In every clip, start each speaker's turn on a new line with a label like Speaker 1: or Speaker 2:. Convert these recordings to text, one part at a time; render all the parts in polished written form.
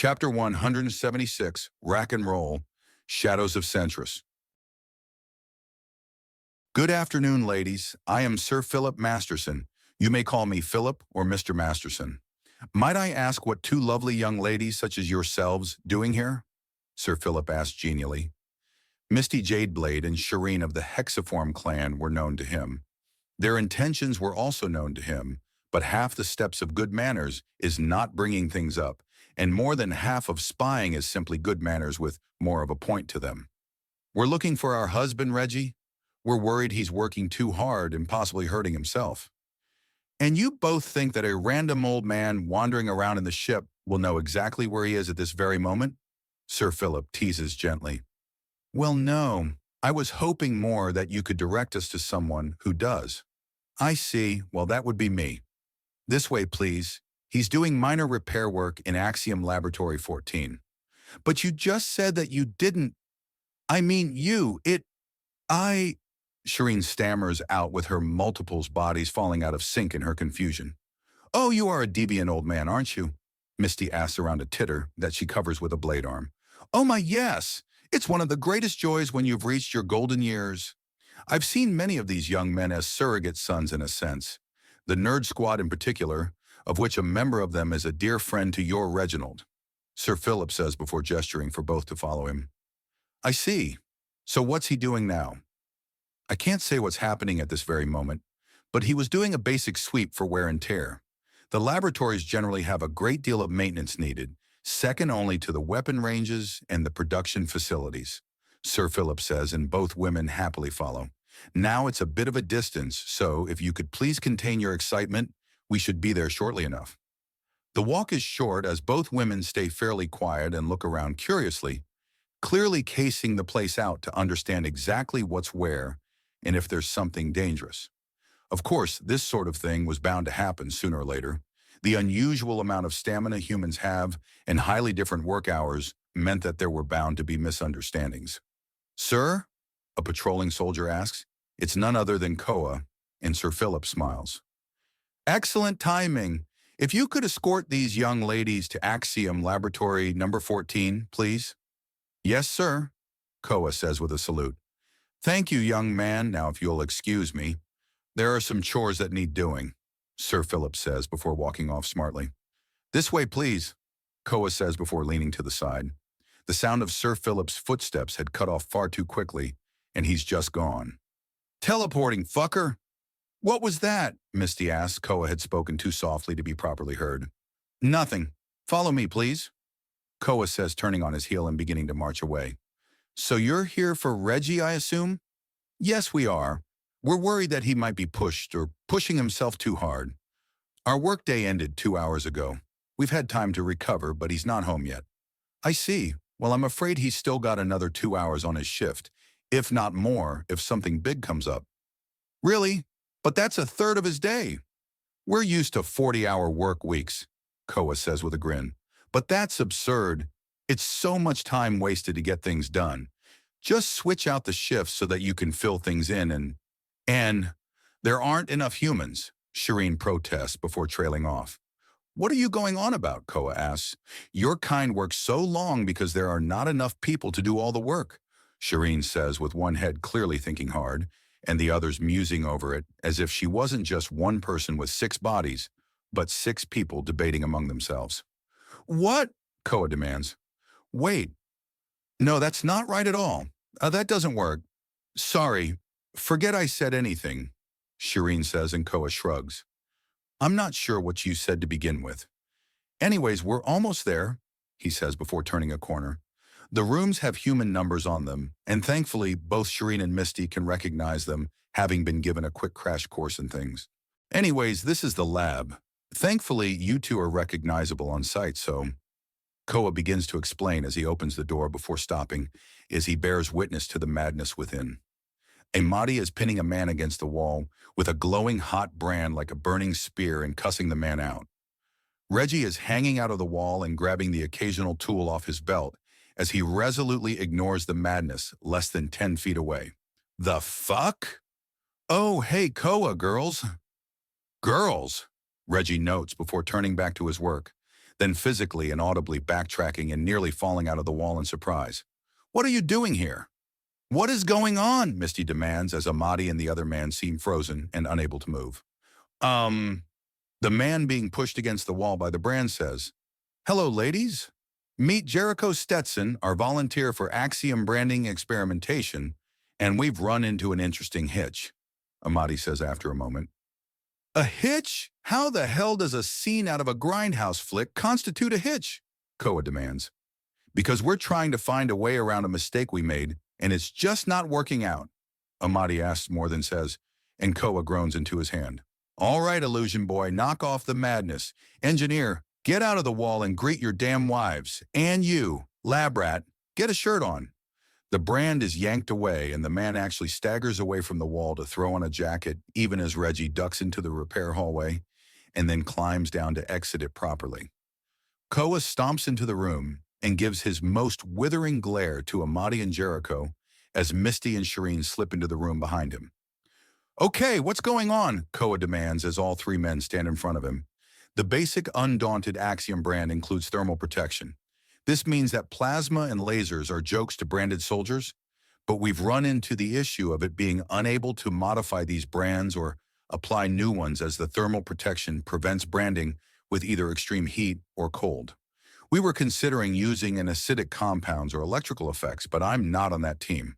Speaker 1: Chapter 176, Rack and Roll, Shadows of Centris. Good afternoon, ladies. I am Sir Philip Masterson. You may call me Philip or Mr. Masterson. Might I ask what two lovely young ladies such as yourselves doing here? Sir Philip asked genially. Misty Jadeblade and Shireen of the Hexaform clan were known to him. Their intentions were also known to him, but half the steps of good manners is not bringing things up, and more than half of spying is simply good manners with more of a point to them. We're looking for our husband, Reggie. We're worried he's working too hard and possibly hurting himself. And you both think that a random old man wandering around in the ship will know exactly where he is at this very moment? Sir Philip teases gently. Well, no. I was hoping more that you could direct us to someone who does. I see. Well, that would be me. This way, please. He's doing minor repair work in Axiom Laboratory 14. But you just said that you didn't. I mean, Shireen stammers out with her multiples bodies falling out of sync in her confusion. Oh, you are a deviant old man, aren't you? Misty asks around a titter that she covers with a blade arm. Oh my, yes. It's one of the greatest joys when you've reached your golden years. I've seen many of these young men as surrogate sons in a sense. The Nerd Squad in particular, of which a member of them is a dear friend to your Reginald. Sir Philip says before gesturing for both to follow him. I see. So what's he doing now? I can't say what's happening at this very moment, but he was doing a basic sweep for wear and tear. The laboratories generally have a great deal of maintenance needed, second only to the weapon ranges and the production facilities. Sir Philip says, and both women happily follow. Now it's a bit of a distance, so if you could please contain your excitement, we should be there shortly enough. The walk is short as both women stay fairly quiet and look around curiously, clearly casing the place out to understand exactly what's where and if there's something dangerous. Of course, this sort of thing was bound to happen sooner or later. The unusual amount of stamina humans have and highly different work hours meant that there were bound to be misunderstandings. Sir? A patrolling soldier asks. It's none other than Koa, and Sir Philip smiles. Excellent timing. If you could escort these young ladies to Axiom Laboratory number 14, please. Yes, sir, Koa says with a salute. Thank you, young man. Now, if you'll excuse me, there are some chores that need doing, Sir Philip says before walking off smartly. This way, please, Koa says before leaning to the side. The sound of Sir Philip's footsteps had cut off far too quickly, and he's just gone. Teleporting, fucker! What was that? Misty asked. Koa had spoken too softly to be properly heard. Nothing. Follow me, please, Koa says, turning on his heel and beginning to march away. So you're here for Reggie, I assume? Yes, we are. We're worried that he might be pushed or pushing himself too hard. Our workday ended 2 hours ago. We've had time to recover, but he's not home yet. I see. Well, I'm afraid he's still got another 2 hours on his shift, if not more, if something big comes up. Really? But that's a third of his day. We're used to 40-hour work weeks, Koa says with a grin. But that's absurd. It's so much time wasted to get things done. Just switch out the shifts so that you can fill things in and there aren't enough humans, Shireen protests before trailing off. What are you going on about, Koa asks. Your kind works so long because there are not enough people to do all the work, Shireen says with one head clearly thinking hard, and the others musing over it as if she wasn't just one person with 6 bodies, but 6 people debating among themselves. What? Koa demands. Wait. No, that's not right at all. That doesn't work. Sorry. Forget I said anything, Shireen says, and Koa shrugs. I'm not sure what you said to begin with. Anyways, we're almost there, he says before turning a corner. The rooms have human numbers on them, and thankfully both Shireen and Misty can recognize them, having been given a quick crash course in things. Anyways, this is the lab. Thankfully, you two are recognizable on sight, so... Koa begins to explain as he opens the door before stopping, as he bears witness to the madness within. A Mahdi is pinning a man against the wall with a glowing hot brand like a burning spear and cussing the man out. Reggie is hanging out of the wall and grabbing the occasional tool off his belt as he resolutely ignores the madness less than 10 feet away. The fuck? Oh, hey, Koa, girls. Girls, Reggie notes before turning back to his work. then physically and audibly backtracking and nearly falling out of the wall in surprise. "What are you doing here?" "What is going on?" Misty demands as Amadi and the other man seem frozen and unable to move. The man being pushed against the wall by the brand says, "Hello, ladies. Meet Jericho Stetson, our volunteer for Axiom branding experimentation, and we've run into an interesting hitch," Amadi says after a moment. "A hitch? How the hell does a scene out of a grindhouse flick constitute a hitch?" Koa demands. "Because we're trying to find a way around a mistake we made, and it's just not working out," Amadi asks more than says, and Koa groans into his hand. "All right, Illusion Boy, knock off the madness. Engineer, get out of the wall and greet your damn wives. And you, lab rat, get a shirt on." The brand is yanked away, and the man actually staggers away from the wall to throw on a jacket, even as Reggie ducks into the repair hallway and then climbs down to exit it properly. Koa stomps into the room and gives his most withering glare to Amadi and Jericho as Misty and Shireen slip into the room behind him. "Okay, what's going on?" Koa demands as all three men stand in front of him. The basic undaunted Axiom brand includes thermal protection. This means that plasma and lasers are jokes to branded soldiers, but we've run into the issue of it being unable to modify these brands or apply new ones as the thermal protection prevents branding with either extreme heat or cold. We were considering using an acidic compounds or electrical effects, but I'm not on that team.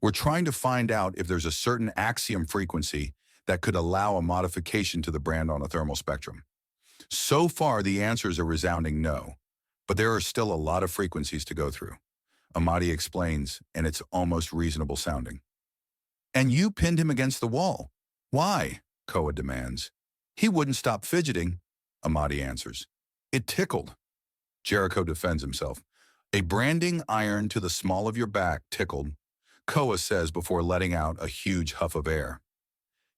Speaker 1: We're trying to find out if there's a certain Axiom frequency that could allow a modification to the brand on a thermal spectrum. So far, the answer is a resounding no, but there are still a lot of frequencies to go through. Amadi explains, and it's almost reasonable sounding. "And you pinned him against the wall. Why?" Koa demands. "He wouldn't stop fidgeting," Amadi answers. "It tickled." Jericho defends himself. "A branding iron to the small of your back tickled," Koa says before letting out a huge huff of air.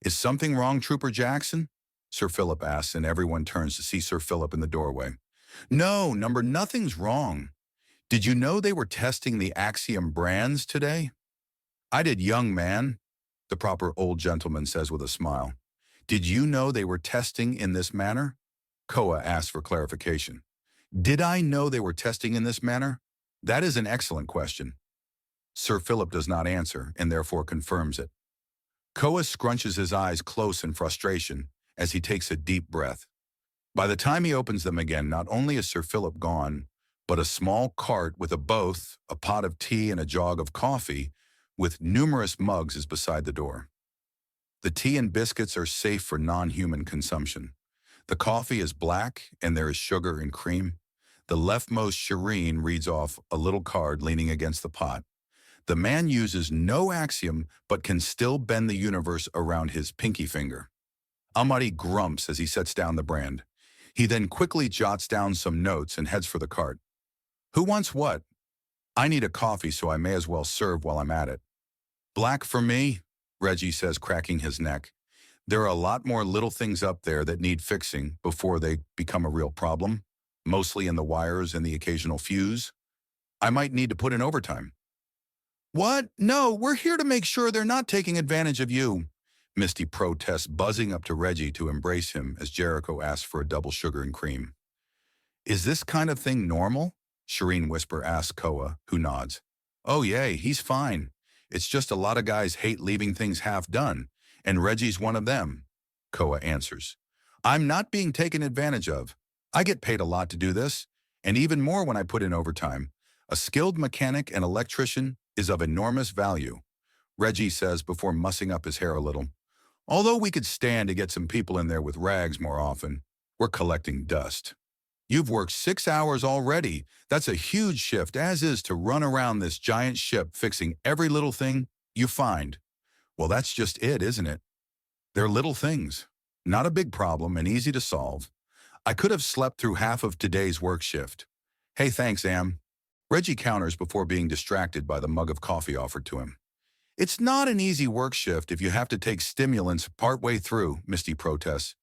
Speaker 1: "Is something wrong, Trooper Jackson?" Sir Philip asks, and everyone turns to see Sir Philip in the doorway. "No, nothing's wrong. Did you know they were testing the Axiom brands today?" "I did, young man," the proper old gentleman says with a smile. "Did you know they were testing in this manner?" Koa asks for clarification. "Did I know they were testing in this manner? That is an excellent question." Sir Philip does not answer, and therefore confirms it. Koa scrunches his eyes close in frustration as he takes a deep breath. By the time he opens them again, not only is Sir Philip gone, but a small cart with a both, a pot of tea, and a jog of coffee with numerous mugs is beside the door. The tea and biscuits are safe for non-human consumption. The coffee is black, and there is sugar and cream. The leftmost Shireen reads off a little card leaning against the pot. The man uses no Axiom, but can still bend the universe around his pinky finger. Amadi grumps as he sets down the brand. He then quickly jots down some notes and heads for the cart. "Who wants what?" "I need a coffee, so I may as well serve while I'm at it." "Black for me," Reggie says, cracking his neck. "There are a lot more little things up there that need fixing before they become a real problem, mostly in the wires and the occasional fuse. I might need to put in overtime." "What? No, we're here to make sure they're not taking advantage of you," Misty protests, buzzing up to Reggie to embrace him as Jericho asks for a double sugar and cream. "Is this kind of thing normal?" Shireen Whisper asks Koa, who nods. "Oh yeah, he's fine. It's just a lot of guys hate leaving things half done, and Reggie's one of them," Koa answers. "I'm not being taken advantage of. I get paid a lot to do this, and even more when I put in overtime. A skilled mechanic and electrician is of enormous value," Reggie says before mussing up his hair a little. "Although we could stand to get some people in there with rags more often, we're collecting dust. You've worked 6 hours already. That's a huge shift, as is to run around this giant ship fixing every little thing you find." "Well, that's just it, isn't it? They're little things. Not a big problem and easy to solve. I could have slept through half of today's work shift." "Hey, thanks, Am." Reggie counters before being distracted by the mug of coffee offered to him. "It's not an easy work shift if you have to take stimulants partway through," Misty protests.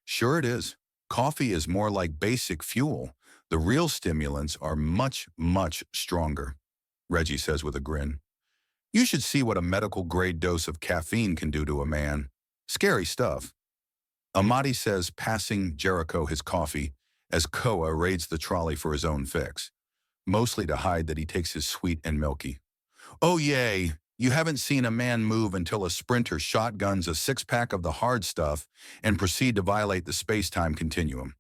Speaker 1: "Sure it is. Coffee is more like basic fuel. The real stimulants are much, much stronger," Reggie says with a grin. "You should see what a medical-grade dose of caffeine can do to a man. Scary stuff." Amadi says, passing Jericho his coffee, as Koa raids the trolley for his own fix, mostly to hide that he takes his sweet and milky. Oh yay, you haven't seen a man move until a sprinter shotguns a six-pack of the hard stuff and proceed to violate the space-time continuum,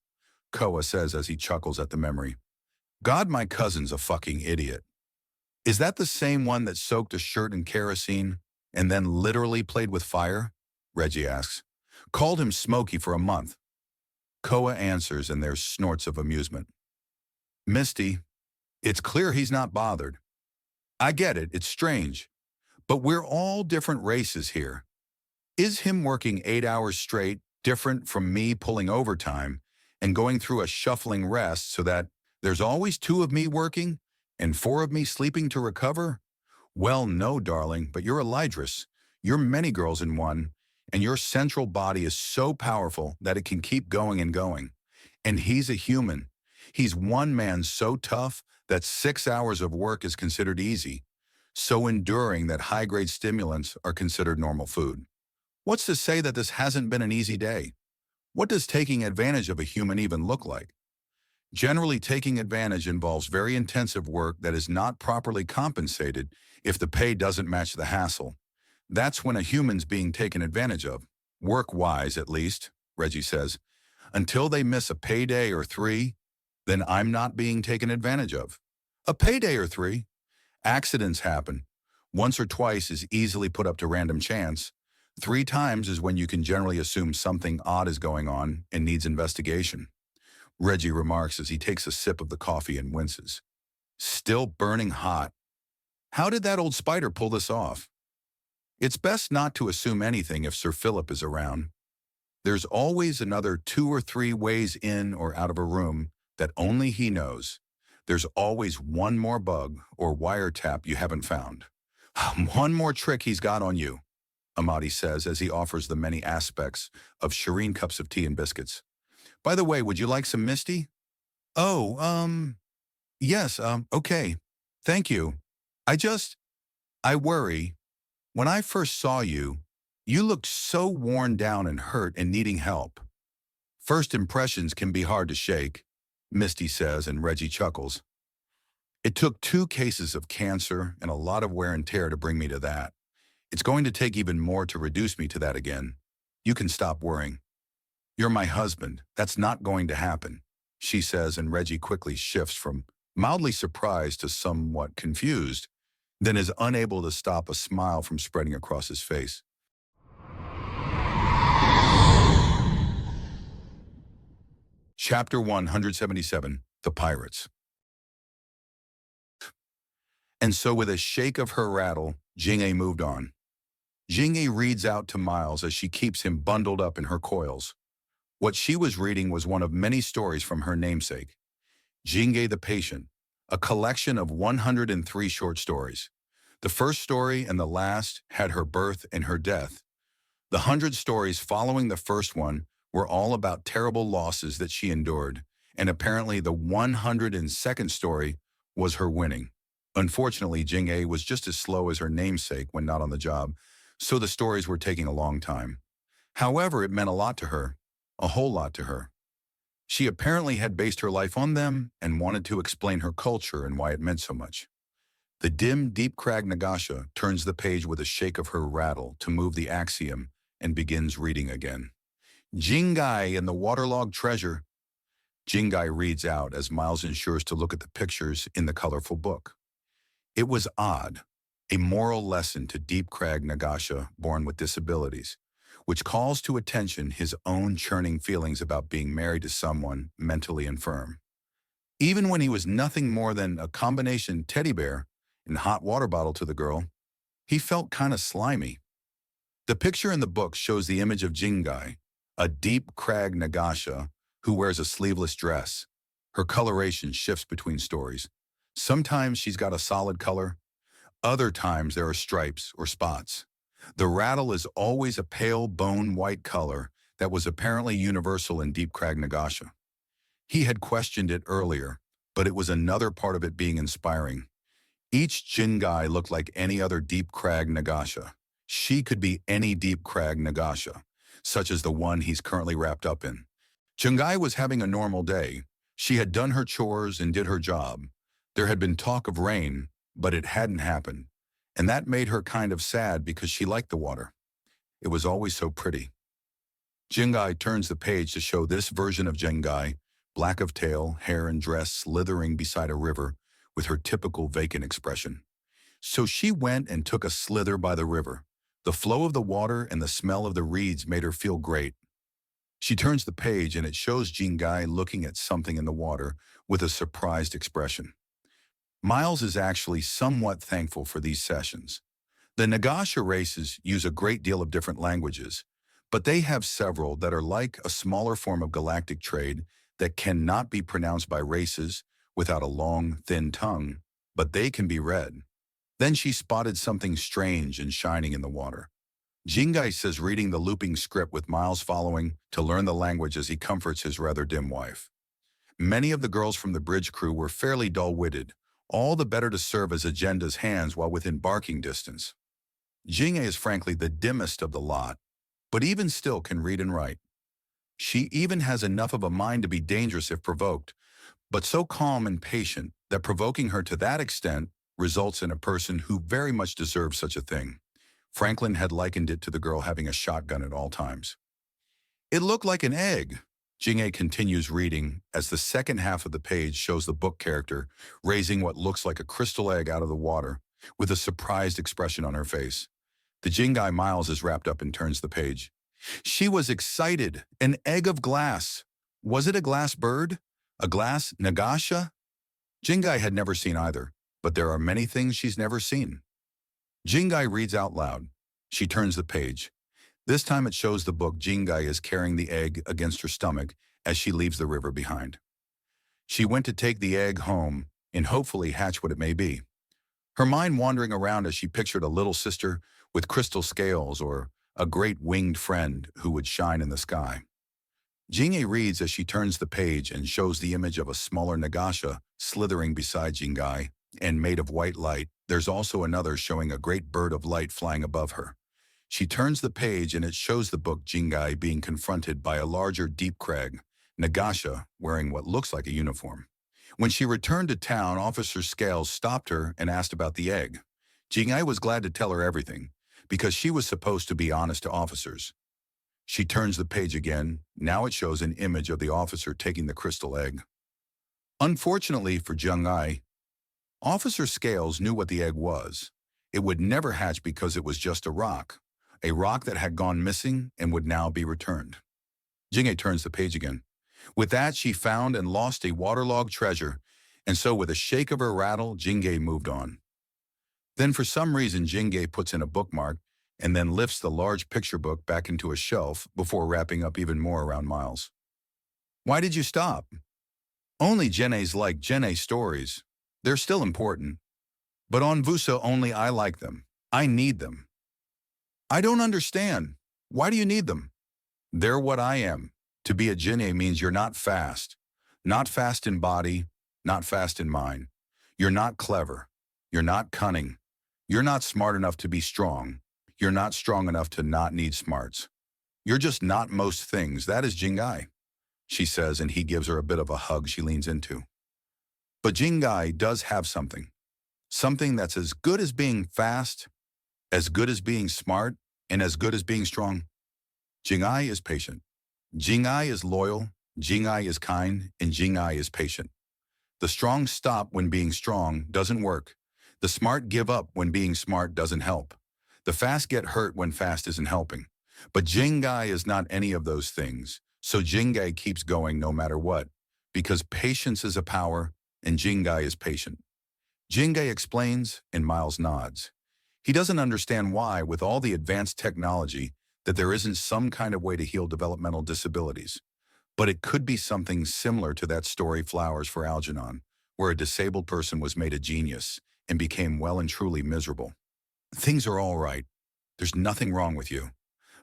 Speaker 1: Koa says as he chuckles at the memory. God, my cousin's a fucking idiot. Is that the same one that soaked a shirt in kerosene and then literally played with fire? Reggie asks. Called him Smokey for a month. Koa answers and there's snorts of amusement. Misty, it's clear he's not bothered. I get it, it's strange. But we're all different races here. Is him working 8 hours straight different from me pulling overtime and going through a shuffling rest so that there's always 2 of me working and 4 of me sleeping to recover? Well, no, darling, but you're a Lydris. You're many girls in one, and your central body is so powerful that it can keep going and going. And he's a human. He's one man so tough that 6 hours of work is considered easy, so enduring that high-grade stimulants are considered normal food. What's to say that this hasn't been an easy day? What does taking advantage of a human even look like? Generally, taking advantage involves very intensive work that is not properly compensated if the pay doesn't match the hassle. That's when a human's being taken advantage of, work-wise at least, Reggie says. Until they miss a payday or 3, then I'm not being taken advantage of. A payday or 3? Accidents happen. Once or twice is easily put up to random chance. 3 times is when you can generally assume something odd is going on and needs investigation. Reggie remarks as he takes a sip of the coffee and winces. Still burning hot. How did that old spider pull this off? It's best not to assume anything if Sir Philip is around. There's always another 2 or 3 ways in or out of a room that only he knows. There's always one more bug or wiretap you haven't found. One more trick he's got on you, Amadi says as he offers the many aspects of Shireen cups of tea and biscuits. By the way, would you like some Misty? Oh, yes, okay. Thank you. I worry. When I first saw you, you looked so worn down and hurt and needing help. First impressions can be hard to shake, Misty says, and Reggie chuckles. It took 2 cases of cancer and a lot of wear and tear to bring me to that. It's going to take even more to reduce me to that again. You can stop worrying. You're my husband. That's not going to happen, she says, and Reggie quickly shifts from mildly surprised to somewhat confused, then is unable to stop a smile from spreading across his face. Chapter 177, The Pirates. And so with a shake of her rattle, Jing-A moved on. Jing-A reads out to Miles as she keeps him bundled up in her coils. What she was reading was one of many stories from her namesake, Jing-A the Patient, a collection of 103 short stories. The first story and the last had her birth and her death. The 100 stories following the first one were all about terrible losses that she endured, and apparently the 102nd story was her winning. Unfortunately, Jing-A was just as slow as her namesake when not on the job, so the stories were taking a long time. However, it meant a lot to her, a whole lot to her. She apparently had based her life on them and wanted to explain her culture and why it meant so much. The dim, deep crag Nagasha turns the page with a shake of her rattle to move the axiom and begins reading again. Jing-A and the waterlogged treasure. Jing-A reads out as Miles ensures to look at the pictures in the colorful book. It was odd, a moral lesson to Deep Crag Nagasha born with disabilities, which calls to attention his own churning feelings about being married to someone mentally infirm. Even when he was nothing more than a combination teddy bear and hot water bottle to the girl, he felt kind of slimy. The picture in the book shows the image of Jing-A, a Deep Crag Nagasha who wears a sleeveless dress. Her coloration shifts between stories. Sometimes she's got a solid color. Other times there are stripes or spots. The rattle is always a pale bone white color that was apparently universal in Deep Crag Nagasha. He had questioned it earlier, but it was another part of it being inspiring. Each Jing-A looked like any other Deep Crag Nagasha. She could be any Deep Crag Nagasha, such as the one he's currently wrapped up in. Jing-A was having a normal day, She had done her chores and did her job. There had been talk of rain, but it hadn't happened, and that made her kind of sad because she liked the water. It was always so pretty. Jingai turns the page to show this version of Jingai, black of tail, hair and dress slithering beside a river with her typical vacant expression. So she went and took a slither by the river. The flow of the water and the smell of the reeds made her feel great. She turns the page and it shows Jingai looking at something in the water with a surprised expression. Miles is actually somewhat thankful for these sessions. The Nagasha races use a great deal of different languages, but they have several that are like a smaller form of galactic trade that cannot be pronounced by races without a long, thin tongue, but they can be read. Then she spotted something strange and shining in the water. Jingai says reading the looping script with Miles following to learn the language as he comforts his rather dim wife. Many of the girls from the bridge crew were fairly dull-witted, all the better to serve as Agenda's hands while within barking distance. Jingai is frankly the dimmest of the lot, but even still can read and write. She even has enough of a mind to be dangerous if provoked, but so calm and patient that provoking her to that extent results in a person who very much deserves such a thing. Franklin had likened it to the girl having a shotgun at all times. It looked like an egg. Jingai continues reading as the second half of the page shows the book character raising what looks like a crystal egg out of the water with a surprised expression on her face. The Jingai Miles is wrapped up and turns the page. She was excited. An egg of glass. Was it a glass bird? A glass Nagasha? Jingai had never seen either, but there are many things she's never seen. Jingai reads out loud. She turns the page. This time it shows the book Jingai is carrying the egg against her stomach as she leaves the river behind. She went to take the egg home and hopefully hatch what it may be. Her mind wandering around as she pictured a little sister with crystal scales or a great winged friend who would shine in the sky. Jingai reads as she turns the page and shows the image of a smaller Nagasha slithering beside Jingai and made of white light. There's also another showing a great bird of light flying above her. She turns the page and it shows the book Jingai being confronted by a larger deep crag, Nagasha, wearing what looks like a uniform. When she returned to town, Officer Scales stopped her and asked about the egg. Jingai was glad to tell her everything, because she was supposed to be honest to officers. She turns the page again. Now it shows an image of the officer taking the crystal egg. Unfortunately for Jingai, Officer Scales knew what the egg was. It would never hatch because it was just a rock that had gone missing and would now be returned. Jingai turns the page again. With that, she found and lost a waterlogged treasure, and so with a shake of her rattle, Jingai moved on. Then for some reason, Jingai puts in a bookmark and then lifts the large picture book back into a shelf before wrapping up even more around Miles. Why did you stop? Only Jenne's like Jenne stories. They're still important. But on Vusa only I like them. I need them. I don't understand. Why do you need them? They're what I am. To be a Jenne means you're not fast. Not fast in body, not fast in mind. You're not clever. You're not cunning. You're not smart enough to be strong. You're not strong enough to not need smarts. You're just not most things. That is Jingai, she says, and he gives her a bit of a hug she leans into. But Jingai does have something. Something that's as good as being fast, as good as being smart, and as good as being strong. Jingai is patient. Jingai is loyal. Jingai is kind. And Jingai is patient. The strong stop when being strong doesn't work. The smart give up when being smart doesn't help. The fast get hurt when fast isn't helping. But Jingai is not any of those things. So Jingai keeps going no matter what, because patience is a power and Jingai is patient. Jingai explains and Miles nods. He doesn't understand why, with all the advanced technology, that there isn't some kind of way to heal developmental disabilities. But it could be something similar to that story Flowers for Algernon, where a disabled person was made a genius and became well and truly miserable. Things are all right. There's nothing wrong with you,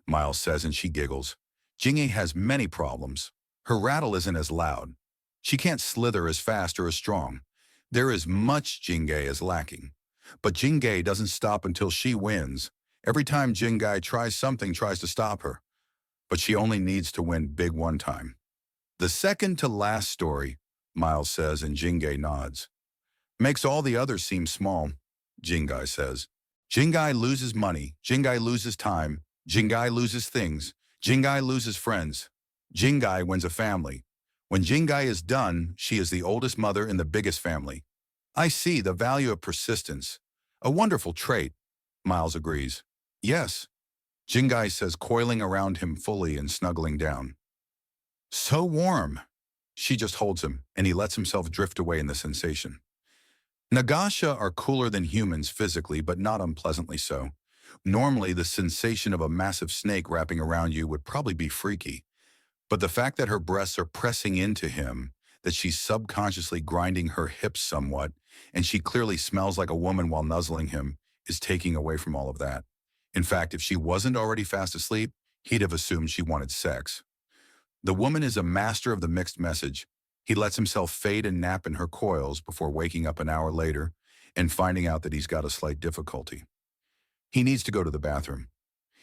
Speaker 1: Miles says, and she giggles. Jingai has many problems. Her rattle isn't as loud. She can't slither as fast or as strong. There is much Jingai is lacking. But Jingai doesn't stop until she wins. Every time Jingai tries something, tries to stop her. But she only needs to win big one time. The second to last story, Miles says, and Jingai nods. Makes all the others seem small, Jingai says. Jingai loses money, Jingai loses time, Jingai loses things, Jingai loses friends. Jingai wins a family. When Jingai is done, she is the oldest mother in the biggest family. I see the value of persistence. A wonderful trait, Miles agrees. Yes, Jingai says, coiling around him fully and snuggling down. So warm. She just holds him, and he lets himself drift away in the sensation. Nagasha are cooler than humans physically, but not unpleasantly so. Normally, the sensation of a massive snake wrapping around you would probably be freaky. But the fact that her breasts are pressing into him, that she's subconsciously grinding her hips somewhat, and she clearly smells like a woman while nuzzling him, is taking away from all of that. In fact, if she wasn't already fast asleep, he'd have assumed she wanted sex. The woman is a master of the mixed message. He lets himself fade and nap in her coils before waking up an hour later and finding out that he's got a slight difficulty. He needs to go to the bathroom.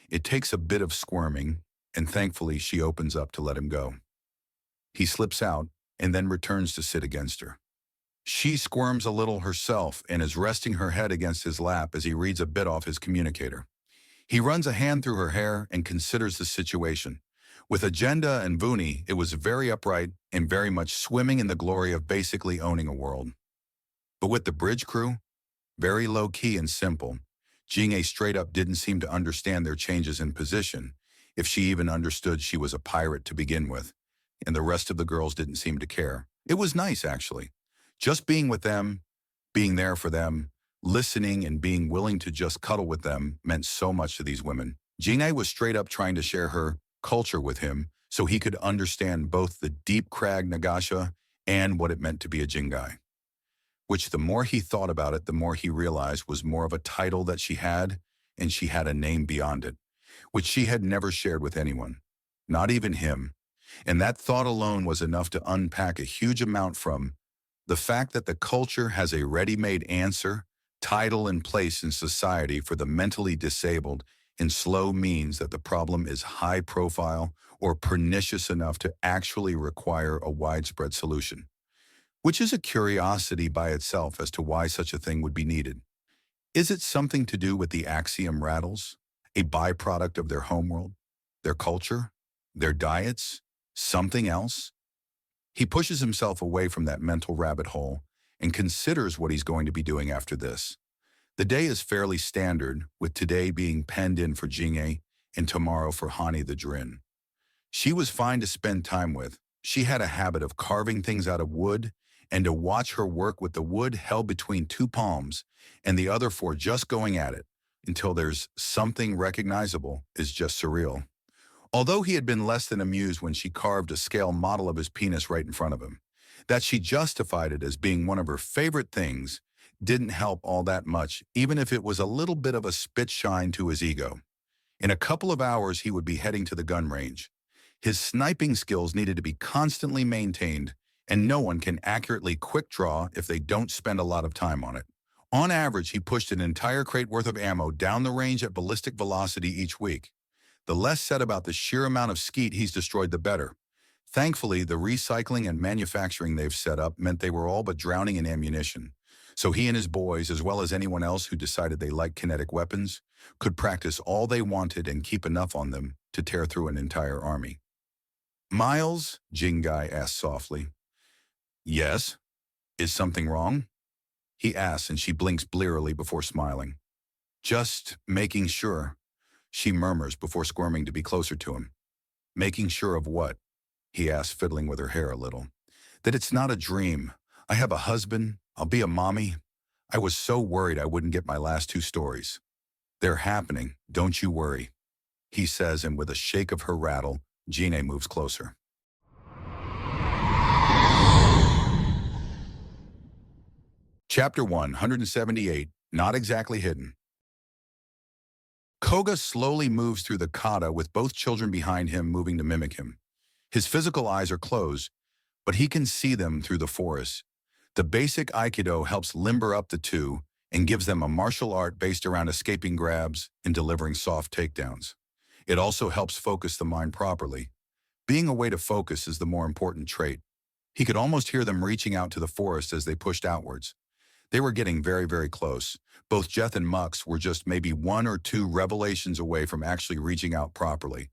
Speaker 1: It takes a bit of squirming, and thankfully she opens up to let him go. He slips out and then returns to sit against her. She squirms a little herself and is resting her head against his lap as he reads a bit off his communicator. He runs a hand through her hair and considers the situation. With Agenda and Vuni, it was very upright and very much swimming in the glory of basically owning a world. But with the bridge crew, very low-key and simple, Jingai straight up didn't seem to understand their changes in position, if she even understood she was a pirate to begin with, and the rest of the girls didn't seem to care. It was nice, actually. Just being with them, being there for them, listening and being willing to just cuddle with them meant so much to these women. Jingai was straight up trying to share her culture with him so he could understand both the deep crag Nagasha and what it meant to be a Jingai, which the more he thought about it, the more he realized was more of a title that she had, and she had a name beyond it, which she had never shared with anyone, not even him. And that thought alone was enough to unpack a huge amount from the fact that the culture has a ready-made answer, title, and place in society for the mentally disabled in slow means that the problem is high profile or pernicious enough to actually require a widespread solution, which is a curiosity by itself as to why such a thing would be needed. Is it something to do with the axiom rattles, a byproduct of their homeworld, their culture, their diets, something else? He pushes himself away from that mental rabbit hole and considers what he's going to be doing after this. The day is fairly standard, with today being penned in for Jingai and tomorrow for Hani the Drin. She was fine to spend time with. She had a habit of carving things out of wood, and to watch her work with the wood held between two palms and the other four just going at it until there's something recognizable is just surreal. Although he had been less than amused when she carved a scale model of his penis right in front of him, that she justified it as being one of her favorite things didn't help all that much, even if it was a little bit of a spit shine to his ego. In a couple of hours, he would be heading to the gun range. His sniping skills needed to be constantly maintained, and no one can accurately quick draw if they don't spend a lot of time on it. On average, he pushed an entire crate worth of ammo down the range at ballistic velocity each week. The less said about the sheer amount of skeet he's destroyed, the better. Thankfully, the recycling and manufacturing they've set up meant they were all but drowning in ammunition. So he and his boys, as well as anyone else who decided they liked kinetic weapons, could practice all they wanted and keep enough on them to tear through an entire army. Miles, Jingai asked softly. Yes? Is something wrong? He asks, and she blinks blearily before smiling. Just making sure, she murmurs before squirming to be closer to him. Making sure of what? He asks, fiddling with her hair a little. That it's not a dream. I have a husband. I'll be a mommy. I was so worried I wouldn't get my last two stories. They're happening, don't you worry, he says, and with a shake of her rattle, Jingai moves closer. Chapter 178, Not Exactly Hidden. Koga slowly moves through the kata with both children behind him moving to mimic him. His physical eyes are closed, but he can see them through the forest. The basic Aikido helps limber up the two and gives them a martial art based around escaping grabs and delivering soft takedowns. It also helps focus the mind properly. Being a way to focus is the more important trait. He could almost hear them reaching out to the forest as they pushed outwards. They were getting very, very close. Both Jeth and Mux were just maybe 1 or 2 revelations away from actually reaching out properly.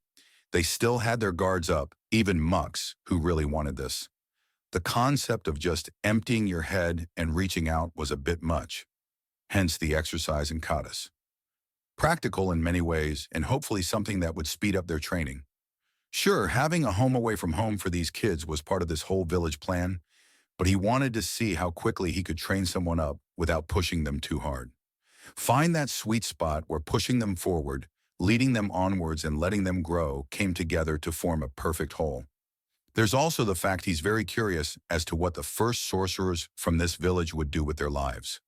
Speaker 1: They still had their guards up, even Mux, who really wanted this. The concept of just emptying your head and reaching out was a bit much. Hence the exercise in Kurtis. Practical in many ways, and hopefully something that would speed up their training. Sure, having a home away from home for these kids was part of this whole village plan, but he wanted to see how quickly he could train someone up without pushing them too hard. Find that sweet spot where pushing them forward, leading them onwards and letting them grow came together to form a perfect whole. There's also the fact he's very curious as to what the first sorcerers from this village would do with their lives.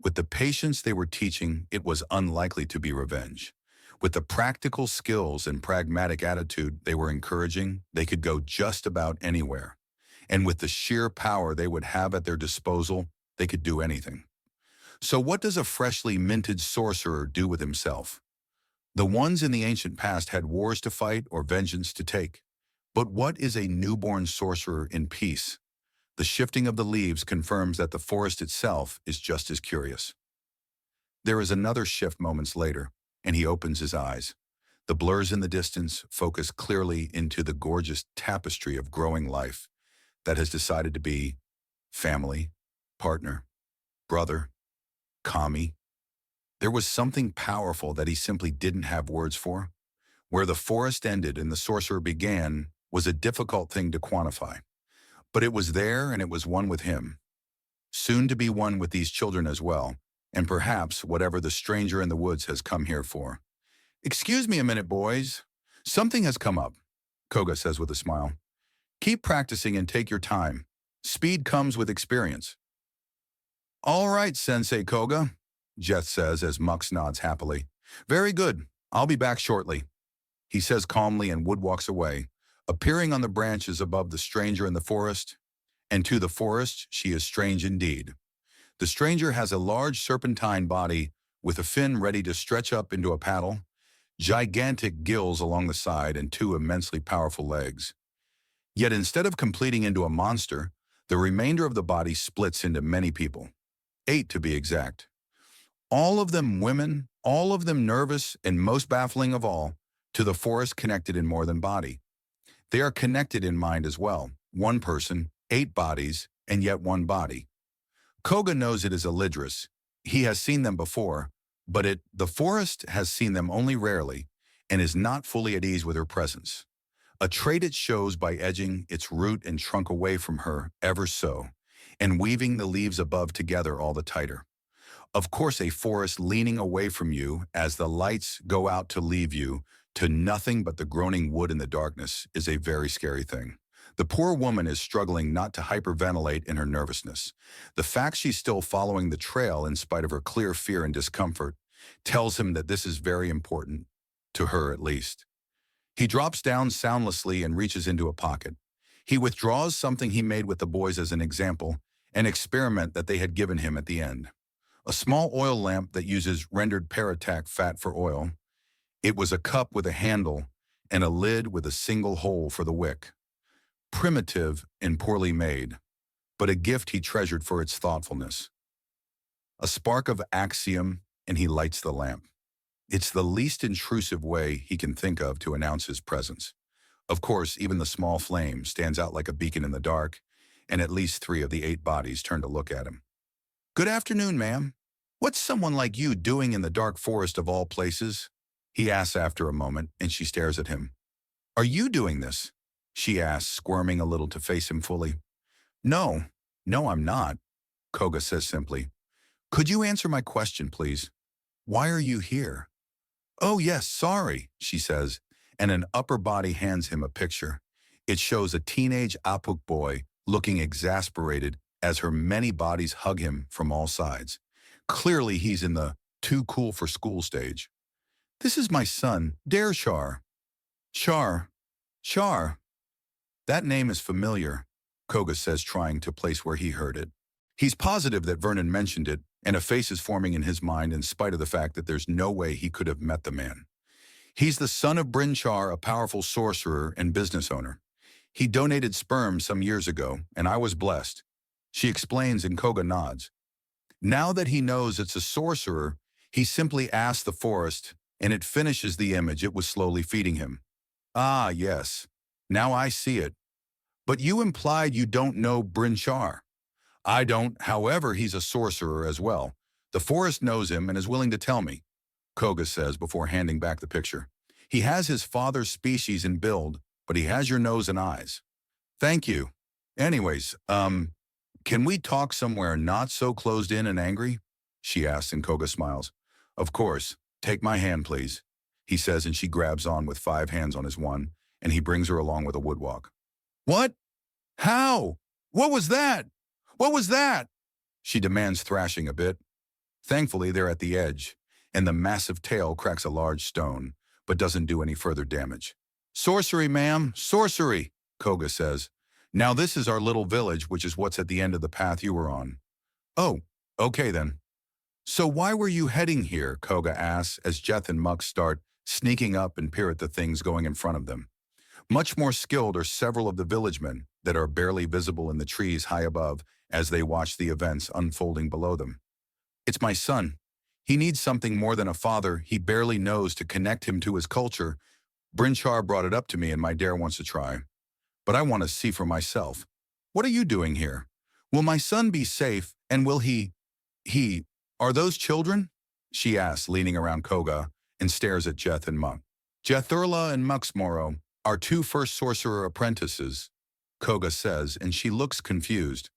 Speaker 1: With the patience they were teaching, it was unlikely to be revenge. With the practical skills and pragmatic attitude they were encouraging, they could go just about anywhere. And with the sheer power they would have at their disposal, they could do anything. So what does a freshly minted sorcerer do with himself? The ones in the ancient past had wars to fight or vengeance to take. But what is a newborn sorcerer in peace? The shifting of the leaves confirms that the forest itself is just as curious. There is another shift moments later, and he opens his eyes. The blurs in the distance focus clearly into the gorgeous tapestry of growing life that has decided to be family, partner, brother, kami. There was something powerful that he simply didn't have words for. Where the forest ended and the sorcerer began was a difficult thing to quantify. But it was there and it was one with him. Soon to be one with these children as well, and perhaps whatever the stranger in the woods has come here for. "Excuse me a minute, boys. Something has come up," Koga says with a smile. "Keep practicing and take your time. Speed comes with experience." "All right, Sensei Koga," Jeth says as Mux nods happily. "Very good. I'll be back shortly," he says calmly, and Wood walks away, appearing on the branches above the stranger in the forest. And to the forest, she is strange indeed. The stranger has a large serpentine body with a fin ready to stretch up into a paddle, gigantic gills along the side, and 2 immensely powerful legs. Yet instead of completing into a monster, the remainder of the body splits into many people. 8 to be exact. All of them women, all of them nervous, and most baffling of all, to the forest connected in more than body. They are connected in mind as well. 1 person, 8 bodies, and yet 1 body. Koga knows it is Elidris. He has seen them before, but the forest has seen them only rarely and is not fully at ease with her presence. A trait it shows by edging its root and trunk away from her ever so, and weaving the leaves above together all the tighter. Of course, a forest leaning away from you as the lights go out to leave you to nothing but the groaning wood in the darkness is a very scary thing. The poor woman is struggling not to hyperventilate in her nervousness. The fact she's still following the trail in spite of her clear fear and discomfort tells him that this is very important, to her at least. He drops down soundlessly and reaches into a pocket. He withdraws something he made with the boys as an example, an experiment that they had given him at the end. A small oil lamp that uses rendered paratac fat for oil. It was a cup with a handle and a lid with a single hole for the wick. Primitive and poorly made, but a gift he treasured for its thoughtfulness. A spark of axiom, and he lights the lamp. It's the least intrusive way he can think of to announce his presence. Of course, even the small flame stands out like a beacon in the dark, and at least 3 of the 8 bodies turn to look at him. "Good afternoon, ma'am. What's someone like you doing in the dark forest of all places?" he asks after a moment, and she stares at him. "Are you doing this?" she asks, squirming a little to face him fully. No, I'm not," Koga says simply. "Could you answer my question, please? Why are you here?" "Oh yes, sorry," she says, and an upper body hands him a picture. It shows a teenage Apuk boy looking exasperated as her many bodies hug him from all sides. Clearly he's in the too cool for school stage. "This is my son, Darshar." Char. That name is familiar, Koga says, trying to place where he heard it. He's positive that Vernon mentioned it, and a face is forming in his mind in spite of the fact that there's no way he could have met the man. He's the son of Bryn Char, a powerful sorcerer and business owner. He donated sperm some years ago, and I was blessed. She explains and Koga nods. Now that he knows it's a sorcerer, he simply asks the forest, and it finishes the image it was slowly feeding him. Ah, yes. Now I see it. But you implied you don't know Brinchar. I don't, however, he's a sorcerer as well. The forest knows him and is willing to tell me, Koga says before handing back the picture. He has his father's species and build, but he has your nose and eyes. Thank you. Anyways, can we talk somewhere not so closed in and angry? She asks and Koga smiles. Of course. Take my hand, please, he says, and she grabs on with 5 hands on his one, and he brings her along with a woodwalk. What? How? What was that? What was that? She demands, thrashing a bit. Thankfully, they're at the edge, and the massive tail cracks a large stone, but doesn't do any further damage. Sorcery, ma'am, sorcery, Koga says. Now this is our little village, which is what's at the end of the path you were on. Oh, okay then. So why were you heading here, Koga asks as Jeth and Mux start sneaking up and peer at the things going in front of them. Much more skilled are several of the villagemen that are barely visible in the trees high above as they watch the events unfolding below them. It's my son. He needs something more than a father he barely knows to connect him to his culture. Brinchar brought it up to me and my dare wants to try. But I want to see for myself. What are you doing here? Will my son be safe and will are those children? She asks, leaning around Koga and stares at Jeth and Muk. Jethurla and Muxmoro, our 2 first sorcerer apprentices, Koga says, and she looks confused.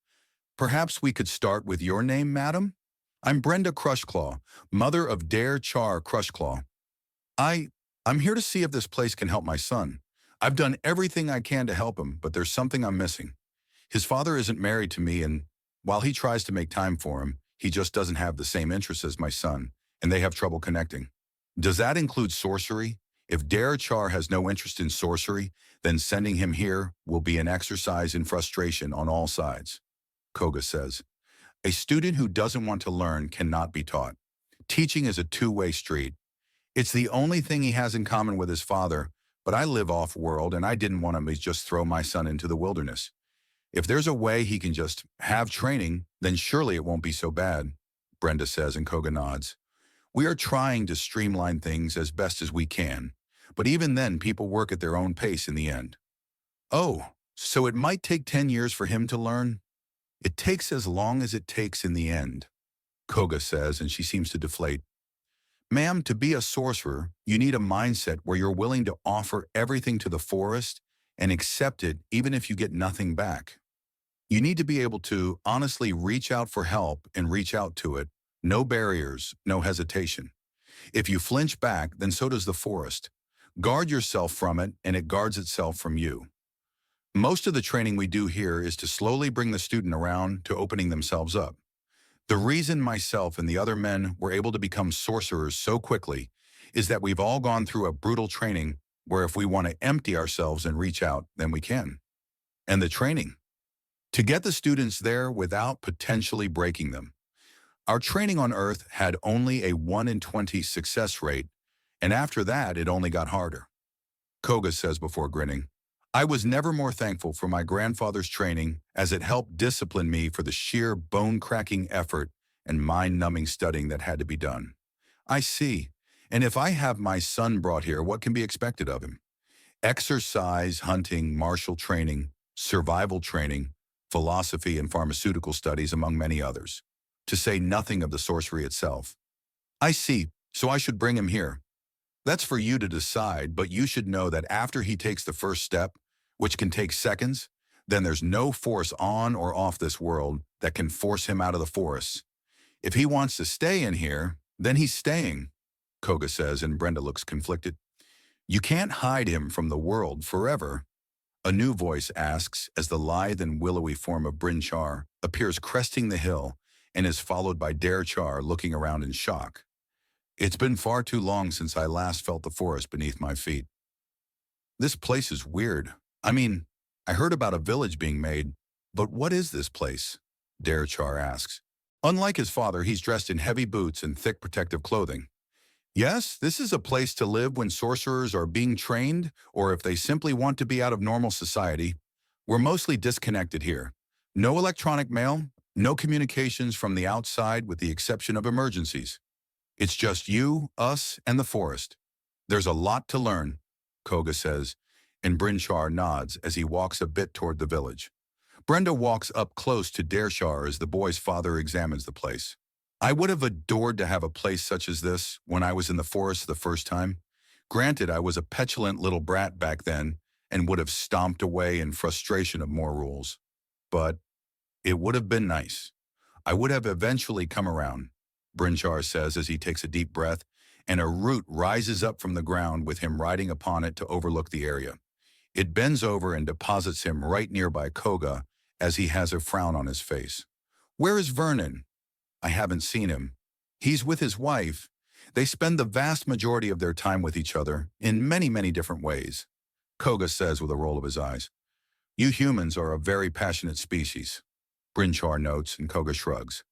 Speaker 1: Perhaps we could start with your name, madam? I'm Brenda Crushclaw, mother of Dare Char Crushclaw. I'm here to see if this place can help my son. I've done everything I can to help him, but there's something I'm missing. His father isn't married to me, and while he tries to make time for him, he just doesn't have the same interests as my son, and they have trouble connecting. Does that include sorcery? If Dare Char has no interest in sorcery, then sending him here will be an exercise in frustration on all sides, Koga says. A student who doesn't want to learn cannot be taught. Teaching is a two-way street. It's the only thing he has in common with his father, but I live off-world and I didn't want him to just throw my son into the wilderness. If there's a way he can just have training, then surely it won't be so bad, Brenda says, and Koga nods. We are trying to streamline things as best as we can, but even then people work at their own pace in the end. Oh, so it might take 10 years for him to learn? It takes as long as it takes in the end, Koga says, and she seems to deflate. Ma'am, to be a sorcerer, you need a mindset where you're willing to offer everything to the forest and accept it even if you get nothing back. You need to be able to honestly reach out for help and reach out to it. No barriers, no hesitation. If you flinch back, then so does the forest. Guard yourself from it, and it guards itself from you. Most of the training we do here is to slowly bring the student around to opening themselves up. The reason myself and the other men were able to become sorcerers so quickly is that we've all gone through a brutal training where if we want to empty ourselves and reach out, then we can. And the training. To get the students there without potentially breaking them. Our training on Earth had only a 1 in 20 success rate, and after that it only got harder. Koga says before grinning, I was never more thankful for my grandfather's training as it helped discipline me for the sheer bone-cracking effort and mind-numbing studying that had to be done. I see. And if I have my son brought here, what can be expected of him? Exercise, hunting, martial training, survival training, philosophy and pharmaceutical studies, among many others, to say nothing of the sorcery itself. I see, so I should bring him here. That's for you to decide, but you should know that after he takes the first step, which can take seconds, then there's no force on or off this world that can force him out of the forests. If he wants to stay in here, then he's staying, Koga says, and Brenda looks conflicted. You can't hide him from the world forever. A new voice asks as the lithe and willowy form of Brinchar appears cresting the hill and is followed by Dare Char looking around in shock. It's been far too long since I last felt the forest beneath my feet. This place is weird. I mean, I heard about a village being made, but what is this place? Dare Char asks. Unlike his father, he's dressed in heavy boots and thick protective clothing. Yes, this is a place to live when sorcerers are being trained, or if they simply want to be out of normal society, We're mostly disconnected here. No electronic mail, no communications from the outside with the exception of emergencies. It's just you, us, and the forest. There's a lot to learn, Koga says, and Brinchar nods as he walks a bit toward the village. Brenda walks up close to Dershar as the boy's father examines the place. I would have adored to have a place such as this when I was in the forest the first time. Granted, I was a petulant little brat back then and would have stomped away in frustration of more rules. But it would have been nice. I would have eventually come around, Brinchar says as he takes a deep breath, and a root rises up from the ground with him riding upon it to overlook the area. It bends over and deposits him right nearby Koga as he has a frown on his face. Where is Vernon? I haven't seen him. He's with his wife. They spend the vast majority of their time with each other in many, many different ways, Koga says with a roll of his eyes. You humans are a very passionate species, Brinchar notes, and Koga shrugs.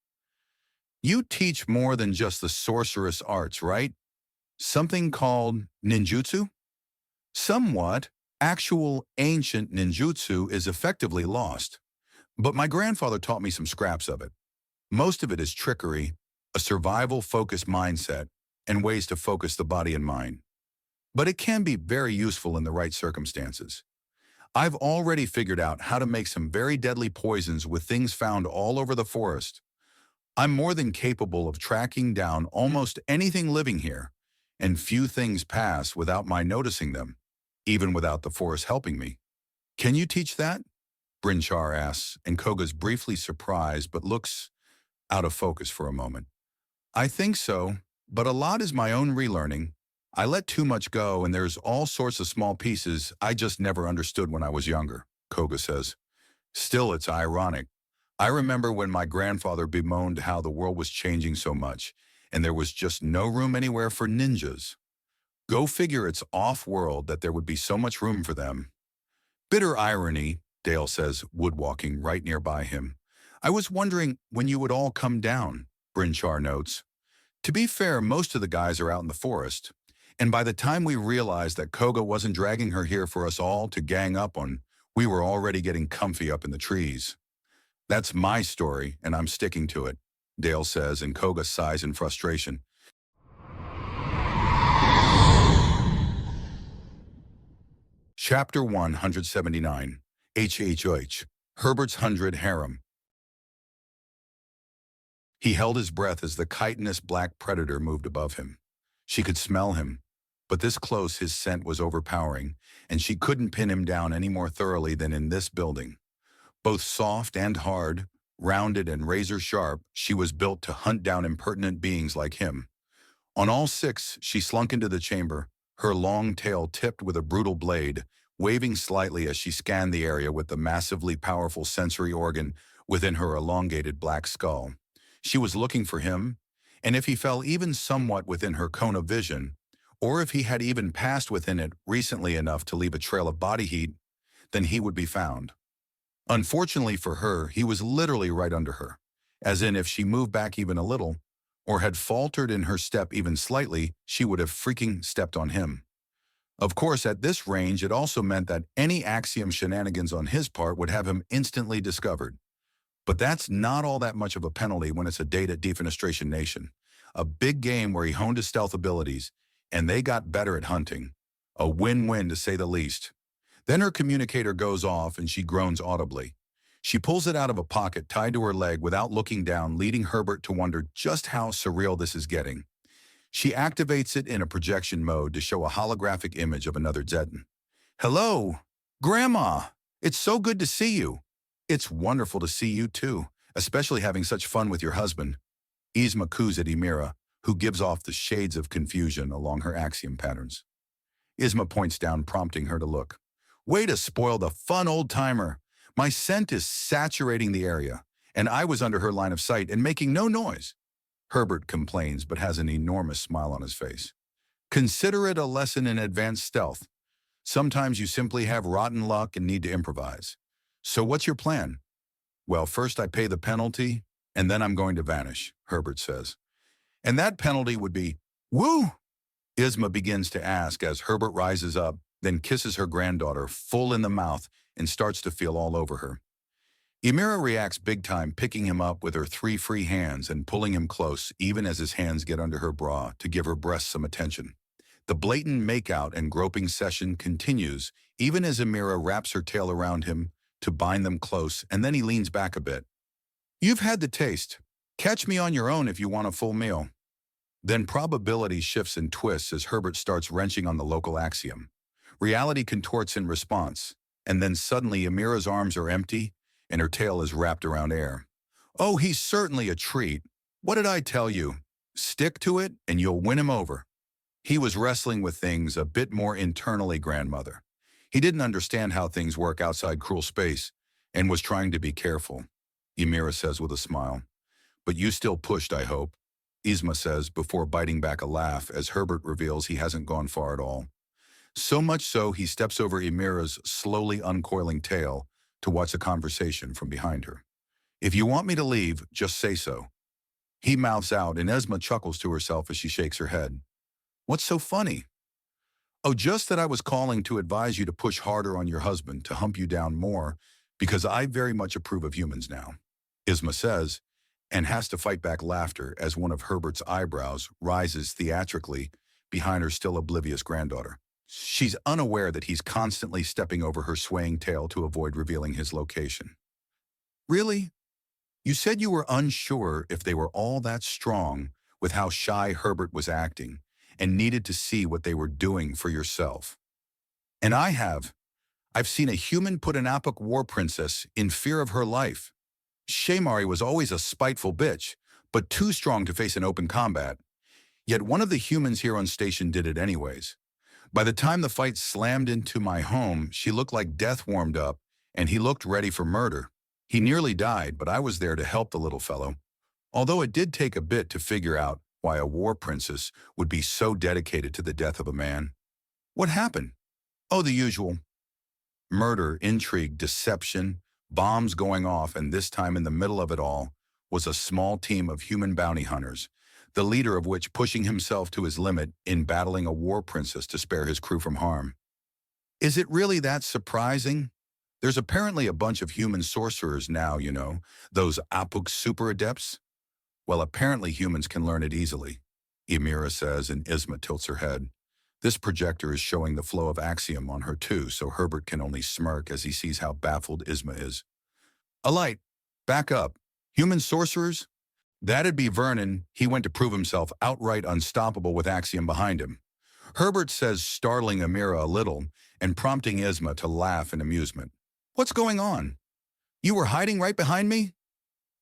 Speaker 1: You teach more than just the sorcerous arts, right? Something called ninjutsu? Somewhat. Actual ancient ninjutsu is effectively lost, but my grandfather taught me some scraps of it. Most of it is trickery, a survival-focused mindset, and ways to focus the body and mind. But it can be very useful in the right circumstances. I've already figured out how to make some very deadly poisons with things found all over the forest. I'm more than capable of tracking down almost anything living here, and few things pass without my noticing them, even without the forest helping me. Can you teach that? Brinchar asks, and Koga's briefly surprised but looks out of focus for a moment. I think so, but a lot is my own relearning. I let too much go, and there's all sorts of small pieces I just never understood when I was younger, Koga says. Still, it's ironic. I remember when my grandfather bemoaned how the world was changing so much, and there was just no room anywhere for ninjas. Go figure it's off-world that there would be so much room for them. Bitter irony, Dale says, woodwalking right nearby him. I was wondering when you would all come down, Brinchar notes. To be fair, most of the guys are out in the forest, and by the time we realized that Koga wasn't dragging her here for us all to gang up on, we were already getting comfy up in the trees. That's my story, and I'm sticking to it, Dale says, and Koga sighs in frustration. Chapter 179, HHH, Herbert's 100 Harem. He held his breath as the chitinous black predator moved above him. She could smell him, but this close his scent was overpowering, and she couldn't pin him down any more thoroughly than in this building. Both soft and hard, rounded and razor-sharp, she was built to hunt down impertinent beings like him. On all six, she slunk into the chamber, her long tail tipped with a brutal blade, waving slightly as she scanned the area with the massively powerful sensory organ within her elongated black skull. She was looking for him, and if he fell even somewhat within her cone of vision, or if he had even passed within it recently enough to leave a trail of body heat, then he would be found. Unfortunately for her, he was literally right under her, as in if she moved back even a little, or had faltered in her step even slightly, she would have freaking stepped on him. Of course, at this range, it also meant that any Axiom shenanigans on his part would have him instantly discovered. But that's not all that much of a penalty when it's a date at Defenestration Nation, a big game where he honed his stealth abilities, and they got better at hunting. A win-win to say the least. Then her communicator goes off and she groans audibly. She pulls it out of a pocket tied to her leg without looking down, leading Herbert to wonder just how surreal this is getting. She activates it in a projection mode to show a holographic image of another Zetan. Hello, Grandma! It's so good to see you. It's wonderful to see you too, especially having such fun with your husband. Yzma coos at Ymira, who gives off the shades of confusion along her axiom patterns. Yzma points down, prompting her to look. Way to spoil the fun old-timer. My scent is saturating the area, and I was under her line of sight and making no noise. Herbert complains, but has an enormous smile on his face. Consider it a lesson in advanced stealth. Sometimes you simply have rotten luck and need to improvise. So what's your plan? Well, first I pay the penalty, and then I'm going to vanish, Herbert says. And that penalty would be, woo! Yzma begins to ask as Herbert rises up, then kisses her granddaughter full in the mouth and starts to feel all over her. Ymira reacts big time, picking him up with her 3 free hands and pulling him close, even as his hands get under her bra to give her breasts some attention. The blatant makeout and groping session continues, even as Ymira wraps her tail around him to bind them close, and then he leans back a bit. "You've had the taste. Catch me on your own if you want a full meal." Then probability shifts and twists as Herbert starts wrenching on the local axiom. Reality contorts in response, and then suddenly Ymira's arms are empty, and her tail is wrapped around air. "Oh, he's certainly a treat. What did I tell you? Stick to it, and you'll win him over." He was wrestling with things a bit more internally, grandmother. He didn't understand how things work outside cruel space, and was trying to be careful, Ymira says with a smile. "But you still pushed, I hope," Yzma says before biting back a laugh as Herbert reveals he hasn't gone far at all. So much so he steps over Ymira's slowly uncoiling tail to watch the conversation from behind her. "If you want me to leave, just say so." He mouths out, and Yzma chuckles to herself as she shakes her head. "What's so funny?" "Oh, just that I was calling to advise you to push harder on your husband to hump you down more, because I very much approve of humans now," Yzma says, and has to fight back laughter as one of Herbert's eyebrows rises theatrically behind her still oblivious granddaughter. She's unaware that he's constantly stepping over her swaying tail to avoid revealing his location. "Really? You said you were unsure if they were all that strong with how shy Herbert was acting and needed to see what they were doing for yourself." "And I have. I've seen a human put an Apuk war princess in fear of her life. Shaemari was always a spiteful bitch, but too strong to face in open combat. Yet one of the humans here on station did it anyways. By the time the fight slammed into my home, she looked like death warmed up, and he looked ready for murder. He nearly died, but I was there to help the little fellow. Although it did take a bit to figure out why a war princess would be so dedicated to the death of a man." "What happened?" "Oh, the usual. Murder, intrigue, deception, bombs going off, and this time in the middle of it all was a small team of human bounty hunters, the leader of which pushing himself to his limit in battling a war princess to spare his crew from harm." "Is it really that surprising? There's apparently a bunch of human sorcerers now, you know, those Apuk super adepts." "Well, apparently humans can learn it easily," Ymira says, and Yzma tilts her head. This projector is showing the flow of axiom on her too, so Herbert can only smirk as he sees how baffled Yzma is. "A light. Back up. Human sorcerers? That'd be Vernon. He went to prove himself outright unstoppable with axiom behind him." Herbert says, startling Ymira a little and prompting Yzma to laugh in amusement. "What's going on? You were hiding right behind me?"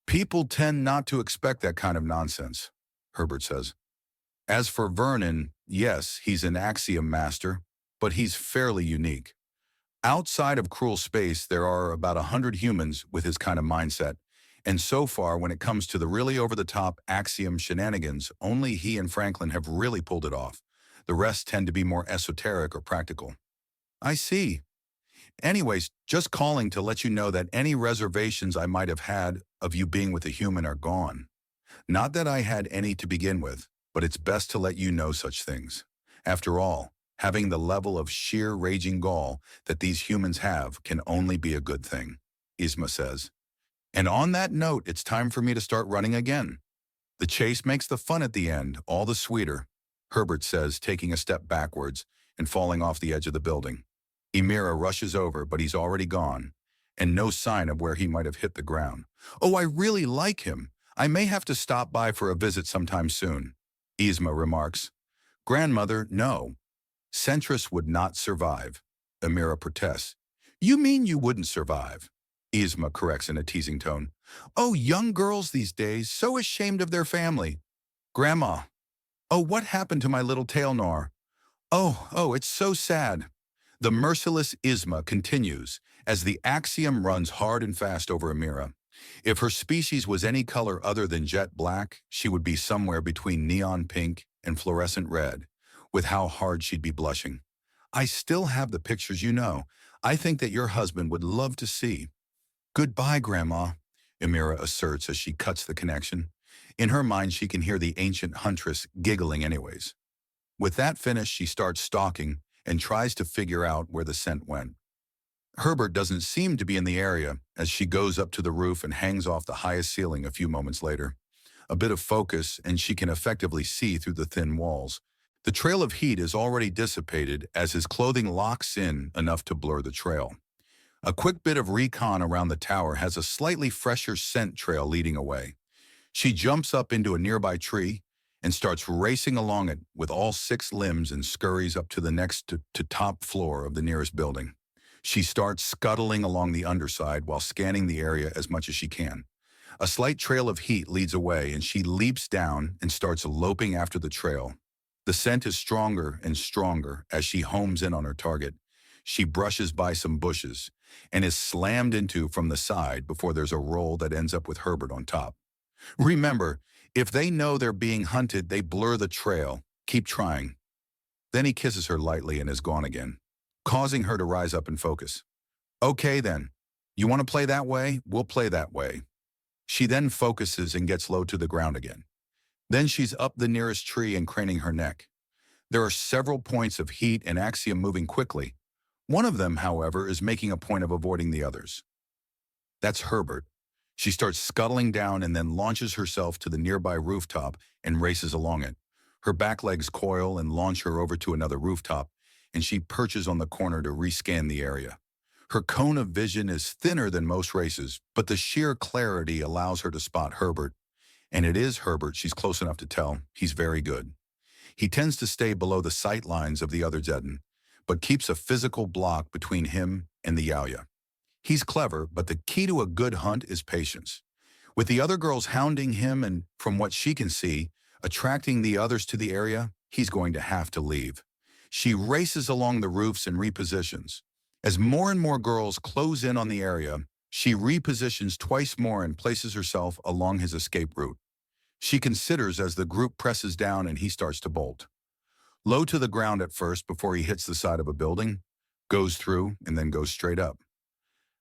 Speaker 1: "People tend not to expect that kind of nonsense," Herbert says. "As for Vernon, yes, he's an axiom master, but he's fairly unique. Outside of cruel space, there are about 100 humans with his kind of mindset, and so far, when it comes to the really over-the-top axiom shenanigans, only he and Franklin have really pulled it off. The rest tend to be more esoteric or practical." "I see. Anyways, just calling to let you know that any reservations I might have had of you being with a human are gone. Not that I had any to begin with, but it's best to let you know such things. After all, having the level of sheer raging gall that these humans have can only be a good thing," Yzma says. "And on that note, it's time for me to start running again. The chase makes the fun at the end all the sweeter," Herbert says, taking a step backwards and falling off the edge of the building. Ymira rushes over, but he's already gone, and no sign of where he might have hit the ground. "Oh, I really like him. I may have to stop by for a visit sometime soon," Yzma remarks. "Grandmother, no. Centris would not survive," Ymira protests. "You mean you wouldn't survive?" Yzma corrects in a teasing tone. "Oh, young girls these days, so ashamed of their family. Grandma. Oh, what happened to my little tail gnawer? Oh, it's so sad." The merciless Yzma continues as the axiom runs hard and fast over Ymira. If her species was any color other than jet black, she would be somewhere between neon pink and fluorescent red, with how hard she'd be blushing. "I still have the pictures, you know. I think that your husband would love to see." "Goodbye, Grandma," Ymira asserts as she cuts the connection. In her mind, she can hear the ancient huntress giggling anyways. With that finished, she starts stalking and tries to figure out where the scent went. Herbert doesn't seem to be in the area as she goes up to the roof and hangs off the highest ceiling a few moments later. A bit of focus and she can effectively see through the thin walls. The trail of heat is already dissipated as his clothing locks in enough to blur the trail. A quick bit of recon around the tower has a slightly fresher scent trail leading away. She jumps up into a nearby tree and starts racing along it with all 6 limbs and scurries up to the next to top floor of the nearest building. She starts scuttling along the underside while scanning the area as much as she can. A slight trail of heat leads away and she leaps down and starts loping after the trail. The scent is stronger and stronger as she homes in on her target. She brushes by some bushes and is slammed into from the side before there's a roll that ends up with Herbert on top. Remember, if they know they're being hunted, they blur the trail. Keep trying. Then he kisses her lightly and is gone again, causing her to rise up and focus. Okay then, you want to play that way? We'll play that way. She then focuses and gets low to the ground again. Then she's up the nearest tree and craning her neck. There are several points of heat and axiom moving quickly. One of them, however, is making a point of avoiding the others. That's Herbert. She starts scuttling down and then launches herself to the nearby rooftop and races along it. Her back legs coil and launch her over to another rooftop, and she perches on the corner to rescan the area. Her cone of vision is thinner than most races, but the sheer clarity allows her to spot Herbert. And it is Herbert she's close enough to tell he's very good. He tends to stay below the sight lines of the other Zedden, but keeps a physical block between him and the Yauya. He's clever, but the key to a good hunt is patience. With the other girls hounding him and, from what she can see, attracting the others to the area, he's going to have to leave. She races along the roofs and repositions. As more and more girls close in on the area, she repositions twice more and places herself along his escape route. She considers as the group presses down and he starts to bolt. Low to the ground at first before he hits the side of a building, goes through, and then goes straight up.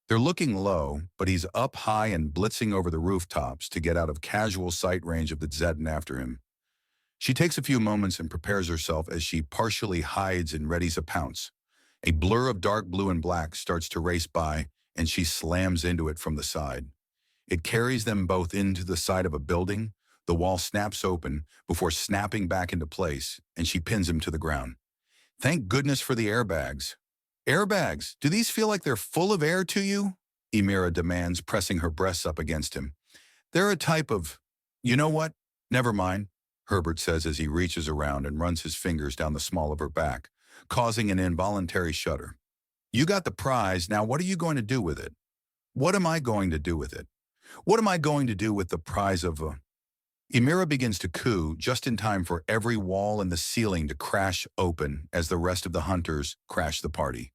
Speaker 1: They're looking low, but he's up high and blitzing over the rooftops to get out of casual sight range of the Zedden after him. She takes a few moments and prepares herself as she partially hides and readies a pounce. A blur of dark blue and black starts to race by, and she slams into it from the side. It carries them both into the side of a building. The wall snaps open before snapping back into place, and she pins him to the ground. Thank goodness for the airbags. Airbags, do these feel like they're full of air to you? Emira demands, pressing her breasts up against him. They're a type of... You know what? Never mind, Herbert says as he reaches around and runs his fingers down the small of her back, causing an involuntary shudder. You got the prize, now what are you going to do with it? What am I going to do with it? What am I going to do with the prize of a... Emira begins to coo just in time for every wall and the ceiling to crash open as the rest of the hunters crash the party.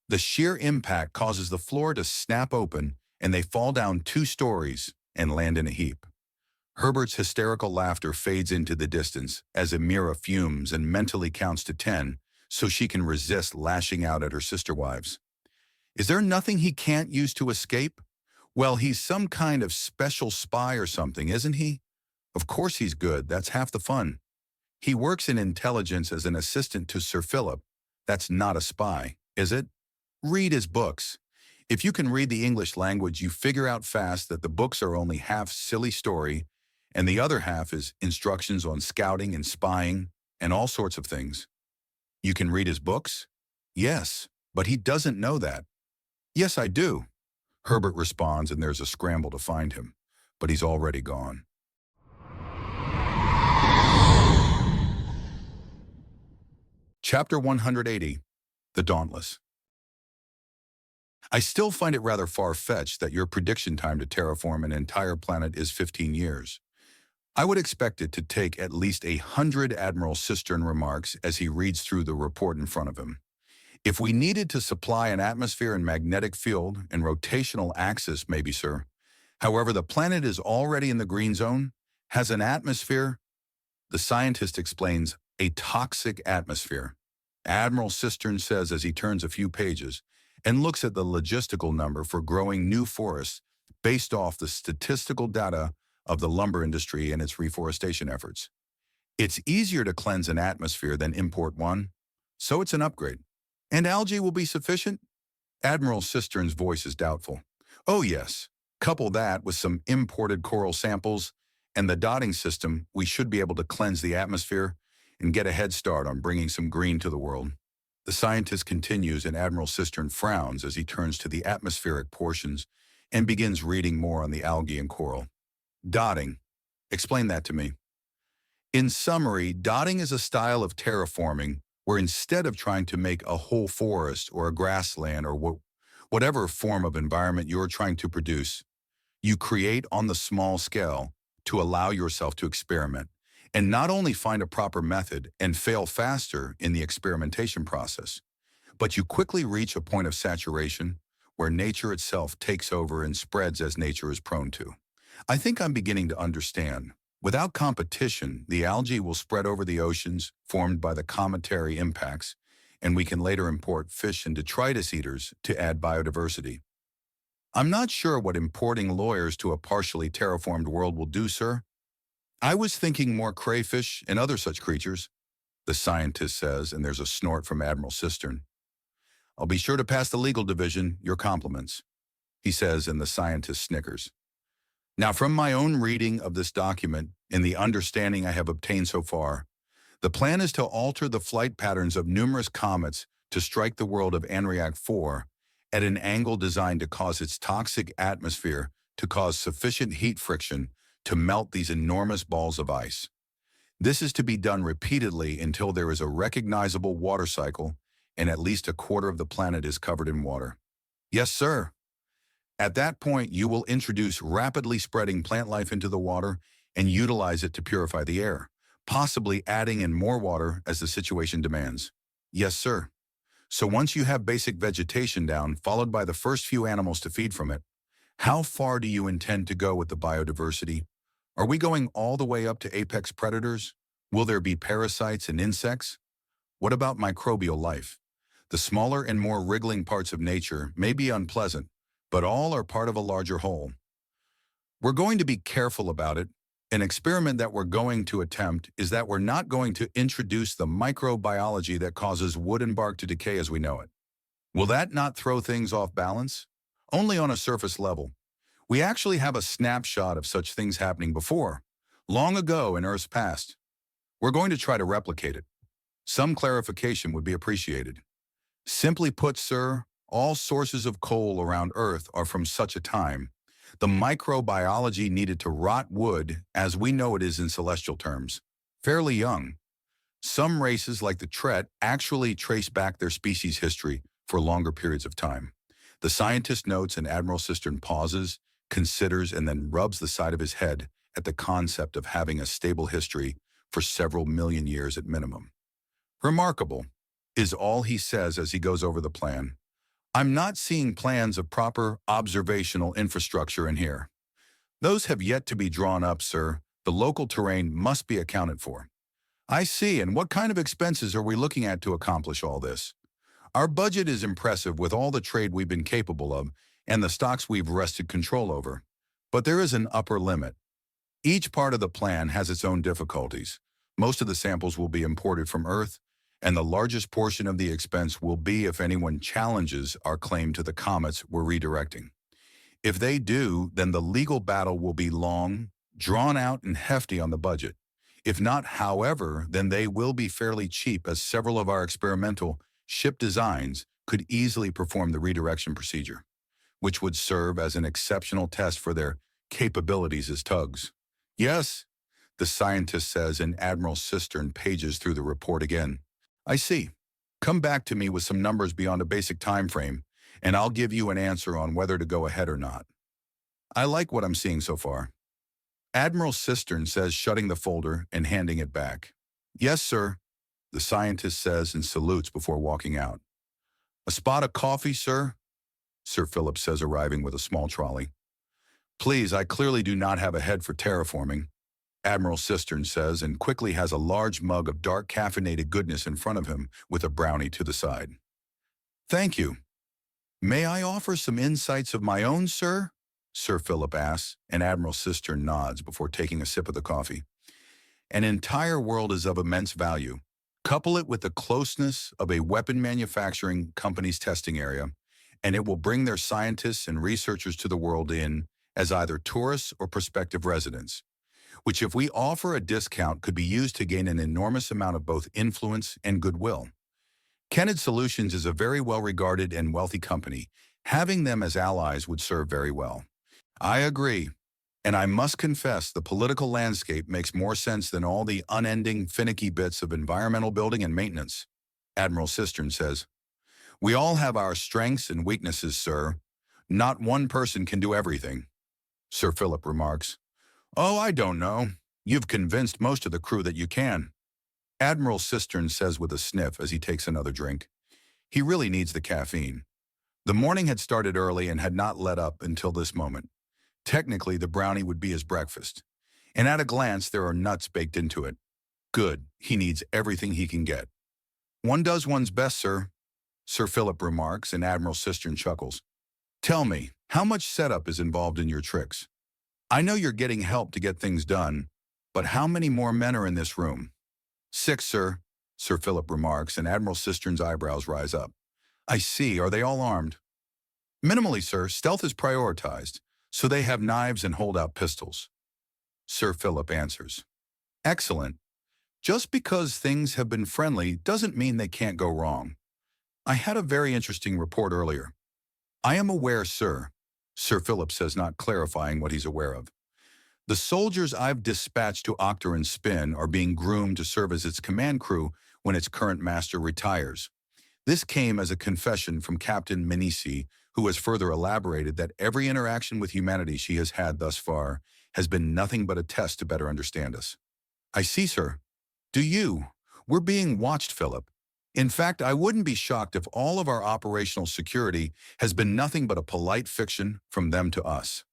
Speaker 1: The sheer impact causes the floor to snap open and they fall down 2 stories and land in a heap. Herbert's hysterical laughter fades into the distance as Emira fumes and mentally counts to 10 so she can resist lashing out at her sister wives. Is there nothing he can't use to escape? Well, he's some kind of special spy or something, isn't he? Of course he's good, that's half the fun. He works in intelligence as an assistant to Sir Philip. That's not a spy, is it? Read his books. If you can read the English language, you figure out fast that the books are only half silly story, and the other half is instructions on scouting and spying and all sorts of things. You can read his books? Yes, but he doesn't know that. Yes, I do. Herbert responds and there's a scramble to find him, but he's already gone. Chapter 180, The Dauntless. I still find it rather far-fetched that your prediction time to terraform an entire planet is 15 years. I would expect it to take at least 100 Admiral Cistern remarks as he reads through the report in front of him. If we needed to supply an atmosphere and magnetic field and rotational axis, maybe, sir. However, the planet is already in the green zone, has an atmosphere. The scientist explains, a toxic atmosphere. Admiral Cistern says as he turns a few pages and looks at the logistical number for growing new forests based off the statistical data of the lumber industry and its reforestation efforts. It's easier to cleanse an atmosphere than import one, so it's an upgrade. And algae will be sufficient? Admiral Cistern's voice is doubtful. Oh yes, couple that with some imported coral samples and the dotting system, we should be able to cleanse the atmosphere and get a head start on bringing some green to the world. The scientist continues and Admiral Cistern frowns as he turns to the atmospheric portions and begins reading more on the algae and coral. Dotting. Explain that to me. In summary, dotting is a style of terraforming where instead of trying to make a whole forest or a grassland or whatever form of environment you're trying to produce, you create on the small scale to allow yourself to experiment and not only find a proper method and fail faster in the experimentation process, but you quickly reach a point of saturation where nature itself takes over and spreads as nature is prone to. I think I'm beginning to understand. Without competition, the algae will spread over the oceans formed by the cometary impacts, and we can later import fish and detritus eaters to add biodiversity. I'm not sure what importing lawyers to a partially terraformed world will do, sir. I was thinking more crayfish and other such creatures, the scientist says, and there's a snort from Admiral Cistern. I'll be sure to pass the legal division your compliments, he says, and the scientist snickers. Now, from my own reading of this document and the understanding I have obtained so far, the plan is to alter the flight patterns of numerous comets to strike the world of Anriac 4 at an angle designed to cause its toxic atmosphere to cause sufficient heat friction to melt these enormous balls of ice. This is to be done repeatedly until there is a recognizable water cycle and at least a quarter of the planet is covered in water. Yes, sir. At that point, you will introduce rapidly spreading plant life into the water and utilize it to purify the air, possibly adding in more water as the situation demands. Yes, sir. So once you have basic vegetation down, followed by the first few animals to feed from it, how far do you intend to go with the biodiversity? Are we going all the way up to apex predators? Will there be parasites and insects? What about microbial life? The smaller and more wriggling parts of nature may be unpleasant, but all are part of a larger whole. We're going to be careful about it. An experiment that we're going to attempt is that we're not going to introduce the microbiology that causes wood and bark to decay as we know it. Will that not throw things off balance? Only on a surface level. We actually have a snapshot of such things happening before, long ago in Earth's past. We're going to try to replicate it. Some clarification would be appreciated. Simply put, sir, all sources of coal around Earth are from such a time. The microbiology needed to rot wood, as we know it is in celestial terms, fairly young. Some races, like the Tret, actually trace back their species history for longer periods of time. The scientist notes and Admiral Cistern pauses, considers, and then rubs the side of his head at the concept of having a stable history for several million years at minimum. Remarkable, is all he says as he goes over the plan. I'm not seeing plans of proper observational infrastructure in here. Those have yet to be drawn up, sir. The local terrain must be accounted for. I see, and what kind of expenses are we looking at to accomplish all this? Our budget is impressive with all the trade we've been capable of and the stocks we've wrested control over. But there is an upper limit. Each part of the plan has its own difficulties. Most of the samples will be imported from Earth, and the largest portion of the expense will be if anyone challenges our claim to the comets we're redirecting. If they do, then the legal battle will be long, drawn out, and hefty on the budget. If not, however, then they will be fairly cheap, as several of our experimental ship designs could easily perform the redirection procedure, which would serve as an exceptional test for their capabilities as tugs. Yes, the scientist says, and Admiral Cistern pages through the report again. I see. Come back to me with some numbers beyond a basic time frame, and I'll give you an answer on whether to go ahead or not. I like what I'm seeing so far. Admiral Cistern says, shutting the folder and handing it back. Yes, sir, the scientist says and salutes before walking out. A spot of coffee, sir? Sir Philip says, arriving with a small trolley. Please, I clearly do not have a head for terraforming, Admiral Cistern says, and quickly has a large mug of dark caffeinated goodness in front of him with a brownie to the side. Thank you. May I offer some insights of my own, sir? Sir Philip asks, and Admiral Cistern nods before taking a sip of the coffee. An entire world is of immense value. Couple it with the closeness of a weapon manufacturing company's testing area, and it will bring their scientists and researchers to the world in as either tourists or prospective residents, which if we offer a discount could be used to gain an enormous amount of both influence and goodwill. KyleKKent Solutions is a very well-regarded and wealthy company. Having them as allies would serve very well. I agree. And I must confess the political landscape makes more sense than all the unending, finicky bits of environmental building and maintenance. Admiral Cistern says, "We all have our strengths and weaknesses, sir. Not one person can do everything." Sir Philip remarks, "Oh, I don't know. You've convinced most of the crew that you can." Admiral Cistern says with a sniff as he takes another drink. He really needs the caffeine. The morning had started early and had not let up until this moment. Technically, the brownie would be his breakfast. And at a glance, there are nuts baked into it. Good, he needs everything he can get. "One does one's best, sir," Sir Philip remarks, and Admiral Cistern chuckles. "Tell me, how much setup is involved in your tricks? I know you're getting help to get things done, but how many more men are in this room?" "6, sir," Sir Philip remarks, and Admiral Cistern's eyebrows rise up. "I see. Are they all armed?" "Minimally, sir. Stealth is prioritized, so they have knives and hold out pistols." Sir Philip answers. "Excellent. Just because things have been friendly doesn't mean they can't go wrong. I had a very interesting report earlier." "I am aware, sir," Sir Philip says, not clarifying what he's aware of. "The soldiers I've dispatched to Octaron Spin are being groomed to serve as its command crew when its current master retires. This came as a confession from Captain Menisi, who has further elaborated that every interaction with humanity she has had thus far has been nothing but a test to better understand us." "I see, sir." "Do you? We're being watched, Philip. In fact, I wouldn't be shocked if all of our operational security has been nothing but a polite fiction from them to us.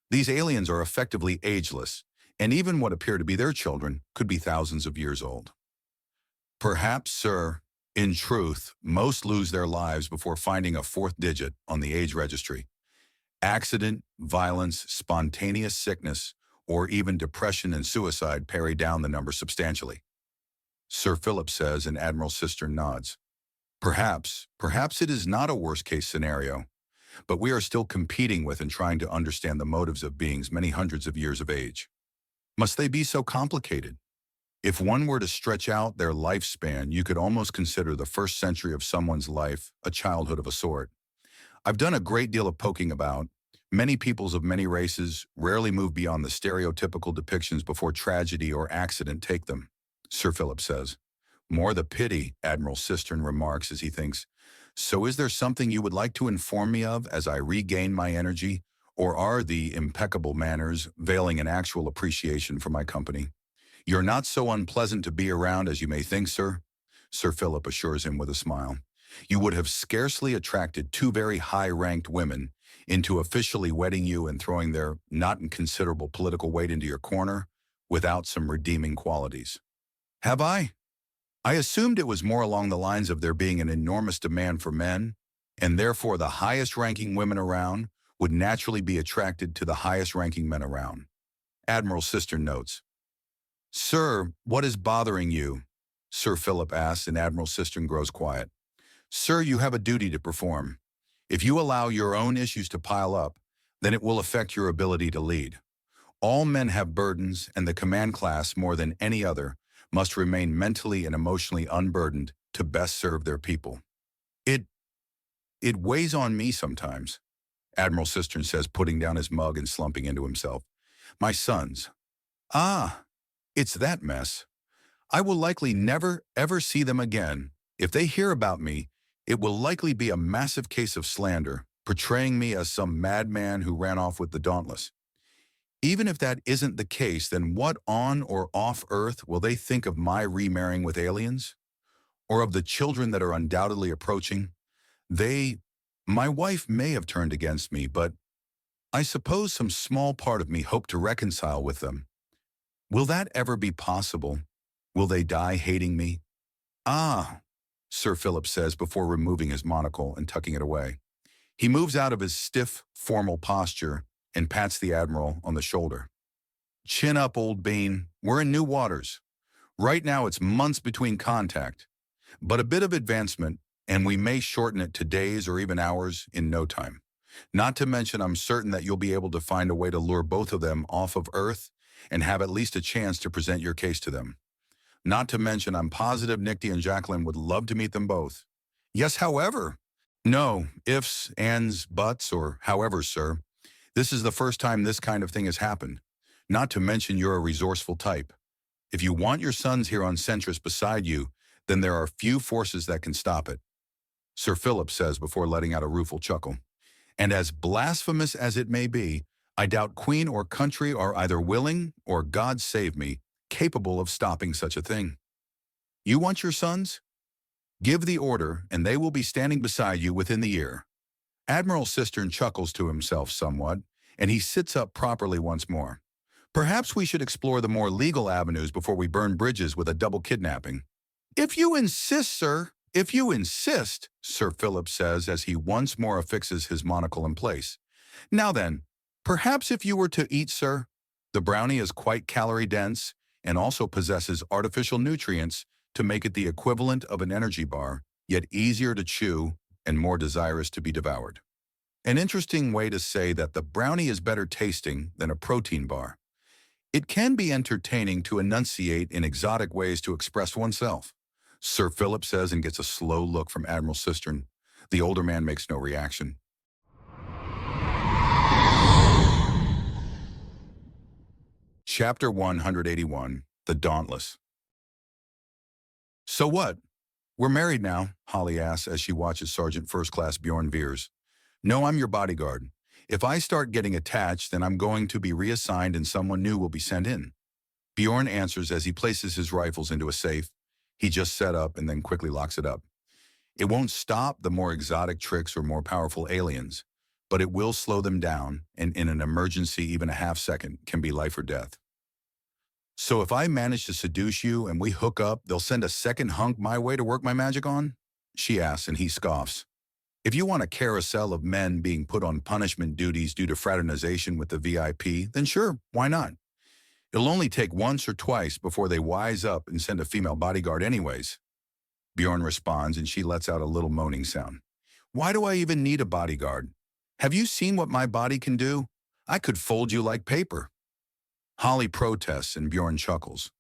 Speaker 1: These aliens are effectively ageless, and even what appear to be their children could be thousands of years old." "Perhaps, sir. In truth, most lose their lives before finding a fourth digit on the age registry. Accident, violence, spontaneous sickness, or even depression and suicide pare down the number substantially." Sir Philip says, and Admiral Cistern nods. Perhaps it is not a worst-case scenario, but we are still competing with and trying to understand the motives of beings many hundreds of years of age. Must they be so complicated? If one were to stretch out their lifespan, you could almost consider the first century of someone's life a childhood of a sort. I've done a great deal of poking about. Many peoples of many races rarely move beyond the stereotypical depictions before tragedy or accident take them, Sir Philip says. "More the pity," Admiral Cistern remarks as he thinks. "So is there something you would like to inform me of as I regain my energy, or are the impeccable manners veiling an actual appreciation for my company?" "You're not so unpleasant to be around as you may think, sir," Sir Philip assures him with a smile. "You would have scarcely attracted two very high-ranked women into officially wedding you and throwing their not inconsiderable political weight into your corner without some redeeming qualities." "Have I? I assumed it was more along the lines of there being an enormous demand for men, and therefore the highest-ranking women around would naturally be attracted to the highest-ranking men around." Admiral Cistern notes. "Sir, what is bothering you?" Sir Philip asks, and Admiral Cistern grows quiet. "Sir, you have a duty to perform. If you allow your own issues to pile up, then it will affect your ability to lead. All men have burdens, and the command class, more than any other, must remain mentally and emotionally unburdened to best serve their people. It weighs on me sometimes," Admiral Cistern says, putting down his mug and slumping into himself. "My sons. Ah, it's that mess. I will likely never, ever see them again. If they hear about me, it will likely be a massive case of slander, portraying me as some madman who ran off with the Dauntless. Even if that isn't the case, then what on or off Earth will they think of my remarrying with aliens? Or of the children that are undoubtedly approaching? My wife may have turned against me, but I suppose some small part of me hoped to reconcile with them. Will that ever be possible? Will they die hating me?" "Ah," Sir Philip says before removing his monocle and tucking it away. He moves out of his stiff, formal posture and pats the Admiral on the shoulder. "Chin up, old bean. We're in new waters. Right now it's months between contact. But a bit of advancement, and we may shorten it to days or even hours in no time. Not to mention, I'm certain that you'll be able to find a way to lure both of them off of Earth and have at least a chance to present your case to them. Not to mention, I'm positive Nicky and Jacqueline would love to meet them both. Yes, however. No, ifs, ands, buts, or however, sir. This is the first time this kind of thing has happened. Not to mention you're a resourceful type. If you want your sons here on Centris beside you, then there are few forces that can stop it, Sir Philip says before letting out a rueful chuckle. And as blasphemous as it may be, I doubt Queen or country are either willing, or God save me, capable of stopping such a thing. You want your sons? Give the order, and they will be standing beside you within the year. Admiral Cistern chuckles to himself somewhat, and he sits up properly once more. Perhaps we should explore the more legal avenues before we burn bridges with a double kidnapping. If you insist, sir. If you insist, Sir Philip says as he once more affixes his monocle in place. Now then, perhaps if you were to eat, sir, the brownie is quite calorie-dense and also possesses artificial nutrients to make it the equivalent of an energy bar, yet easier to chew and more desirous to be devoured. An interesting way to say that the brownie is better tasting than a protein bar. It can be entertaining to enunciate in exotic ways to express oneself, Sir Philip says and gets a slow look from Admiral Cistern. The older man makes no reaction. Chapter 181, The Dauntless. So what? We're married now, Holly asks as she watches Sergeant First Class Bjorn Veers. No, I'm your bodyguard. If I start getting attached, then I'm going to be reassigned and someone new will be sent in. Bjorn answers as he places his rifles into a safe he just set up and then quickly locks it up. It won't stop the more exotic tricks or more powerful aliens, but it will slow them down, and in an emergency, even a half second can be life or death. So if I manage to seduce you and we hook up, they'll send a second hunk my way to work my magic on? She asks, and he scoffs. If you want a carousel of men being put on punishment duties due to fraternization with the VIP, then sure, why not? It'll only take once or twice before they wise up and send a female bodyguard anyways. Bjorn responds, and she lets out a little moaning sound. Why do I even need a bodyguard? Have you seen what my body can do? I could fold you like paper. Holly protests, and Bjorn chuckles.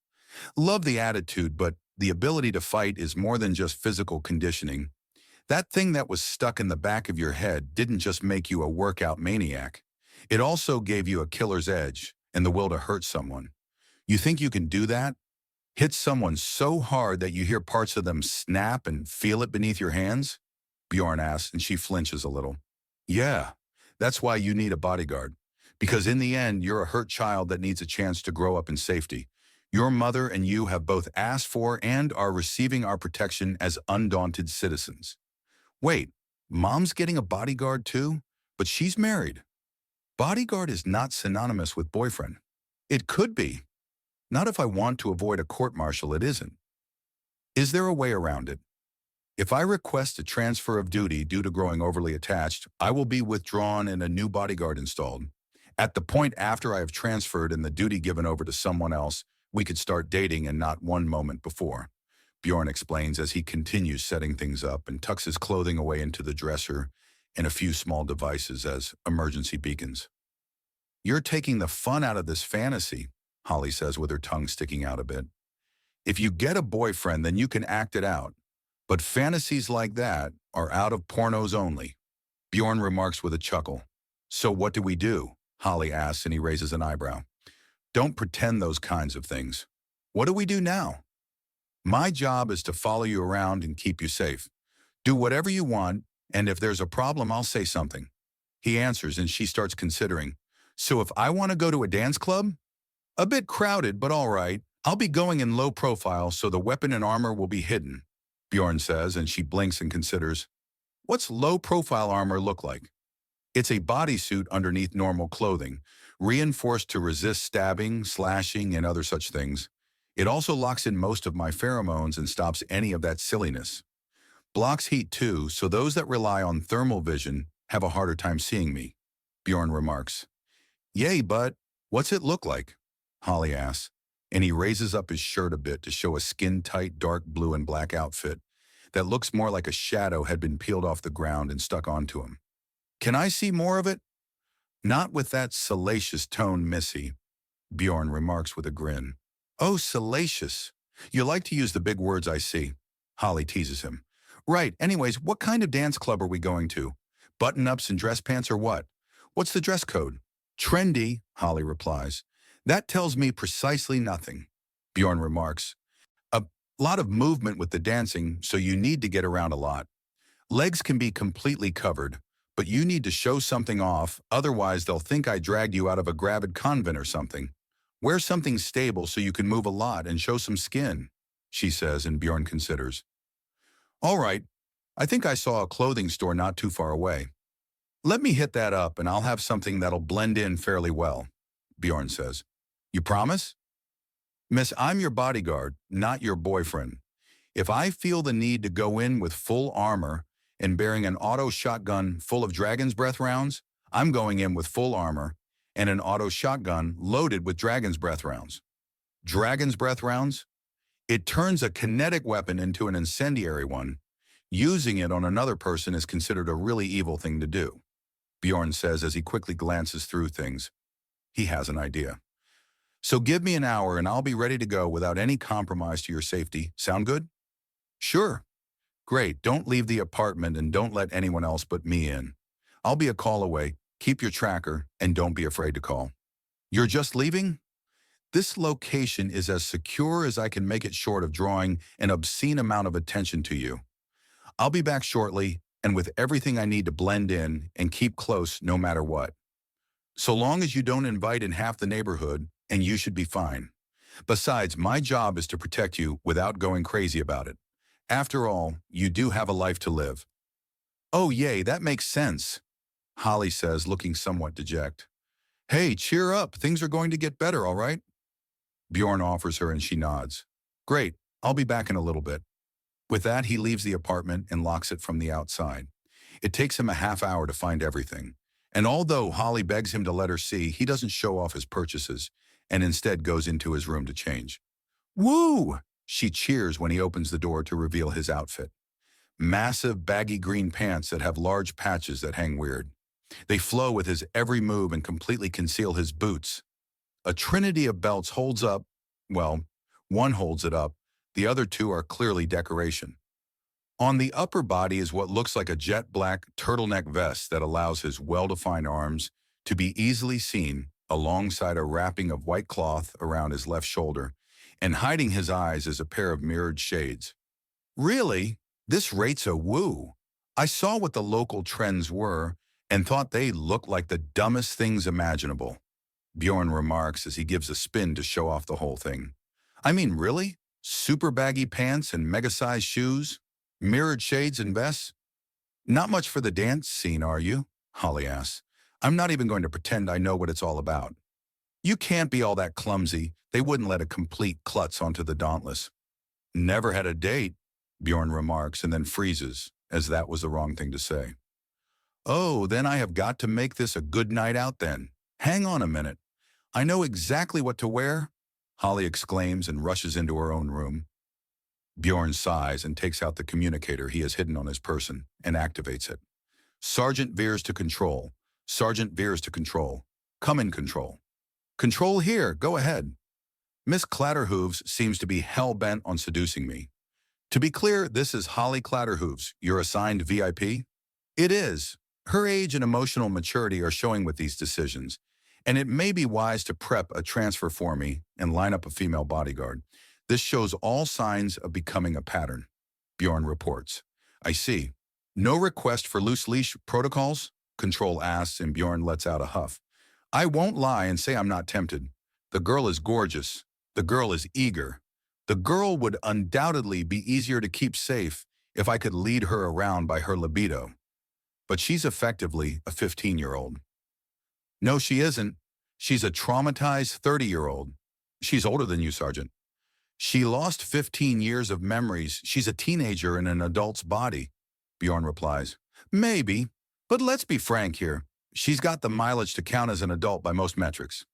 Speaker 1: Love the attitude, but the ability to fight is more than just physical conditioning. That thing that was stuck in the back of your head didn't just make you a workout maniac. It also gave you a killer's edge and the will to hurt someone. You think you can do that? Hit someone so hard that you hear parts of them snap and feel it beneath your hands? Bjorn asks, and she flinches a little. Yeah, that's why you need a bodyguard. Because in the end, you're a hurt child that needs a chance to grow up in safety. Your mother and you have both asked for and are receiving our protection as undaunted citizens. Wait, Mom's getting a bodyguard too? But she's married. Bodyguard is not synonymous with boyfriend. It could be. Not if I want to avoid a court-martial, it isn't. Is there a way around it? If I request a transfer of duty due to growing overly attached, I will be withdrawn and a new bodyguard installed. At the point after I have transferred and the duty given over to someone else, we could start dating and not one moment before. Bjorn explains as he continues setting things up and tucks his clothing away into the dresser and a few small devices as emergency beacons. You're taking the fun out of this fantasy, Holly says with her tongue sticking out a bit. If you get a boyfriend, then you can act it out. But fantasies like that are out of pornos only. Bjorn remarks with a chuckle. So what do we do? Holly asks, and he raises an eyebrow. Don't pretend those kinds of things. What do we do now? My job is to follow you around and keep you safe. Do whatever you want, and if there's a problem, I'll say something. He answers, and she starts considering. So if I want to go to a dance club? A bit crowded, but all right. I'll be going in low profile, so the weapon and armor will be hidden, Bjorn says, and she blinks and considers. What's low-profile armor look like? It's a bodysuit underneath normal clothing, reinforced to resist stabbing, slashing, and other such things. It also locks in most of my pheromones and stops any of that silliness. Blocks heat too, so those that rely on thermal vision have a harder time seeing me, Bjorn remarks. Yay, but what's it look like? Holly asks, and he raises up his shirt a bit to show a skin-tight dark blue and black outfit. that looks more like a shadow had been peeled off the ground and stuck onto him. Can I see more of it? Not with that salacious tone, Missy, Bjorn remarks with a grin. Oh, salacious. You like to use the big words, I see. Holly teases him. Right, anyways, what kind of dance club are we going to? Button-ups and dress pants or what? What's the dress code? Trendy, Holly replies. That tells me precisely nothing, Bjorn remarks. A lot of movement with the dancing, so you need to get around a lot. Legs can be completely covered, but you need to show something off, otherwise they'll think I dragged you out of a gravid convent or something. Wear something stable so you can move a lot and show some skin, she says, and Bjorn considers. All right, I think I saw a clothing store not too far away. Let me hit that up and I'll have something that'll blend in fairly well, Bjorn says. You promise? Miss, I'm your bodyguard, not your boyfriend. If I feel the need to go in with full armor and bearing an auto shotgun full of dragon's breath rounds, I'm going in with full armor and an auto shotgun loaded with dragon's breath rounds. Dragon's breath rounds? It turns a kinetic weapon into an incendiary one. Using it on another person is considered a really evil thing to do, Bjorn says as he quickly glances through things. He has an idea. So give me an hour and I'll be ready to go without any compromise to your safety. Sound good? Sure. Great. Don't leave the apartment and don't let anyone else but me in. I'll be a call away. Keep your tracker and don't be afraid to call. You're just leaving? This location is as secure as I can make it short of drawing an obscene amount of attention to you. I'll be back shortly and with everything I need to blend in and keep close no matter what. So long as you don't invite in half the neighborhood, and you should be fine. Besides, my job is to protect you without going crazy about it. After all, you do have a life to live. Oh, yay, that makes sense, Holly says, looking somewhat dejected. Hey, cheer up. Things are going to get better, all right? Bjorn offers her and she nods. Great, I'll be back in a little bit. With that, he leaves the apartment and locks it from the outside. It takes him a half hour to find everything. And although Holly begs him to let her see, he doesn't show off his purchases and instead goes into his room to change. Woo! She cheers when he opens the door to reveal his outfit. Massive, baggy green pants that have large patches that hang weird. They flow with his every move and completely conceal his boots. A trinity of belts holds up, well, one holds it up, the other two are clearly decoration. On the upper body is what looks like a jet black turtleneck vest that allows his well-defined arms to be easily seen alongside a wrapping of white cloth around his left shoulder, and hiding his eyes is a pair of mirrored shades. Really? This rates a woo. I saw what the local trends were and thought they looked like the dumbest things imaginable, Bjorn remarks as he gives a spin to show off the whole thing. I mean, really? Super baggy pants and mega-sized shoes? Mirrored shades and vests? Not much for the dance scene, are you? Holly asks. I'm not even going to pretend I know what it's all about. You can't be all that clumsy. They wouldn't let a complete klutz onto the Dauntless. Never had a date, Bjorn remarks and then freezes, as that was the wrong thing to say. Oh, then I have got to make this a good night out then. Hang on a minute. I know exactly what to wear, Holly exclaims and rushes into her own room. Bjorn sighs and takes out the communicator he has hidden on his person and activates it. Sergeant veers to control. Sergeant veers to control. Come in, control. Control here, go ahead. Miss Clatterhooves seems to be hell-bent on seducing me. To be clear, this is Holly Clatterhooves, your assigned VIP? It is. Her age and emotional maturity are showing with these decisions, and it may be wise to prep a transfer for me and line up a female bodyguard. This shows all signs of becoming a pattern, Bjorn reports. I see. No request for loose leash protocols? Control asks, and Bjorn lets out a huff. I won't lie and say I'm not tempted. The girl is gorgeous. The girl is eager. The girl would undoubtedly be easier to keep safe if I could lead her around by her libido. But she's effectively a 15-year-old. No, she isn't. She's a traumatized 30-year-old. She's older than you, Sergeant. She lost 15 years of memories. She's a teenager in an adult's body, Bjorn replies. Maybe. But let's be frank here. She's got the mileage to count as an adult by most metrics.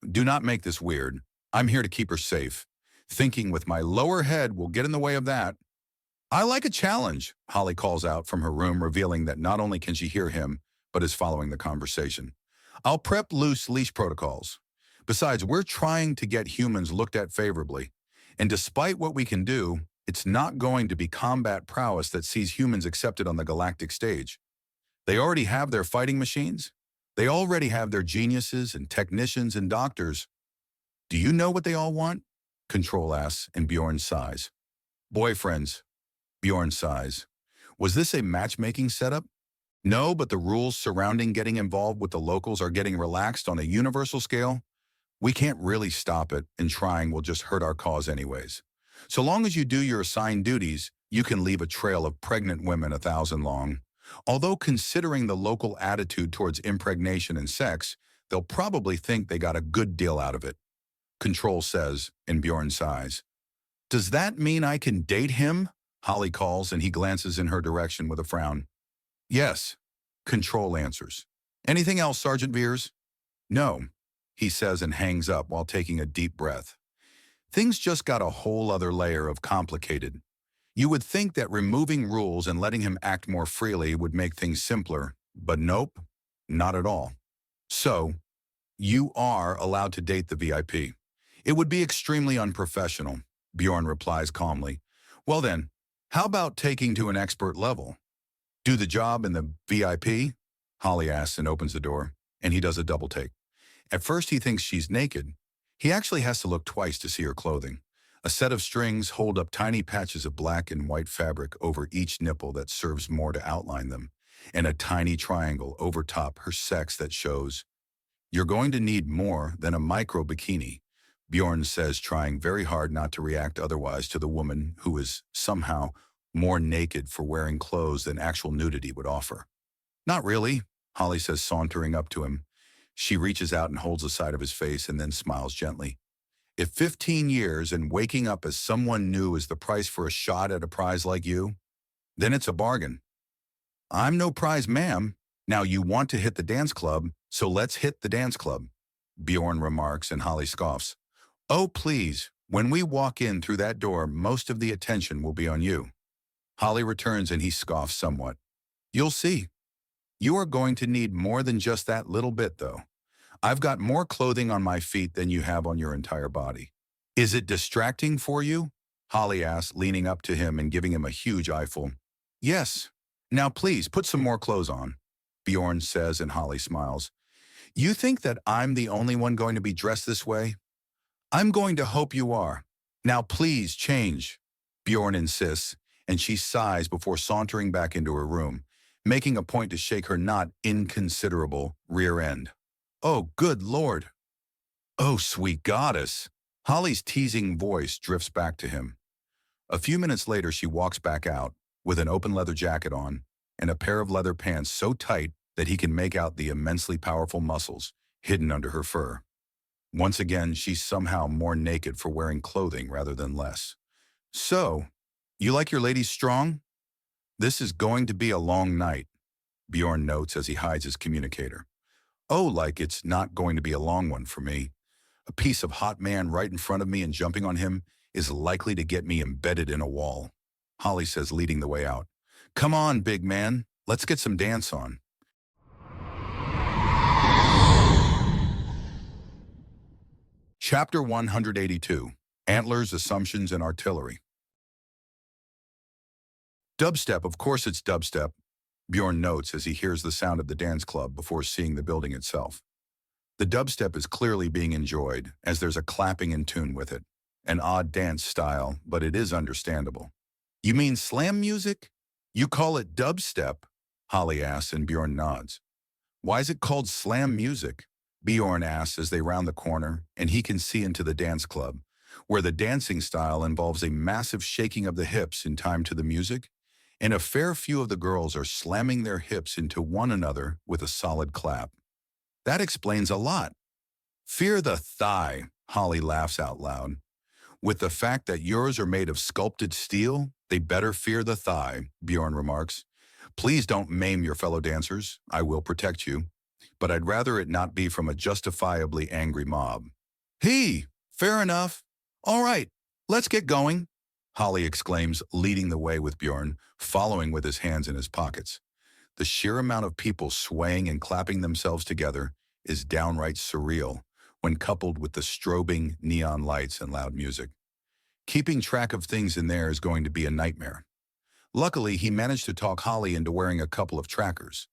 Speaker 1: Do not make this weird. I'm here to keep her safe. Thinking with my lower head will get in the way of that. I like a challenge, Holly calls out from her room, revealing that not only can she hear him, but is following the conversation. I'll prep loose leash protocols. Besides, we're trying to get humans looked at favorably. And despite what we can do, it's not going to be combat prowess that sees humans accepted on the galactic stage. They already have their fighting machines. They already have their geniuses and technicians and doctors. Do you know what they all want? Control asks, and Bjorn sighs. Boyfriends, Bjorn sighs. Was this a matchmaking setup? No, but the rules surrounding getting involved with the locals are getting relaxed on a universal scale. We can't really stop it, and trying will just hurt our cause anyways. So long as you do your assigned duties, you can leave a trail of pregnant women 1,000 long. Although considering the local attitude towards impregnation and sex, they'll probably think they got a good deal out of it. Control says, and Bjorn sighs. Does that mean I can date him? Holly calls, and he glances in her direction with a frown. Yes, Control answers. Anything else, Sergeant Veers? No, he says and hangs up while taking a deep breath. Things just got a whole other layer of complicated. You would think that removing rules and letting him act more freely would make things simpler, but nope, not at all. So, you are allowed to date the VIP. It would be extremely unprofessional, Bjorn replies calmly. Well then, how about taking to an expert level? Do the job in the VIP? Holly asks and opens the door, and he does a double take. At first he thinks she's naked. He actually has to look twice to see her clothing. A set of strings hold up tiny patches of black and white fabric over each nipple that serves more to outline them, and a tiny triangle over top her sex that shows. You're going to need more than a micro bikini, Bjorn says, trying very hard not to react otherwise to the woman who is somehow more naked for wearing clothes than actual nudity would offer. Not really, Holly says, sauntering up to him. She reaches out and holds the side of his face and then smiles gently. If 15 years and waking up as someone new is the price for a shot at a prize like you, then it's a bargain. I'm no prize, ma'am. Now you want to hit the dance club, so let's hit the dance club, Bjorn remarks, and Holly scoffs. Oh, please, when we walk in through that door, most of the attention will be on you. Holly returns and he scoffs somewhat. You'll see. You are going to need more than just that little bit, though. I've got more clothing on my feet than you have on your entire body. Is it distracting for you? Holly asks, leaning up to him and giving him a huge eyeful. Yes. Now please, put some more clothes on, Bjorn says, and Holly smiles. You think that I'm the only one going to be dressed this way? I'm going to hope you are. Now please change, Bjorn insists, and she sighs before sauntering back into her room, making a point to shake her not inconsiderable rear end. Oh, good Lord. Oh, sweet goddess. Holly's teasing voice drifts back to him. A few minutes later, she walks back out with an open leather jacket on and a pair of leather pants so tight that he can make out the immensely powerful muscles hidden under her fur. Once again, she's somehow more naked for wearing clothing rather than less. So, you like your ladies strong? This is going to be a long night, Bjorn notes as he hides his communicator. Oh, like it's not going to be a long one for me. A piece of hot man right in front of me and jumping on him is likely to get me embedded in a wall, Holly says, leading the way out. Come on, big man, let's get some dance on. Chapter 182, Antlers, Assumptions, and Artillery. Dubstep, of course it's dubstep, Bjorn notes as he hears the sound of the dance club before seeing the building itself. The dubstep is clearly being enjoyed, as there's a clapping in tune with it. An odd dance style, but it is understandable. You mean slam music? You call it dubstep? Holly asks, and Bjorn nods. Why is it called slam music? Bjorn asks as they round the corner, and he can see into the dance club, where the dancing style involves a massive shaking of the hips in time to the music, and a fair few of the girls are slamming their hips into one another with a solid clap. That explains a lot. Fear the thigh, Holly laughs out loud. With the fact that yours are made of sculpted steel, they better fear the thigh, Bjorn remarks. Please don't maim your fellow dancers. I will protect you. But I'd rather it not be from a justifiably angry mob. Fair enough. All right, let's get going. Holly exclaims, leading the way with Bjorn, following with his hands in his pockets. The sheer amount of people swaying and clapping themselves together is downright surreal when coupled with the strobing neon lights and loud music. Keeping track of things in there is going to be a nightmare. Luckily, he managed to talk Holly into wearing a couple of trackers,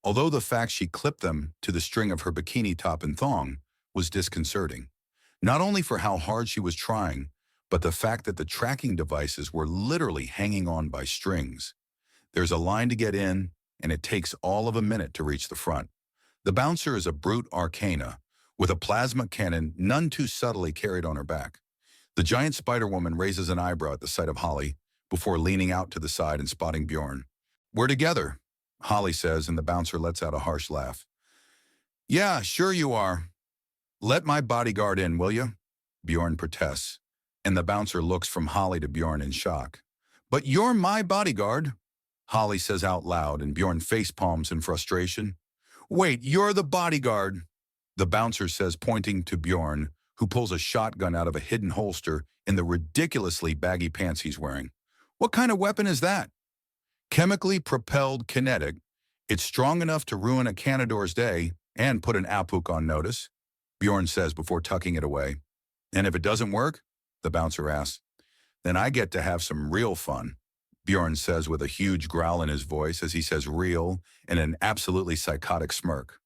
Speaker 1: although the fact she clipped them to the string of her bikini top and thong was disconcerting. Not only for how hard she was trying, but the fact that the tracking devices were literally hanging on by strings. There's a line to get in, and it takes all of a minute to reach the front. The bouncer is a brute arcana, with a plasma cannon none too subtly carried on her back. The giant Spider-Woman raises an eyebrow at the sight of Holly, before leaning out to the side and spotting Bjorn. "We're together," Holly says, and the bouncer lets out a harsh laugh. "Yeah, sure you are. Let my bodyguard in, will you?" Bjorn protests, and the bouncer looks from Holly to Bjorn in shock. "But you're my bodyguard," Holly says out loud, and Bjorn facepalms in frustration. "Wait, you're the bodyguard," the bouncer says, pointing to Bjorn, who pulls a shotgun out of a hidden holster in the ridiculously baggy pants he's wearing. "What kind of weapon is that?" "Chemically propelled kinetic. It's strong enough to ruin a Canador's day and put an Apuk on notice," Bjorn says before tucking it away. "And if it doesn't work?" the bouncer asks. "Then I get to have some real fun," Bjorn says with a huge growl in his voice as he says real and an absolutely psychotic smirk.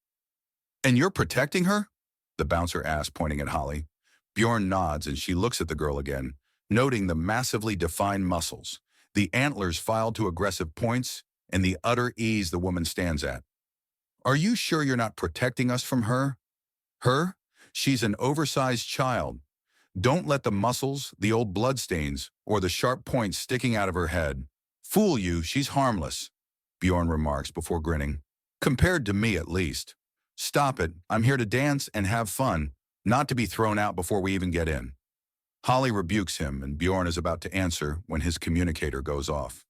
Speaker 1: "And you're protecting her?" the bouncer asks, pointing at Holly. Bjorn nods and she looks at the girl again, noting the massively defined muscles, the antlers filed to aggressive points, and the utter ease the woman stands at. "Are you sure you're not protecting us from her?" "Her? She's an oversized child. Don't let the muscles, the old bloodstains, or the sharp points sticking out of her head fool you. She's harmless," Bjorn remarks before grinning. "Compared to me, at least. Stop it. I'm here to dance and have fun, not to be thrown out before we even get in." Holly rebukes him, and Bjorn is about to answer when his communicator goes off.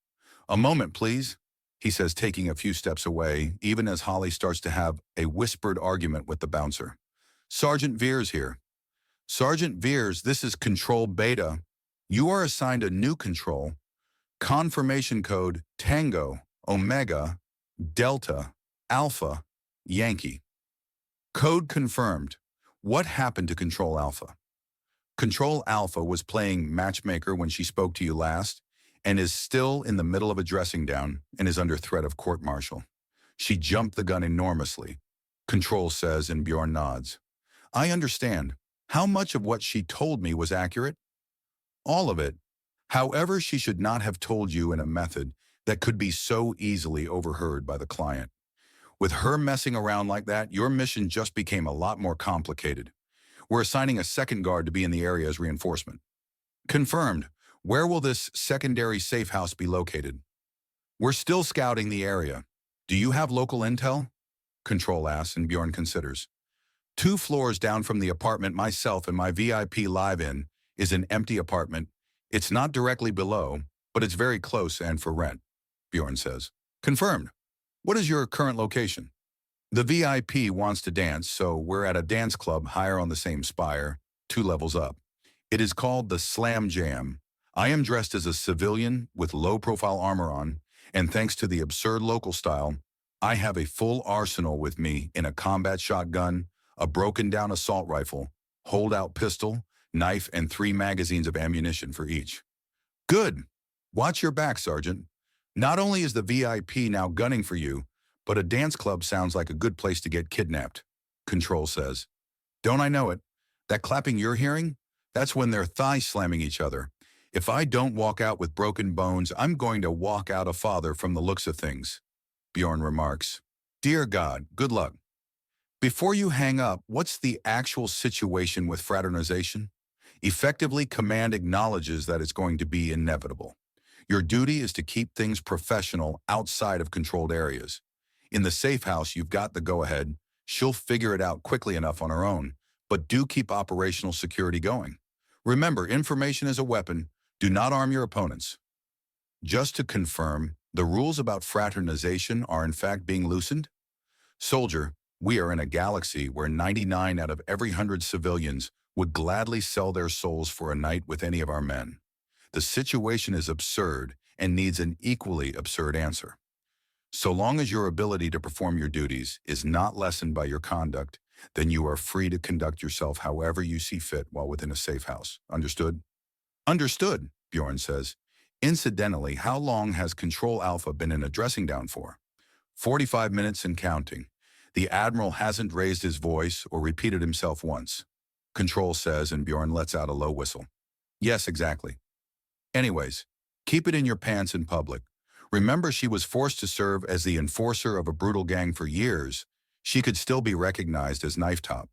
Speaker 1: "A moment, please," he says, taking a few steps away, even as Holly starts to have a whispered argument with the bouncer. "Sergeant Veers here." "Sergeant Veers, this is Control Beta. You are assigned a new control. Confirmation code Tango, Omega, Delta, Alpha, Yankee." "Code confirmed. What happened to Control Alpha?" "Control Alpha was playing matchmaker when she spoke to you last, and is still in the middle of a dressing down and is under threat of court-martial. She jumped the gun enormously," Control says, and Bjorn nods. "I understand. How much of what she told me was accurate?" "All of it. However, she should not have told you in a method that could be so easily overheard by the client. With her messing around like that, your mission just became a lot more complicated. We're assigning a second guard to be in the area as reinforcement." "Confirmed. Where will this secondary safe house be located?" "We're still scouting the area. Do you have local intel?" Control asks, and Bjorn considers. 2 floors down from the apartment myself and my VIP live in is an empty apartment. It's not directly below, but it's very close and for rent," Bjorn says. "Confirmed. What is your current location?" "The VIP wants to dance, so we're at a dance club higher on the same spire, 2 levels up. It is called the Slam Jam. I am dressed as a civilian with low-profile armor on, and thanks to the absurd local style, I have a full arsenal with me in a combat shotgun, a broken-down assault rifle, hold-out pistol, knife, and 3 magazines of ammunition for each." "Good. Watch your back, Sergeant. Not only is the VIP now gunning for you, but a dance club sounds like a good place to get kidnapped," Control says. "Don't I know it? That clapping you're hearing? That's when they're thigh-slamming each other. If I don't walk out with broken bones, I'm going to walk out a father from the looks of things," Bjorn remarks. "Dear God, good luck. Before you hang up, what's the actual situation with fraternization?" "Effectively, Command acknowledges that it's going to be inevitable. Your duty is to keep things professional outside of controlled areas. In the safe house, you've got the go-ahead. She'll figure it out quickly enough on her own, but do keep operational security going. Remember, information is a weapon. Do not arm your opponents." "Just to confirm, the rules about fraternization are in fact being loosened?" "Soldier, we are in a galaxy where 99 out of every 100 civilians would gladly sell their souls for a night with any of our men. The situation is absurd and needs an equally absurd answer. So long as your ability to perform your duties is not lessened by your conduct, then you are free to conduct yourself however you see fit while within a safe house. Understood? Understood, Bjorn says. Incidentally, how long has Control Alpha been in a dressing down for? 45 minutes and counting. The Admiral hasn't raised his voice or repeated himself once. Control says, and Bjorn lets out a low whistle. Yes, exactly. Anyways, keep it in your pants in public. Remember, she was forced to serve as the enforcer of a brutal gang for years. She could still be recognized as Knife Top.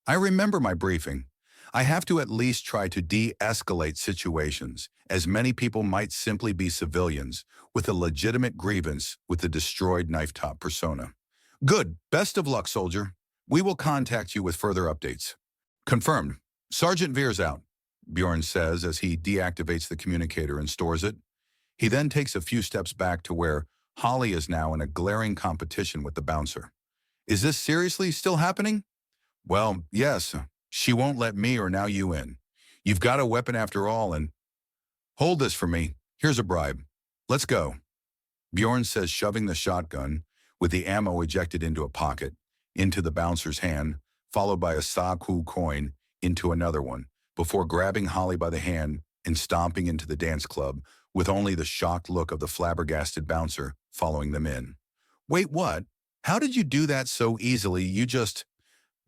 Speaker 1: I remember my briefing. I have to at least try to de-escalate situations, as many people might simply be civilians with a legitimate grievance with the destroyed Knife Top persona. Good. Best of luck, soldier. We will contact you with further updates. Confirmed. Sergeant Veer's out, Bjorn says as he deactivates the communicator and stores it. He then takes a few steps back to where Holly is now in a glaring competition with the bouncer. Is this seriously still happening? Well, yes. She won't let me or now you in. You've got a weapon after all, and... Hold this for me. Here's a bribe. Let's go. Bjorn says, shoving the shotgun, with the ammo ejected into a pocket, into the bouncer's hand, followed by a Sa-Ku coin into another one, before grabbing Holly by the hand and stomping into the dance club, with only the shocked look of the flabbergasted bouncer following them in. Wait, what? How did you do that so easily? You just...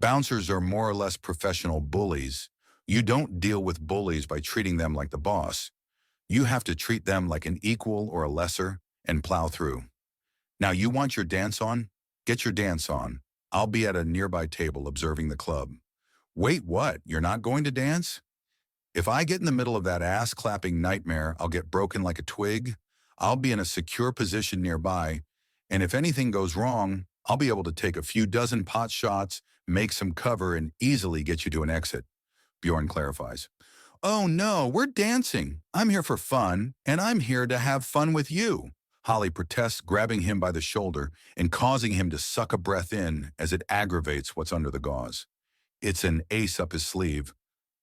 Speaker 1: Bouncers are more or less professional bullies. You don't deal with bullies by treating them like the boss. You have to treat them like an equal or a lesser and plow through. Now you want your dance on? Get your dance on. I'll be at a nearby table observing the club. Wait, what? You're not going to dance? If I get in the middle of that ass-clapping nightmare, I'll get broken like a twig. I'll be in a secure position nearby, and if anything goes wrong, I'll be able to take a few dozen pot shots, make some cover, and easily get you to an exit, Bjorn clarifies. Oh no, we're dancing. I'm here for fun, and I'm here to have fun with you, Holly protests, grabbing him by the shoulder and causing him to suck a breath in as it aggravates what's under the gauze. It's an ace up his sleeve,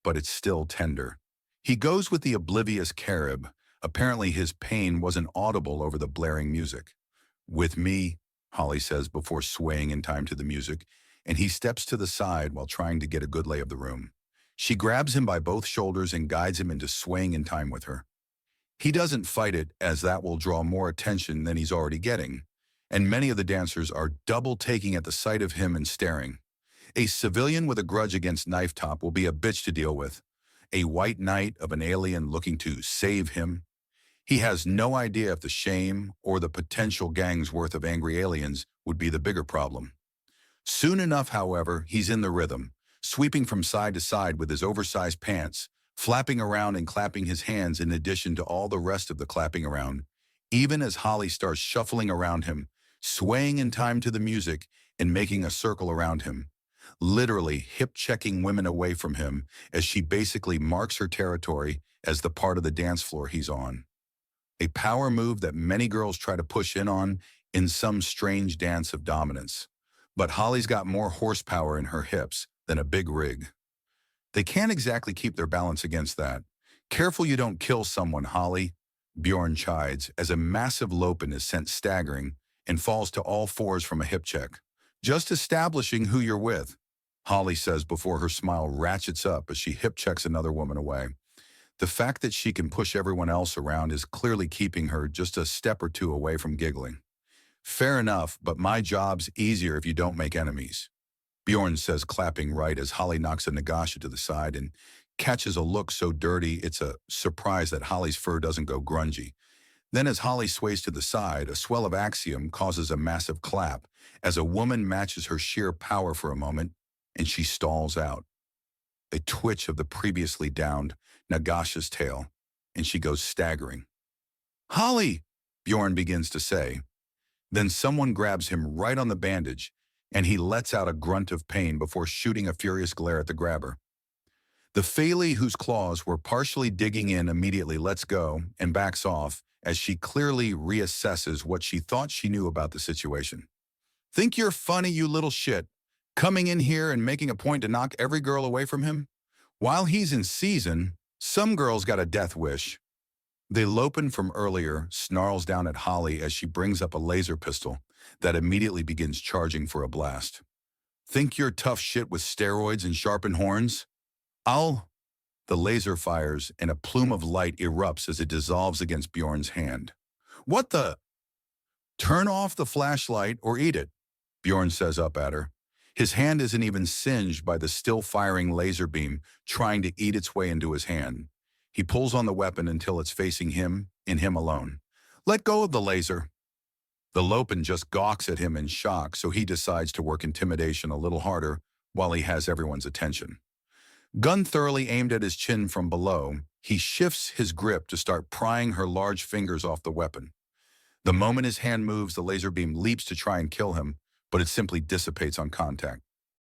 Speaker 1: but it's still tender. He goes with the oblivious Carib. Apparently his pain wasn't audible over the blaring music. With me, Holly says before swaying in time to the music, and he steps to the side while trying to get a good lay of the room. She grabs him by both shoulders and guides him into swaying in time with her. He doesn't fight it, as that will draw more attention than he's already getting, and many of the dancers are double-taking at the sight of him and staring. A civilian with a grudge against Knife Top will be a bitch to deal with. A white knight of an alien looking to save him. He has no idea if the shame or the potential gang's worth of angry aliens would be the bigger problem. Soon enough, however, he's in the rhythm, sweeping from side to side with his oversized pants, flapping around and clapping his hands in addition to all the rest of the clapping around, even as Holly starts shuffling around him, swaying in time to the music and making a circle around him, literally hip-checking women away from him as she basically marks her territory as the part of the dance floor he's on. A power move that many girls try to push in on in some strange dance of dominance. But Holly's got more horsepower in her hips than a big rig. They can't exactly keep their balance against that. Careful you don't kill someone, Holly, Bjorn chides as a massive Lopen is sent staggering and falls to all fours from a hip check. Just establishing who you're with, Holly says before her smile ratchets up as she hip checks another woman away. The fact that she can push everyone else around is clearly keeping her just a step or two away from giggling. Fair enough, but my job's easier if you don't make enemies, Bjorn says, clapping right as Holly knocks a Nagasha to the side and catches a look so dirty it's a surprise that Holly's fur doesn't go grungy. Then as Holly sways to the side, a swell of Axiom causes a massive clap as a woman matches her sheer power for a moment and she stalls out. A twitch of the previously downed Nagasha's tail, and she goes staggering. Holly, Bjorn begins to say. Then someone grabs him right on the bandage, and he lets out a grunt of pain before shooting a furious glare at the grabber. The Phaley, whose claws were partially digging in, immediately lets go and backs off as she clearly reassesses what she thought she knew about the situation. Think you're funny, you little shit, coming in here and making a point to knock every girl away from him? While he's in season, Some girls got a death wish. The Lopen from earlier snarls down at Holly as she brings up a laser pistol that immediately begins charging for a blast. Think you're tough shit with steroids and sharpened horns? I'll... The laser fires and a plume of light erupts as it dissolves against Bjorn's hand. What the... Turn off the flashlight or eat it, Bjorn says up at her. His hand isn't even singed by the still-firing laser beam trying to eat its way into his hand. He pulls on the weapon until it's facing him and him alone. Let go of the laser. The Lopen just gawks at him in shock, so he decides to work intimidation a little harder while he has everyone's attention. Gun thoroughly aimed at his chin from below, he shifts his grip to start prying her large fingers off the weapon. The moment his hand moves, the laser beam leaps to try and kill him, but it simply dissipates on contact.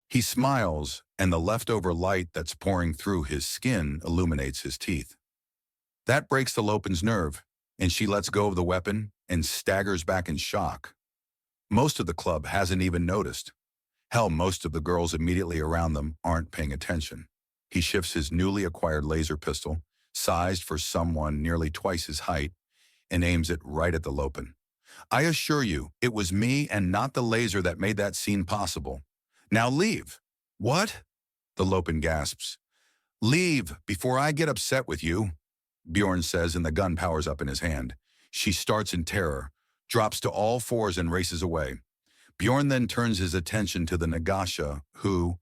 Speaker 1: He smiles, and the leftover light that's pouring through his skin illuminates his teeth. That breaks the Lopen's nerve, and she lets go of the weapon and staggers back in shock. Most of the club hasn't even noticed. Hell, most of the girls immediately around them aren't paying attention. He shifts his newly acquired laser pistol, sized for someone nearly twice his height, and aims it right at the Lopen. I assure you, it was me and not the laser that made that scene possible. Now leave. What? The Lopen gasps. Leave before I get upset with you, Bjorn says, and the gun powers up in his hand. She starts in terror, drops to all fours and races away. Bjorn then turns his attention to the Nagasha, who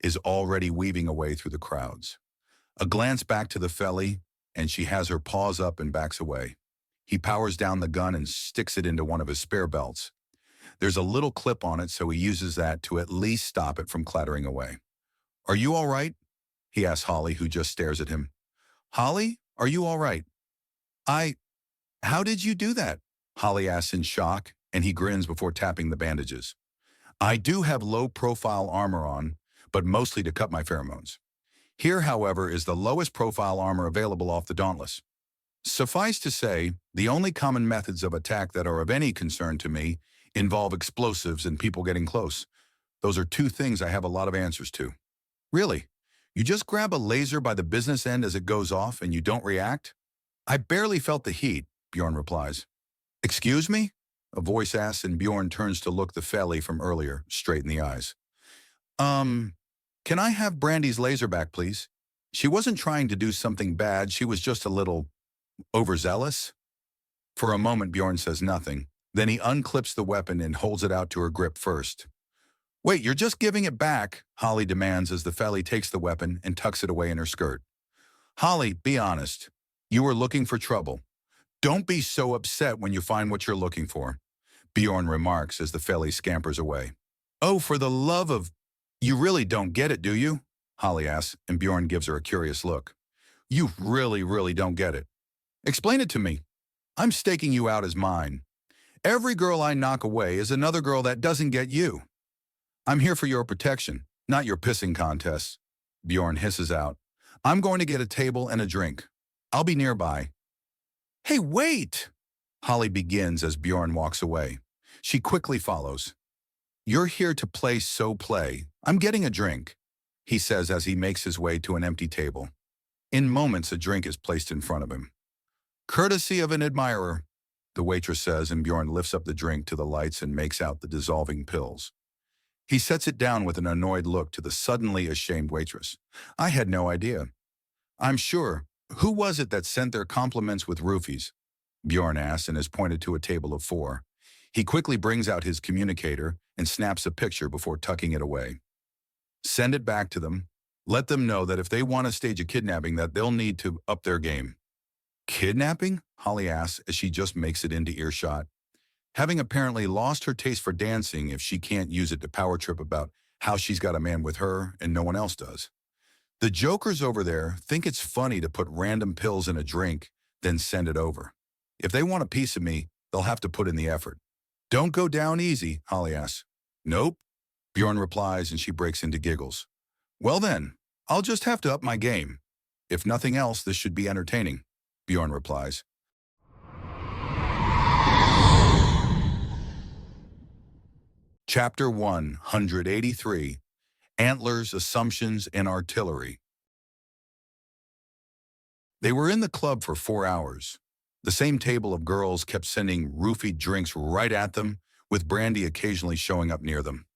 Speaker 1: is already weaving away through the crowds. A glance back to the Felly, and she has her paws up and backs away. He powers down the gun and sticks it into one of his spare belts. There's a little clip on it, so he uses that to at least stop it from clattering away. Are you all right? He asks Holly, who just stares at him. Holly, are you all right? How did you do that? Holly asks in shock, and he grins before tapping the bandages. I do have low-profile armor on, but mostly to cut my pheromones. Here, however, is the lowest profile armor available off the Dauntless. Suffice to say, the only common methods of attack that are of any concern to me involve explosives and people getting close. Those are two things I have a lot of answers to. Really? You just grab a laser by the business end as it goes off and you don't react? I barely felt the heat, Bjorn replies. Excuse me? A voice asks, and Bjorn turns to look the Felly from earlier straight in the eyes. Can I have Brandy's laser back, please? She wasn't trying to do something bad, she was just a little overzealous. For a moment, Bjorn says nothing. Then he unclips the weapon and holds it out to her grip first. Wait, you're just giving it back, Holly demands as the Felly takes the weapon and tucks it away in her skirt. Holly, be honest. You were looking for trouble. Don't be so upset when you find what you're looking for, Bjorn remarks as the Felly scampers away. Oh, for the love of... You really don't get it, do you? Holly asks, and Bjorn gives her a curious look. You really don't get it. Explain it to me. I'm staking you out as mine. Every girl I knock away is another girl that doesn't get you. I'm here for your protection, not your pissing contests. Bjorn hisses out. I'm going to get a table and a drink. I'll be nearby. Hey, wait! Holly begins as Bjorn walks away. She quickly follows. You're here to play, so play. I'm getting a drink, he says as he makes his way to an empty table. In moments, a drink is placed in front of him. Courtesy of an admirer, the waitress says, and Bjorn lifts up the drink to the lights and makes out the dissolving pills. He sets it down with an annoyed look to the suddenly ashamed waitress. I had no idea. I'm sure. Who was it that sent their compliments with roofies? Bjorn asks and is pointed to a table of 4. He quickly brings out his communicator and snaps a picture before tucking it away. Send it back to them. Let them know that if they want to stage a kidnapping that they'll need to up their game. Kidnapping? Holly asks as she just makes it into earshot. Having apparently lost her taste for dancing if she can't use it to power trip about how she's got a man with her and no one else does. The jokers over there think it's funny to put random pills in a drink, then send it over. If they want a piece of me, they'll have to put in the effort. Don't go down easy, Holly asks. Nope, Bjorn replies, and she breaks into giggles. Well then, I'll just have to up my game. If nothing else, this should be entertaining, Bjorn replies. Chapter 183, Antlers, Assumptions, and Artillery. They were in the club for 4 hours. The same table of girls kept sending roofied drinks right at them, with brandy occasionally showing up near them.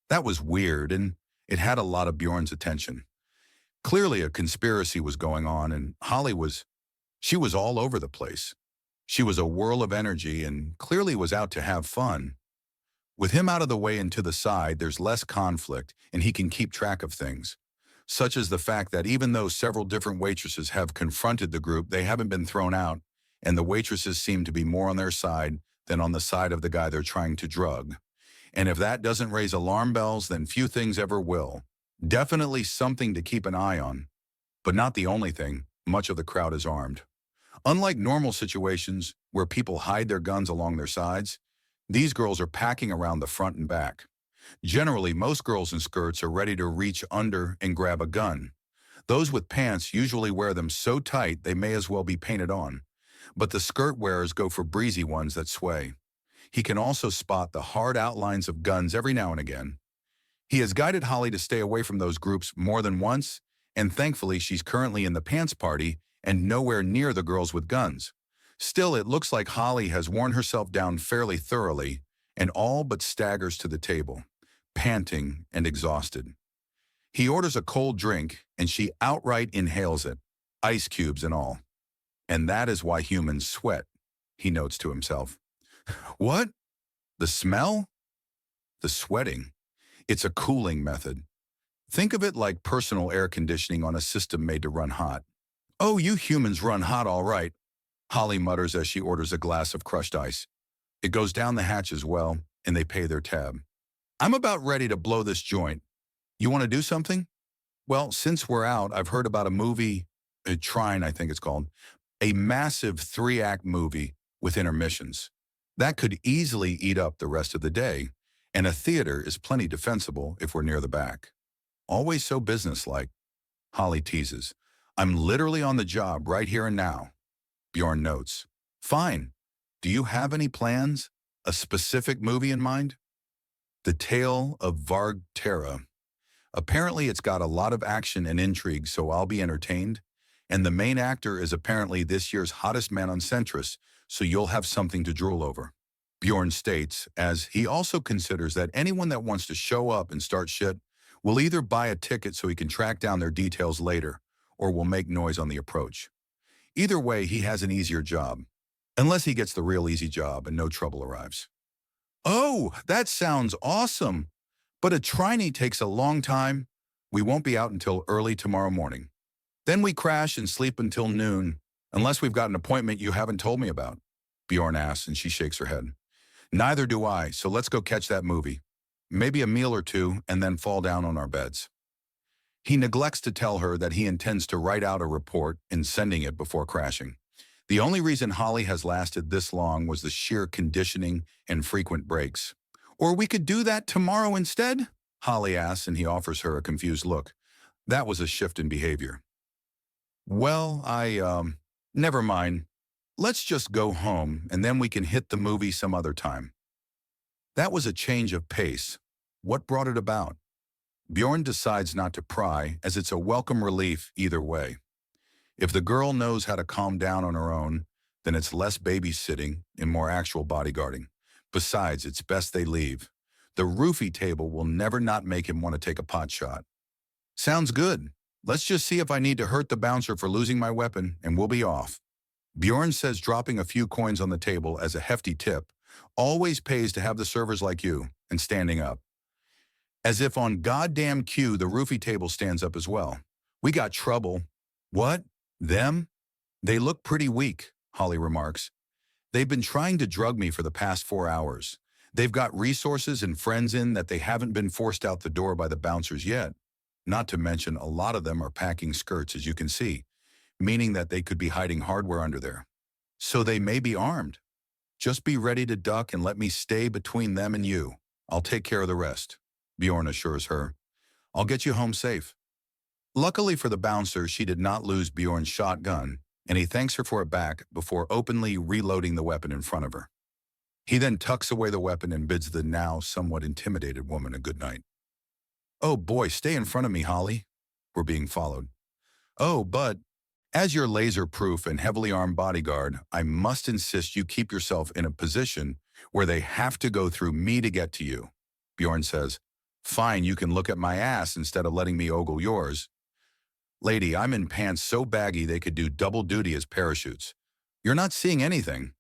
Speaker 1: That was weird, and it had a lot of Bjorn's attention. Clearly a conspiracy was going on, and she was all over the place. She was a whirl of energy and clearly was out to have fun. With him out of the way and to the side, there's less conflict, and he can keep track of things, such as the fact that even though several different waitresses have confronted the group, they haven't been thrown out, and the waitresses seem to be more on their side than on the side of the guy they're trying to drug. And if that doesn't raise alarm bells, then few things ever will. Definitely something to keep an eye on. But not the only thing. Much of the crowd is armed. Unlike normal situations where people hide their guns along their sides, these girls are packing around the front and back. Generally, most girls in skirts are ready to reach under and grab a gun. Those with pants usually wear them so tight they may as well be painted on. But the skirt wearers go for breezy ones that sway. He can also spot the hard outlines of guns every now and again. He has guided Holly to stay away from those groups more than once, and thankfully she's currently in the pants party and nowhere near the girls with guns. Still, it looks like Holly has worn herself down fairly thoroughly and all but staggers to the table, panting and exhausted. He orders a cold drink and she outright inhales it, ice cubes and all. And that is why humans sweat, he notes to himself. What? The smell? The sweating. It's a cooling method. Think of it like personal air conditioning on a system made to run hot. Oh, you humans run hot all right, Holly mutters as she orders a glass of crushed ice. It goes down the hatch as well, and they pay their tab. I'm about ready to blow this joint. You want to do something? Well, since we're out, I've heard about a movie, Trine, I think it's called, a massive 3-act movie with intermissions. That could easily eat up the rest of the day, and a theater is plenty defensible if we're near the back. Always so businesslike. Holly teases. I'm literally on the job right here and now. Bjorn notes. Fine. Do you have any plans? A specific movie in mind? The Tale of Varg Terra. Apparently it's got a lot of action and intrigue, so I'll be entertained. And the main actor is apparently this year's hottest man on Centrus, so you'll have something to drool over. Bjorn states, as he also considers that anyone that wants to show up and start shit will either buy a ticket so he can track down their details later, or will make noise on the approach. Either way, he has an easier job, unless he gets the real easy job and no trouble arrives. Oh, that sounds awesome! But a trinity takes a long time. We won't be out until early tomorrow morning. Then we crash and sleep until noon, unless we've got an appointment you haven't told me about, Bjorn asks, and she shakes her head. Neither do I, so let's go catch that movie. Maybe a meal or two, and then fall down on our beds. He neglects to tell her that he intends to write out a report and sending it before crashing. The only reason Holly has lasted this long was the sheer conditioning and frequent breaks. Or we could do that tomorrow instead? Holly asks, and he offers her a confused look. That was a shift in behavior. Well, never mind. Let's just go home, and then we can hit the movie some other time. That was a change of pace. What brought it about? Bjorn decides not to pry, as it's a welcome relief either way. If the girl knows how to calm down on her own, then it's less babysitting and more actual bodyguarding. Besides, it's best they leave. The roofie table will never not make him want to take a pot shot. Sounds good. Let's just see if I need to hurt the bouncer for losing my weapon, and we'll be off. Bjorn says dropping a few coins on the table as a hefty tip always pays to have the servers like you, and standing up. As if on goddamn cue, the roofie table stands up as well. We got trouble. What? Them? They look pretty weak, Holly remarks. They've been trying to drug me for the past 4 hours. They've got resources and friends in that they haven't been forced out the door by the bouncers yet. Not to mention a lot of them are packing skirts, as you can see, meaning that they could be hiding hardware under there. So they may be armed. Just be ready to duck and let me stay between them and you. I'll take care of the rest, Bjorn assures her. I'll get you home safe. Luckily for the bouncer, she did not lose Bjorn's shotgun, and he thanks her for it back before openly reloading the weapon in front of her. He then tucks away the weapon and bids the now somewhat intimidated woman a good night. Oh boy, stay in front of me, Holly. We're being followed. Oh, but As your laser-proof and heavily armed bodyguard, I must insist you keep yourself in a position where they have to go through me to get to you. Bjorn says, fine, you can look at my ass instead of letting me ogle yours. Lady, I'm in pants so baggy they could do double duty as parachutes. You're not seeing anything,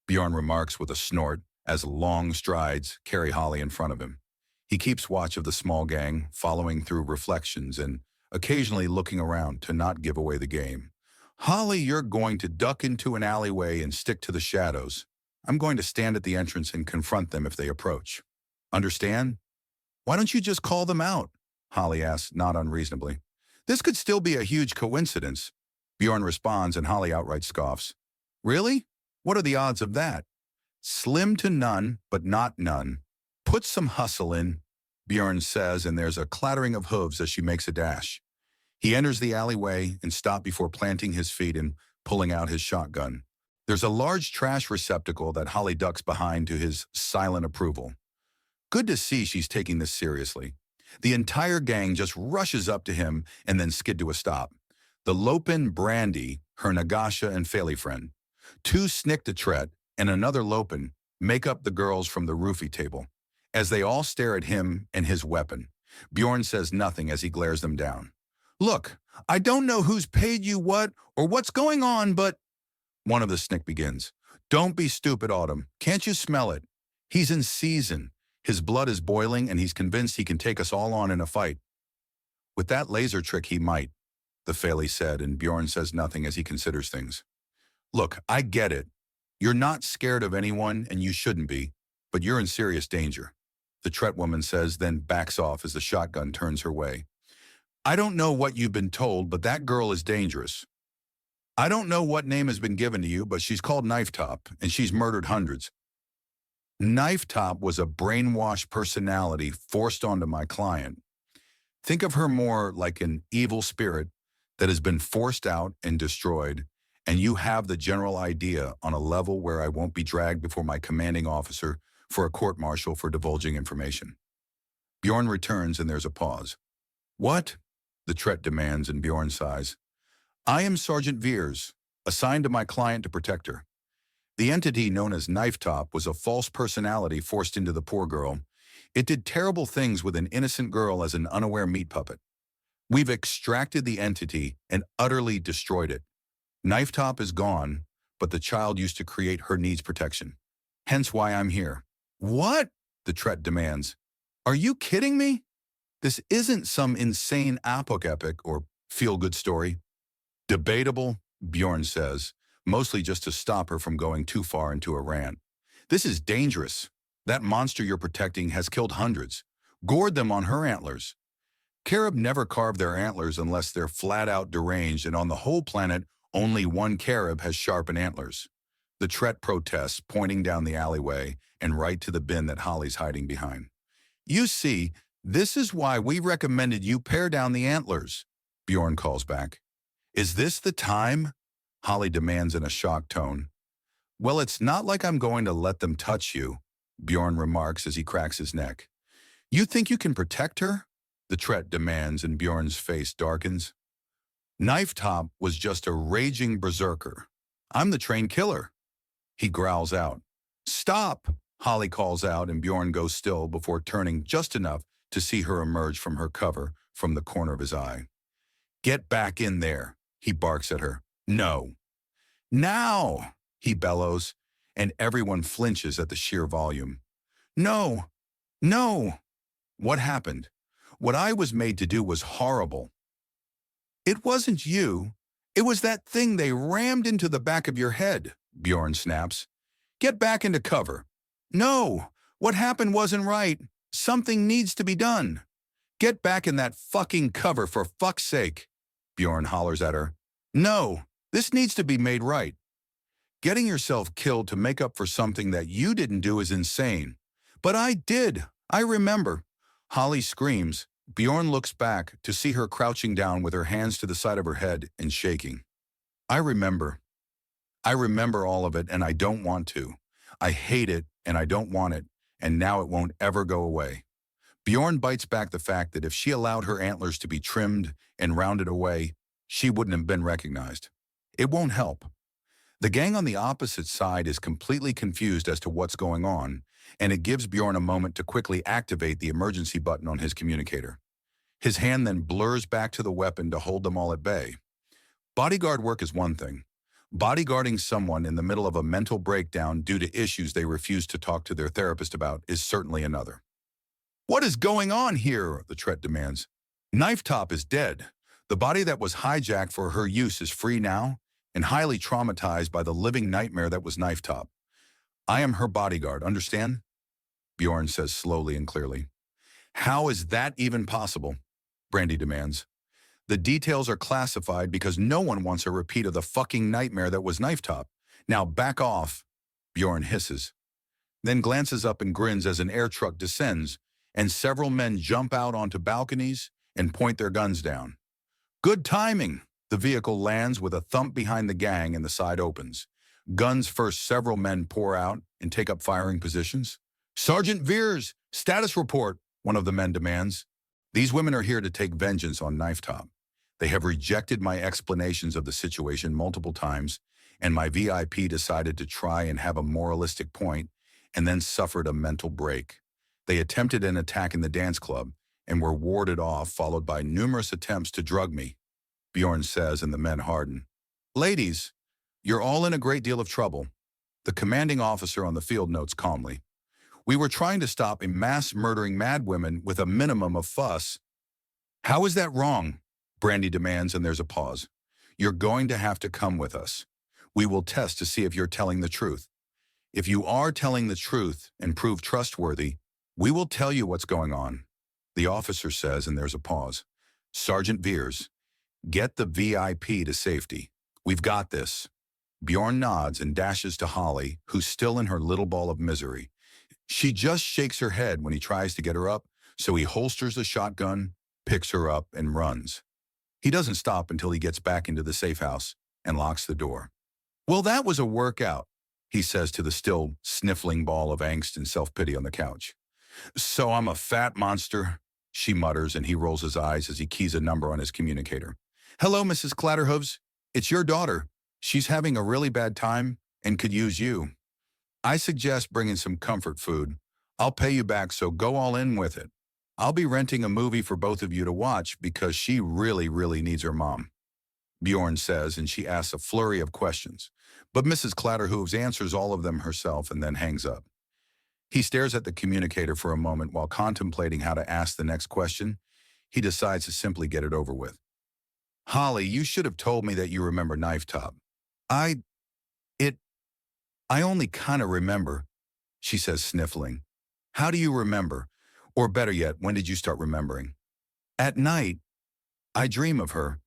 Speaker 1: Bjorn remarks with a snort as long strides carry Holly in front of him. He keeps watch of the small gang, following through reflections and occasionally looking around to not give away the game. Holly, you're going to duck into an alleyway and stick to the shadows. I'm going to stand at the entrance and confront them if they approach. Understand? Why don't you just call them out? Holly asks, not unreasonably. This could still be a huge coincidence. Bjorn responds and Holly outright scoffs. Really? What are the odds of that? Slim to none, but not none. Put some hustle in, Bjorn says, and there's a clattering of hooves as she makes a dash. He enters the alleyway and stops before planting his feet and pulling out his shotgun. There's a large trash receptacle that Holly ducks behind to his silent approval. Good to see she's taking this seriously. The entire gang just rushes up to him and then skid to a stop. The Lopin, Brandy, her Nagasha and Faily friend, 2 Sniktotret, and another Lopin make up the girls from the roofie table. As they all stare at him and his weapon, Bjorn says nothing as he glares them down. Look, I don't know who's paid you what or what's going on, but... One of the Snick begins. Don't be stupid, Autumn. Can't you smell it? He's in season. His blood is boiling and he's convinced he can take us all on in a fight. With that laser trick he might, the Faily said, and Bjorn says nothing as he considers things. Look, I get it. You're not scared of anyone and you shouldn't be, but you're in serious danger. The Tret woman says, then backs off as the shotgun turns her way. I don't know what you've been told, but that girl is dangerous. I don't know what name has been given to you, but she's called Knife Top, and she's murdered hundreds. Knife Top was a brainwashed personality forced onto my client. Think of her more like an evil spirit that has been forced out and destroyed, and you have the general idea on a level where I won't be dragged before my commanding officer for a court-martial for divulging information. Bjorn returns and there's a pause. What? The Tret demands, and Bjorn sighs. I am Sergeant Veers, assigned to my client to protect her. The entity known as Knife Top was a false personality forced into the poor girl. It did terrible things with an innocent girl as an unaware meat puppet. We've extracted the entity and utterly destroyed it. Knife Top is gone, but the child used to create her needs protection. Hence why I'm here. What? The Tret demands. Are you kidding me? This isn't some insane apoc or feel-good story. Debatable, Bjorn says, mostly just to stop her from going too far into a rant. This is dangerous. That monster you're protecting has killed hundreds, gored them on her antlers. Carib never carve their antlers unless they're flat-out deranged, and on the whole planet, only one Carib has sharpened antlers. The Tret protests, pointing down the alleyway and right to the bin that Holly's hiding behind. You see, this is why we recommended you pare down the antlers, Bjorn calls back. Is this the time? Holly demands in a shocked tone. Well, it's not like I'm going to let them touch you, Bjorn remarks as he cracks his neck. You think you can protect her? The Tret demands, and Bjorn's face darkens. Knife Top was just a raging berserker. I'm the trained killer. He growls out. Stop, Holly calls out, and Bjorn goes still before turning just enough to see her emerge from her cover from the corner of his eye. Get back in there, he barks at her. No. Now, he bellows, and everyone flinches at the sheer volume. No, no. What happened? What I was made to do was horrible. It wasn't you. It was that thing they rammed into the back of your head, Bjorn snaps. Get back into cover. No, what happened wasn't right. Something needs to be done. Get back in that fucking cover for fuck's sake, Bjorn hollers at her. No, this needs to be made right. Getting yourself killed to make up for something that you didn't do is insane. But I did. I remember. Holly screams. Bjorn looks back to see her crouching down with her hands to the side of her head and shaking. I remember. I remember all of it, and I don't want to. I hate it, and I don't want it, and now it won't ever go away. Bjorn bites back the fact that if she allowed her antlers to be trimmed and rounded away, she wouldn't have been recognized. It won't help. The gang on the opposite side is completely confused as to what's going on, and it gives Bjorn a moment to quickly activate the emergency button on his communicator. His hand then blurs back to the weapon to hold them all at bay. Bodyguard work is one thing. Bodyguarding someone in the middle of a mental breakdown due to issues they refuse to talk to their therapist about is certainly another. "What is going on here?" the Tret demands. "Knife Top is dead. The body that was hijacked for her use is free now and highly traumatized by the living nightmare that was Knife Top. I am her bodyguard, understand?" Bjorn says slowly and clearly. "How is that even possible?" Brandy demands. "The details are classified because no one wants a repeat of the fucking nightmare that was Knife Top. Now back off," Bjorn hisses, then glances up and grins as an air truck descends and several men jump out onto balconies and point their guns down. Good timing. The vehicle lands with a thump behind the gang and the side opens. Guns first, several men pour out and take up firing positions. "Sergeant Veers, status report," one of the men demands. "These women are here to take vengeance on Knife Top. They have rejected my explanations of the situation multiple times, and my VIP decided to try and have a moralistic point and then suffered a mental break. They attempted an attack in the dance club and were warded off, followed by numerous attempts to drug me," Bjorn says, and the men harden. "Ladies, you're all in a great deal of trouble," the commanding officer on the field notes calmly. "We were trying to stop a mass murdering madwomen with a minimum of fuss." "How is that wrong?" Brandy demands, and there's a pause. "You're going to have to come with us. We will test to see if you're telling the truth. If you are telling the truth and prove trustworthy, we will tell you what's going on," the officer says, and there's a pause. "Sergeant Veers, get the VIP to safety. We've got this." Bjorn nods and dashes to Holly, who's still in her little ball of misery. She just shakes her head when he tries to get her up, so he holsters the shotgun, picks her up, and runs. He doesn't stop until he gets back into the safe house and locks the door. "Well, that was a workout," he says to the still sniffling ball of angst and self-pity on the couch. "So I'm a fat monster," she mutters, and he rolls his eyes as he keys a number on his communicator. "Hello, Mrs. Clatterhooves. It's your daughter. She's having a really bad time and could use you. I suggest bringing some comfort food. I'll pay you back, so go all in with it. I'll be renting a movie for both of you to watch because she really, really needs her mom," Bjorn says, and she asks a flurry of questions. But Mrs. Clatterhooves answers all of them herself and then hangs up. He stares at the communicator for a moment while contemplating how to ask the next question. He decides to simply get it over with. "Holly, you should have told me that you remember Knife Top." I only kind of remember," she says, sniffling. "How do you remember? Or better yet, when did you start remembering?" "At night, I dream of her.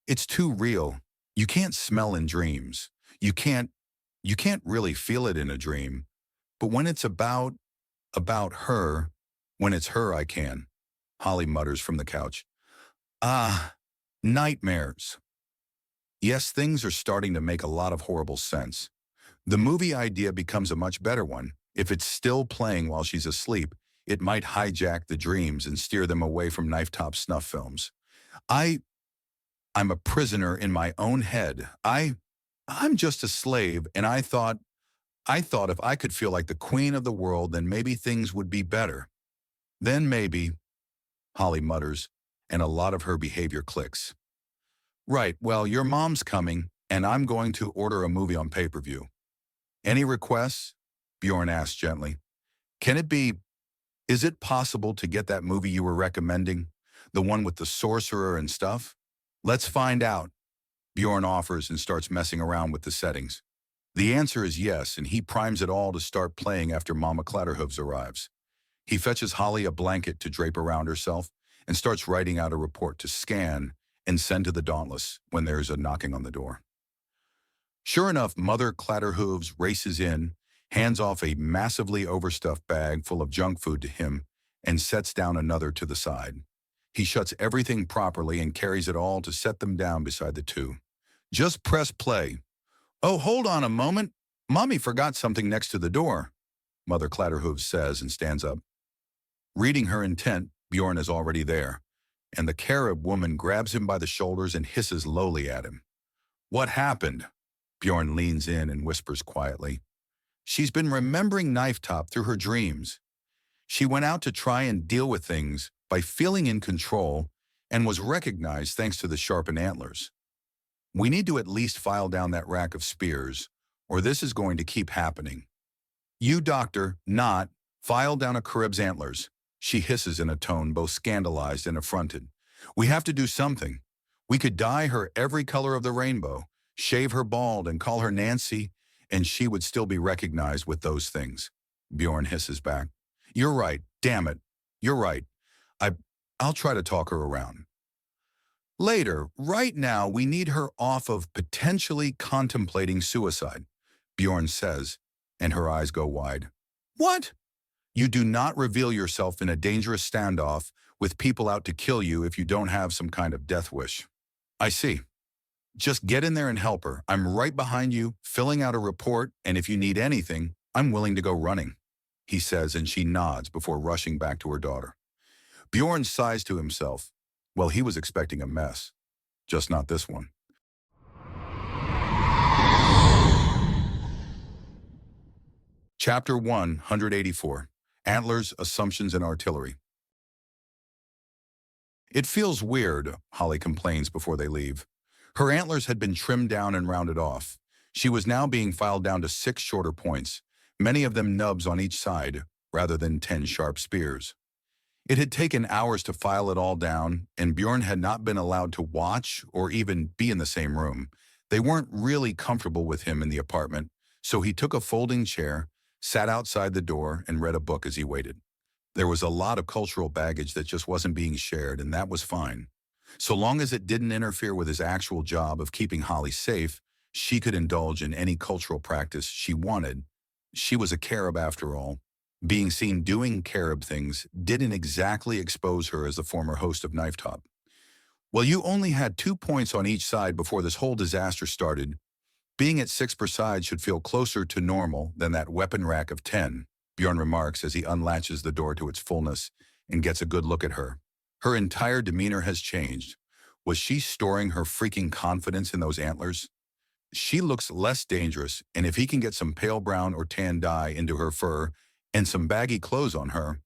Speaker 1: It's too real. You can't smell in dreams. You can't really feel it in a dream. But when it's about her, when it's her, I can," Holly mutters from the couch. "Ah, nightmares. Yes, things are starting to make a lot of horrible sense. The movie idea becomes a much better one. If it's still playing while she's asleep, it might hijack the dreams and steer them away from Knife Top snuff films. I'm a prisoner in my own head. I'm just a slave, and I thought if I could feel like the queen of the world, then maybe things would be better. Then maybe," Holly mutters, and a lot of her behavior clicks. "Right, well, your mom's coming, and I'm going to order a movie on pay-per-view. Any requests?" Bjorn asks gently. Is it possible to get that movie you were recommending? The one with the sorcerer and stuff? Let's find out," Bjorn offers and starts messing around with the settings. The answer is yes, and he primes it all to start playing after Mama Clatterhooves arrives. He fetches Holly a blanket to drape around herself and starts writing out a report to scan and send to the Dauntless when there's a knocking on the door. Sure enough, Mother Clatterhooves races in, hands off a massively overstuffed bag full of junk food to him, and sets down another to the side. He shuts everything properly and carries it all to set them down beside the two. "Just press play." "Oh, hold on a moment. Mommy forgot something next to the door," Mother Clatterhooves says and stands up. Reading her intent, Bjorn is already there, and the Carib woman grabs him by the shoulders and hisses lowly at him. What happened? Bjorn leans in and whispers quietly. She's been remembering Knifetop through her dreams. She went out to try and deal with things by feeling in control and was recognized thanks to the sharpened antlers. We need to at least file down that rack of spears, or this is going to keep happening. You, Doctor, not, file down a Carib's antlers, she hisses in a tone both scandalized and affronted. We have to do something. We could dye her every color of the rainbow, shave her bald and call her Nancy, and she would still be recognized with those things. Bjorn hisses back. You're right, damn it. You're right. I'll try to talk her around. Later, right now, we need her off of potentially contemplating suicide, Bjorn says, and her eyes go wide. What? You do not reveal yourself in a dangerous standoff with people out to kill you if you don't have some kind of death wish. I see. Just get in there and help her. I'm right behind you, filling out a report, and if you need anything, I'm willing to go running, he says, and she nods before rushing back to her daughter. Bjorn sighs to himself. Well, he was expecting a mess. Just not this one. Chapter 184. Antlers, Assumptions, and Artillery. It feels weird, Holly complains before they leave. Her antlers had been trimmed down and rounded off. She was now being filed down to 6 shorter points, many of them nubs on each side, rather than 10 sharp spears. It had taken hours to file it all down, and Bjorn had not been allowed to watch or even be in the same room. They weren't really comfortable with him in the apartment, so he took a folding chair, sat outside the door, and read a book as he waited. There was a lot of cultural baggage that just wasn't being shared, and that was fine. So long as it didn't interfere with his actual job of keeping Holly safe, she could indulge in any cultural practice she wanted. She was a Carib after all. Being seen doing Carib things didn't exactly expose her as the former host of Knifetop. Well, you only had 2 points on each side before this whole disaster started. Being at 6 per side should feel closer to normal than that weapon rack of 10, Bjorn remarks as he unlatches the door to its fullness and gets a good look at her. Her entire demeanor has changed. Was she storing her freaking confidence in those antlers? She looks less dangerous, and if he can get some pale brown or tan dye into her fur and some baggy clothes on her,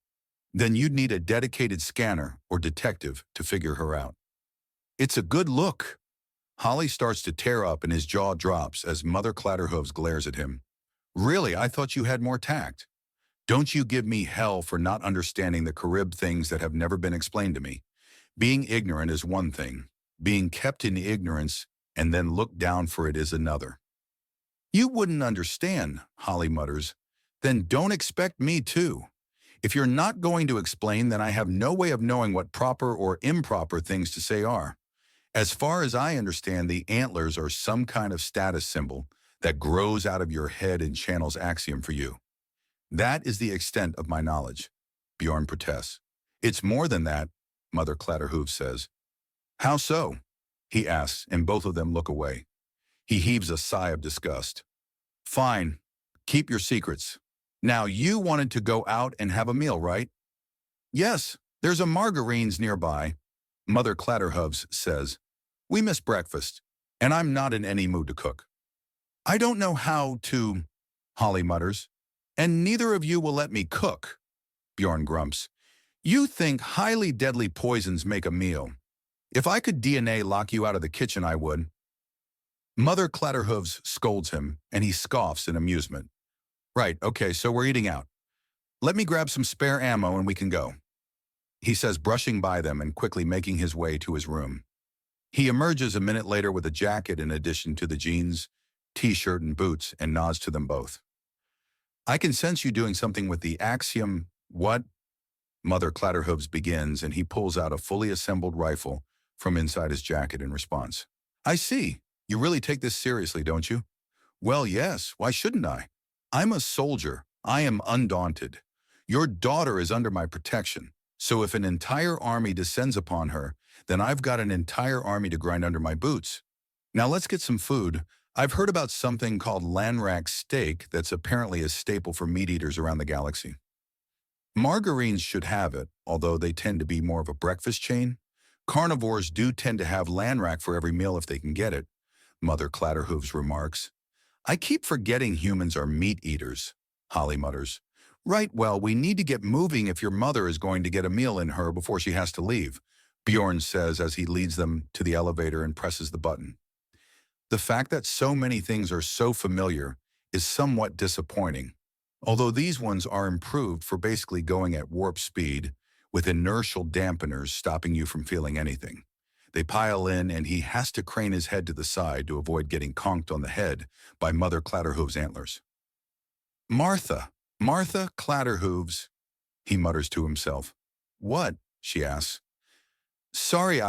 Speaker 1: then you'd need a dedicated scanner or detective to figure her out. It's a good look. Holly starts to tear up and his jaw drops as Mother Clatterhooves glares at him. Really, I thought you had more tact. Don't you give me hell for not understanding the Carib things that have never been explained to me. Being ignorant is one thing. Being kept in ignorance and then looked down for it is another. You wouldn't understand, Holly mutters. Then don't expect me to. If you're not going to explain, then I have no way of knowing what proper or improper things to say are. As far as I understand, the antlers are some kind of status symbol that grows out of your head and channels axiom for you. That is the extent of my knowledge, Bjorn protests. It's more than that, Mother Clatterhooves says. How so? He asks, and both of them look away. He heaves a sigh of disgust. Fine, keep your secrets. Now, you wanted to go out and have a meal, right? Yes, there's a Margarine's nearby, Mother Clatterhooves says. We missed breakfast, and I'm not in any mood to cook. I don't know how to, Holly mutters. And neither of you will let me cook, Bjorn grumps. You think highly deadly poisons make a meal. If I could DNA lock you out of the kitchen, I would. Mother Clatterhooves scolds him, and he scoffs in amusement. Right, okay, so we're eating out. Let me grab some spare ammo and we can go, he says, brushing by them and quickly making his way to his room. He emerges a minute later with a jacket in addition to the jeans, t-shirt, and boots, and nods to them both. I can sense you doing something with the axiom. What? Mother Clatterhooves begins, and he pulls out a fully assembled rifle from inside his jacket in response. I see. You really take this seriously, don't you? Well, yes. Why shouldn't I? I'm a soldier. I am undaunted. Your daughter is under my protection. So if an entire army descends upon her, then I've got an entire army to grind under my boots. Now let's get some food. I've heard about something called Lanrak steak that's apparently a staple for meat eaters around the galaxy. Margarines should have it, although they tend to be more of a breakfast chain. Carnivores do tend to have Lanrak for every meal if they can get it. Mother Clatterhooves remarks. I keep forgetting humans are meat eaters, Holly mutters. Right, well, we need to get moving if your mother is going to get a meal in her before she has to leave, Bjorn says as he leads them to the elevator and presses the button. The fact that so many things are so familiar is somewhat disappointing, although these ones are improved for basically going at warp speed with inertial dampeners stopping you from feeling anything. They pile in and he has to crane his head to the side to avoid getting conked on the head by Mother Clatterhooves' antlers. Martha Clatterhooves, he mutters to himself. What? She asks. Sorry,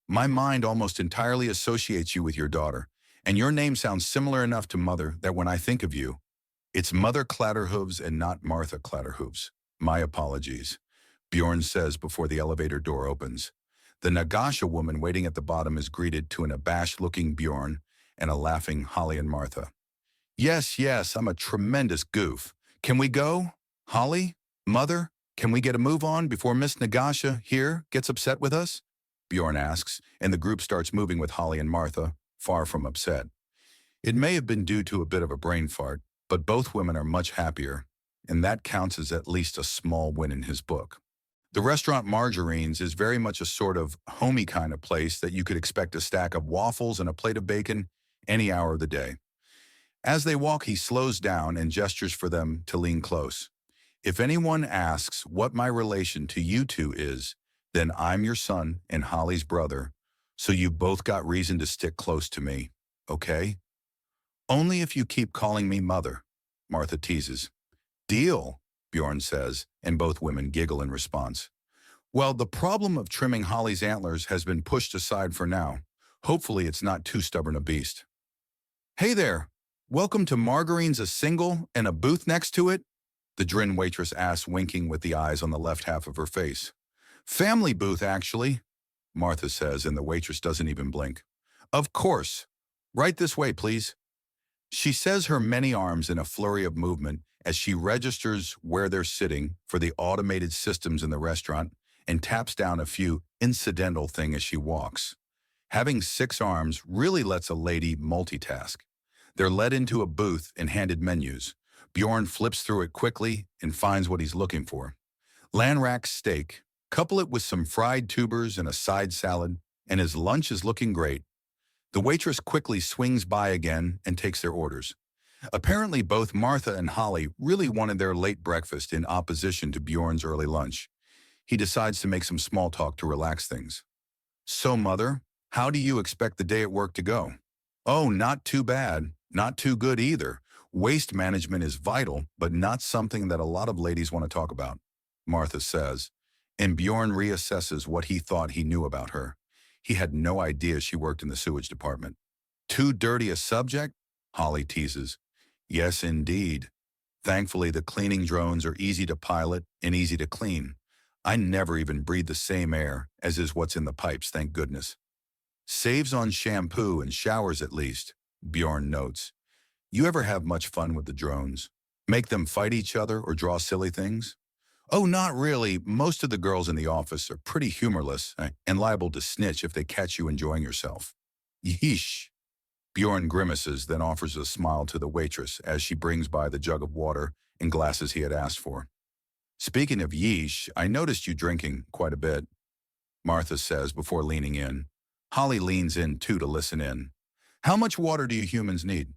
Speaker 1: my mind almost entirely associates you with your daughter, and your name sounds similar enough to Mother that when I think of you, it's Mother Clatterhooves and not Martha Clatterhooves. My apologies, Bjorn says before the elevator door opens. The Nagasha woman waiting at the bottom is greeted to an abashed-looking Bjorn and a laughing Holly and Martha. Yes, I'm a tremendous goof. Can we go? Holly? Mother? Can we get a move on before Miss Nagasha here gets upset with us? Bjorn asks, and the group starts moving with Holly and Martha, far from upset. It may have been due to a bit of a brain fart, but both women are much happier, and that counts as at least a small win in his book. The restaurant Margarine's is very much a sort of homey kind of place that you could expect a stack of waffles and a plate of bacon any hour of the day. As they walk, he slows down and gestures for them to lean close. If anyone asks what my relation to you two is, then I'm your son and Holly's brother, so you both got reason to stick close to me, okay? Only if you keep calling me Mother, Martha teases. Deal, Bjorn says, and both women giggle in response. Well, the problem of trimming Holly's antlers has been pushed aside for now. Hopefully it's not too stubborn a beast. Hey there, welcome to Margarine's a single and a booth next to it? The Drin waitress asks, winking with the eyes on the left half of her face. Family booth, actually, Martha says, and the waitress doesn't even blink. Of course. Right this way, please. She says her many arms in a flurry of movement as she registers where they're sitting for the automated systems in the restaurant and taps down a few incidental things as she walks. Having 6 arms really lets a lady multitask. They're led into a booth and handed menus. Bjorn flips through it quickly and finds what he's looking for. Lanrak steak. Couple it with some fried tubers and a side salad, and his lunch is looking great. The waitress quickly swings by again and takes their orders. Apparently both Martha and Holly really wanted their late breakfast in opposition to Bjorn's early lunch. He decides to make some small talk to relax things. So, Mother, how do you expect the day at work to go? Oh, not too bad. Not too good either. Waste management is vital, but not something that a lot of ladies want to talk about, Martha says, and Bjorn reassesses what he thought he knew about her. He had no idea she worked in the sewage department. Too dirty a subject? Holly teases. Yes, indeed. Thankfully, the cleaning drones are easy to pilot and easy to clean. I never even breathe the same air as is what's in the pipes, thank goodness. Saves on shampoo and showers at least, Bjorn notes. You ever have much fun with the drones? Make them fight each other or draw silly things? Oh, not really. Most of the girls in the office are pretty humorless and liable to snitch if they catch you enjoying yourself. Yeesh. Bjorn grimaces, then offers a smile to the waitress as she brings by the jug of water and glasses he had asked for. Speaking of yeesh, I noticed you drinking quite a bit, Martha says before leaning in. Holly leans in too to listen in. How much water do you humans need?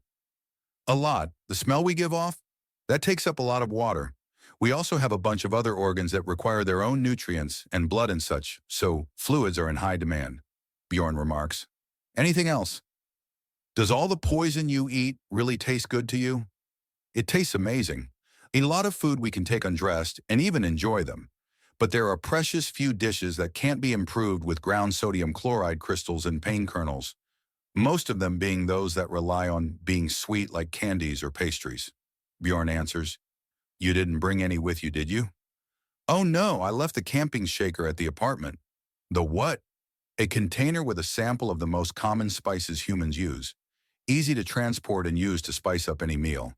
Speaker 1: A lot. The smell we give off? That takes up a lot of water. We also have a bunch of other organs that require their own nutrients and blood and such, so fluids are in high demand, Bjorn remarks. Anything else? Does all the poison you eat really taste good to you? It tastes amazing. A lot of food we can take undressed and even enjoy them. But there are precious few dishes that can't be improved with ground sodium chloride crystals and pain kernels, most of them being those that rely on being sweet like candies or pastries. Bjorn answers. You didn't bring any with you, did you? Oh no, I left the camping shaker at the apartment. The what? A container with a sample of the most common spices humans use. Easy to transport and use to spice up any meal.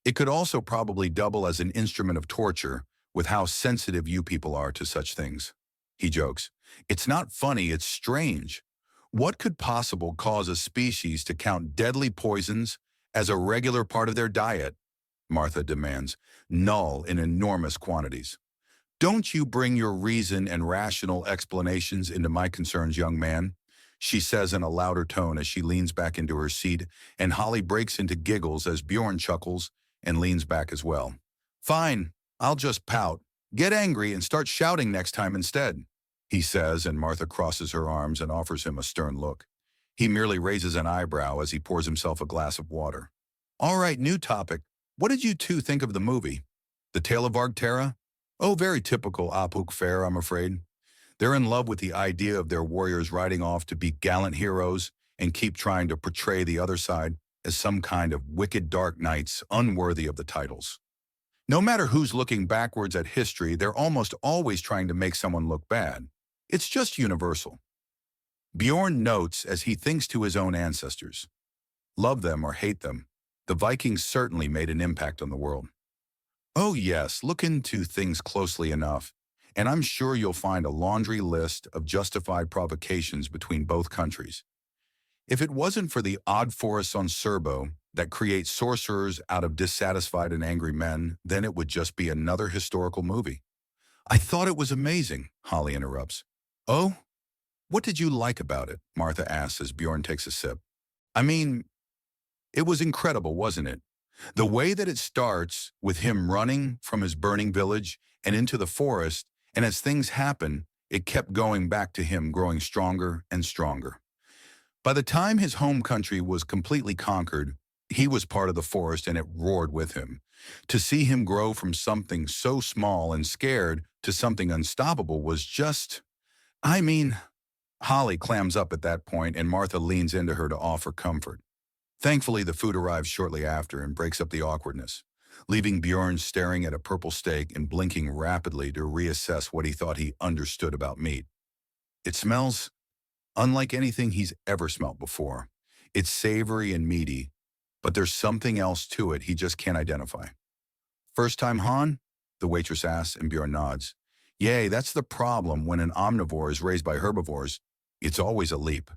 Speaker 1: It could also probably double as an instrument of torture with how sensitive you people are to such things. He jokes. It's not funny, it's strange. What could possibly cause a species to count deadly poisons as a regular part of their diet? Martha demands, null in enormous quantities. Don't you bring your reason and rational explanations into my concerns, young man, she says in a louder tone as she leans back into her seat, and Holly breaks into giggles as Bjorn chuckles and leans back as well. Fine, I'll just pout. Get angry and start shouting next time instead, he says, and Martha crosses her arms and offers him a stern look. He merely raises an eyebrow as he pours himself a glass of water. All right, new topic. What did you two think of the movie? The Tale of Argterra? Oh, very typical Apuk fare, I'm afraid. They're in love with the idea of their warriors riding off to be gallant heroes and keep trying to portray the other side as some kind of wicked dark knights unworthy of the titles. No matter who's looking backwards at history, they're almost always trying to make someone look bad. It's just universal. Bjorn notes as he thinks to his own ancestors. Love them or hate them, the Vikings certainly made an impact on the world. Oh yes, look into things closely enough, and I'm sure you'll find a laundry list of justified provocations between both countries. If it wasn't for the odd forests on Serbo that create sorcerers out of dissatisfied and angry men, then it would just be another historical movie. I thought it was amazing, Holly interrupts. Oh? What did you like about it? Martha asks as Bjorn takes a sip. I mean, it was incredible, wasn't it? The way that it starts with him running from his burning village and into the forest, and as things happen, it kept going back to him growing stronger and stronger. By the time his home country was completely conquered, he was part of the forest and it roared with him. To see him grow from something so small and scared to something unstoppable was just, Holly clams up at that point and Martha leans into her to offer comfort. Thankfully, the food arrives shortly after and breaks up the awkwardness, leaving Bjorn staring at a purple steak and blinking rapidly to reassess what he thought he understood about meat. It smells unlike anything he's ever smelt before. It's savory and meaty, but there's something else to it he just can't identify. First time Han? The waitress asks and Bjorn nods. Yay, that's the problem when an omnivore is raised by herbivores. It's always a leap.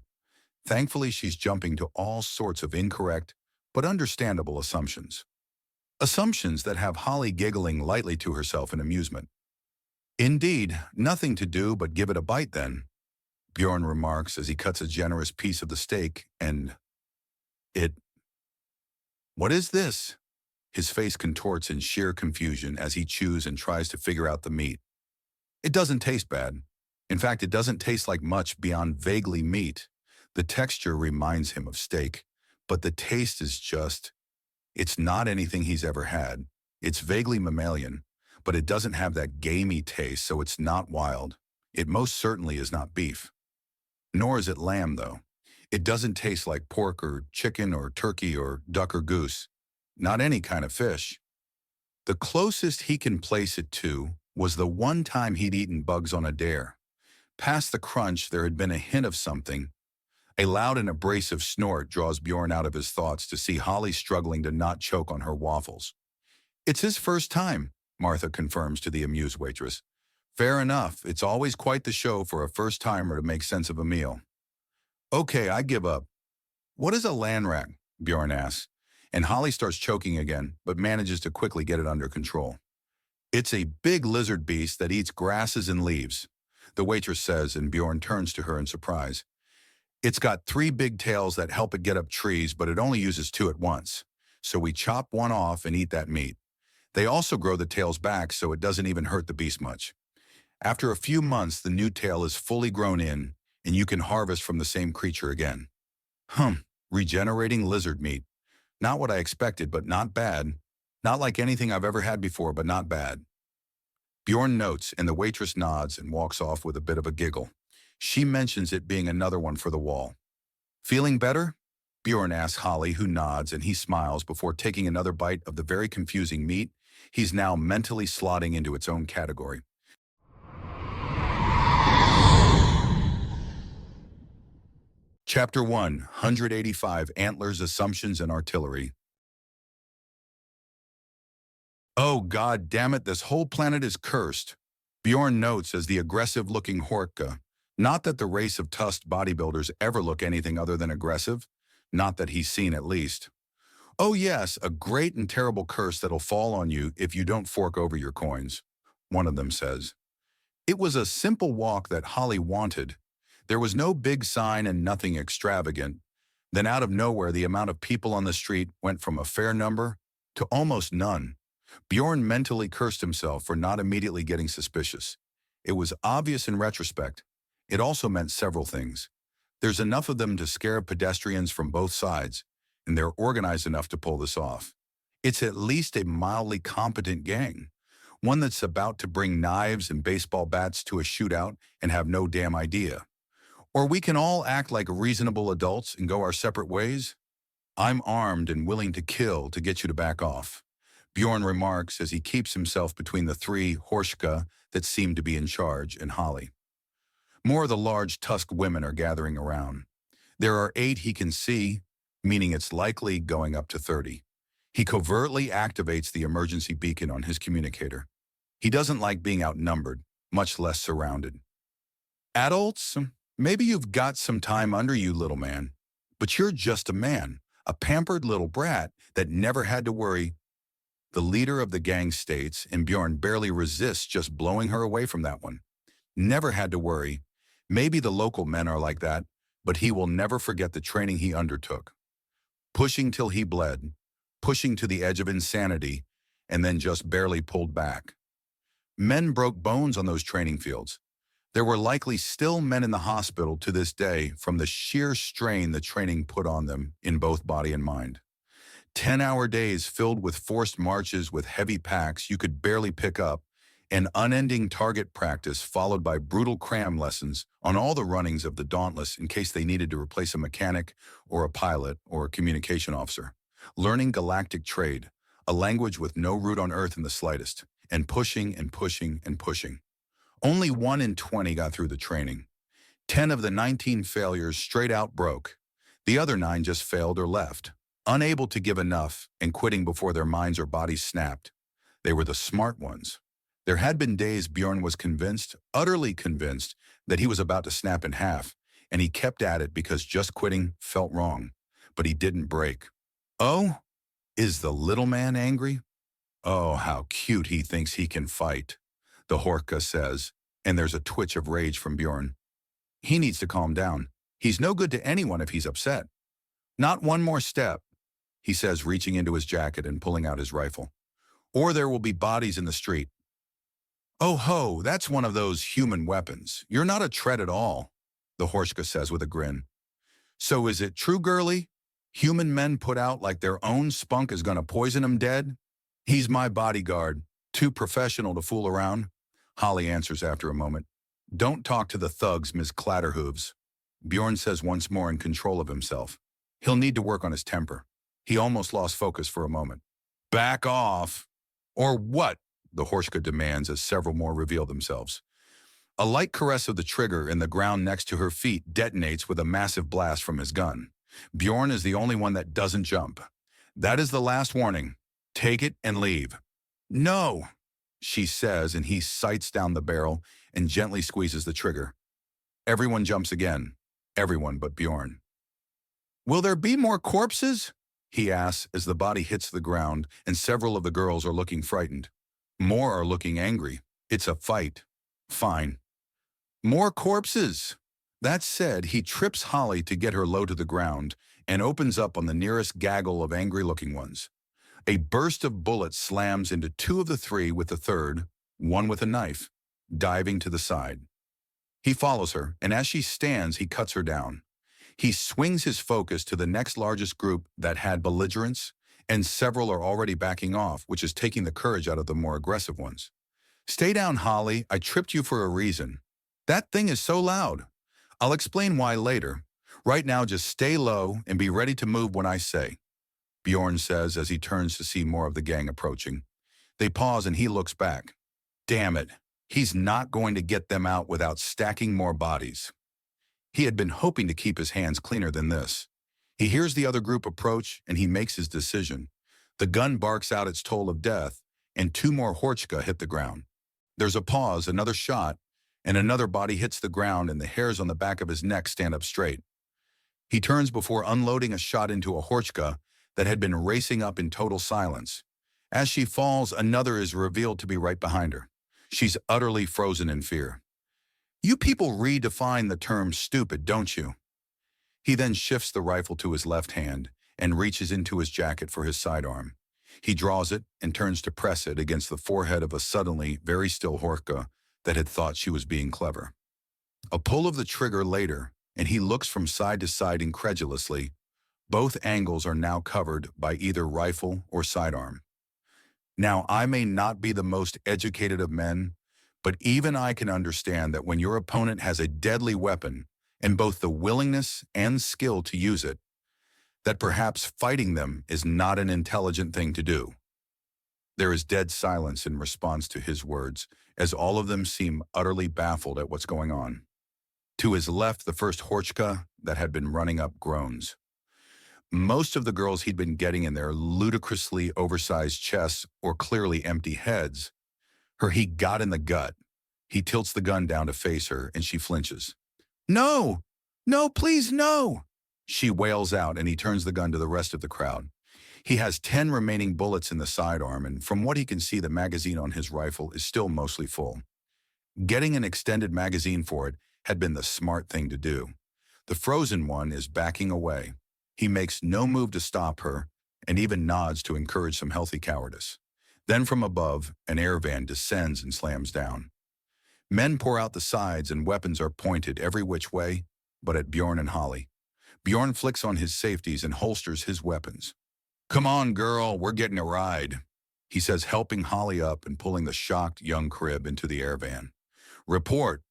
Speaker 1: Thankfully, she's jumping to all sorts of incorrect but understandable assumptions. Assumptions that have Holly giggling lightly to herself in amusement. Indeed, nothing to do but give it a bite then, Bjorn remarks as he cuts a generous piece of the steak and... What is this? His face contorts in sheer confusion as he chews and tries to figure out the meat. It doesn't taste bad. In fact, it doesn't taste like much beyond vaguely meat. The texture reminds him of steak, but the taste is just... It's not anything he's ever had. It's vaguely mammalian, but it doesn't have that gamey taste, so it's not wild. It most certainly is not beef. Nor is it lamb, though. It doesn't taste like pork or chicken or turkey or duck or goose. Not any kind of fish. The closest he can place it to was the one time he'd eaten bugs on a dare. Past the crunch, there had been a hint of something. A loud and abrasive snort draws Bjorn out of his thoughts to see Holly struggling to not choke on her waffles. It's his first time, Martha confirms to the amused waitress. Fair enough, it's always quite the show for a first-timer to make sense of a meal. Okay, I give up. What is a landrat? Bjorn asks, and Holly starts choking again, but manages to quickly get it under control. It's a big lizard beast that eats grasses and leaves, the waitress says, and Bjorn turns to her in surprise. It's got 3 big tails that help it get up trees, but it only uses 2 at once. So we chop one off and eat that meat. They also grow the tails back so it doesn't even hurt the beast much. After a few months, the new tail is fully grown in, and you can harvest from the same creature again. Regenerating lizard meat. Not what I expected, but not bad. Not like anything I've ever had before, but not bad. Bjorn notes, and the waitress nods and walks off with a bit of a giggle. She mentions it being another one for the wall. Feeling better? Bjorn asks Holly, who nods, and he smiles before taking another bite of the very confusing meat he's now mentally slotting into its own category. Chapter 1, 185 Antlers, Assumptions, and Artillery. Oh, god damn it, this whole planet is cursed, Bjorn notes as the aggressive-looking Horka Not that the race of tusked bodybuilders ever look anything other than aggressive. Not that he's seen at least. Oh yes, a great and terrible curse that'll fall on you if you don't fork over your coins, one of them says. It was a simple walk that Holly wanted. There was no big sign and nothing extravagant. Then out of nowhere, the amount of people on the street went from a fair number to almost none. Bjorn mentally cursed himself for not immediately getting suspicious. It was obvious in retrospect. It also meant several things. There's enough of them to scare pedestrians from both sides, and they're organized enough to pull this off. It's at least a mildly competent gang, one that's about to bring knives and baseball bats to a shootout and have no damn idea. Or we can all act like reasonable adults and go our separate ways. I'm armed and willing to kill to get you to back off, Bjorn remarks as he keeps himself between the three Horshka that seem to be in charge and Holly. More of the large tusked women are gathering around. There are 8 he can see, meaning it's likely going up to 30. He covertly activates the emergency beacon on his communicator. He doesn't like being outnumbered, much less surrounded. Adults, maybe you've got some time under you, little man, but you're just a man, a pampered little brat that never had to worry. The leader of the gang states, and Bjorn barely resists just blowing her away from that one. Never had to worry. Maybe the local men are like that, but he will never forget the training he undertook. Pushing till he bled, pushing to the edge of insanity, and then just barely pulled back. Men broke bones on those training fields. There were likely still men in the hospital to this day from the sheer strain the training put on them in both body and mind. 10-hour days filled with forced marches with heavy packs you could barely pick up, and unending target practice followed by brutal cram lessons on all the runnings of the Dauntless in case they needed to replace a mechanic or a pilot or a communication officer. Learning galactic trade, a language with no root on Earth in the slightest, and pushing and pushing and pushing. Only 1 in 20 got through the training. 10 of the 19 failures straight out broke. The other 9 just failed or left, unable to give enough and quitting before their minds or bodies snapped. They were the smart ones. There had been days Bjorn was convinced, utterly convinced, that he was about to snap in half, and he kept at it because just quitting felt wrong. But he didn't break. Oh, is the little man angry? Oh, how cute he thinks he can fight, the Horka says, and there's a twitch of rage from Bjorn. He needs to calm down. He's no good to anyone if he's upset. Not one more step, he says, reaching into his jacket and pulling out his rifle. Or there will be bodies in the street. Oh ho, that's one of those human weapons. You're not a tread at all, the Horshka says with a grin. So is it true, girlie? Human men put out like their own spunk is gonna poison 'em dead? He's my bodyguard, too professional to fool around, Holly answers after a moment. Don't talk to the thugs, Ms. Clatterhooves, Bjorn says once more in control of himself. He'll need to work on his temper. He almost lost focus for a moment. Back off. Or what? The Horshka demands as several more reveal themselves. A light caress of the trigger in the ground next to her feet detonates with a massive blast from his gun. Bjorn is the only one that doesn't jump. That is the last warning. Take it and leave. No, she says, and he sights down the barrel and gently squeezes the trigger. Everyone jumps again. Everyone but Bjorn. Will there be more corpses? He asks as the body hits the ground and several of the girls are looking frightened. More are looking angry. It's a fight. Fine. More corpses. That said, he trips Holly to get her low to the ground and opens up on the nearest gaggle of angry-looking ones. A burst of bullets slams into 2 of the 3 with the third, one with a knife, diving to the side. He follows her, and as she stands, he cuts her down. He swings his focus to the next largest group that had belligerents, and several are already backing off, which is taking the courage out of the more aggressive ones. Stay down, Holly. I tripped you for a reason. That thing is so loud. I'll explain why later. Right now, just stay low and be ready to move when I say, Bjorn says as he turns to see more of the gang approaching. They pause and he looks back. Damn it. He's not going to get them out without stacking more bodies. He had been hoping to keep his hands cleaner than this. He hears the other group approach, and he makes his decision. The gun barks out its toll of death, and 2 more Horchka hit the ground. There's a pause, another shot, and another body hits the ground and the hairs on the back of his neck stand up straight. He turns before unloading a shot into a horchka that had been racing up in total silence. As she falls, another is revealed to be right behind her. She's utterly frozen in fear. You people redefine the term stupid, don't you? He then shifts the rifle to his left hand and reaches into his jacket for his sidearm. He draws it and turns to press it against the forehead of a suddenly very still horchka that had thought she was being clever. A pull of the trigger later, and he looks from side to side incredulously. Both angles are now covered by either rifle or sidearm. Now, I may not be the most educated of men, but even I can understand that when your opponent has a deadly weapon and both the willingness and skill to use it, that perhaps fighting them is not an intelligent thing to do. There is dead silence in response to his words, as all of them seem utterly baffled at what's going on. To his left, the first horchka that had been running up groans. Most of the girls he'd been getting in their ludicrously oversized chests or clearly empty heads, her he got in the gut. He tilts the gun down to face her, and she flinches. No! No, please, no! She wails out, and he turns the gun to the rest of the crowd. He has 10 remaining bullets in the sidearm, and from what he can see, the magazine on his rifle is still mostly full. Getting an extended magazine for it had been the smart thing to do. The frozen one is backing away. He makes no move to stop her, and even nods to encourage some healthy cowardice. Then from above, an air van descends and slams down. Men pour out the sides, and weapons are pointed every which way, but at Bjorn and Holly. Bjorn flicks on his safeties and holsters his weapons. Come on, girl, we're getting a ride, he says, helping Holly up and pulling the shocked young crib into the air van. Report.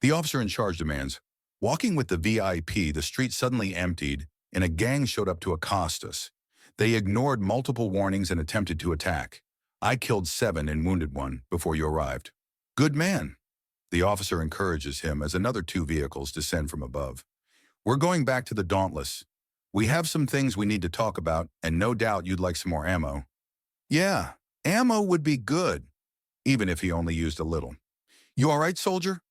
Speaker 1: The officer in charge demands. Walking with the VIP, the street suddenly emptied, and a gang showed up to accost us. They ignored multiple warnings and attempted to attack. I killed 7 and wounded 1 before you arrived. Good man. The officer encourages him as another 2 vehicles descend from above. We're going back to the Dauntless. We have some things we need to talk about, and no doubt you'd like some more ammo. Yeah, ammo would be good, even if he only used a little. You all right, soldier?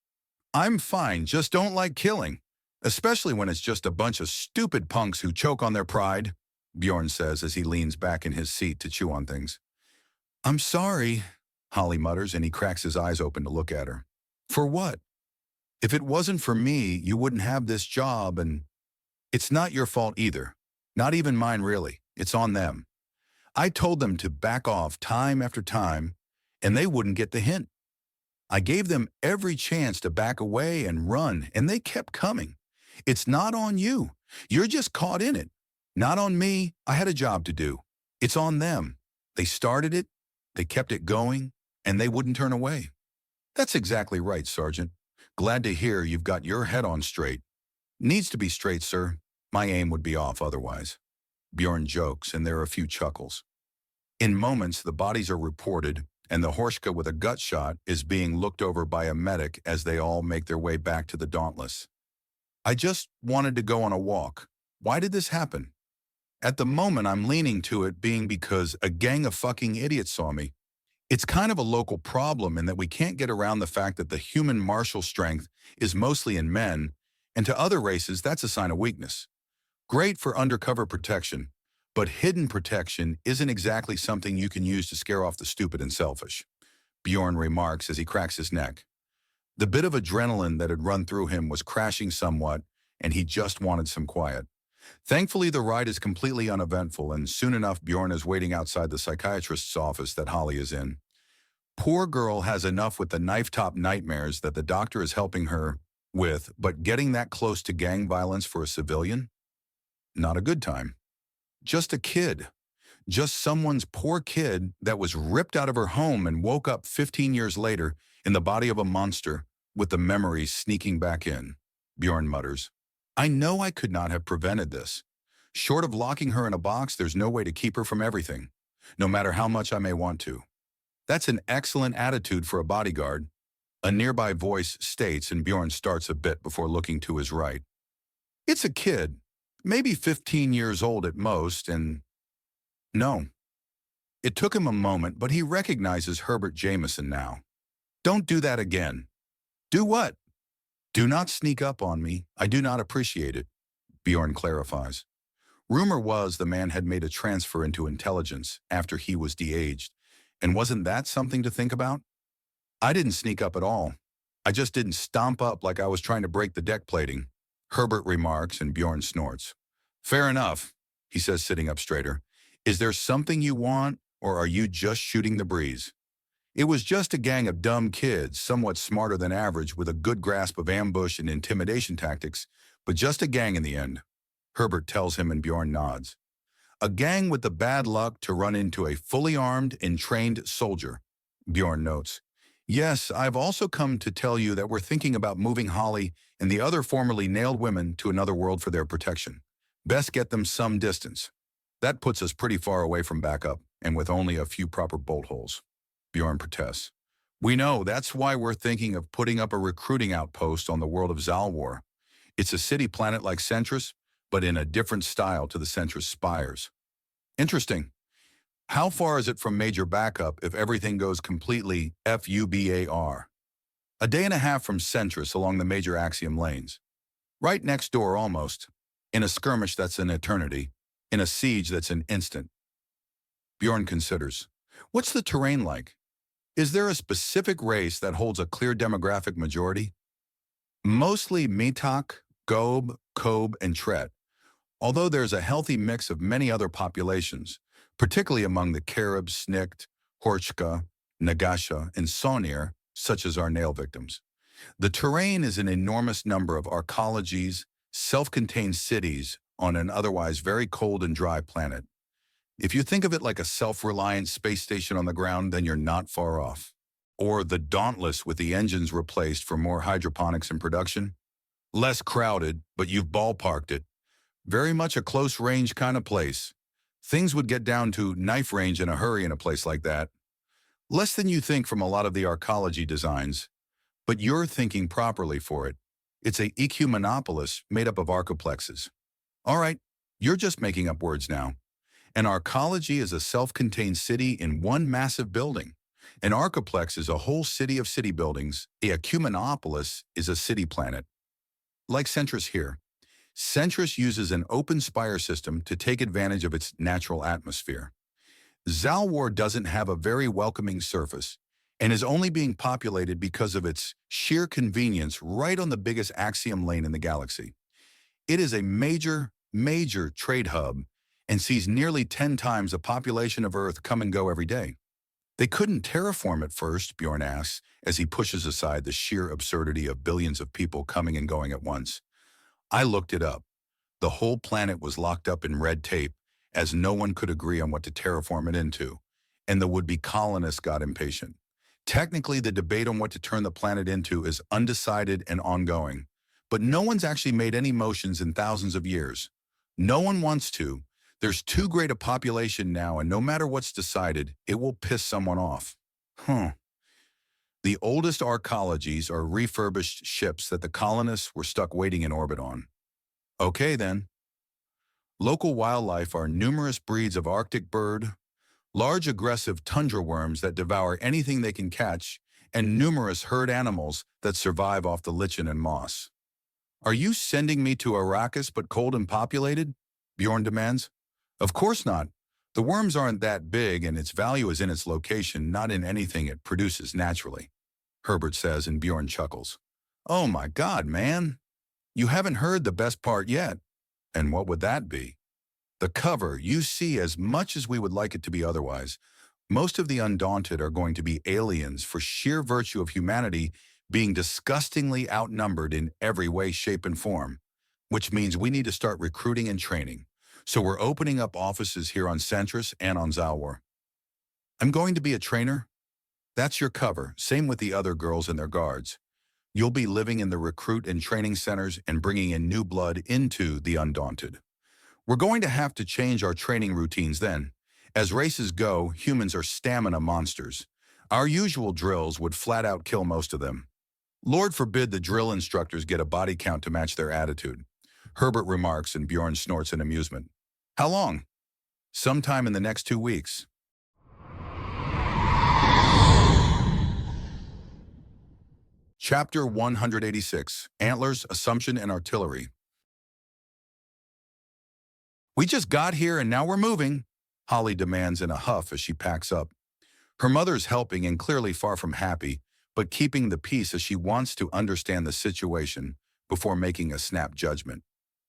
Speaker 1: I'm fine, just don't like killing, especially when it's just a bunch of stupid punks who choke on their pride, Bjorn says as he leans back in his seat to chew on things. I'm sorry, Holly mutters, and he cracks his eyes open to look at her. For what? If it wasn't for me, you wouldn't have this job, and it's not your fault either. Not even mine, really. It's on them. I told them to back off time after time, and they wouldn't get the hint. I gave them every chance to back away and run, and they kept coming. It's not on you. You're just caught in it. Not on me. I had a job to do. It's on them. They started it, they kept it going, and they wouldn't turn away. That's exactly right, Sergeant. Glad to hear you've got your head on straight. Needs to be straight, sir. My aim would be off otherwise. Bjorn jokes, and there are a few chuckles. In moments, the bodies are reported, and the horchka with a gut shot is being looked over by a medic as they all make their way back to the Dauntless. I just wanted to go on a walk. Why did this happen? At the moment, I'm leaning to it being because a gang of fucking idiots saw me. It's kind of a local problem in that we can't get around the fact that the human martial strength is mostly in men, and to other races, that's a sign of weakness. Great for undercover protection, but hidden protection isn't exactly something you can use to scare off the stupid and selfish, Bjorn remarks as he cracks his neck. The bit of adrenaline that had run through him was crashing somewhat, and he just wanted some quiet. Thankfully, the ride is completely uneventful, and soon enough Bjorn is waiting outside the psychiatrist's office that Holly is in. Poor girl has enough with the knife-top nightmares that the doctor is helping her with, but getting that close to gang violence for a civilian? Not a good time. Just a kid. Just someone's poor kid that was ripped out of her home and woke up 15 years later in the body of a monster with the memories sneaking back in, Bjorn mutters. I know I could not have prevented this. Short of locking her in a box, there's no way to keep her from everything, no matter how much I may want to. That's an excellent attitude for a bodyguard, a nearby voice states, and Bjorn starts a bit before looking to his right. It's a kid, maybe 15 years old at most, and no. It took him a moment, but he recognizes Herbert Jameson now. Don't do that again. Do what? Do not sneak up on me. I do not appreciate it, Bjorn clarifies. Rumor was the man had made a transfer into intelligence after he was de-aged, and wasn't that something to think about? I didn't sneak up at all. I just didn't stomp up like I was trying to break the deck plating, Herbert remarks, and Bjorn snorts. Fair enough, he says, sitting up straighter. Is there something you want, or are you just shooting the breeze? It was just a gang of dumb kids, somewhat smarter than average, with a good grasp of ambush and intimidation tactics, but just a gang in the end, Herbert tells him, and Bjorn nods. A gang with the bad luck to run into a fully armed and trained soldier, Bjorn notes. Yes, I've also come to tell you that we're thinking about moving Holly and the other formerly nailed women to another world for their protection. Best get them some distance. That puts us pretty far away from backup, and with only a few proper bolt holes, Bjorn protests. We know, that's why we're thinking of putting up a recruiting outpost on the world of Zalwar. It's a city planet like Centris, but in a different style to the Centris spires. Interesting. How far is it from major backup if everything goes completely FUBAR? A day and a half from Centris along the major axiom lanes. Right next door almost. In a skirmish that's an eternity. In a siege that's an instant. Bjorn considers. What's the terrain like? Is there a specific race that holds a clear demographic majority? Mostly Mitak, Gob, Kob, and Tret. Although there's a healthy mix of many other populations, particularly among the Carib, Snikt, Horchka, Nagasha, and Sonir, such as our nail victims. The terrain is an enormous number of arcologies, self-contained cities on an otherwise very cold and dry planet. If you think of it like a self-reliant space station on the ground, then you're not far off. Or the Dauntless with the engines replaced for more hydroponics and production. Less crowded, but you've ballparked it. Very much a close-range kind of place. Things would get down to knife range in a hurry in a place like that. Less than you think from a lot of the arcology designs, but you're thinking properly for it. It's a ecumenopolis made up of arcoplexes. All right, you're just making up words now. An arcology is a self-contained city in one massive building. An arcoplex is a whole city of city buildings. A ecumenopolis is a city planet. Like Centris here. Centris uses an open spire system to take advantage of its natural atmosphere. Zalwar doesn't have a very welcoming surface and is only being populated because of its sheer convenience right on the biggest axiom lane in the galaxy. It is a major trade hub and sees nearly 10 times the population of Earth come and go every day. They couldn't terraform it first, Bjorn asks, as he pushes aside the sheer absurdity of billions of people coming and going at once. I looked it up. The whole planet was locked up in red tape, as no one could agree on what to terraform it into, and the would-be colonists got impatient. Technically, the debate on what to turn the planet into is undecided and ongoing, but no one's actually made any motions in thousands of years. No one wants to. There's too great a population now, and no matter what's decided, it will piss someone off. The oldest arcologies are refurbished ships that the colonists were stuck waiting in orbit on. Okay, then. Local wildlife are numerous breeds of Arctic bird, large aggressive tundra worms that devour anything they can catch, and numerous herd animals that survive off the lichen and moss. Are you sending me to Arrakis but cold and populated? Bjorn demands. Of course not. The worms aren't that big, and its value is in its location, not in anything it produces naturally, Herbert says, and Bjorn chuckles. Oh my God, man. You haven't heard the best part yet. And what would that be? The cover. You see, as much as we would like it to be otherwise, most of the Undaunted are going to be aliens for sheer virtue of humanity being disgustingly outnumbered in every way, shape, and form, which means we need to start recruiting and training. So we're opening up offices here on Centris and on Zalwar. I'm going to be a trainer. That's your cover, same with the other girls and their guards. You'll be living in the recruit and training centers and bringing in new blood into the Undaunted. We're going to have to change our training routines then. As races go, humans are stamina monsters. Our usual drills would flat out kill most of them. Lord forbid the drill instructors get a body count to match their attitude, Herbert remarks, and Bjorn snorts in amusement. How long? Sometime in the next 2 weeks. Chapter 186, Antlers, Assumption, and Artillery. We just got here and now we're moving, Holly demands in a huff as she packs up. Her mother's helping and clearly far from happy, but keeping the peace as she wants to understand the situation before making a snap judgment.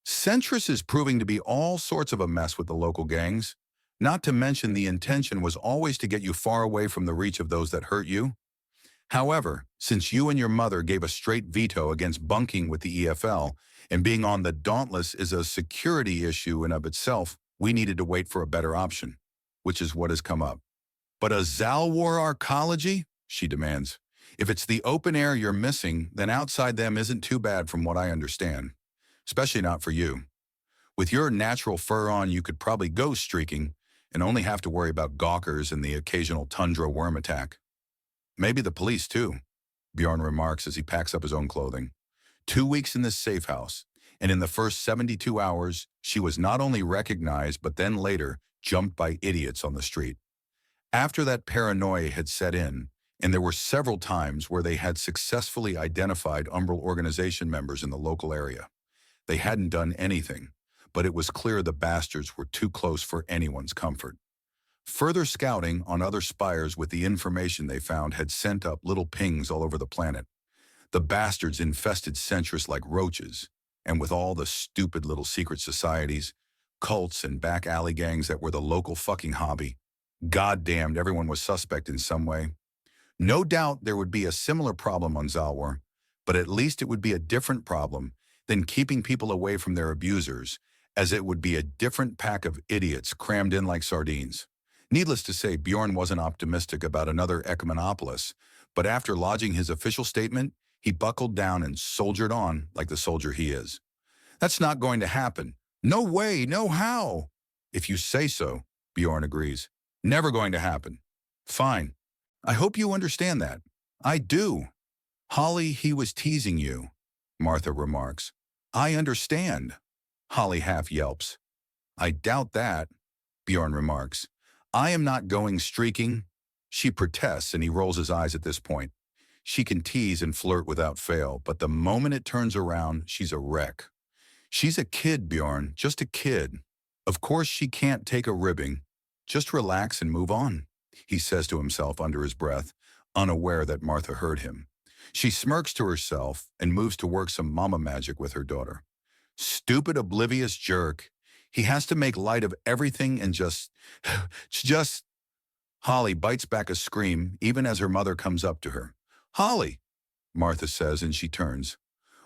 Speaker 1: Centris is proving to be all sorts of a mess with the local gangs, not to mention the intention was always to get you far away from the reach of those that hurt you. However, since you and your mother gave a straight veto against bunking with the EFL, and being on the Dauntless is a security issue in of itself, we needed to wait for a better option, which is what has come up. But a Zalwar arcology? She demands. If it's the open air you're missing, then outside them isn't too bad from what I understand. Especially not for you. With your natural fur on, you could probably go streaking and only have to worry about gawkers and the occasional tundra worm attack. Maybe the police too, Bjorn remarks as he packs up his own clothing. 2 weeks in this safe house, and in the first 72 hours, she was not only recognized but then later jumped by idiots on the street. After that paranoia had set in, and there were several times where they had successfully identified Umbral organization members in the local area. They hadn't done anything, but it was clear the bastards were too close for anyone's comfort. Further scouting on other spires with the information they found had sent up little pings all over the planet. The bastards infested Centris like roaches, and with all the stupid little secret societies, cults, and back alley gangs that were the local fucking hobby, goddamned everyone was suspect in some way. No doubt there would be a similar problem on Zalwar, but at least it would be a different problem than keeping people away from their abusers, as it would be a different pack of idiots crammed in like sardines. Needless to say, Bjorn wasn't optimistic about another Ekmanopolis, but after lodging his official statement, he buckled down and soldiered on like the soldier he is. That's not going to happen. No way, no how. If you say so, Bjorn agrees. Never going to happen. Fine. I hope you understand that. I do. Holly, he was teasing you, Martha remarks. I understand. Holly half yelps. I doubt that, Bjorn remarks. I am not going streaking. She protests and he rolls his eyes at this point. She can tease and flirt without fail, but the moment it turns around, she's a wreck. She's a kid, Bjorn, just a kid. Of course she can't take a ribbing. Just relax and move on, he says to himself under his breath, unaware that Martha heard him. She smirks to herself and moves to work some mama magic with her daughter. Stupid, oblivious jerk. He has to make light of everything and just... Holly bites back a scream even as her mother comes up to her. Holly, Martha says, and she turns.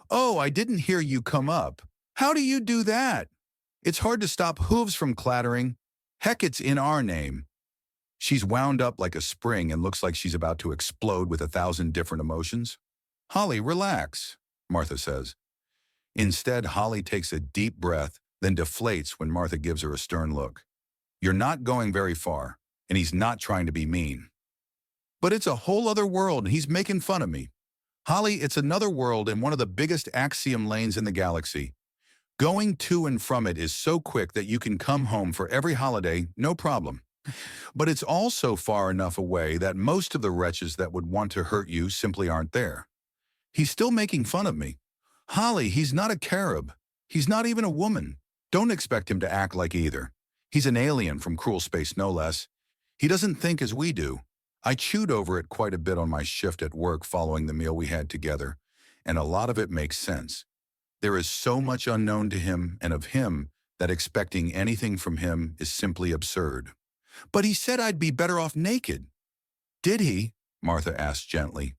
Speaker 1: Oh, I didn't hear you come up. How do you do that? It's hard to stop hooves from clattering. Heck, it's in our name. She's wound up like a spring and looks like she's about to explode with 1,000 different emotions. Holly, relax, Martha says. Instead, Holly takes a deep breath, then deflates when Martha gives her a stern look. You're not going very far, and he's not trying to be mean. But it's a whole other world, and he's making fun of me. Holly, it's another world and one of the biggest axiom lanes in the galaxy. Going to and from it is so quick that you can come home for every holiday, no problem. But it's also far enough away that most of the wretches that would want to hurt you simply aren't there. He's still making fun of me. Holly, he's not a Carib. He's not even a woman. Don't expect him to act like either. He's an alien from cruel space, no less. He doesn't think as we do. I chewed over it quite a bit on my shift at work following the meal we had together, and a lot of it makes sense. There is so much unknown to him and of him that expecting anything from him is simply absurd. But he said I'd be better off naked. Did he? Martha asks gently.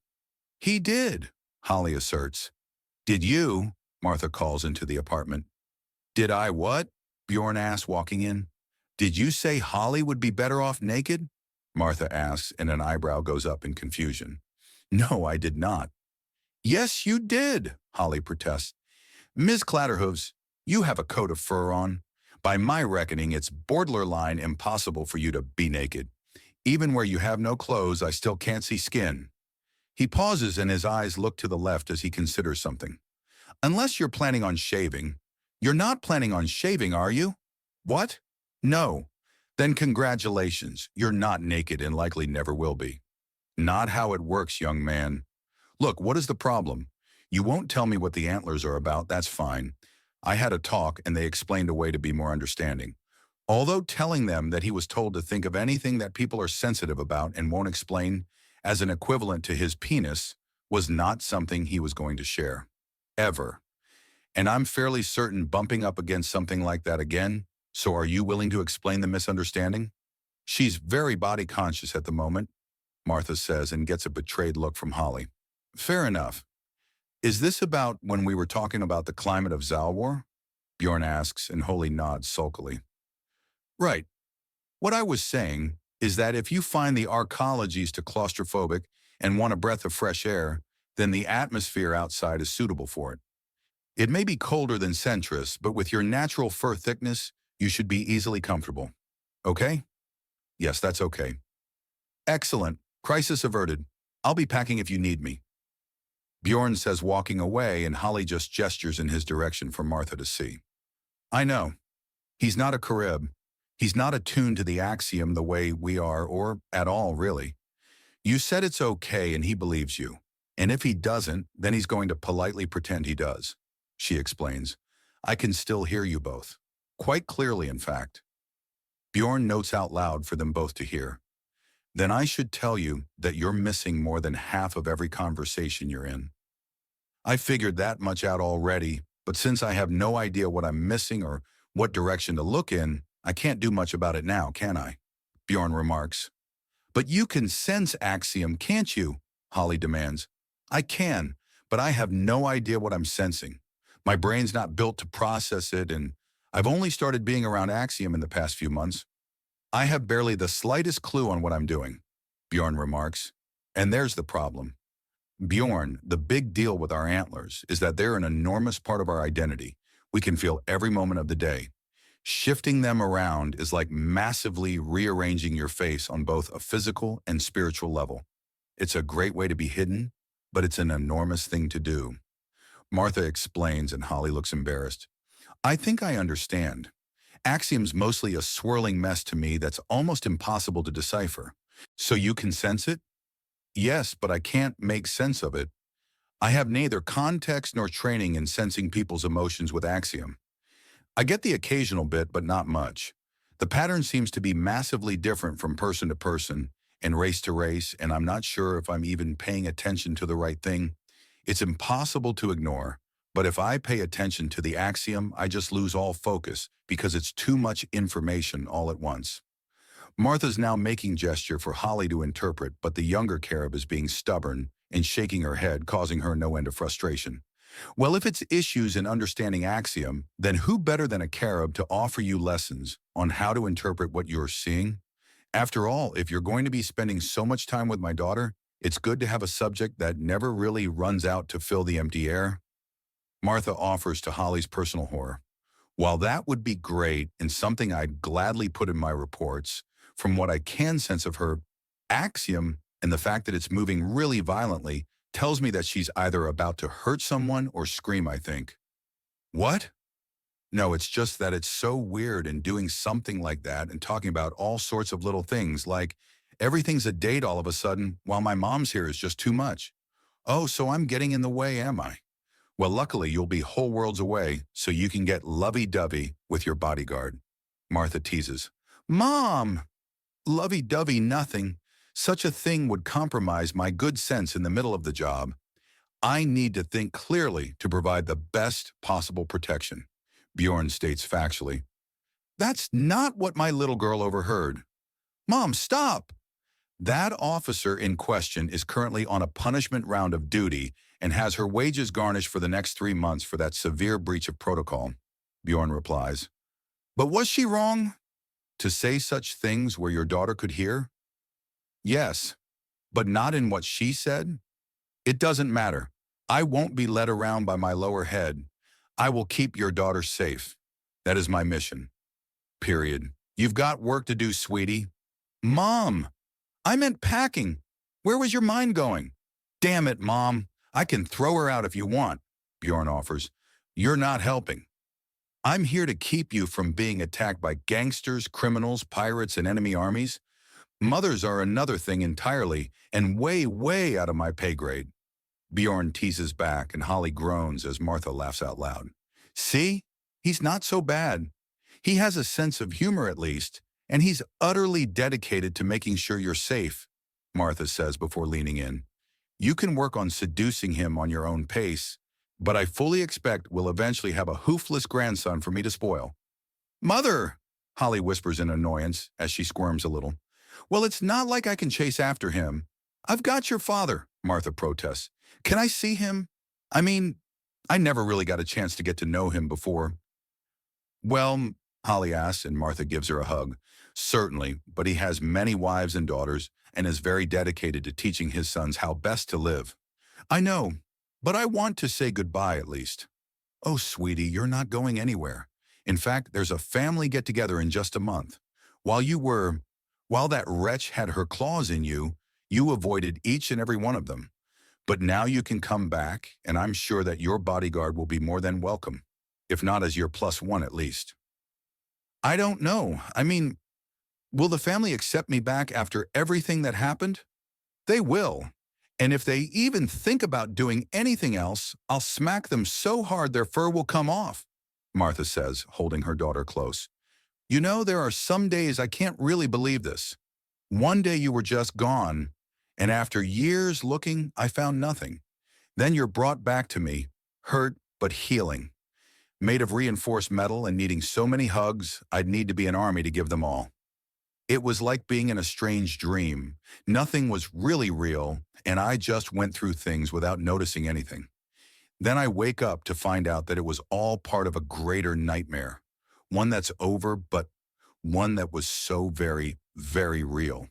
Speaker 1: He did, Holly asserts. Did you? Martha calls into the apartment. Did I what? Bjorn asks, walking in. Did you say Holly would be better off naked? Martha asks, and an eyebrow goes up in confusion. No, I did not. Yes, you did, Holly protests. Ms. Clatterhooves, you have a coat of fur on. By my reckoning, it's borderline impossible for you to be naked. Even where you have no clothes, I still can't see skin. He pauses and his eyes look to the left as he considers something. Unless you're planning on shaving. You're not planning on shaving, are you? What? No. Then congratulations, you're not naked and likely never will be. Not how it works, young man. Look, what is the problem? You won't tell me what the antlers are about, that's fine. I had a talk and they explained a way to be more understanding. Although telling them that he was told to think of anything that people are sensitive about and won't explain as an equivalent to his penis was not something he was going to share. Ever. And I'm fairly certain bumping up against something like that again, so are you willing to explain the misunderstanding? She's very body conscious at the moment, Martha says and gets a betrayed look from Holly. Fair enough. Is this about when we were talking about the climate of Zalwar? Bjorn asks and Holly nods sulkily. Right. What I was saying is that if you find the arcologies too claustrophobic and want a breath of fresh air, then the atmosphere outside is suitable for it. It may be colder than Centris, but with your natural fur thickness, you should be easily comfortable. Okay? Yes, that's okay. Excellent. Crisis averted. I'll be packing if you need me. Bjorn says walking away and Holly just gestures in his direction for Martha to see. I know. He's not a Carib. He's not attuned to the axiom the way we are, or at all, really. You said it's okay and he believes you. And if he doesn't, then he's going to politely pretend he does. She explains. I can still hear you both. Quite clearly, in fact. Bjorn notes out loud for them both to hear. Then I should tell you that you're missing more than half of every conversation you're in. I figured that much out already, but since I have no idea what I'm missing or what direction to look in, I can't do much about it now, can I? Bjorn remarks. But you can sense axiom, can't you? Holly demands. I can, but I have no idea what I'm sensing. My brain's not built to process it, and I've only started being around axiom in the past few months. I have barely the slightest clue on what I'm doing, Bjorn remarks. And there's the problem. Bjorn, the big deal with our antlers is that they're an enormous part of our identity. We can feel every moment of the day. Shifting them around is like massively rearranging your face on both a physical and spiritual level. It's a great way to be hidden, but it's an enormous thing to do. Martha explains and Holly looks embarrassed. I think I understand. Axiom's mostly a swirling mess to me that's almost impossible to decipher. So you can sense it? Yes, but I can't make sense of it. I have neither context nor training in sensing people's emotions with axiom. I get the occasional bit, but not much. The pattern seems to be massively different from person to person and race to race, and I'm not sure if I'm even paying attention to the right thing. It's impossible to ignore, but if I pay attention to the axiom, I just lose all focus because it's too much information all at once. Martha's now making gesture for Holly to interpret, but the younger Carib is being stubborn and shaking her head, causing her no end of frustration. Well, if it's issues in understanding axiom, then who better than a Carib to offer you lessons on how to interpret what you're seeing? After all, if you're going to be spending so much time with my daughter, it's good to have a subject that never really runs out to fill the empty air. Martha offers to Holly's personal horror. While that would be great and something I'd gladly put in my reports, from what I can sense of her, axiom and the fact that it's moving really violently tells me that she's either about to hurt someone or scream, I think. What? No, it's just that it's so weird and doing something like that and talking about all sorts of little things, like everything's a date all of a sudden while my mom's here is just too much. Oh, so I'm getting in the way, am I? Well, luckily you'll be whole worlds away so you can get lovey-dovey with your bodyguard. Martha teases. Mom! Lovey-dovey nothing. Such a thing would compromise my good sense in the middle of the job. I need to think clearly to provide the best possible protection, Bjorn states factually. That's not what my little girl overheard. Mom, stop! That officer in question is currently on a punishment round of duty and has her wages garnished for the next 3 months for that severe breach of protocol, Bjorn replies. But was she wrong to say such things where your daughter could hear? Yes, but not in what she said. It doesn't matter. I won't be led around by my lower head. I will keep your daughter safe. That is my mission. Period. You've got work to do, sweetie. Mom! I meant packing. Where was your mind going? Damn it, Mom. I can throw her out if you want, Bjorn offers. You're not helping. I'm here to keep you from being attacked by gangsters, criminals, pirates, and enemy armies. Mothers are another thing entirely, and way, way out of my pay grade. Bjorn teases back and Holly groans as Martha laughs out loud. See? He's not so bad. He has a sense of humor at least, and he's utterly dedicated to making sure you're safe, Martha says before leaning in. You can work on seducing him on your own pace, but I fully expect we'll eventually have a hoofless grandson for me to spoil. Mother, Holly whispers in annoyance as she squirms a little. Well, it's not like I can chase after him. I've got your father, Martha protests. Can I see him? I mean, I never really got a chance to get to know him before. Well, Holly asks, and Martha gives her a hug. Certainly, but he has many wives and daughters and is very dedicated to teaching his sons how best to live. I know, but I want to say goodbye at least. Oh, sweetie, you're not going anywhere. In fact, there's a family get-together in just a month. While that wretch had her claws in you, you avoided each and every one of them. But now you can come back, and I'm sure that your bodyguard will be more than welcome, if not as your +1 at least. I don't know. I mean, will the family accept me back after everything that happened? They will. And if they even think about doing anything else, I'll smack them so hard their fur will come off, Martha says, holding her daughter close. You know, there are some days I can't really believe this. One day you were just gone, and after years looking, I found nothing. Then you're brought back to me, hurt but healing. Made of reinforced metal and needing so many hugs, I'd need to be an army to give them all. It was like being in a strange dream. Nothing was really real, and I just went through things without noticing anything. Then I wake up to find out that it was all part of a greater nightmare. One that's over, but one that was so very, very real.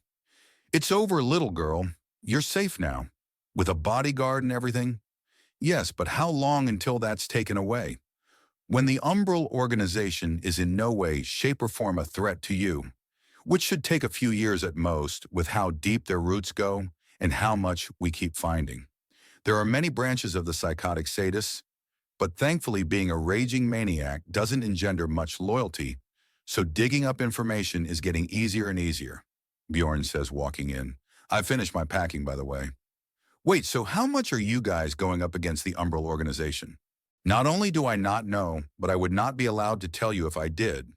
Speaker 1: It's over, little girl. You're safe now. With a bodyguard and everything? Yes, but how long until that's taken away? When the Umbrel organization is in no way, shape, or form a threat to you, which should take a few years at most with how deep their roots go and how much we keep finding. There are many branches of the psychotic sadists, but thankfully being a raging maniac doesn't engender much loyalty, so digging up information is getting easier and easier, Bjorn says, walking in. I've finished my packing, by the way. Wait, so how much are you guys going up against the Umbrel organization? Not only do I not know, but I would not be allowed to tell you if I did.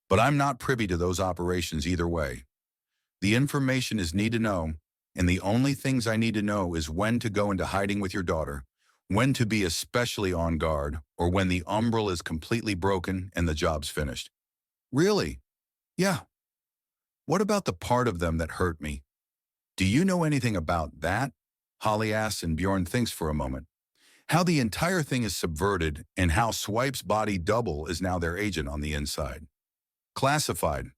Speaker 1: But I'm not privy to those operations either way. The information is need to know, and the only things I need to know is when to go into hiding with your daughter, when to be especially on guard, or when the Umbrel is completely broken and the job's finished. Really? Yeah. What about the part of them that hurt me? Do you know anything about that? Holly asks, and Bjorn thinks for a moment. How the entire thing is subverted and how Swipe's body double is now their agent on the inside. Classified.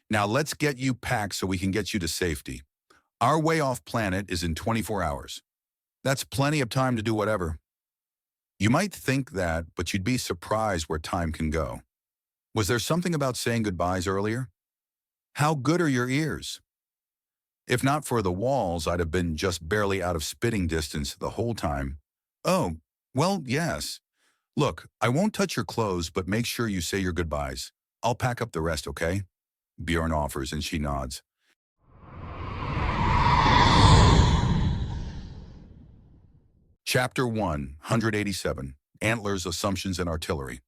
Speaker 1: Now let's get you packed so we can get you to safety. Our way off planet is in 24 hours. That's plenty of time to do whatever. You might think that, but you'd be surprised where time can go. Was there something about saying goodbyes earlier? How good are your ears? If not for the walls, I'd have been just barely out of spitting distance the whole time. Oh, well, yes. Look, I won't touch your clothes, but make sure you say your goodbyes. I'll pack up the rest, okay? Bjorn offers, and she nods. Chapter 187, Antlers, Assumptions, and Artillery.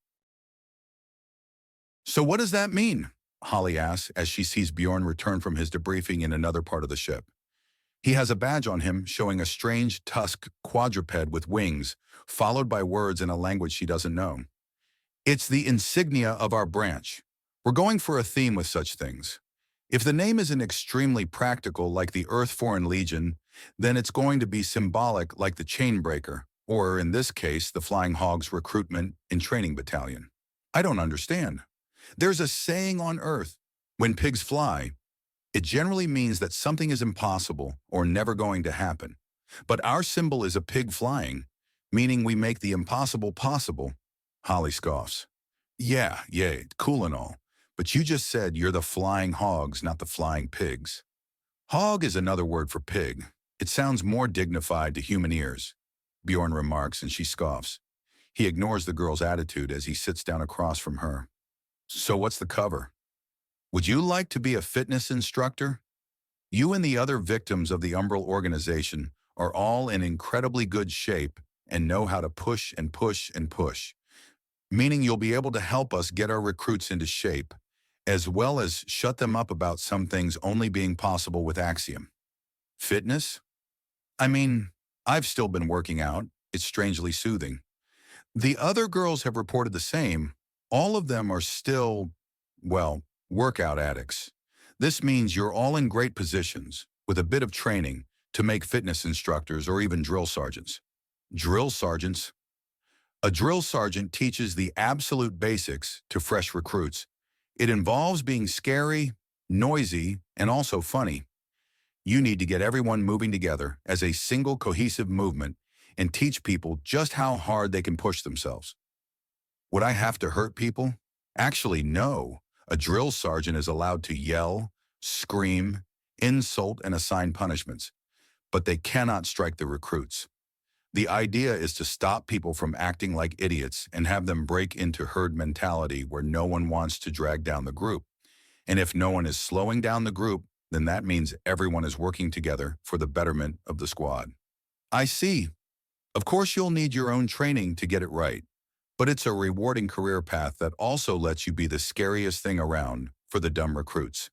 Speaker 1: So what does that mean? Holly asks as she sees Bjorn return from his debriefing in another part of the ship. He has a badge on him showing a strange tusk quadruped with wings, followed by words in a language she doesn't know. It's the insignia of our branch. We're going for a theme with such things. If the name isn't extremely practical like the Earth Foreign Legion, then it's going to be symbolic like the Chainbreaker, or in this case, the Flying Hogs Recruitment and Training Battalion. I don't understand. There's a saying on Earth, when pigs fly, it generally means that something is impossible or never going to happen. But our symbol is a pig flying, meaning we make the impossible possible. Holly scoffs. Yeah, cool and all. But you just said you're the flying hogs, not the flying pigs. Hog is another word for pig. It sounds more dignified to human ears, Bjorn remarks, and she scoffs. He ignores the girl's attitude as he sits down across from her. So what's the cover? Would you like to be a fitness instructor? You and the other victims of the Umbrel organization are all in incredibly good shape and know how to push and push and push, meaning you'll be able to help us get our recruits into shape, as well as shut them up about some things only being possible with Axiom. Fitness? I mean, I've still been working out. It's strangely soothing. The other girls have reported the same. All of them are still, well, workout addicts. This means you're all in great positions, with a bit of training, to make fitness instructors or even drill sergeants. Drill sergeants? A drill sergeant teaches the absolute basics to fresh recruits. It involves being scary, noisy, and also funny. You need to get everyone moving together as a single cohesive movement and teach people just how hard they can push themselves. Would I have to hurt people? Actually, no. A drill sergeant is allowed to yell, scream, insult, and assign punishments, but they cannot strike the recruits. The idea is to stop people from acting like idiots and have them break into herd mentality where no one wants to drag down the group. And if no one is slowing down the group, then that means everyone is working together for the betterment of the squad. I see. Of course, you'll need your own training to get it right, but it's a rewarding career path that also lets you be the scariest thing around for the dumb recruits.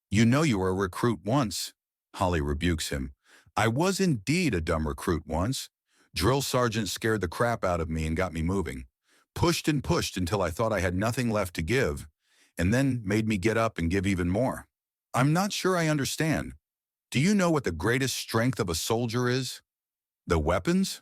Speaker 1: You know you were a recruit once, Holly rebukes him. I was indeed a dumb recruit once. Drill sergeant scared the crap out of me and got me moving. Pushed and pushed until I thought I had nothing left to give, and then made me get up and give even more. I'm not sure I understand. Do you know what the greatest strength of a soldier is? The weapons?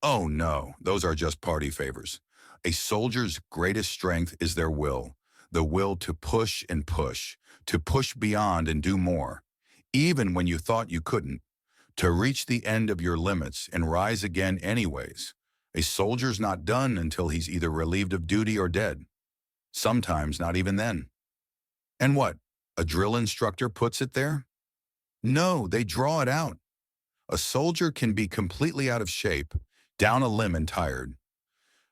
Speaker 1: Oh no, those are just party favors. A soldier's greatest strength is their will, the will to push and push, to push beyond and do more, even when you thought you couldn't, to reach the end of your limits and rise again anyways. A soldier's not done until he's either relieved of duty or dead. Sometimes not even then. And what, a drill instructor puts it there? No, they draw it out. A soldier can be completely out of shape, down a limb and tired.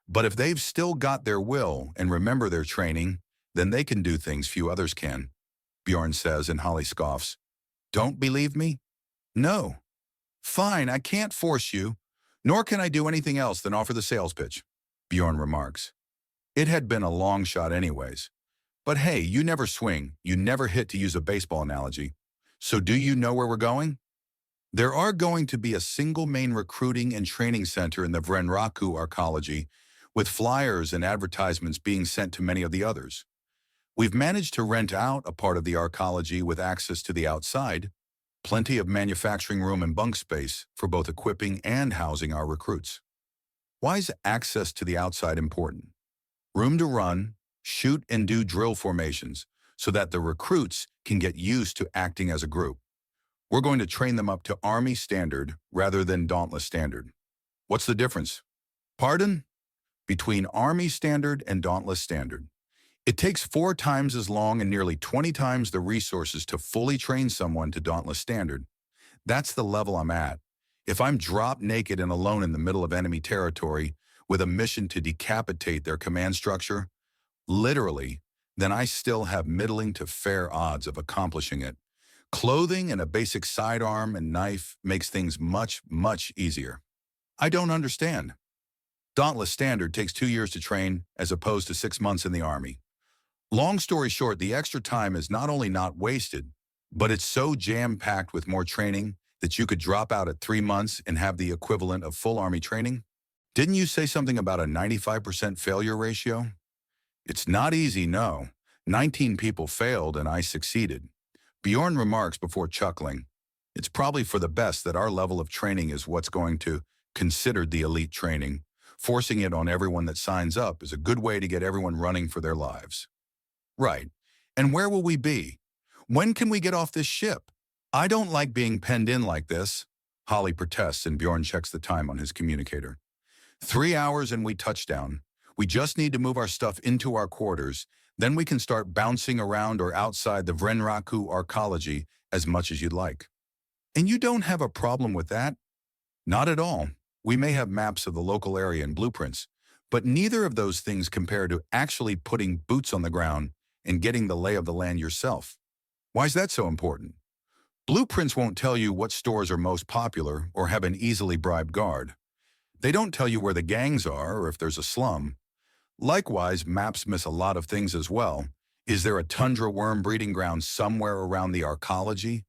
Speaker 1: But if they've still got their will and remember their training, then they can do things few others can, Bjorn says, and Holly scoffs. Don't believe me? No. Fine, I can't force you, nor can I do anything else than offer the sales pitch, Bjorn remarks. It had been a long shot anyways. But hey, you never swing, you never hit, to use a baseball analogy. So do you know where we're going? There are going to be a single main recruiting and training center in the Vrenraku arcology, with flyers and advertisements being sent to many of the others. We've managed to rent out a part of the arcology with access to the outside, plenty of manufacturing room and bunk space for both equipping and housing our recruits. Why is access to the outside important? Room to run, shoot, and do drill formations so that the recruits can get used to acting as a group. We're going to train them up to Army standard rather than Dauntless standard. What's the difference? Pardon? Between Army standard and Dauntless standard. It takes 4 times as long and nearly 20 times the resources to fully train someone to Dauntless standard. That's the level I'm at. If I'm dropped naked and alone in the middle of enemy territory with a mission to decapitate their command structure, literally, then I still have middling to fair odds of accomplishing it. Clothing and a basic sidearm and knife makes things much, much easier. I don't understand. Dauntless standard takes 2 years to train as opposed to 6 months in the Army. Long story short, the extra time is not only not wasted, but it's so jam-packed with more training that you could drop out at 3 months and have the equivalent of full Army training. Didn't you say something about a 95% failure ratio? It's not easy, no. 19 people failed and I succeeded. Bjorn remarks before chuckling. It's probably for the best that our level of training is what's going to consider the elite training. Forcing it on everyone that signs up is a good way to get everyone running for their lives. Right. And where will we be? When can we get off this ship? I don't like being penned in like this, Holly protests, and Bjorn checks the time on his communicator. 3 hours and we touch down. We just need to move our stuff into our quarters. Then we can start bouncing around or outside the Vrenraku arcology as much as you'd like. And you don't have a problem with that? Not at all. We may have maps of the local area and blueprints, but neither of those things compare to actually putting boots on the ground and getting the lay of the land yourself. Why is that so important? Blueprints won't tell you what stores are most popular or have an easily bribed guard. They don't tell you where the gangs are or if there's a slum. Likewise, maps miss a lot of things as well. Is there a tundra worm breeding ground somewhere around the arcology?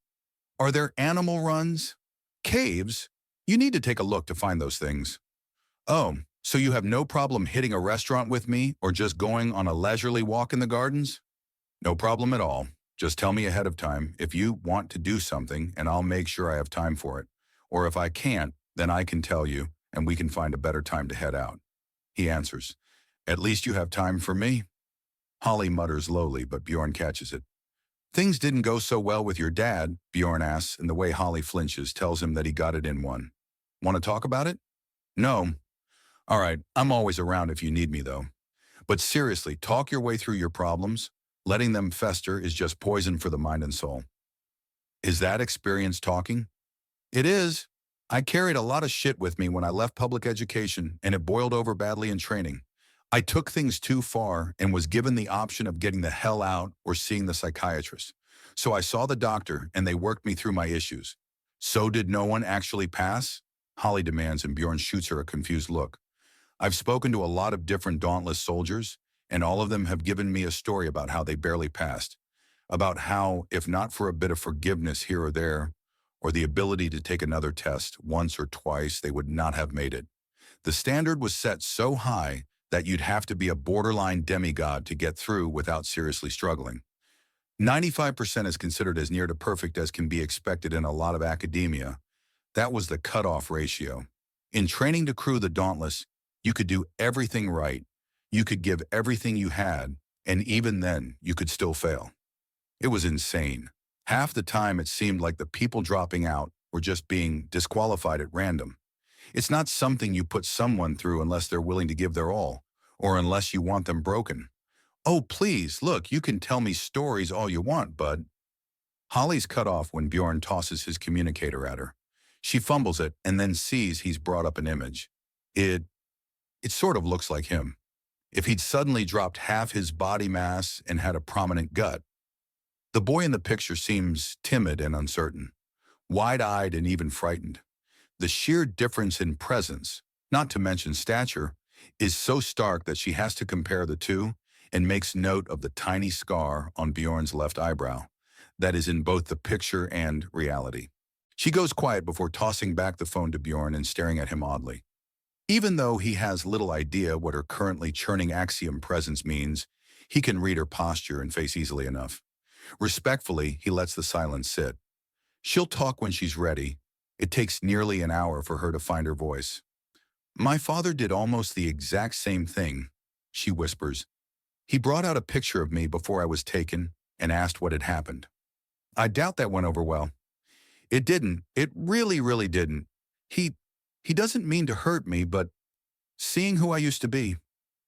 Speaker 1: Are there animal runs? Caves? You need to take a look to find those things. Oh, so you have no problem hitting a restaurant with me or just going on a leisurely walk in the gardens? No problem at all. Just tell me ahead of time if you want to do something and I'll make sure I have time for it. Or if I can't, then I can tell you and we can find a better time to head out. He answers, "At least you have time for me." Holly mutters lowly, but Bjorn catches it. "Things didn't go so well with your dad," Bjorn asks, and the way Holly flinches tells him that he got it in one. "Want to talk about it?" "No." "All right, I'm always around if you need me, though. But seriously, talk your way through your problems. Letting them fester is just poison for the mind and soul." "Is that experience talking?" "It is. I carried a lot of shit with me when I left public education, and it boiled over badly in training. I took things too far and was given the option of getting the hell out or seeing the psychiatrist. So I saw the doctor, and they worked me through my issues." "So did no one actually pass?" Holly demands, and Bjorn shoots her a confused look. "I've spoken to a lot of different Dauntless soldiers, and all of them have given me a story about how they barely passed. About how, if not for a bit of forgiveness here or there, or the ability to take another test once or twice, they would not have made it. The standard was set so high that you'd have to be a borderline demigod to get through without seriously struggling. 95% is considered as near to perfect as can be expected in a lot of academia. That was the cutoff ratio. In training to crew the Dauntless, you could do everything right. You could give everything you had, and even then, you could still fail. It was insane. Half the time, it seemed like the people dropping out were just being disqualified at random. It's not something you put someone through unless they're willing to give their all, or unless you want them broken. "Oh, please, look, you can tell me stories all you want, bud." Holly's cut off when Bjorn tosses his communicator at her. She fumbles it and then sees he's brought up an image. It sort of looks like him. If he'd suddenly dropped half his body mass and had a prominent gut. The boy in the picture seems timid and uncertain, wide-eyed and even frightened. The sheer difference in presence, not to mention stature, is so stark that she has to compare the two and makes note of the tiny scar on Bjorn's left eyebrow that is in both the picture and reality. She goes quiet before tossing back the phone to Bjorn and staring at him oddly. Even though he has little idea what her currently churning axiom presence means, he can read her posture and face easily enough. Respectfully, he lets the silence sit. She'll talk when she's ready. It takes nearly an hour for her to find her voice. "My father did almost the exact same thing," she whispers. "He brought out a picture of me before I was taken and asked what had happened. I doubt that went over well. It didn't. It really, really didn't. He doesn't mean to hurt me, but seeing who I used to be,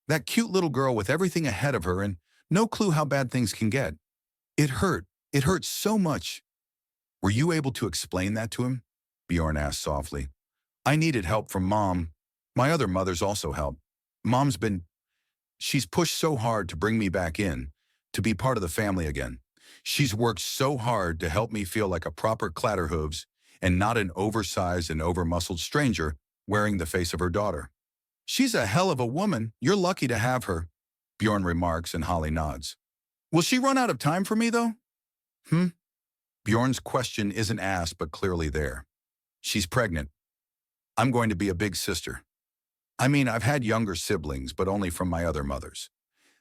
Speaker 1: that cute little girl with everything ahead of her and no clue how bad things can get. It hurt. It hurt so much." "Were you able to explain that to him?" Bjorn asked softly. "I needed help from Mom. My other mothers also helped. She's pushed so hard to bring me back in, to be part of the family again. She's worked so hard to help me feel like a proper clatterhooves and not an oversized and over-muscled stranger wearing the face of her daughter. She's a hell of a woman. You're lucky to have her," Bjorn remarks, and Holly nods. "Will she run out of time for me, though?" Bjorn's question isn't asked, but clearly there. "She's pregnant. I'm going to be a big sister. I mean, I've had younger siblings, but only from my other mothers.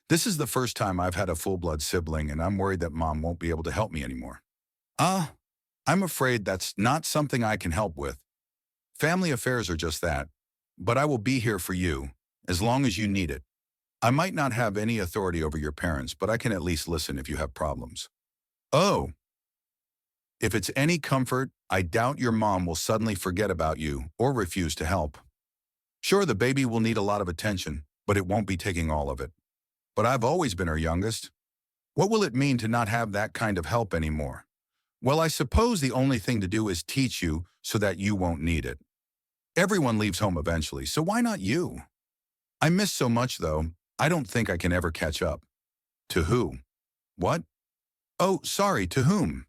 Speaker 1: This is the first time I've had a full-blood sibling, and I'm worried that Mom won't be able to help me anymore." I'm afraid that's not something I can help with. Family affairs are just that. But I will be here for you, as long as you need it. I might not have any authority over your parents, but I can at least listen if you have problems." "Oh. If it's any comfort, I doubt your mom will suddenly forget about you or refuse to help. Sure, the baby will need a lot of attention, but it won't be taking all of it. But I've always been her youngest. What will it mean to not have that kind of help anymore? Well, I suppose the only thing to do is teach you so that you won't need it. Everyone leaves home eventually, so why not you? I miss so much, though. I don't think I can ever catch up." "To who?" "What? Oh, sorry, to whom?"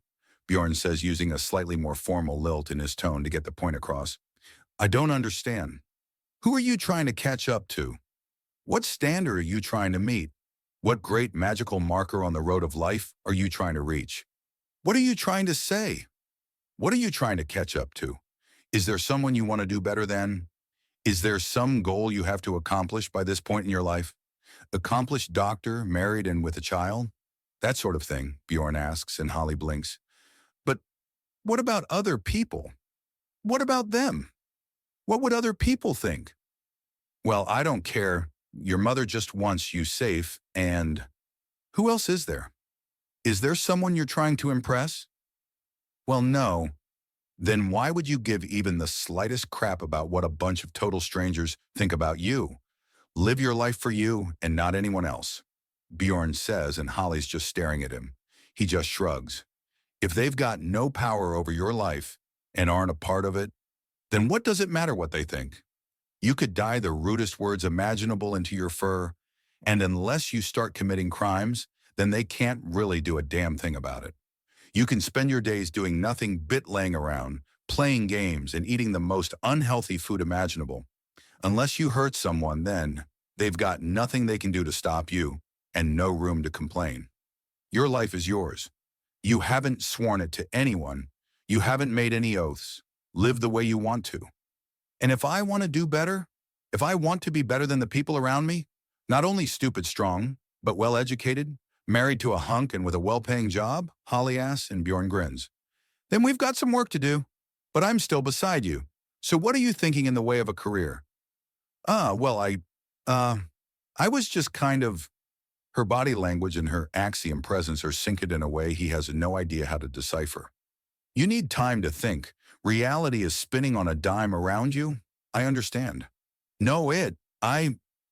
Speaker 1: Bjorn says, using a slightly more formal lilt in his tone to get the point across. I don't understand. Who are you trying to catch up to? What standard are you trying to meet? What great magical marker on the road of life are you trying to reach? What are you trying to say? What are you trying to catch up to? Is there someone you want to do better than? Is there some goal you have to accomplish by this point in your life? Accomplished doctor, married and with a child? That sort of thing, Bjorn asks, and Holly blinks. But what about other people? What about them? What would other people think? Well, I don't care. Your mother just wants you safe, and who else is there? Is there someone you're trying to impress? Well, no. Then why would you give even the slightest crap about what a bunch of total strangers think about you? Live your life for you and not anyone else, Bjorn says, and Holly's just staring at him. He just shrugs. If they've got no power over your life and aren't a part of it, then what does it matter what they think? You could dye the rudest words imaginable into your fur, and unless you start committing crimes, then they can't really do a damn thing about it. You can spend your days doing nothing but laying around, playing games, and eating the most unhealthy food imaginable. Unless you hurt someone, then they've got nothing they can do to stop you, and no room to complain. Your life is yours. You haven't sworn it to anyone. You haven't made any oaths. Live the way you want to. And if I want to do better, if I want to be better than the people around me, not only stupid strong, but well-educated, married to a hunk and with a well-paying job, Holly asks, and Bjorn grins. Then we've got some work to do, but I'm still beside you. So what are you thinking in the way of a career? Well, I was just kind of... Her body language and her axiom presence are synced in a way he has no idea how to decipher. You need time to think. Reality is spinning on a dime around you. I understand. No,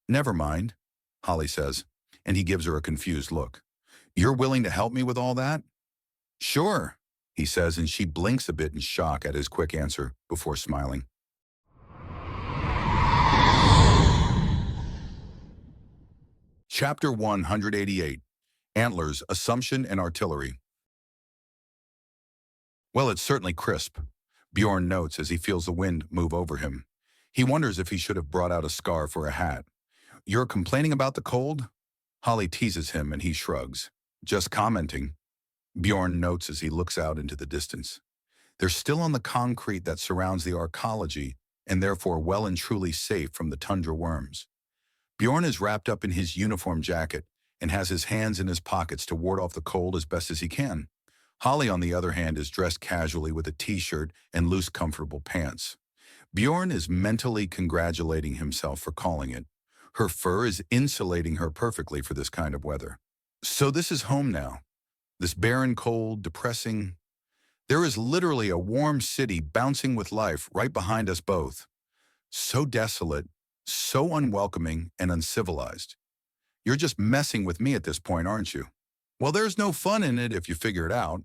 Speaker 1: never mind, Holly says, and he gives her a confused look. You're willing to help me with all that? Sure, he says, and she blinks a bit in shock at his quick answer before smiling. Chapter 188, Antlers, Assumption, and Artillery. Well, it's certainly crisp, Bjorn notes as he feels the wind move over him. He wonders if he should have brought out a scarf or a hat. You're complaining about the cold? Holly teases him and he shrugs. Just commenting, Bjorn notes as he looks out into the distance. They're still on the concrete that surrounds the arcology and therefore well and truly safe from the tundra worms. Bjorn is wrapped up in his uniform jacket and has his hands in his pockets to ward off the cold as best as he can. Holly, on the other hand, is dressed casually with a t-shirt and loose, comfortable pants. Bjorn is mentally congratulating himself for calling it. Her fur is insulating her perfectly for this kind of weather. So this is home now. This barren, cold, depressing... There is literally a warm city bouncing with life right behind us both. So desolate, so unwelcoming and uncivilized. You're just messing with me at this point, aren't you? Well, there's no fun in it if you figure it out.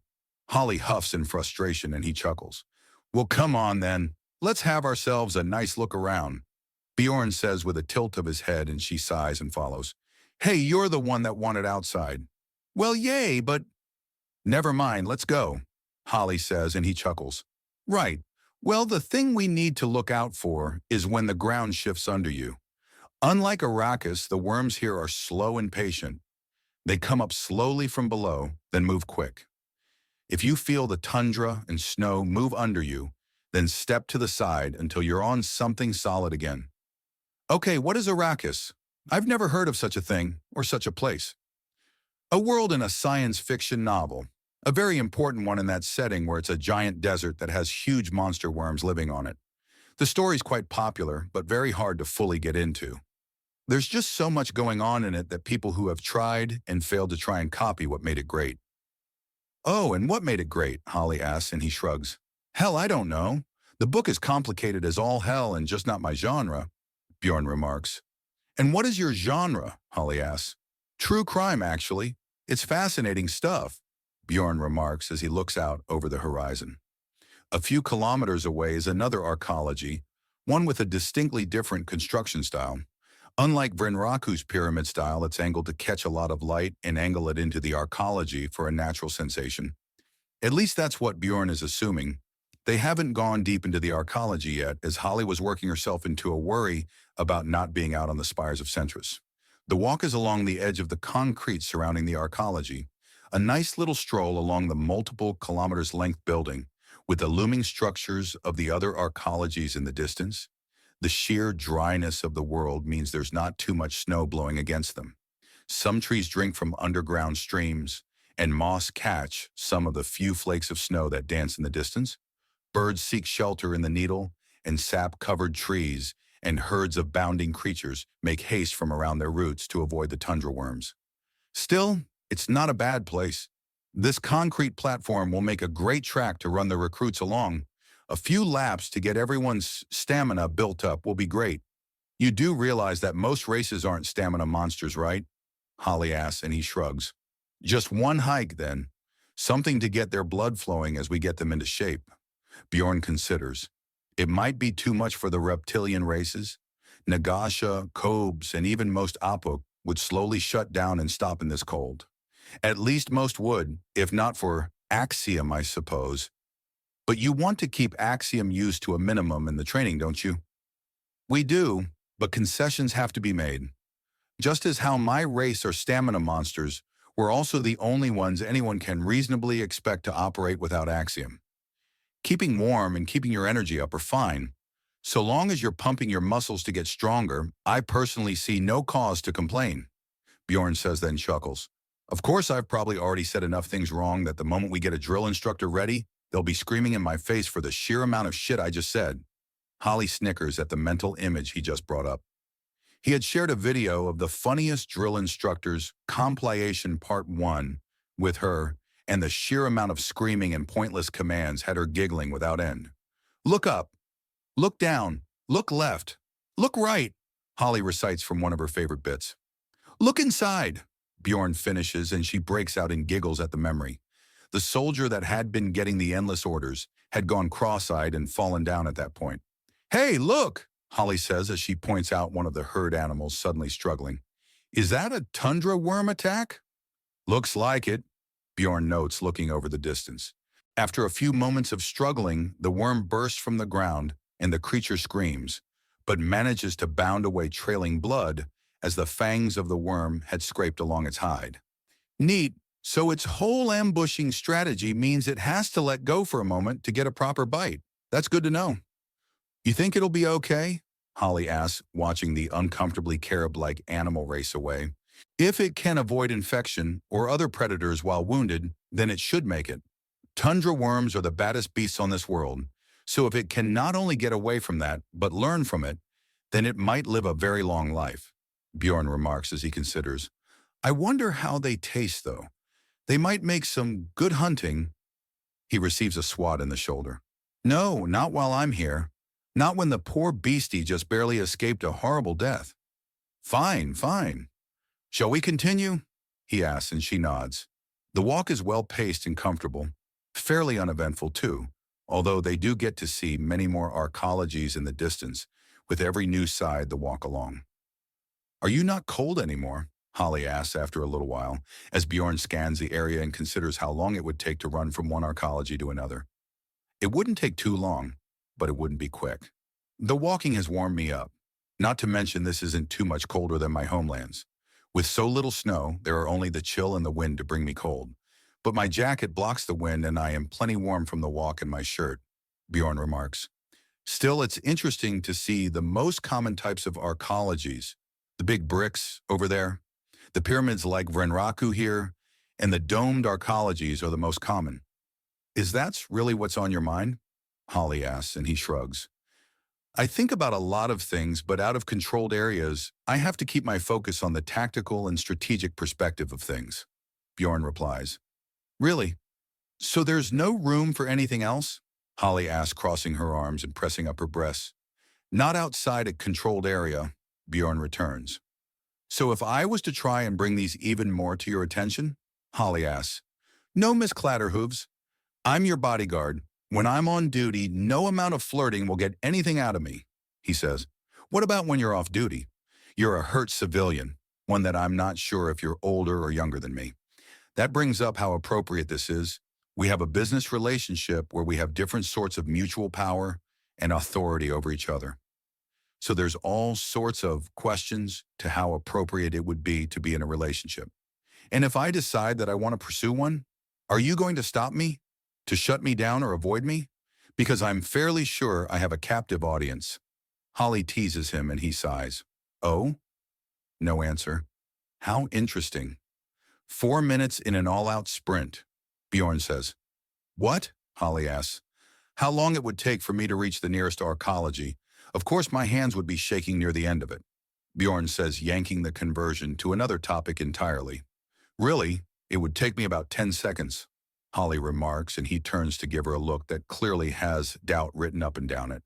Speaker 1: Holly huffs in frustration and he chuckles. Well, come on then. Let's have ourselves a nice look around, Bjorn says with a tilt of his head, and she sighs and follows. Hey, you're the one that wanted outside. Well, yay, but... Never mind, let's go, Holly says, and he chuckles. Right. Well, the thing we need to look out for is when the ground shifts under you. Unlike Arrakis, the worms here are slow and patient. They come up slowly from below, then move quick. If you feel the tundra and snow move under you, then step to the side until you're on something solid again. Okay, what is Arrakis? I've never heard of such a thing or such a place. A world in a science fiction novel. A very important one in that setting where it's a giant desert that has huge monster worms living on it. The story's quite popular, but very hard to fully get into. There's just so much going on in it that people who have tried and failed to try and copy what made it great. Oh, and what made it great? Holly asks, and he shrugs. Hell, I don't know. The book is complicated as all hell and just not my genre, Bjorn remarks. And what is your genre? Holly asks. True crime, actually. It's fascinating stuff, Bjorn remarks as he looks out over the horizon. A few kilometers away is another arcology, one with a distinctly different construction style. Unlike Vrinraku's pyramid style, it's angled to catch a lot of light and angle it into the arcology for a natural sensation. At least that's what Bjorn is assuming. They haven't gone deep into the arcology yet, as Holly was working herself into a worry about not being out on the spires of Centris. The walk is along the edge of the concrete surrounding the arcology, a nice little stroll along the multiple kilometers length building, with the looming structures of the other arcologies in the distance. The sheer dryness of the world means there's not too much snow blowing against them. Some trees drink from underground streams, and moss catch some of the few flakes of snow that dance in the distance. Birds seek shelter in the needle, and sap-covered trees and herds of bounding creatures make haste from around their roots to avoid the tundra worms. Still, it's not a bad place. This concrete platform will make a great track to run the recruits along. A few laps to get everyone's stamina built up will be great. You do realize that most races aren't stamina monsters, right? Holly asks, and he shrugs. Just one hike, then. Something to get their blood flowing as we get them into shape. Bjorn considers. It might be too much for the reptilian races. Nagasha, Kobes, and even most Apuk would slowly shut down and stop in this cold. At least most would, if not for Axiom, I suppose. But you want to keep Axiom used to a minimum in the training, don't you? We do, but concessions have to be made. Just as how my race are stamina monsters, we're also the only ones anyone can reasonably expect to operate without Axiom. Keeping warm and keeping your energy up are fine. So long as you're pumping your muscles to get stronger, I personally see no cause to complain. Bjorn says, then chuckles. Of course, I've probably already said enough things wrong that the moment we get a drill instructor ready, they'll be screaming in my face for the sheer amount of shit I just said. Holly snickers at the mental image he just brought up. He had shared a video of the funniest drill instructor's compilation part 1 with her, and the sheer amount of screaming and pointless commands had her giggling without end. Look up. Look down. Look left. Look right, Holly recites from one of her favorite bits. Look inside, Bjorn finishes, and she breaks out in giggles at the memory. The soldier that had been getting the endless orders had gone cross-eyed and fallen down at that point. Hey, look, Holly says as she points out one of the herd animals suddenly struggling. Is that a tundra worm attack? Looks like it, Bjorn notes, looking over the distance. After a few moments of struggling, the worm bursts from the ground and the creature screams, but manages to bound away trailing blood as the fangs of the worm had scraped along its hide. Neat, so its whole ambushing strategy means it has to let go for a moment to get a proper bite. That's good to know. You think it'll be okay? Holly asks, watching the uncomfortably carob-like animal race away. If it can avoid infection or other predators while wounded, then it should make it. Tundra worms are the baddest beasts on this world, so if it can not only get away from that, but learn from it, then it might live a very long life, Bjorn remarks as he considers. I wonder how they taste, though. They might make some good hunting. He receives a swat in the shoulder. No, not while I'm here. Not when the poor beastie just barely escaped a horrible death. Fine, fine. Shall we continue? He asks, and she nods. The walk is well-paced and comfortable, fairly uneventful too, although they do get to see many more arcologies in the distance, with every new side the walk along. Are you not cold anymore? Holly asks after a little while, as Bjorn scans the area and considers how long it would take to run from one arcology to another. It wouldn't take too long, but it wouldn't be quick. The walking has warmed me up. Not to mention this isn't too much colder than my homelands. With so little snow, there are only the chill and the wind to bring me cold. But my jacket blocks the wind and I am plenty warm from the walk in my shirt, Bjorn remarks. Still, it's interesting to see the most common types of arcologies. The big bricks over there, the pyramids like Vrenraku here, and the domed arcologies are the most common. Is that really what's on your mind? Holly asks, and he shrugs. I think about a lot of things, but out of controlled areas, I have to keep my focus on the tactical and strategic perspective of things, Bjorn replies. Really? So there's no room for anything else? Holly asks, crossing her arms and pressing up her breasts. Not outside a controlled area, Bjorn returns. So if I was to try and bring these even more to your attention? Holly asks. No, Miss Clatterhooves. I'm your bodyguard. When I'm on duty, no amount of flirting will get anything out of me, he says. What about when you're off duty? You're a hurt civilian, one that I'm not sure if you're older or younger than me. That brings up how appropriate this is. We have a business relationship where we have different sorts of mutual power and authority over each other. So there's all sorts of questions to how appropriate it would be to be in a relationship. And if I decide that I want to pursue one, are you going to stop me? To shut me down or avoid me? Because I'm fairly sure I have a captive audience. Holly teases him and he sighs. Oh? No answer. How interesting. 4 minutes in an all-out sprint, Bjorn says. What? Holly asks. How long it would take for me to reach the nearest arcology. Of course my hands would be shaking near the end of it. Bjorn says, yanking the conversion to another topic entirely. Really, it would take me about 10 seconds, Holly remarks, and he turns to give her a look that clearly has doubt written up and down it.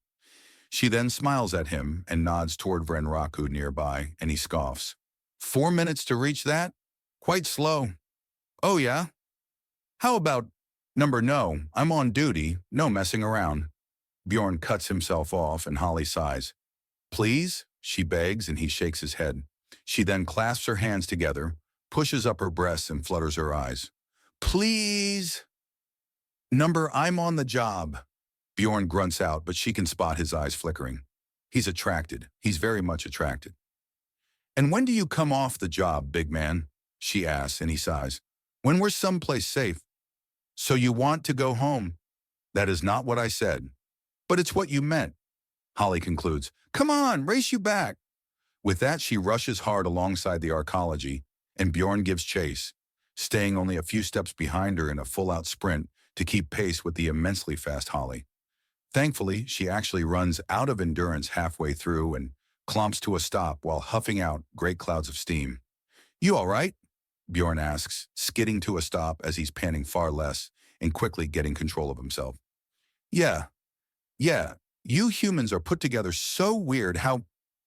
Speaker 1: She then smiles at him and nods toward Vrenraku nearby, and he scoffs. 4 minutes to reach that? Quite slow. Oh yeah? How about no, I'm on duty, no messing around. Bjorn cuts himself off and Holly sighs. Please? She begs and he shakes his head. She then clasps her hands together, pushes up her breasts and flutters her eyes. Please? I'm on the job. Bjorn grunts out, but she can spot his eyes flickering. He's attracted. He's very much attracted. And when do you come off the job, big man? She asks and he sighs. When we're someplace safe. So you want to go home? That is not what I said. But it's what you meant. Holly concludes. Come on, race you back. With that, she rushes hard alongside the arcology, and Bjorn gives chase, staying only a few steps behind her in a full-out sprint to keep pace with the immensely fast Holly. Thankfully, she actually runs out of endurance halfway through and clomps to a stop while huffing out great clouds of steam. You all right? Bjorn asks, skidding to a stop as he's panting far less and quickly getting control of himself. Yeah, you humans are put together so weird. How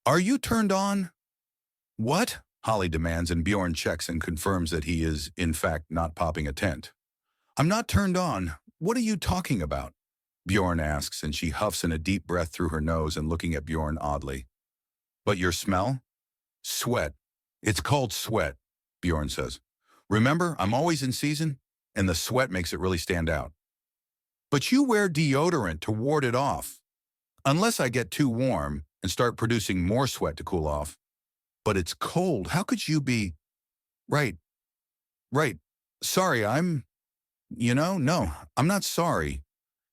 Speaker 1: are you turned on? What? Holly demands, and Bjorn checks and confirms that he is, in fact, not popping a tent. I'm not turned on. What are you talking about? Bjorn asks, and she huffs in a deep breath through her nose and looking at Bjorn oddly. But your smell? Sweat. It's called sweat, Bjorn says. Remember, I'm always in season, and the sweat makes it really stand out. But you wear deodorant to ward it off. Unless I get too warm and start producing more sweat to cool off. But it's cold. How could you be? Right. Sorry, no, I'm not sorry.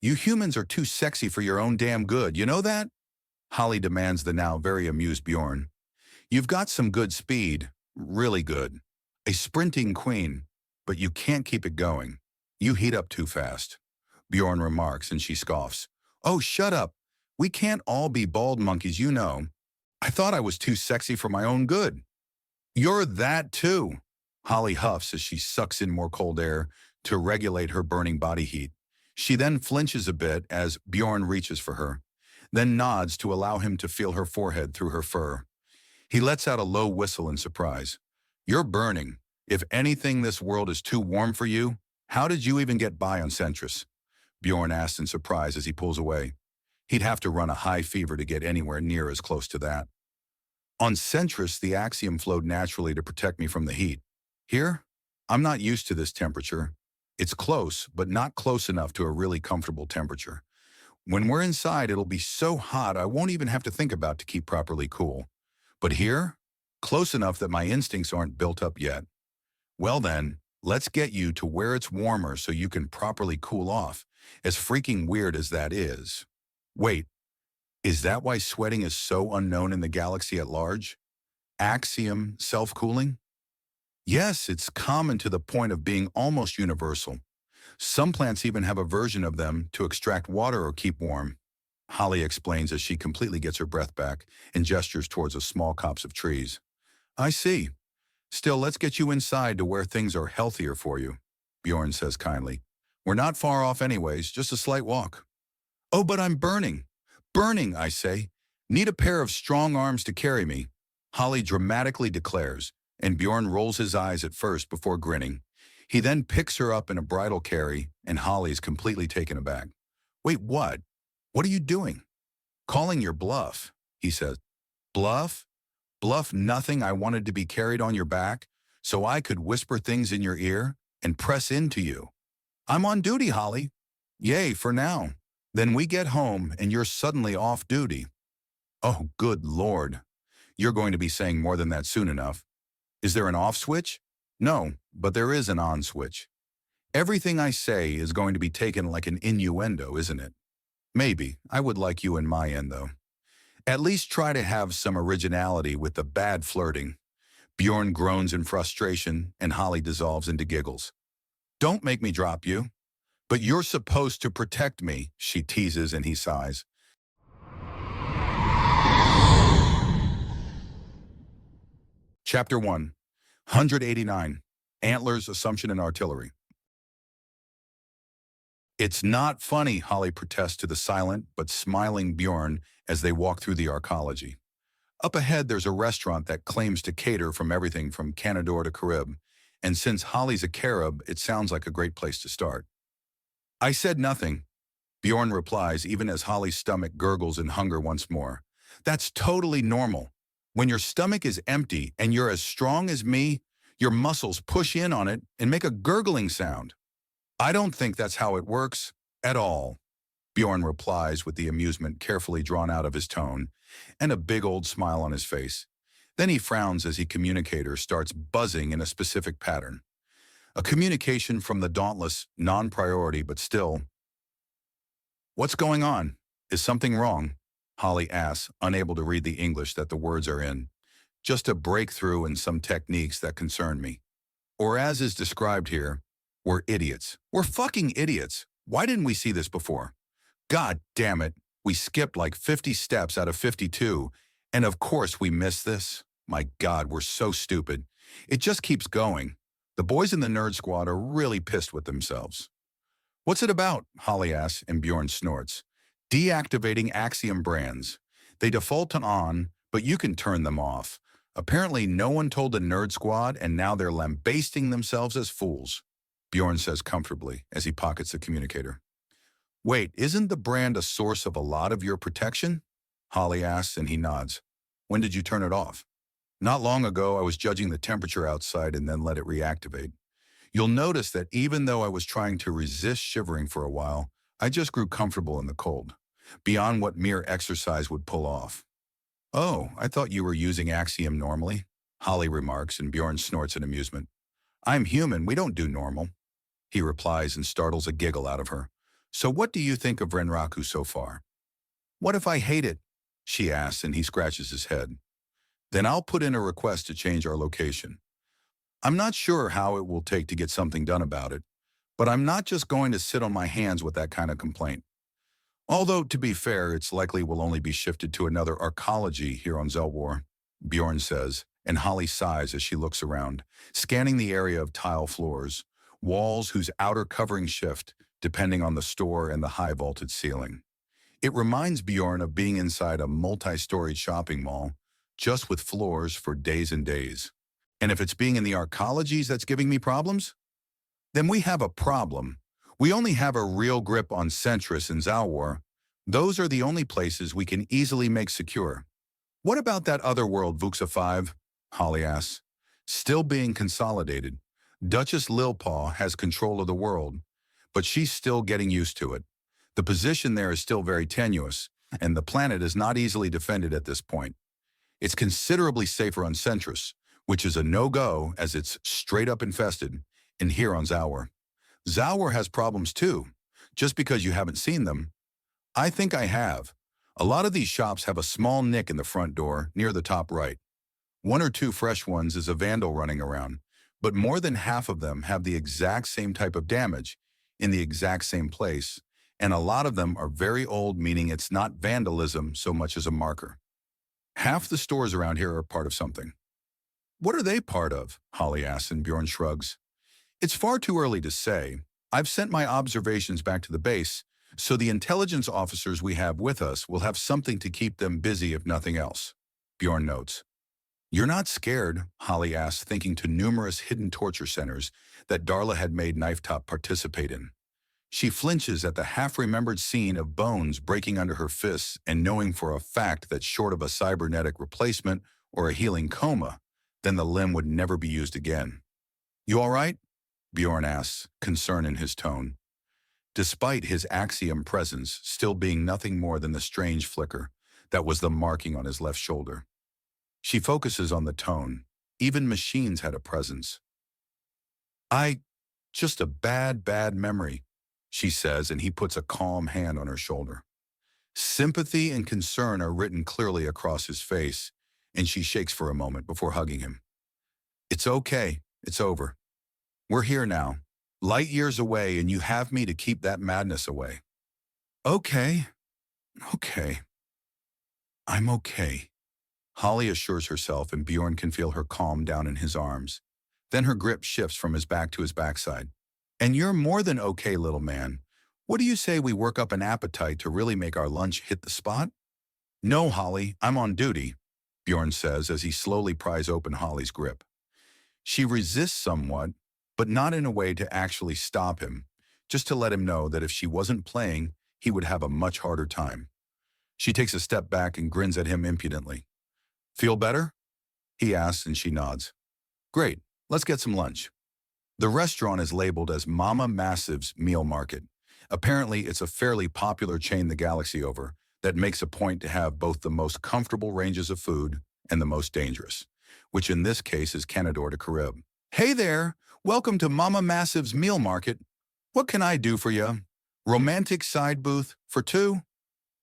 Speaker 1: You humans are too sexy for your own damn good, you know that? Holly demands the now very amused Bjorn. You've got some good speed, really good. A sprinting queen, but you can't keep it going. You heat up too fast. Bjorn remarks and she scoffs. Oh, shut up. We can't all be bald monkeys, you know. I thought I was too sexy for my own good. You're that too. Holly huffs as she sucks in more cold air to regulate her burning body heat. She then flinches a bit as Bjorn reaches for her, then nods to allow him to feel her forehead through her fur. He lets out a low whistle in surprise. You're burning. If anything, this world is too warm for you. How did you even get by on Centris? Bjorn asks in surprise as he pulls away. He'd have to run a high fever to get anywhere near as close to that. On Centris, the axiom flowed naturally to protect me from the heat. Here, I'm not used to this temperature. It's close, but not close enough to a really comfortable temperature. When we're inside, it'll be so hot I won't even have to think about to keep properly cool. But here, close enough that my instincts aren't built up yet. Well then, let's get you to where it's warmer so you can properly cool off, as freaking weird as that is. Wait, is that why sweating is so unknown in the galaxy at large? Axiom self-cooling? Yes, it's common to the point of being almost universal. Some plants even have a version of them to extract water or keep warm. Holly explains as she completely gets her breath back and gestures towards a small copse of trees. I see. Still, let's get you inside to where things are healthier for you, Bjorn says kindly. We're not far off anyways, just a slight walk. Oh, but I'm burning. Burning, I say. Need a pair of strong arms to carry me, Holly dramatically declares, and Bjorn rolls his eyes at first before grinning. He then picks her up in a bridal carry, and Holly's completely taken aback. Wait, what? What are you doing? Calling your bluff, he says. Bluff? Bluff nothing. I wanted to be carried on your back so I could whisper things in your ear and press into you. I'm on duty, Holly. Yay, for now. Then we get home and you're suddenly off duty. Oh, good Lord. You're going to be saying more than that soon enough. Is there an off switch? No, but there is an on switch. Everything I say is going to be taken like an innuendo, isn't it? Maybe. I would like you in my end, though. At least try to have some originality with the bad flirting. Bjorn groans in frustration, and Holly dissolves into giggles. Don't make me drop you. But you're supposed to protect me, she teases, and he sighs. Chapter 1, 189, Antlers, Assumption, and Artillery. It's not funny, Holly protests to the silent but smiling Bjorn as they walk through the arcology. Up ahead, there's a restaurant that claims to cater from everything from Canador to Carib, and since Holly's a Carib, it sounds like a great place to start. I said nothing, Bjorn replies even as Holly's stomach gurgles in hunger once more. That's totally normal. When your stomach is empty and you're as strong as me, your muscles push in on it and make a gurgling sound. I don't think that's how it works at all, Bjorn replies with the amusement carefully drawn out of his tone and a big old smile on his face. Then he frowns as his communicator starts buzzing in a specific pattern. A communication from the Dauntless, non-priority but still. What's going on? Is something wrong? Holly asks, unable to read the English that the words are in. Just a breakthrough in some techniques that concern me. Or as is described here, we're idiots. We're fucking idiots. Why didn't we see this before? God damn it. We skipped like 50 steps out of 52, and of course we missed this. My God, we're so stupid. It just keeps going. The boys in the nerd squad are really pissed with themselves. What's it about? Holly asks, and Bjorn snorts. Deactivating Axiom brands. They default to on, but you can turn them off. Apparently no one told the nerd squad, and now they're lambasting themselves as fools, Bjorn says comfortably as he pockets the communicator. Wait, isn't the brand a source of a lot of your protection? Holly asks, and he nods. When did you turn it off? Not long ago, I was judging the temperature outside and then let it reactivate. You'll notice that even though I was trying to resist shivering for a while, I just grew comfortable in the cold, beyond what mere exercise would pull off. Oh, I thought you were using Axiom normally, Holly remarks, and Bjorn snorts in amusement. I'm human, we don't do normal, he replies and startles a giggle out of her. So what do you think of Renraku so far? What if I hate it? She asks, and he scratches his head. Then I'll put in a request to change our location. I'm not sure how it will take to get something done about it, but I'm not just going to sit on my hands with that kind of complaint. Although, to be fair, it's likely we'll only be shifted to another arcology here on Zelwar, Bjorn says, and Holly sighs as she looks around, scanning the area of tile floors, walls whose outer covering shift, depending on the store and the high-vaulted ceiling. It reminds Bjorn of being inside a multi-storied shopping mall, just with floors for days and days. And if it's being in the arcologies that's giving me problems, then we have a problem. We only have a real grip on Centris and Zalwar. Those are the only places we can easily make secure. What about that other world, Vuxa 5? Holly asks. Still being consolidated. Duchess Lilpaw has control of the world, but she's still getting used to it. The position there is still very tenuous, and the planet is not easily defended at this point. It's considerably safer on Centris, which is a no-go as it's straight-up infested, and here on Zalwar. Zalwar has problems too, just because you haven't seen them. I think I have. A lot of these shops have a small nick in the front door near the top right. One or two fresh ones is a vandal running around, but more than half of them have the exact same type of damage in the exact same place, and a lot of them are very old, meaning it's not vandalism so much as a marker. Half the stores around here are part of something. What are they part of? Holly asks, and Bjorn shrugs. It's far too early to say. I've sent my observations back to the base, so the intelligence officers we have with us will have something to keep them busy if nothing else, Bjorn notes. You're not scared? Holly asks, thinking to numerous hidden torture centers that Darla had made Knifetop participate in. She flinches at the half-remembered scene of bones breaking under her fists and knowing for a fact that short of a cybernetic replacement or a healing coma, then the limb would never be used again. You all right? Bjorn asks, concern in his tone, despite his axiom presence still being nothing more than the strange flicker that was the marking on his left shoulder. She focuses on the tone. Even machines had a presence. Just a bad memory, she says, and he puts a calm hand on her shoulder. Sympathy and concern are written clearly across his face, and she shakes for a moment before hugging him. It's okay. It's over. We're here now, light years away, and you have me to keep that madness away. Okay. I'm okay. Holly assures herself, and Bjorn can feel her calm down in his arms. Then her grip shifts from his back to his backside. And you're more than okay, little man. What do you say we work up an appetite to really make our lunch hit the spot? No, Holly, I'm on duty, Bjorn says as he slowly pries open Holly's grip. She resists somewhat, but not in a way to actually stop him, just to let him know that if she wasn't playing, he would have a much harder time. She takes a step back and grins at him impudently. Feel better? He asks, and she nods. Great, let's get some lunch. The restaurant is labeled as Mama Massive's Meal Market. Apparently, it's a fairly popular chain the galaxy over that makes a point to have both the most comfortable ranges of food and the most dangerous, which in this case is Canador to Carib. Hey there, welcome to Mama Massive's Meal Market. What can I do for you? Romantic side booth for two?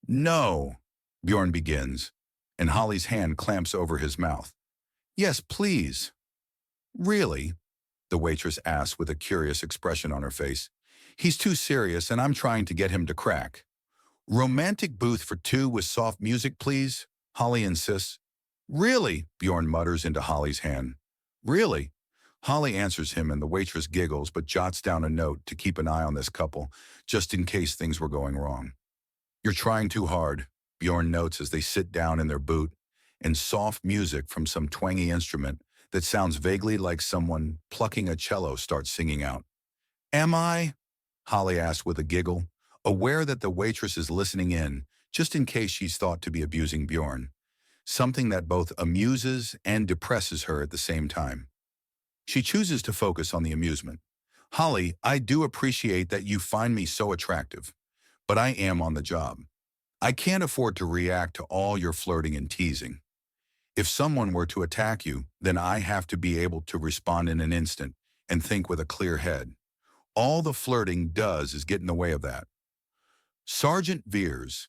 Speaker 1: No, Bjorn begins, and Holly's hand clamps over his mouth. Yes, please. Really? The waitress asks with a curious expression on her face. He's too serious, and I'm trying to get him to crack. Romantic booth for two with soft music, please? Holly insists. Really? Bjorn mutters into Holly's hand. Really? Holly answers him, and the waitress giggles but jots down a note to keep an eye on this couple, just in case things were going wrong. You're trying too hard, Bjorn notes as they sit down in their booth, and soft music from some twangy instrument that sounds vaguely like someone plucking a cello starts singing out. Am I? Holly asks with a giggle, aware that the waitress is listening in, just in case she's thought to be abusing Bjorn, something that both amuses and depresses her at the same time. She chooses to focus on the amusement. Holly, I do appreciate that you find me so attractive, but I am on the job. I can't afford to react to all your flirting and teasing. If someone were to attack you, then I have to be able to respond in an instant and think with a clear head. All the flirting does is get in the way of that. Sergeant Veers,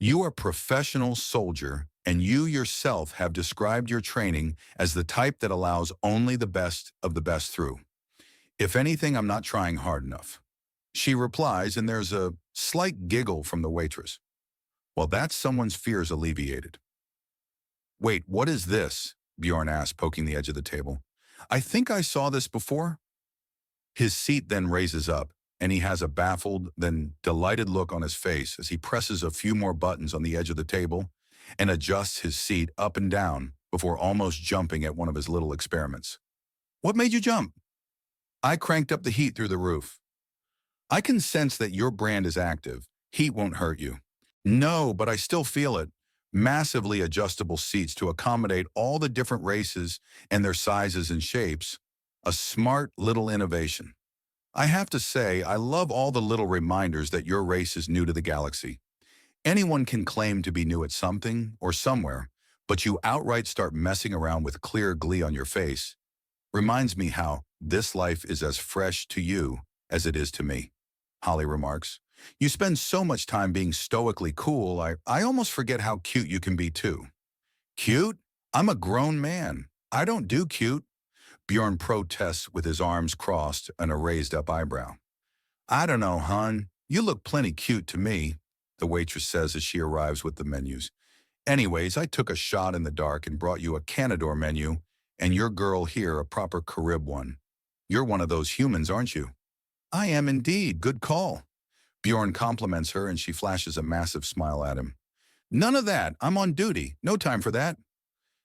Speaker 1: you are a professional soldier, and you yourself have described your training as the type that allows only the best of the best through. If anything, I'm not trying hard enough. She replies, and there's a slight giggle from the waitress. Well, that's someone's fears alleviated. Wait, what is this? Bjorn asks, poking the edge of the table. I think I saw this before. His seat then raises up, and he has a baffled, then delighted look on his face as he presses a few more buttons on the edge of the table and adjusts his seat up and down before almost jumping at one of his little experiments. What made you jump? I cranked up the heat through the roof. I can sense that your brand is active. Heat won't hurt you. No, but I still feel it. Massively adjustable seats to accommodate all the different races and their sizes and shapes. A smart little innovation. I have to say, I love all the little reminders that your race is new to the galaxy. Anyone can claim to be new at something or somewhere, but you outright start messing around with clear glee on your face. Reminds me how this life is as fresh to you as it is to me, Holly remarks. You spend so much time being stoically cool, I almost forget how cute you can be too. Cute? I'm a grown man. I don't do cute. Bjorn protests with his arms crossed and a raised up eyebrow. I don't know, hon. You look plenty cute to me, the waitress says as she arrives with the menus. Anyways, I took a shot in the dark and brought you a Canador menu, and your girl here a proper Carib one. You're one of those humans, aren't you? I am indeed. Good call. Bjorn compliments her and she flashes a massive smile at him. None of that. I'm on duty. No time for that.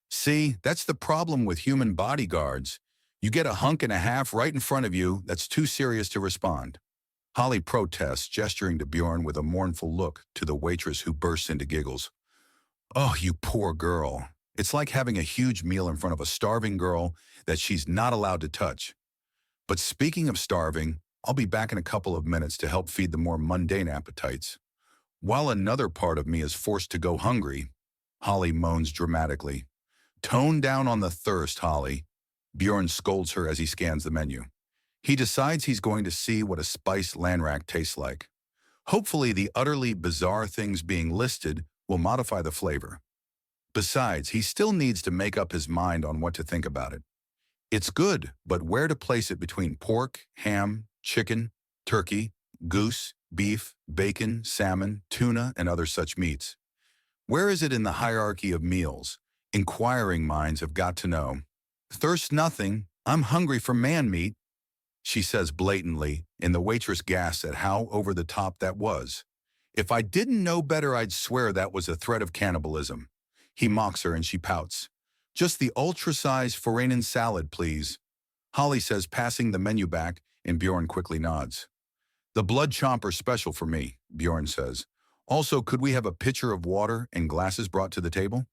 Speaker 1: See, that's the problem with human bodyguards. You get a hunk and a half right in front of you that's too serious to respond. Holly protests, gesturing to Bjorn with a mournful look to the waitress who bursts into giggles. Oh, you poor girl. It's like having a huge meal in front of a starving girl that she's not allowed to touch. But speaking of starving, I'll be back in a couple of minutes to help feed the more mundane appetites. While another part of me is forced to go hungry, Holly moans dramatically. Tone down on the thirst, Holly. Bjorn scolds her as he scans the menu. He decides he's going to see what a spiced landrak tastes like. Hopefully the utterly bizarre things being listed will modify the flavor. Besides, he still needs to make up his mind on what to think about it. It's good, but where to place it between pork, ham, chicken, turkey, goose, beef, bacon, salmon, tuna, and other such meats? Where is it in the hierarchy of meals? Inquiring minds have got to know. Thirst nothing, I'm hungry for man meat, she says blatantly, and the waitress gasps at how over the top that was. If I didn't know better, I'd swear that was a threat of cannibalism. He mocks her and she pouts. Just the ultra-sized foreign salad, please. Holly says, passing the menu back, and Bjorn quickly nods. The blood chomper special for me, Bjorn says. Also, could we have a pitcher of water and glasses brought to the table?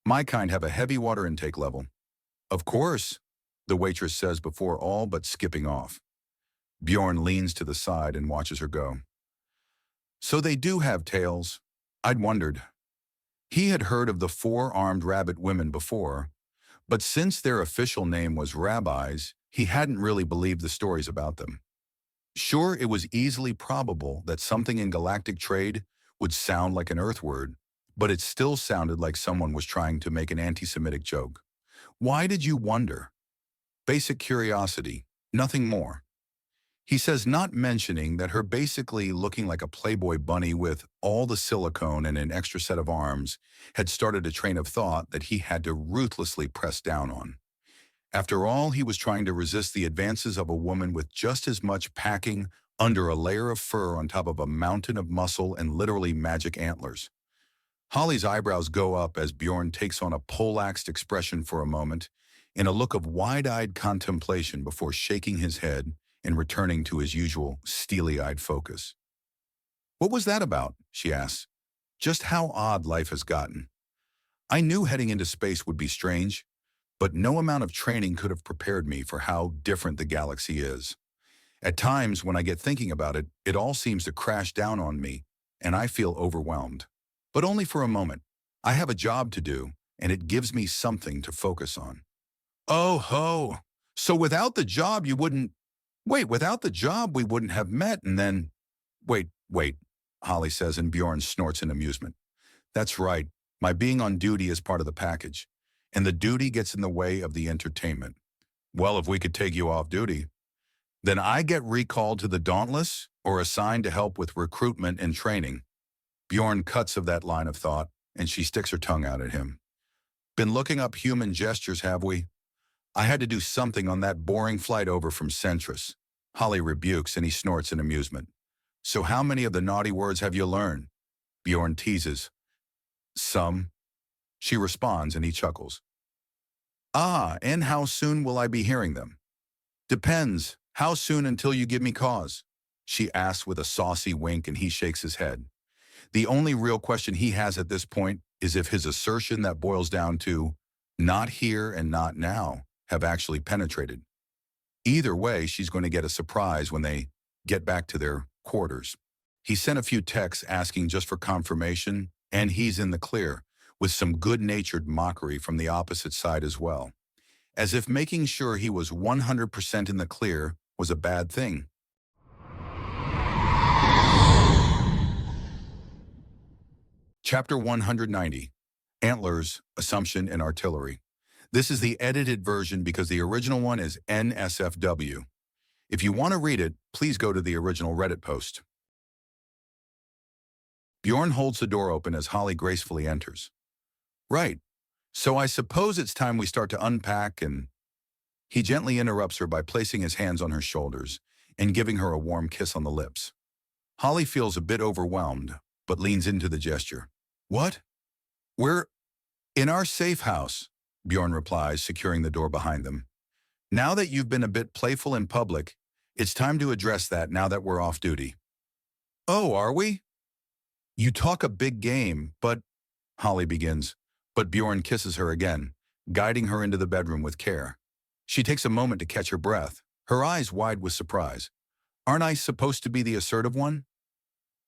Speaker 1: My kind have a heavy water intake level. Of course, the waitress says before all but skipping off. Bjorn leans to the side and watches her go. So they do have tails. I'd wondered. He had heard of the four-armed rabbit women before, but since their official name was rabbis, he hadn't really believed the stories about them. Sure, it was easily probable that something in galactic trade would sound like an Earth word, but it still sounded like someone was trying to make an anti-Semitic joke. Why did you wonder? Basic curiosity, nothing more. He says, not mentioning that her basically looking like a Playboy bunny with all the silicone and an extra set of arms had started a train of thought that he had to ruthlessly press down on. After all, he was trying to resist the advances of a woman with just as much packing under a layer of fur on top of a mountain of muscle and literally magic antlers. Holly's eyebrows go up as Bjorn takes on a poleaxed expression for a moment, in a look of wide-eyed contemplation before shaking his head and returning to his usual steely-eyed focus. What was that about? She asks. Just how odd life has gotten. I knew heading into space would be strange, but no amount of training could have prepared me for how different the galaxy is. At times, when I get thinking about it, it all seems to crash down on me, and I feel overwhelmed. But only for a moment. I have a job to do, and it gives me something to focus on. Oh ho! So without the job you wouldn't... Wait, without the job we wouldn't have met and then... Wait, Holly says, and Bjorn snorts in amusement. That's right, my being on duty is part of the package, and the duty gets in the way of the entertainment. Well, if we could take you off duty, then I get recalled to the Dauntless or assigned to help with recruitment and training. Bjorn cuts of that line of thought, and she sticks her tongue out at him. Been looking up human gestures, have we? I had to do something on that boring flight over from Centris. Holly rebukes, and he snorts in amusement. So how many of the naughty words have you learned? Bjorn teases. Some. She responds, and he chuckles. Ah, and how soon will I be hearing them? Depends. How soon until you give me cause? She asks with a saucy wink, and he shakes his head. The only real question he has at this point is if his assertion that boils down to not here and not now have actually penetrated. Either way, she's going to get a surprise when they get back to their quarters. He sent a few texts asking just for confirmation, and he's in the clear, with some good-natured mockery from the opposite side as well, as if making sure he was 100% in the clear was a bad thing. Chapter 190, Antlers, Assumption, and Artillery. This is the edited version because the original one is NSFW. If you want to read it, please go to the original Reddit post. Bjorn holds the door open as Holly gracefully enters. Right, so I suppose it's time we start to unpack and... He gently interrupts her by placing his hands on her shoulders and giving her a warm kiss on the lips. Holly feels a bit overwhelmed, but leans into the gesture. What? We're in our safe house, Bjorn replies, securing the door behind them. Now that you've been a bit playful in public, it's time to address that now that we're off duty. Oh, are we? You talk a big game, but... Holly begins, but Bjorn kisses her again, guiding her into the bedroom with care. She takes a moment to catch her breath, her eyes wide with surprise. Aren't I supposed to be the assertive one?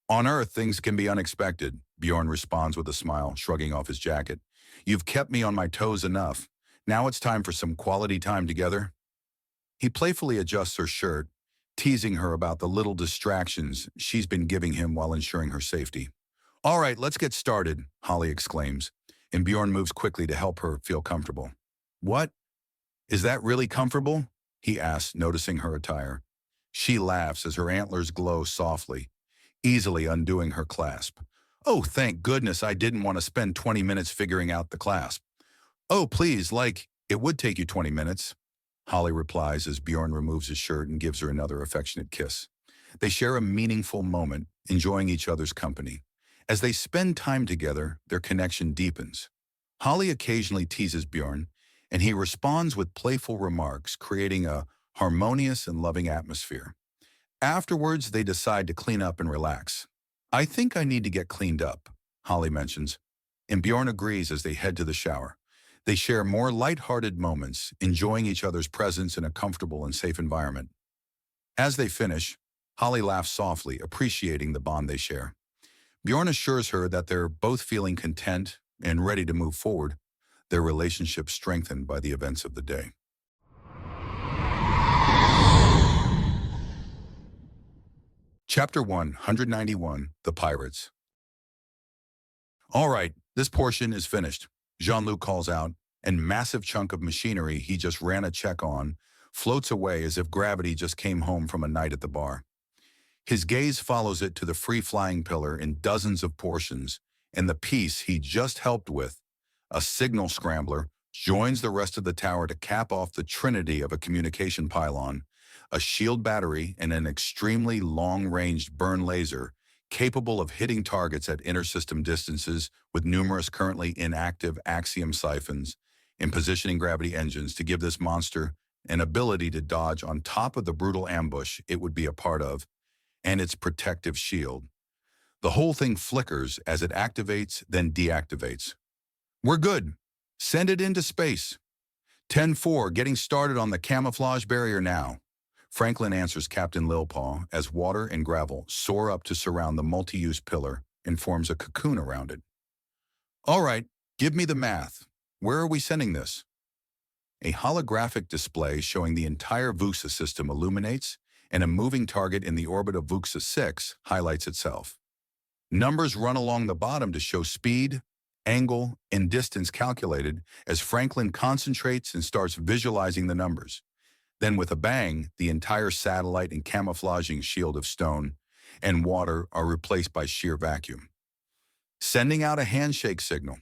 Speaker 1: On Earth, things can be unexpected, Bjorn responds with a smile, shrugging off his jacket. You've kept me on my toes enough. Now it's time for some quality time together. He playfully adjusts her shirt, teasing her about the little distractions she's been giving him while ensuring her safety. All right, let's get started, Holly exclaims, and Bjorn moves quickly to help her feel comfortable. What? Is that really comfortable? He asks, noticing her attire. She laughs as her antlers glow softly, easily undoing her clasp. Oh, thank goodness I didn't want to spend 20 minutes figuring out the clasp. Oh, please, it would take you 20 minutes, Holly replies as Bjorn removes his shirt and gives her another affectionate kiss. They share a meaningful moment, enjoying each other's company. As they spend time together, their connection deepens. Holly occasionally teases Bjorn, and he responds with playful remarks, creating a harmonious and loving atmosphere. Afterwards, they decide to clean up and relax. I think I need to get cleaned up, Holly mentions, and Bjorn agrees as they head to the shower. They share more light-hearted moments, enjoying each other's presence in a comfortable and safe environment. As they finish, Holly laughs softly, appreciating the bond they share. Bjorn assures her that they're both feeling content and ready to move forward, their relationship strengthened by the events of the day. Chapter 191, The Pirates. All right, this portion is finished, Jean-Luc calls out, and massive chunk of machinery he just ran a check on floats away as if gravity just came home from a night at the bar. His gaze follows it to the free-flying pillar in dozens of portions, and the piece he just helped with, a signal scrambler, joins the rest of the tower to cap off the trinity of a communication pylon, a shield battery, and an extremely long-ranged burn laser capable of hitting targets at inter-system distances with numerous currently inactive axiom siphons and positioning gravity engines to give this monster an ability to dodge on top of the brutal ambush it would be a part of, and its protective shield. The whole thing flickers as it activates, then deactivates. We're good. Send it into space. 10-4, getting started on the camouflage barrier now. Franklin answers Captain Lilpaw as water and gravel soar up to surround the multi-use pillar and forms a cocoon around it. All right, give me the math. Where are we sending this? A holographic display showing the entire VUSA system illuminates, and a moving target in the orbit of VUSA 6 highlights itself. Numbers run along the bottom to show speed, angle, and distance calculated as Franklin concentrates and starts visualizing the numbers. Then with a bang, the entire satellite and camouflaging shield of stone and water are replaced by sheer vacuum. Sending out a handshake signal,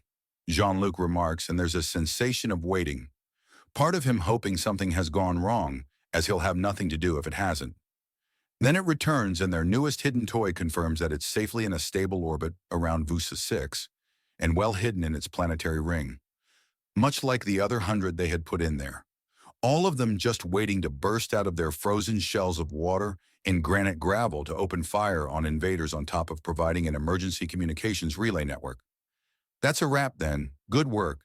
Speaker 1: Jean-Luc remarks, and there's a sensation of waiting. Part of him hoping something has gone wrong, as he'll have nothing to do if it hasn't. Then it returns, and their newest hidden toy confirms that it's safely in a stable orbit around VUSA 6 and well hidden in its planetary ring, much like the other 100 they had put in there. All of them just waiting to burst out of their frozen shells of water and granite gravel to open fire on invaders on top of providing an emergency communications relay network. That's a wrap then. Good work.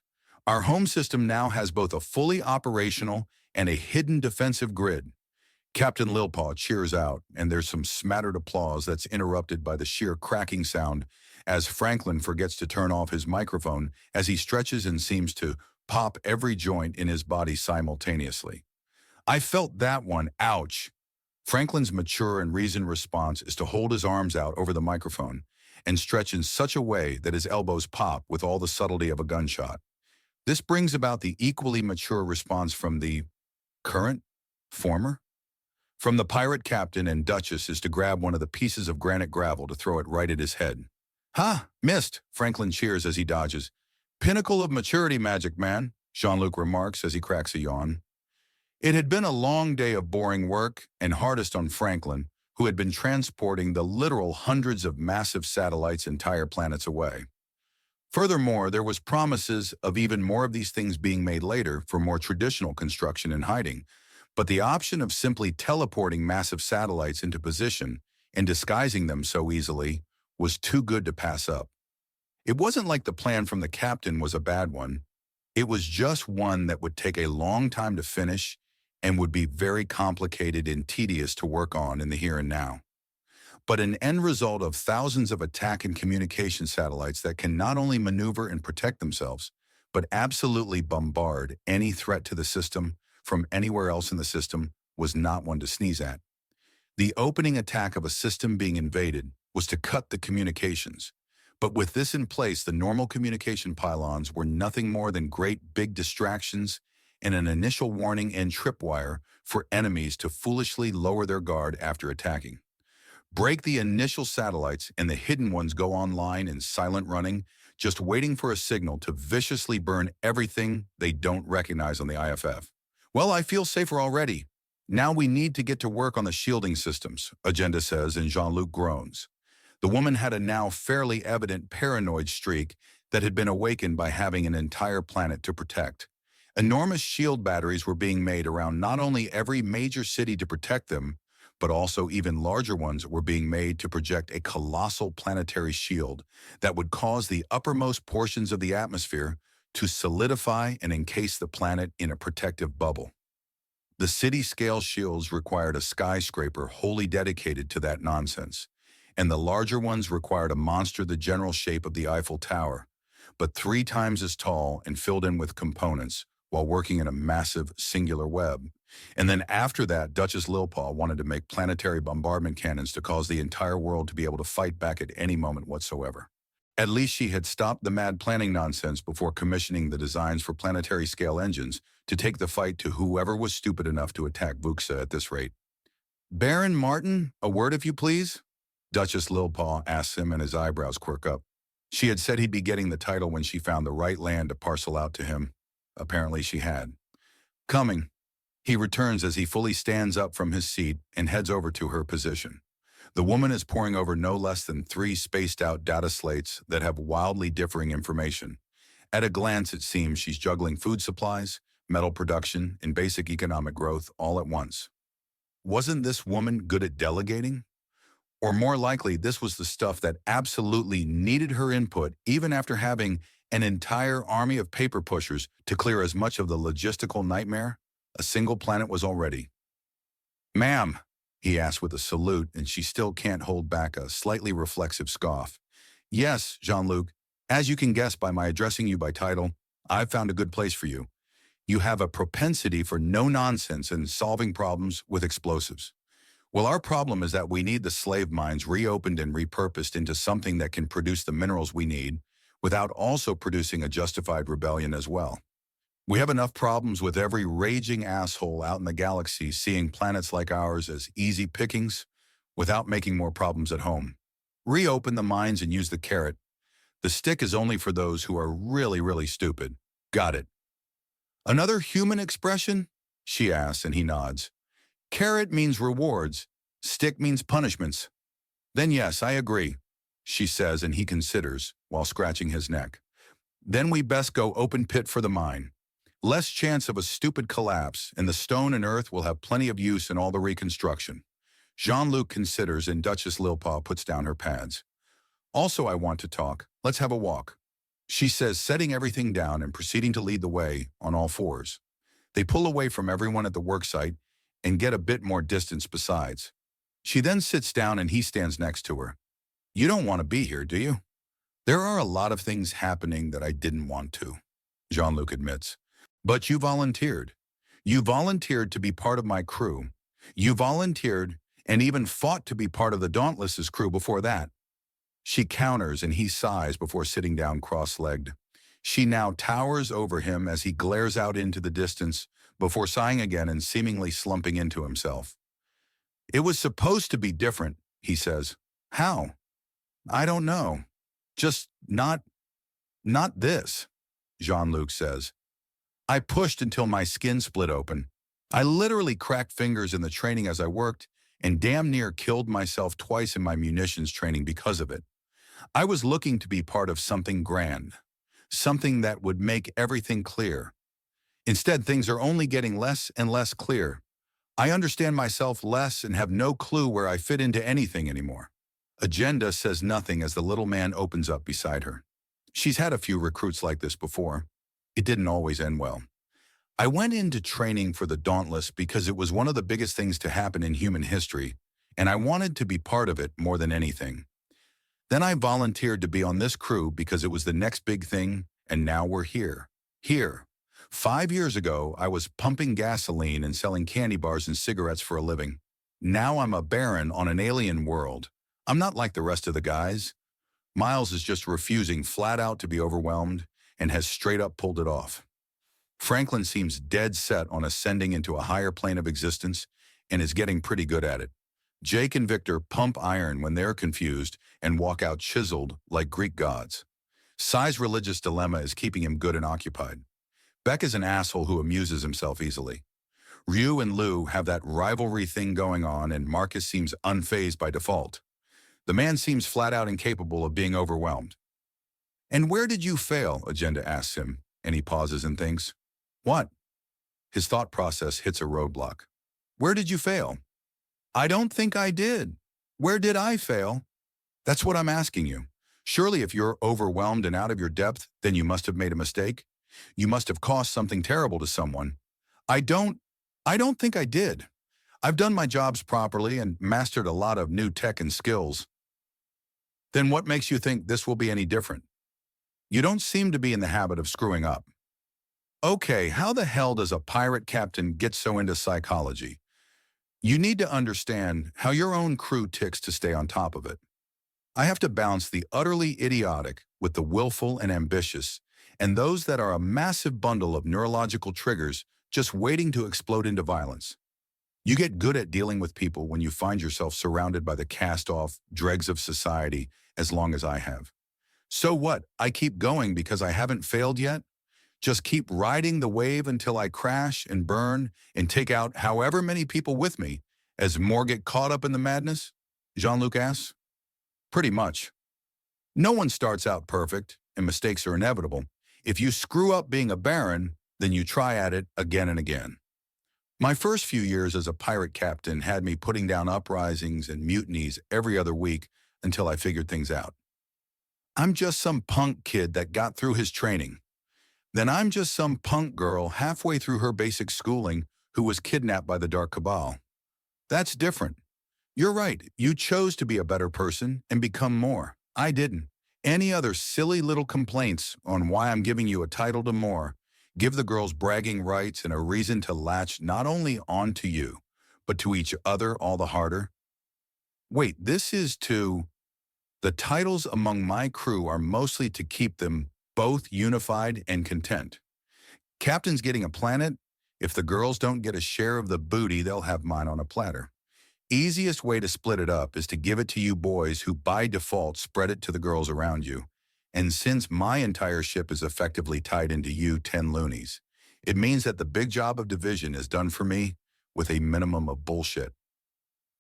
Speaker 1: Our home system now has both a fully operational and a hidden defensive grid. Captain Lilpaw cheers out, and there's some smattered applause that's interrupted by the sheer cracking sound as Franklin forgets to turn off his microphone as he stretches and seems to pop every joint in his body simultaneously. I felt that one, ouch. Franklin's mature and reasoned response is to hold his arms out over the microphone and stretch in such a way that his elbows pop with all the subtlety of a gunshot. This brings about the equally mature response from the former? From the pirate captain and Duchess is to grab one of the pieces of granite gravel to throw it right at his head. Ha! Missed! Franklin cheers as he dodges. Pinnacle of maturity, magic man, Jean-Luc remarks as he cracks a yawn. It had been a long day of boring work and hardest on Franklin, who had been transporting the literal hundreds of massive satellites entire planets away. Furthermore, there was promises of even more of these things being made later for more traditional construction and hiding, but the option of simply teleporting massive satellites into position and disguising them so easily was too good to pass up. It wasn't like the plan from the captain was a bad one. It was just one that would take a long time to finish and would be very complicated and tedious to work on in the here and now. But an end result of thousands of attack and communication satellites that can not only maneuver and protect themselves, but absolutely bombard any threat to the system from anywhere else in the system was not one to sneeze at. The opening attack of a system being invaded was to cut the communications. But with this in place, the normal communication pylons were nothing more than great big distractions and an initial warning and tripwire for enemies to foolishly lower their guard after attacking. Break the initial satellites and the hidden ones go online in silent running, just waiting for a signal to viciously burn everything they don't recognize on the IFF. Well, I feel safer already. Now we need to get to work on the shielding systems, Agenda says, and Jean-Luc groans. The woman had a now fairly evident paranoid streak that had been awakened by having an entire planet to protect. Enormous shield batteries were being made around not only every major city to protect them, but also even larger ones were being made to project a colossal planetary shield that would cause the uppermost portions of the atmosphere to solidify and encase the planet in a protective bubble. The city-scale shields required a skyscraper wholly dedicated to that nonsense, and the larger ones required a monster the general shape of the Eiffel Tower, but 3 times as tall and filled in with components while working in a massive singular web. And then after that, Duchess Lilpaw wanted to make planetary bombardment cannons to cause the entire world to be able to fight back at any moment whatsoever. At least she had stopped the mad planning nonsense before commissioning the designs for planetary-scale engines to take the fight to whoever was stupid enough to attack Vuxa at this rate. "Baron Martin, a word if you please?" Duchess Lilpaw asks him, and his eyebrows quirk up. She had said he'd be getting the title when she found the right land to parcel out to him. Apparently she had. "Coming." He returns as he fully stands up from his seat and heads over to her position. The woman is poring over no less than 3 spaced-out data slates that have wildly differing information. At a glance, it seems she's juggling food supplies, metal production, and basic economic growth all at once. Wasn't this woman good at delegating? Or more likely, this was the stuff that absolutely needed her input even after having an entire army of paper pushers to clear as much of the logistical nightmare a single planet was already. "Ma'am," he asks with a salute, and she still can't hold back a slightly reflexive scoff. "Yes, Jean-Luc, as you can guess by my addressing you by title, I've found a good place for you. You have a propensity for no nonsense and solving problems with explosives. Well, our problem is that we need the slave mines reopened and repurposed into something that can produce the minerals we need without also producing a justified rebellion as well. We have enough problems with every raging asshole out in the galaxy seeing planets like ours as easy pickings without making more problems at home. Reopen the mines and use the carrot. The stick is only for those who are really, really stupid. Got it." "Another human expression?" she asks, and he nods. "Carrot means rewards. Stick means punishments." "Then yes, I agree," she says, and he considers, while scratching his neck. "Then we best go open pit for the mine. Less chance of a stupid collapse, and the stone and earth will have plenty of use in all the reconstruction." Jean-Luc considers, and Duchess Lilpaw puts down her pads. "Also, I want to talk. Let's have a walk," she says, setting everything down and proceeding to lead the way on all 4s. They pull away from everyone at the worksite and get a bit more distance besides. She then sits down and he stands next to her. "You don't want to be here, do you?" "There are a lot of things happening that I didn't want to," Jean-Luc admits. "But you volunteered. You volunteered to be part of my crew. You volunteered and even fought to be part of the Dauntless's crew before that." She counters and he sighs before sitting down cross-legged. She now towers over him as he glares out into the distance before sighing again and seemingly slumping into himself. "It was supposed to be different," he says. "How?" "I don't know. Just not this," Jean-Luc says. "I pushed until my skin split open. I literally cracked fingers in the training as I worked and damn near killed myself twice in my munitions training because of it. I was looking to be part of something grand, something that would make everything clear. Instead, things are only getting less and less clear. I understand myself less and have no clue where I fit into anything anymore." Agenda says nothing as the little man opens up beside her. She's had a few recruits like this before. It didn't always end well. I went into training for the Dauntless because it was one of the biggest things to happen in human history, and I wanted to be part of it more than anything. Then I volunteered to be on this crew because it was the next big thing, and now we're here. Here. 5 years ago, I was pumping gasoline and selling candy bars and cigarettes for a living. Now I'm a Baron on an alien world. I'm not like the rest of the guys. Miles is just refusing flat out to be overwhelmed and has straight up pulled it off. Franklin seems dead set on ascending into a higher plane of existence and is getting pretty good at it. Jake and Victor pump iron when they're confused and walk out chiseled like Greek gods. Sai's religious dilemma is keeping him good and occupied. Beck is an asshole who amuses himself easily. Ryu and Lou have that rivalry thing going on, and Marcus seems unfazed by default. The man seems flat out incapable of being overwhelmed. "And where did you fail?" Agenda asks him, and he pauses and thinks. "What?" His thought process hits a roadblock. "Where did you fail?" "I don't think I did. Where did I fail?" "That's what I'm asking you. Surely if you're overwhelmed and out of your depth, then you must have made a mistake. You must have caused something terrible to someone." I don't think I did. I've done my jobs properly and mastered a lot of new tech and skills." "Then what makes you think this will be any different? You don't seem to be in the habit of screwing up." "Okay, how the hell does a pirate captain get so into psychology? You need to understand how your own crew ticks to stay on top of it. I have to balance the utterly idiotic with the willful and ambitious, and those that are a massive bundle of neurological triggers just waiting to explode into violence. You get good at dealing with people when you find yourself surrounded by the cast-off dregs of society as long as I have. So what? I keep going because I haven't failed yet? Just keep riding the wave until I crash and burn and take out however many people with me as more get caught up in the madness?" Jean-Luc asks. "Pretty much. No one starts out perfect, and mistakes are inevitable. If you screw up being a Baron, then you try at it again and again. My first few years as a pirate captain had me putting down uprisings and mutinies every other week until I figured things out. I'm just some punk kid that got through his training. Then I'm just some punk girl halfway through her basic schooling who was kidnapped by the Dark Cabal. That's different. You're right, you chose to be a better person and become more. I didn't. Any other silly little complaints on why I'm giving you a title to more give the girls bragging rights and a reason to latch not only onto you, but to each other all the harder? Wait, this is to... The titles among my crew are mostly to keep them both unified and content. Captain's getting a planet. If the girls don't get a share of the booty, they'll have mine on a platter. Easiest way to split it up is to give it to you boys who by default spread it to the girls around you. And since my entire ship is effectively tied into you 10 loonies, it means that the big job of division is done for me with a minimum of bullshit.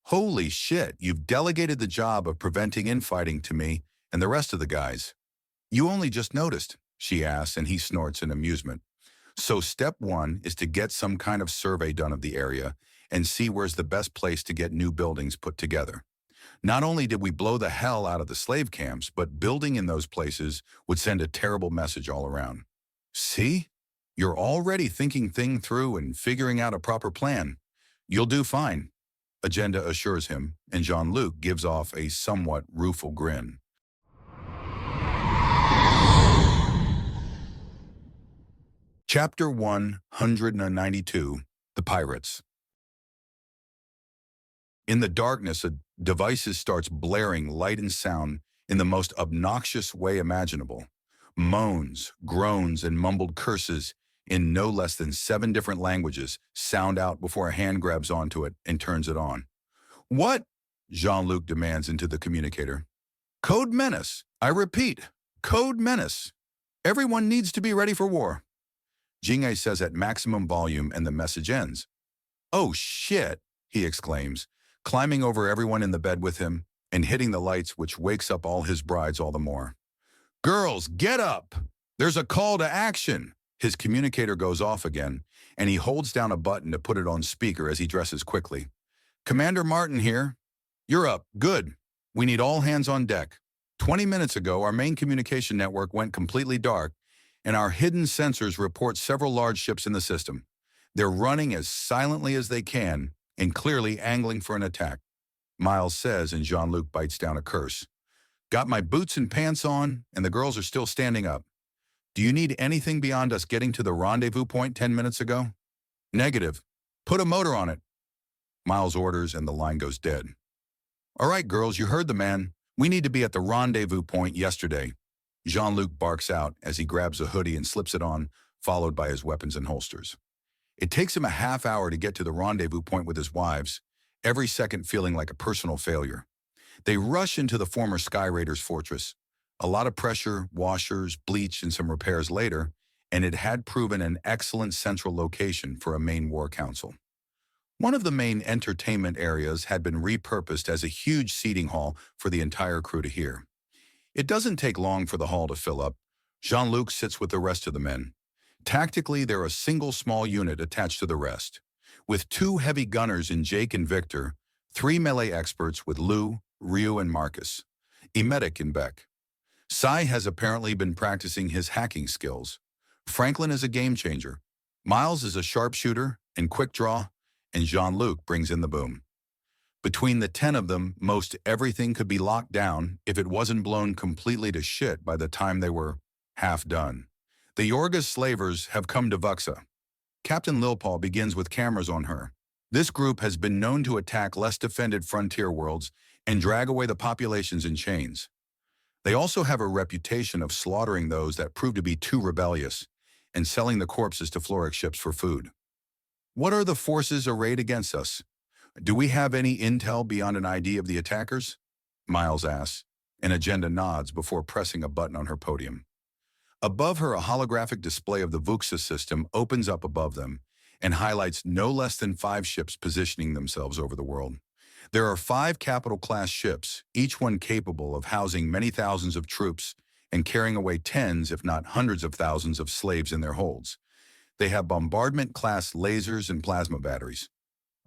Speaker 1: Holy shit, you've delegated the job of preventing infighting to me and the rest of the guys. You only just noticed, she asks, and he snorts in amusement. So step one is to get some kind of survey done of the area and see where's the best place to get new buildings put together. Not only did we blow the hell out of the slave camps, but building in those places would send a terrible message all around. See? You're already thinking things through and figuring out a proper plan. You'll do fine, Agenda assures him, and Jean-Luc gives off a somewhat rueful grin. Chapter 192, The Pirates. In the darkness, a device starts blaring light and sound in the most obnoxious way imaginable. Moans, groans, and mumbled curses in no less than 7 different languages sound out before a hand grabs onto it and turns it on. "What?" Jean-Luc demands into the communicator. "Code Menace. I repeat, Code Menace. Everyone needs to be ready for war." Jing'e says at maximum volume, and the message ends. "Oh shit," he exclaims, climbing over everyone in the bed with him and hitting the lights, which wakes up all his brides all the more. "Girls, get up! There's a call to action!" His communicator goes off again, and he holds down a button to put it on speaker as he dresses quickly. "Commander Martin here. You're up. Good. We need all hands on deck. 20 minutes ago, our main communication network went completely dark, and our hidden sensors report several large ships in the system. They're running as silently as they can and clearly angling for an attack, Miles says, and Jean-Luc bites down a curse. Got my boots and pants on, and the girls are still standing up. Do you need anything beyond us getting to the rendezvous point 10 minutes ago? Negative. Put a motor on it. Miles orders, and the line goes dead. All right, girls, you heard the man. We need to be at the rendezvous point yesterday. Jean-Luc barks out as he grabs a hoodie and slips it on, followed by his weapons and holsters. It takes him a half hour to get to the rendezvous point with his wives, every second feeling like a personal failure. They rush into the former Sky Raiders fortress. A lot of pressure, washers, bleach, and some repairs later, and it had proven an excellent central location for a main war council. One of the main entertainment areas had been repurposed as a huge seating hall for the entire crew to hear. It doesn't take long for the hall to fill up. Jean-Luc sits with the rest of the men. Tactically, they're a single small unit attached to the rest, with 2 heavy gunners in Jake and Victor, 3 melee experts with Lou, Ryu, and Marcus, a medic in Beck. Sai has apparently been practicing his hacking skills. Franklin is a game changer. Miles is a sharpshooter and quick draw, and Jean-Luc brings in the boom. Between the 10 of them, most everything could be locked down if it wasn't blown completely to shit by the time they were half done. The Yorga slavers have come to Vuxa. Captain Lilpaul begins with cameras on her. This group has been known to attack less defended frontier worlds and drag away the populations in chains. They also have a reputation of slaughtering those that prove to be too rebellious and selling the corpses to Floric ships for food. What are the forces arrayed against us? Do we have any intel beyond an ID of the attackers? Miles asks, and Agenda nods before pressing a button on her podium. Above her, a holographic display of the Vuxa system opens up above them and highlights no less than 5 ships positioning themselves over the world. There are 5 capital-class ships, each one capable of housing many thousands of troops and carrying away tens, if not hundreds of thousands of slaves in their holds. They have bombardment-class lasers and plasma batteries.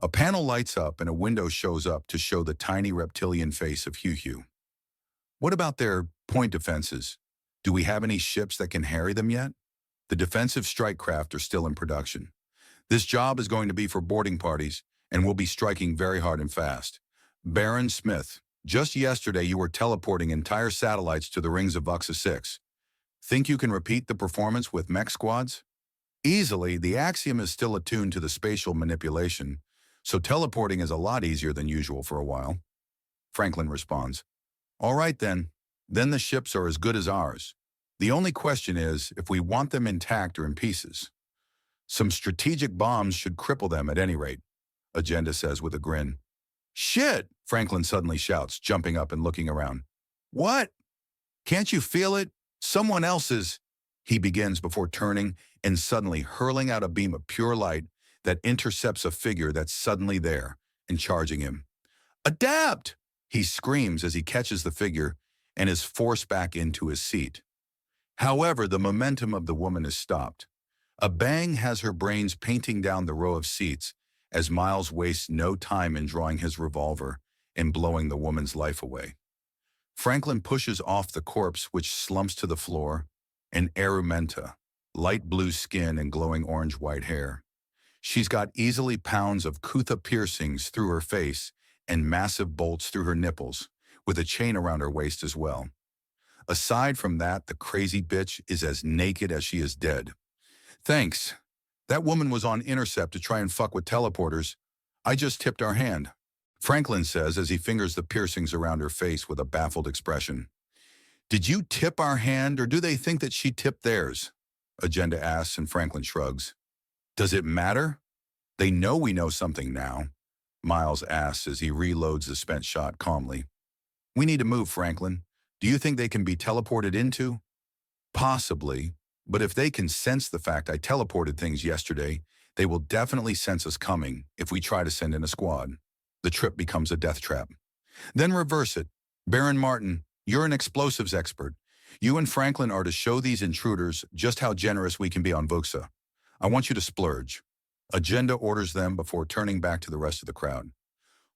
Speaker 1: A panel lights up and a window shows up to show the tiny reptilian face of Hugh. What about their point defenses? Do we have any ships that can harry them yet? The defensive strike craft are still in production. This job is going to be for boarding parties, and we'll be striking very hard and fast. Baron Smith, just yesterday you were teleporting entire satellites to the rings of Vuxa 6. Think you can repeat the performance with mech squads? Easily. The Axiom is still attuned to the spatial manipulation, so teleporting is a lot easier than usual for a while. Franklin responds, All right then the ships are as good as ours. The only question is if we want them intact or in pieces. Some strategic bombs should cripple them at any rate, Agenda says with a grin. Shit, Franklin suddenly shouts, jumping up and looking around. What? Can't you feel it? Someone else's, he begins before turning and suddenly hurling out a beam of pure light that intercepts a figure that's suddenly there and charging him. Adapt! He screams as he catches the figure and is forced back into his seat. However, the momentum of the woman is stopped. A bang has her brains painting down the row of seats as Miles wastes no time in drawing his revolver and blowing the woman's life away. Franklin pushes off the corpse, which slumps to the floor, and Arumenta, light blue skin and glowing orange-white hair. She's got easily pounds of Kutha piercings through her face and massive bolts through her nipples, with a chain around her waist as well. Aside from that, the crazy bitch is as naked as she is dead. Thanks. That woman was on intercept to try and fuck with teleporters. I just tipped our hand, Franklin says as he fingers the piercings around her face with a baffled expression. Did you tip our hand, or do they think that she tipped theirs? Agenda asks, and Franklin shrugs. Does it matter? They know we know something now, Miles asks as he reloads the spent shot calmly. We need to move, Franklin. Do you think they can be teleported into? Possibly, but if they can sense the fact I teleported things yesterday, they will definitely sense us coming if we try to send in a squad. The trip becomes a death trap. Then reverse it. Baron Martin, you're an explosives expert. You and Franklin are to show these intruders just how generous we can be on Vuxa. I want you to splurge. Agenda orders them before turning back to the rest of the crowd.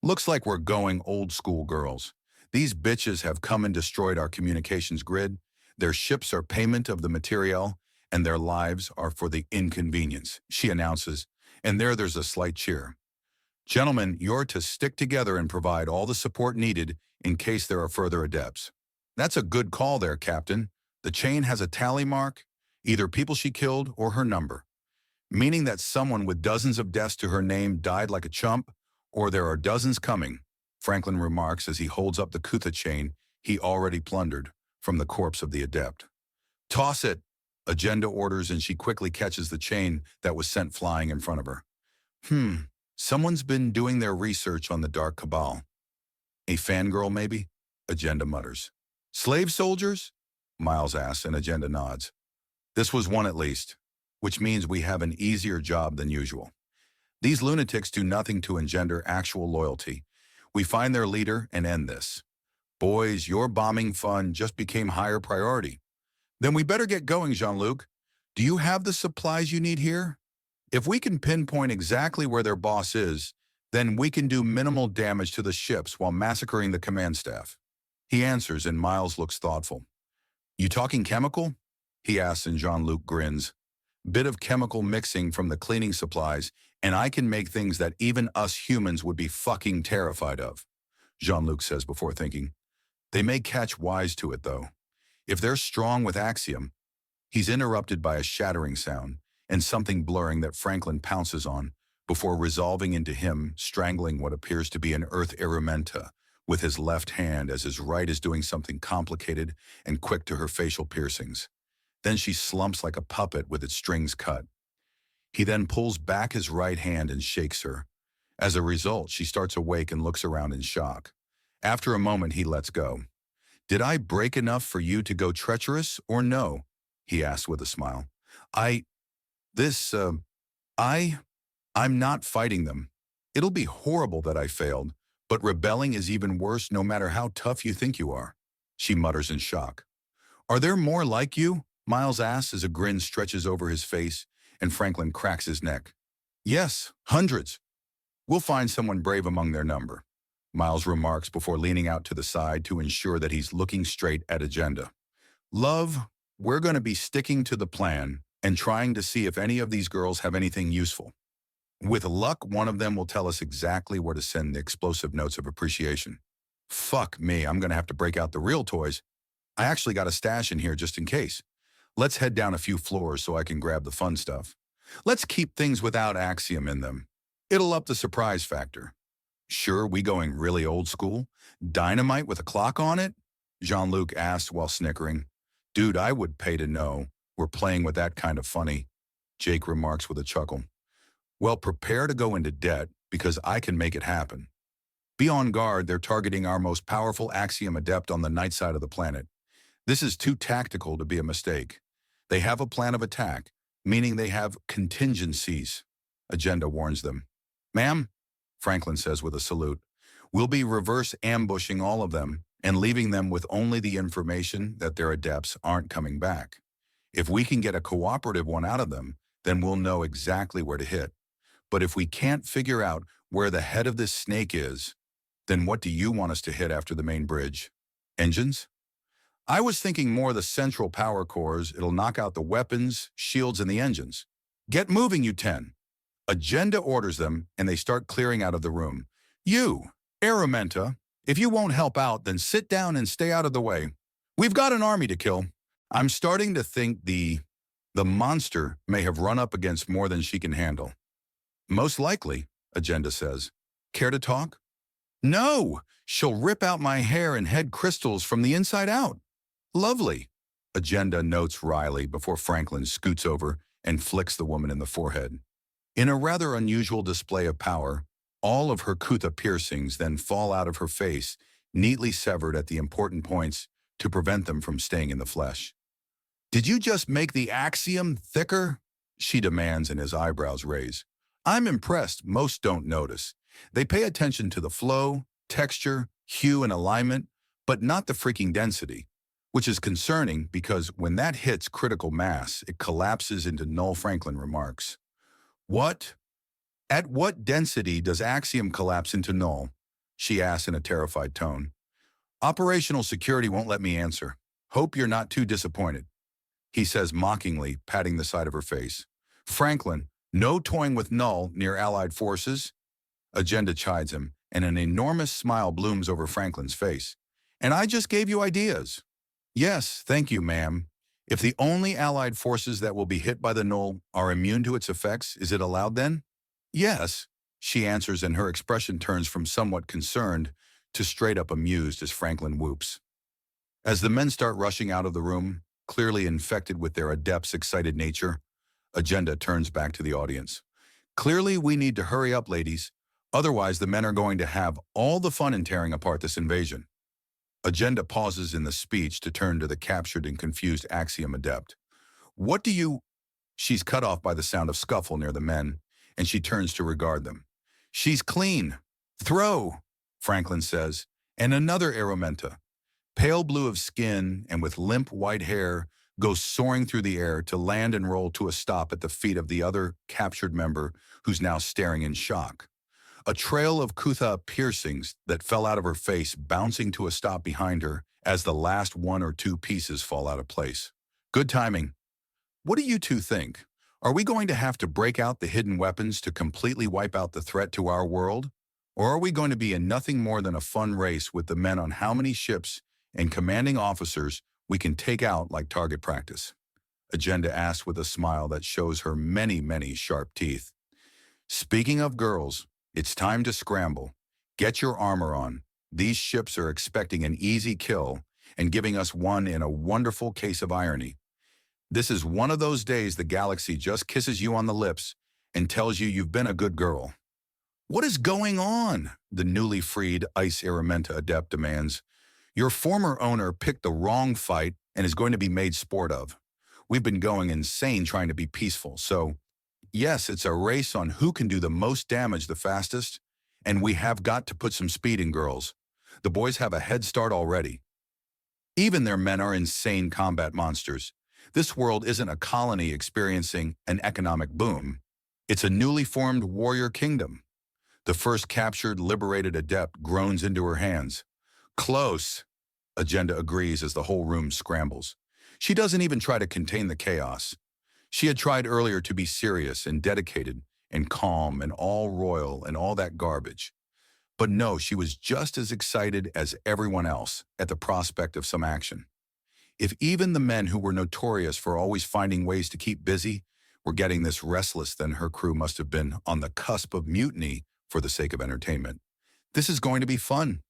Speaker 1: Looks like we're going old school, girls. These bitches have come and destroyed our communications grid. Their ships are payment of the materiel, and their lives are for the inconvenience, she announces, and there's a slight cheer. Gentlemen, you're to stick together and provide all the support needed in case there are further adepts. That's a good call there, Captain. The chain has a tally mark, either people she killed or her number, meaning that someone with dozens of deaths to her name died like a chump, or there are dozens coming, Franklin remarks as he holds up the Kutha chain he already plundered from the corpse of the adept. Toss it, Agenda orders, and she quickly catches the chain that was sent flying in front of her. Someone's been doing their research on the Dark Cabal. A fangirl, maybe? Agenda mutters. Slave soldiers? Miles asks, and Agenda nods. This was one at least, which means we have an easier job than usual. These lunatics do nothing to engender actual loyalty. We find their leader and end this. Boys, your bombing fun just became higher priority. Then we better get going, Jean-Luc. Do you have the supplies you need here? If we can pinpoint exactly where their boss is, then we can do minimal damage to the ships while massacring the command staff. He answers, and Miles looks thoughtful. You talking chemical? He asks, and Jean-Luc grins. Bit of chemical mixing from the cleaning supplies, and I can make things that even us humans would be fucking terrified of, Jean-Luc says before thinking. They may catch wise to it, though. If they're strong with Axiom, he's interrupted by a shattering sound and something blurring that Franklin pounces on before resolving into him strangling what appears to be an earth erementa with his left hand as his right is doing something complicated and quick to her facial piercings. Then she slumps like a puppet with its strings cut. He then pulls back his right hand and shakes her. As a result, she starts awake and looks around in shock. After a moment, he lets go. Did I break enough for you to go treacherous or no? He asks with a smile. I'm not fighting them. It'll be horrible that I failed, but rebelling is even worse no matter how tough you think you are, she mutters in shock. Are there more like you? Miles asks as a grin stretches over his face and Franklin cracks his neck. Yes, hundreds. We'll find someone brave among their number, Miles remarks before leaning out to the side to ensure that he's looking straight at Agenda. Love, we're going to be sticking to the plan and trying to see if any of these girls have anything useful. With luck, one of them will tell us exactly where to send the explosive notes of appreciation. Fuck me, I'm going to have to break out the real toys. I actually got a stash in here just in case. Let's head down a few floors so I can grab the fun stuff. Let's keep things without Axiom in them. It'll up the surprise factor. Sure, we going really old school? Dynamite with a clock on it? Jean-Luc asked while snickering. Dude, I would pay to know. We're playing with that kind of funny, Jake remarks with a chuckle. Well, prepare to go into debt because I can make it happen. Be on guard, they're targeting our most powerful Axiom adept on the night side of the planet. This is too tactical to be a mistake. They have a plan of attack, meaning they have contingencies, Agenda warns them. Ma'am, Franklin says with a salute, we'll be reverse ambushing all of them and leaving them with only the information that their adepts aren't coming back. If we can get a cooperative one out of them, then we'll know exactly where to hit. But if we can't figure out where the head of this snake is, then what do you want us to hit after the main bridge? Engines? I was thinking more the central power cores. It'll knock out the weapons, shields, and the engines. Get moving, you 10. Agenda orders them, and they start clearing out of the room. You, Erementa, if you won't help out, then sit down and stay out of the way. We've got an army to kill. I'm starting to think the monster may have run up against more than she can handle. Most likely, Agenda says. Care to talk? No, she'll rip out my hair and head crystals from the inside out. Lovely, Agenda notes wryly before Franklin scoots over and flicks the woman in the forehead. In a rather unusual display of power, all of her Kutha piercings then fall out of her face, neatly severed at the important points to prevent them from staying in the flesh. Did you just make the Axiom thicker? She demands, and his eyebrows raise. I'm impressed most don't notice. They pay attention to the flow, texture, hue, and alignment, but not the freaking density, which is concerning because when that hits critical mass, it collapses into null, Franklin remarks. What? At what density does Axiom collapse into null? She asks in a terrified tone. Operational security won't let me answer. Hope you're not too disappointed. he says mockingly, patting the side of her face. Franklin, no toying with Null near Allied forces. Agenda chides him, and an enormous smile blooms over Franklin's face. And I just gave you ideas. Yes, thank you, ma'am. If the only Allied forces that will be hit by the Null are immune to its effects, is it allowed then? Yes, she answers, and her expression turns from somewhat concerned to straight up amused as Franklin whoops. As the men start rushing out of the room, clearly infected with their adept's excited nature, Agenda turns back to the audience. Clearly, we need to hurry up, ladies. Otherwise, the men are going to have all the fun in tearing apart this invasion. Agenda pauses in the speech to turn to the captured and confused Axiom adept. What do you... She's cut off by the sound of scuffle near the men, and she turns to regard them. She's clean. Throw, Franklin says, and another Aromenta, pale blue of skin and with limp white hair, goes soaring through the air to land and roll to a stop at the feet of the other captured member who's now staring in shock. A trail of Kutha piercings that fell out of her face bouncing to a stop behind her as the last one or two pieces fall out of place. Good timing. What do you two think? Are we going to have to break out the hidden weapons to completely wipe out the threat to our world? Or are we going to be in nothing more than a fun race with the men on how many ships and commanding officers we can take out like target practice? Agenda asks with a smile that shows her many, many sharp teeth. Speaking of girls, it's time to scramble. Get your armor on. These ships are expecting an easy kill and giving us one in a wonderful case of irony. This is one of those days the galaxy just kisses you on the lips and tells you you've been a good girl. What is going on? The newly freed Ice Aromenta adept demands. Your former owner picked the wrong fight and is going to be made sport of. We've been going insane trying to be peaceful, so yes, it's a race on who can do the most damage the fastest, and we have got to put some speed in girls. The boys have a head start already. Even their men are insane combat monsters. This world isn't a colony experiencing an economic boom. It's a newly formed warrior kingdom. The first captured, liberated adept groans into her hands. Close, Agenda agrees as the whole room scrambles. She doesn't even try to contain the chaos. She had tried earlier to be serious and dedicated and calm and all royal and all that garbage. But no, she was just as excited as everyone else at the prospect of some action. If even the men who were notorious for always finding ways to keep busy were getting this restless, then her crew must have been on the cusp of mutiny for the sake of entertainment. This is going to be fun.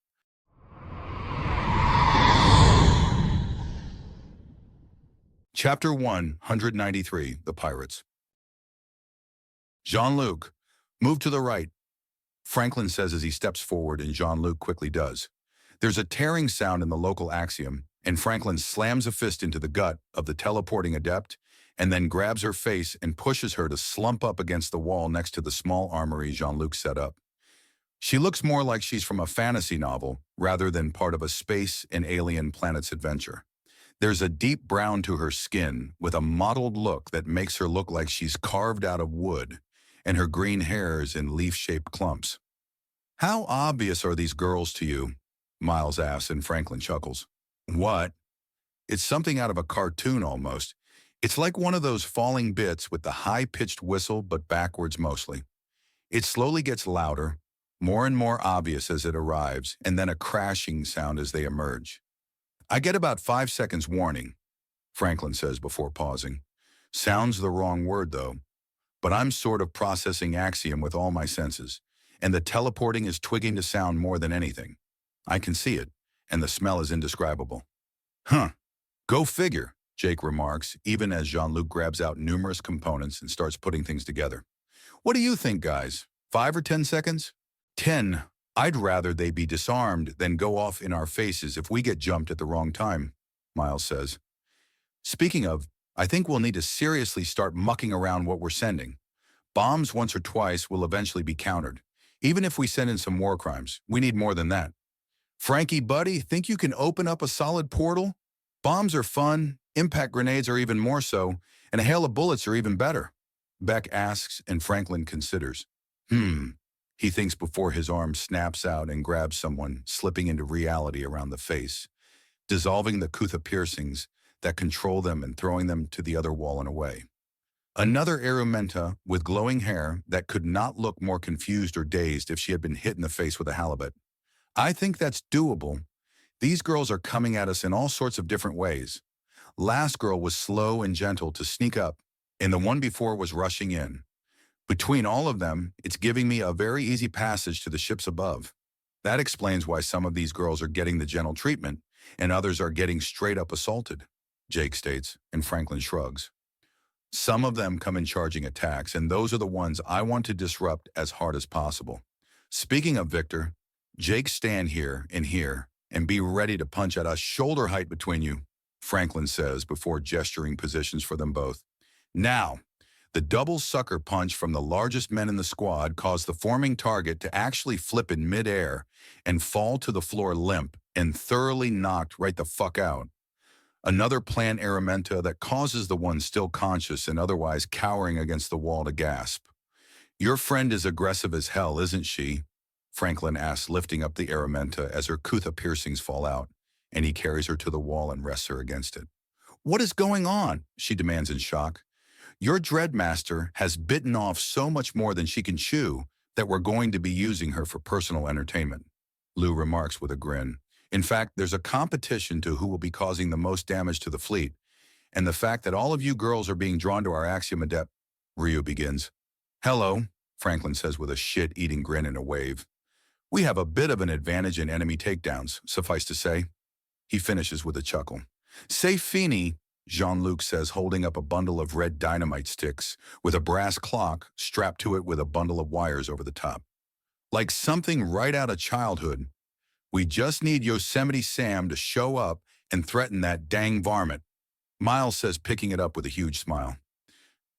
Speaker 1: Chapter 193, The Pirates. Jean-Luc, move to the right, Franklin says as he steps forward, and Jean-Luc quickly does. There's a tearing sound in the local axiom, and Franklin slams a fist into the gut of the teleporting adept and then grabs her face and pushes her to slump up against the wall next to the small armory Jean-Luc set up. She looks more like she's from a fantasy novel rather than part of a space and alien planet's adventure. There's a deep brown to her skin with a mottled look that makes her look like she's carved out of wood, and her green hair is in leaf-shaped clumps. How obvious are these girls to you? Miles asks, and Franklin chuckles. What? It's something out of a cartoon almost. It's like one of those falling bits with the high-pitched whistle but backwards mostly. It slowly gets louder, more and more obvious as it arrives, and then a crashing sound as they emerge. I get about 5 seconds warning, Franklin says before pausing. Sounds the wrong word though, but I'm sort of processing axiom with all my senses, and the teleporting is twigging to sound more than anything. I can see it, and the smell is indescribable. Huh, go figure, Jake remarks, even as Jean-Luc grabs out numerous components and starts putting things together. What do you think, guys? 5 or 10 seconds? 10. I'd rather they be disarmed than go off in our faces if we get jumped at the wrong time, Miles says. Speaking of, I think we'll need to seriously start mucking around what we're sending. Bombs once or twice will eventually be countered. Even if we send in some war crimes, we need more than that. Frankie, buddy, think you can open up a solid portal? Bombs are fun, impact grenades are even more so, and a hail of bullets are even better. Beck asks, and Franklin considers. He thinks before his arm snaps out and grabs someone, slipping into reality around the face, dissolving the Kutha piercings that control them and throwing them to the other wall and away. Another Arumenta with glowing hair that could not look more confused or dazed if she had been hit in the face with a halibut. I think that's doable. These girls are coming at us in all sorts of different ways. Last girl was slow and gentle to sneak up, and the one before was rushing in. Between all of them, it's giving me a very easy passage to the ships above. That explains why some of these girls are getting the gentle treatment, and others are getting straight up assaulted, Jake states, and Franklin shrugs. Some of them come in charging attacks, and those are the ones I want to disrupt as hard as possible. Speaking of Victor, Jake, stand here and be ready to punch at us shoulder height between you, Franklin says before gesturing positions for them both. Now, the double sucker punch from the largest men in the squad caused the forming target to actually flip in midair and fall to the floor limp and thoroughly knocked right the fuck out. Another plant Arumenta that causes the one still conscious and otherwise cowering against the wall to gasp. Your friend is aggressive as hell, isn't she? Franklin asks, lifting up the Arumenta as her Kutha piercings fall out, and he carries her to the wall and rests her against it. What is going on? She demands in shock. Your Dreadmaster has bitten off so much more than she can chew that we're going to be using her for personal entertainment, Lou remarks with a grin. In fact, there's a competition to who will be causing the most damage to the fleet, and the fact that all of you girls are being drawn to our Axiom Adept, Ryu begins. Hello, Franklin says with a shit-eating grin and a wave. We have a bit of an advantage in enemy takedowns, suffice to say. He finishes with a chuckle. Say Fini, Jean-Luc says, holding up a bundle of red dynamite sticks with a brass clock strapped to it with a bundle of wires over the top. Like something right out of childhood. We just need Yosemite Sam to show up and threaten that dang varmint, Miles says, picking it up with a huge smile.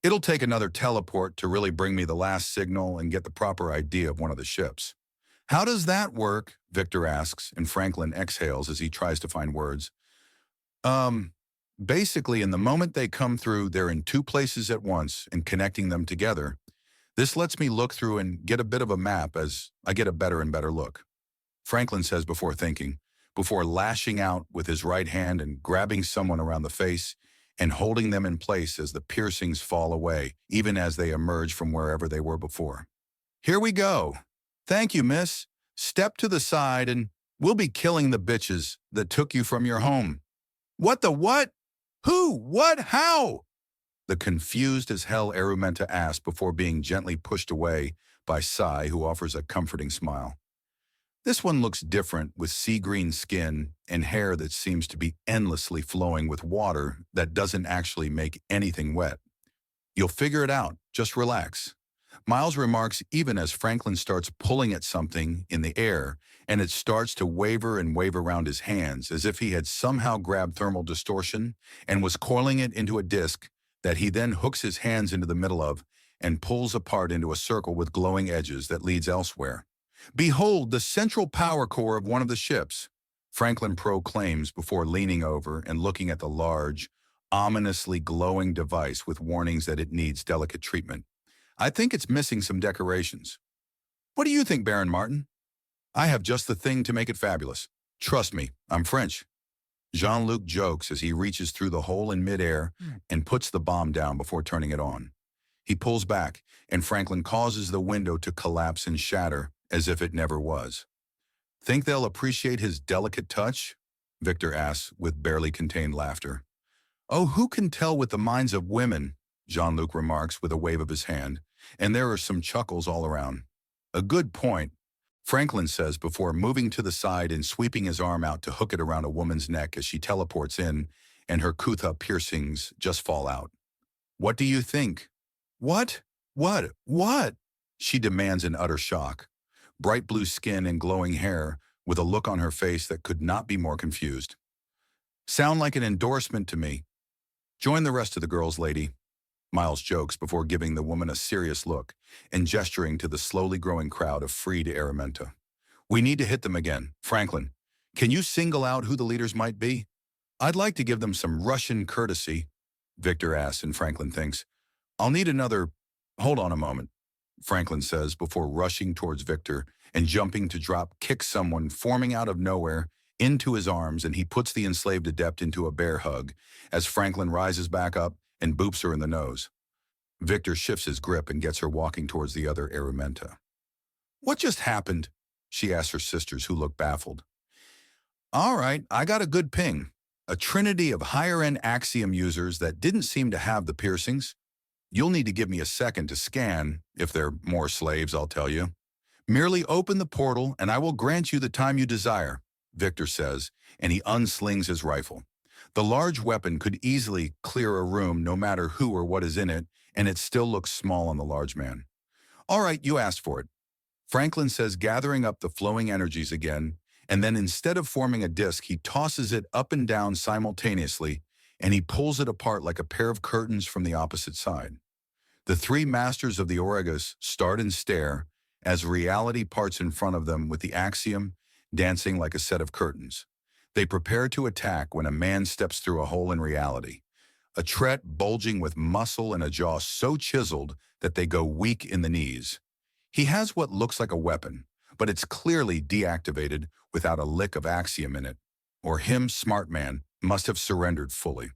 Speaker 1: It'll take another teleport to really bring me the last signal and get the proper idea of one of the ships. How does that work? Victor asks, and Franklin exhales as he tries to find words. Basically, in the moment they come through, they're in two places at once and connecting them together. This lets me look through and get a bit of a map as I get a better and better look. Franklin says before thinking, before lashing out with his right hand and grabbing someone around the face and holding them in place as the piercings fall away, even as they emerge from wherever they were before. Here we go. Thank you, miss. Step to the side and we'll be killing the bitches that took you from your home. What the what? Who? What? How? The confused as hell Arumenta asks before being gently pushed away by Sai, who offers a comforting smile. This one looks different, with sea-green skin and hair that seems to be endlessly flowing with water that doesn't actually make anything wet. You'll figure it out. Just relax. Miles remarks even as Franklin starts pulling at something in the air, and it starts to waver and wave around his hands as if he had somehow grabbed thermal distortion and was coiling it into a disc that he then hooks his hands into the middle of and pulls apart into a circle with glowing edges that leads elsewhere. Behold the central power core of one of the ships, Franklin proclaims before leaning over and looking at the large, ominously glowing device with warnings that it needs delicate treatment. I think it's missing some decorations. What do you think, Baron Martin? I have just the thing to make it fabulous. Trust me, I'm French. Jean-Luc jokes as he reaches through the hole in midair and puts the bomb down before turning it on. He pulls back, and Franklin causes the window to collapse and shatter as if it never was. Think they'll appreciate his delicate touch? Victor asks with barely contained laughter. Oh, who can tell with the minds of women? Jean-Luc remarks with a wave of his hand, and there are some chuckles all around. A good point, Franklin says before moving to the side and sweeping his arm out to hook it around a woman's neck as she teleports in and her Kutha piercings just fall out. What do you think? What? What? She demands in utter shock. Bright blue skin and glowing hair with a look on her face that could not be more confused. Sound like an endorsement to me. Join the rest of the girls, lady. Miles jokes before giving the woman a serious look and gesturing to the slowly growing crowd of freed Arumenta. We need to hit them again. Franklin, can you single out who the leaders might be? I'd like to give them some Russian courtesy, Victor asks, and Franklin thinks. I'll need another... Hold on a moment, Franklin says before rushing towards Victor and jumping to drop kick someone forming out of nowhere into his arms, and he puts the enslaved adept into a bear hug as Franklin rises back up and boops her in the nose. Victor shifts his grip and gets her walking towards the other Arumenta. "What just happened?" she asks her sisters, who look baffled. "All right, I got a good ping. A trinity of higher-end Axiom users that didn't seem to have the piercings. You'll need to give me a second to scan. If they're more slaves, I'll tell you. Merely open the portal and I will grant you the time you desire," Victor says, and he unslings his rifle. The large weapon could easily clear a room no matter who or what is in it, and it still looks small on the large man. "All right, you asked for it," Franklin says, gathering up the flowing energies again, and then instead of forming a disc, he tosses it up and down simultaneously, and he pulls it apart like a pair of curtains from the opposite side. The three masters of the Orcs start and stare as reality parts in front of them with the Axiom dancing like a set of curtains. They prepare to attack when a man steps through a hole in reality. A Tret bulging with muscle and a jaw so chiseled that they go weak in the knees. He has what looks like a weapon, but it's clearly deactivated without a lick of Axiom in it, or him, smart man, must have surrendered fully.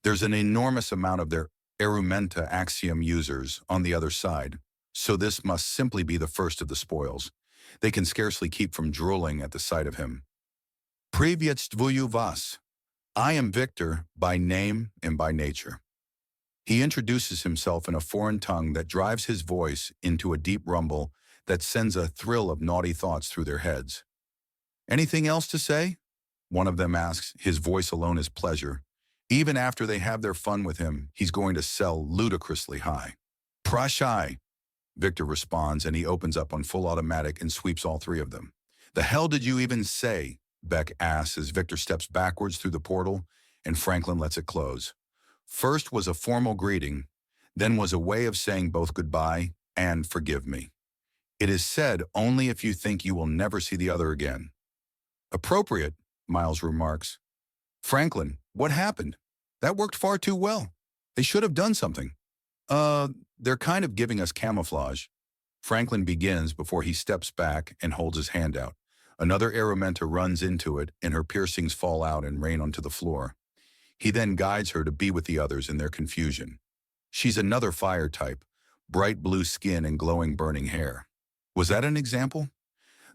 Speaker 1: There's an enormous amount of their Arumenta Axiom users on the other side, so this must simply be the first of the spoils. They can scarcely keep from drooling at the sight of him. "Privyetstvuyu vas. I am Victor, by name and by nature." He introduces himself in a foreign tongue that drives his voice into a deep rumble that sends a thrill of naughty thoughts through their heads. "Anything else to say?" one of them asks, his voice alone is pleasure. Even after they have their fun with him, he's going to sell ludicrously high. "Prashai," Victor responds, and he opens up on full automatic and sweeps all three of them. "The hell did you even say?" Beck asks as Victor steps backwards through the portal and Franklin lets it close. First was a formal greeting, then was a way of saying both goodbye and forgive me. It is said only if you think you will never see the other again. "Appropriate," Miles remarks. "Franklin, what happened? That worked far too well. They should have done something." They're kind of giving us camouflage." Franklin begins before he steps back and holds his hand out. Another Arumenta runs into it, and her piercings fall out and rain onto the floor. He then guides her to be with the others in their confusion. She's another fire type, bright blue skin and glowing burning hair. Was that an example?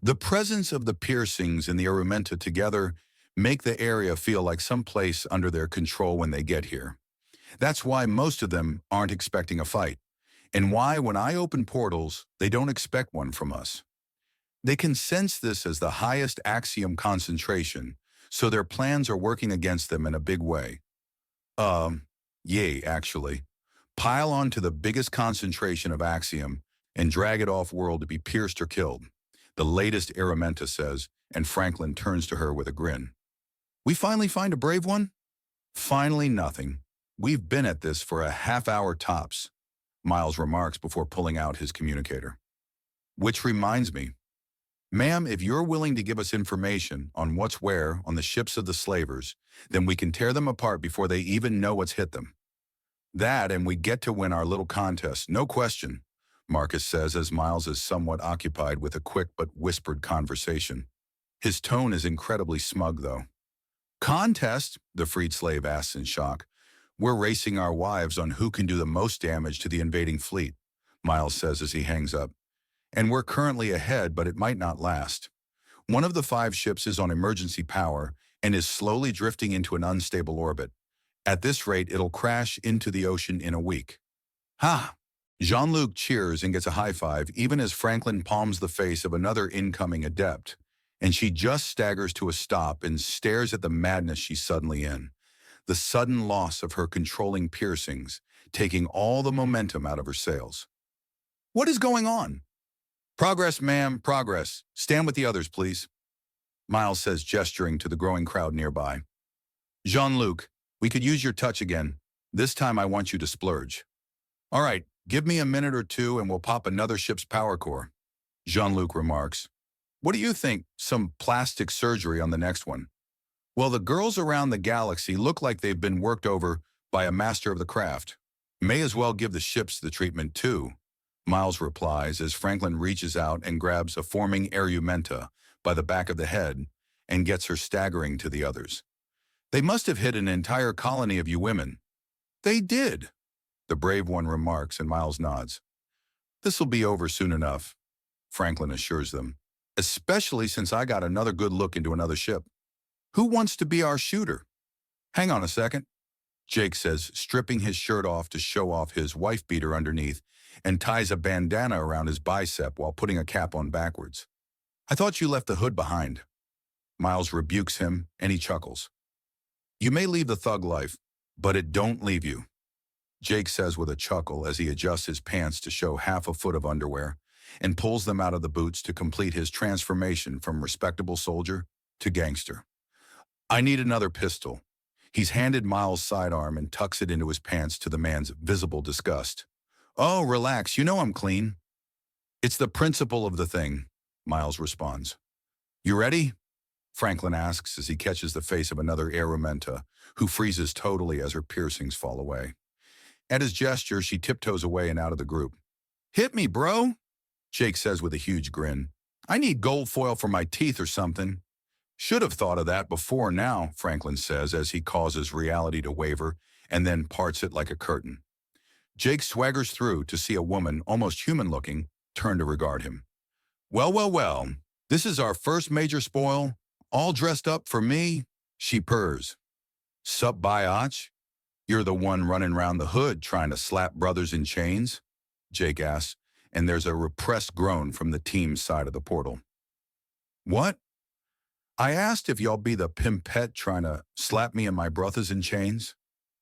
Speaker 1: The presence of the piercings and the Arumenta together make the area feel like some place under their control when they get here. That's why most of them aren't expecting a fight, and why when I open portals, they don't expect one from us. They can sense this as the highest Axiom concentration, so their plans are working against them in a big way. Yay, actually. Pile onto the biggest concentration of Axiom and drag it off-world to be pierced or killed, the latest Arumenta says, and Franklin turns to her with a grin. "We finally find a brave one?" "Finally nothing. We've been at this for a half-hour tops," Miles remarks before pulling out his communicator. "Which reminds me, ma'am, if you're willing to give us information on what's where on the ships of the slavers, then we can tear them apart before they even know what's hit them. That, and we get to win our little contest, no question," Marcus says as Miles is somewhat occupied with a quick but whispered conversation. His tone is incredibly smug, though. "Contest?" the freed slave asks in shock. "We're racing our wives on who can do the most damage to the invading fleet," Miles says as he hangs up. "And we're currently ahead, but it might not last. One of the 5 ships is on emergency power and is slowly drifting into an unstable orbit. At this rate, it'll crash into the ocean in a week." "Ha!" Jean-Luc cheers and gets a high five even as Franklin palms the face of another incoming adept, and she just staggers to a stop and stares at the madness she's suddenly in. The sudden loss of her controlling piercings, taking all the momentum out of her sails. "What is going on?" "Progress, ma'am, progress. Stand with the others, please," Miles says, gesturing to the growing crowd nearby. "Jean-Luc, we could use your touch again. This time I want you to splurge." "All right, give me a minute or two and we'll pop another ship's power core," Jean-Luc remarks. "What do you think? Some plastic surgery on the next one?" "Well, the girls around the galaxy look like they've been worked over by a master of the craft. May as well give the ships the treatment too," Miles replies as Franklin reaches out and grabs a forming Arumenta by the back of the head and gets her staggering to the others. They must have hit an entire colony of you women. They did, the brave one remarks, and Miles nods. This'll be over soon enough, Franklin assures them, especially since I got another good look into another ship. Who wants to be our shooter? Hang on a second, Jake says, stripping his shirt off to show off his wife-beater underneath and ties a bandana around his bicep while putting a cap on backwards. I thought you left the hood behind. Miles rebukes him, and he chuckles. You may leave the thug life, but it don't leave you, Jake says with a chuckle as he adjusts his pants to show half a foot of underwear and pulls them out of the boots to complete his transformation from respectable soldier to gangster. I need another pistol. He's handed Miles' sidearm and tucks it into his pants to the man's visible disgust. Oh, relax, you know I'm clean. It's the principle of the thing, Miles responds. You ready? Franklin asks as he catches the face of another Arumenta, who freezes totally as her piercings fall away. At his gesture, she tiptoes away and out of the group. Hit me, bro, Jake says with a huge grin. I need gold foil for my teeth or something. Should have thought of that before now, Franklin says as he causes reality to waver and then parts it like a curtain. Jake swaggers through to see a woman, almost human-looking, turn to regard him. Well, well, well, this is our first major spoil, all dressed up for me, she purrs. Sup, biatch? You're the one running round the hood trying to slap brothers in chains? Jake asks, and there's a repressed groan from the team's side of the portal. What? I asked if y'all be the pimpette trying to slap me and my brothers in chains?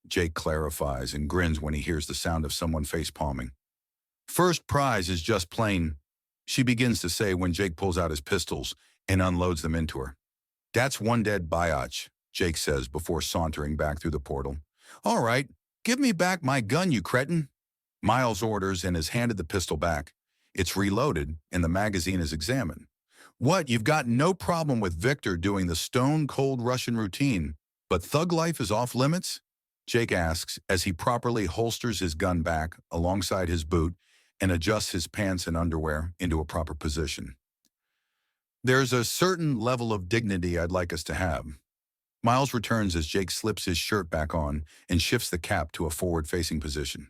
Speaker 1: Jake clarifies and grins when he hears the sound of someone face-palming. First prize is just plain, she begins to say when Jake pulls out his pistols and unloads them into her. That's one dead biatch, Jake says before sauntering back through the portal. All right, give me back my gun, you cretin. Miles orders and is handed the pistol back. It's reloaded and the magazine is examined. What, you've got no problem with Victor doing the stone-cold Russian routine, but thug life is off limits? Jake asks as he properly holsters his gun back alongside his boot and adjusts his pants and underwear into a proper position. There's a certain level of dignity I'd like us to have. Miles returns as Jake slips his shirt back on and shifts the cap to a forward-facing position.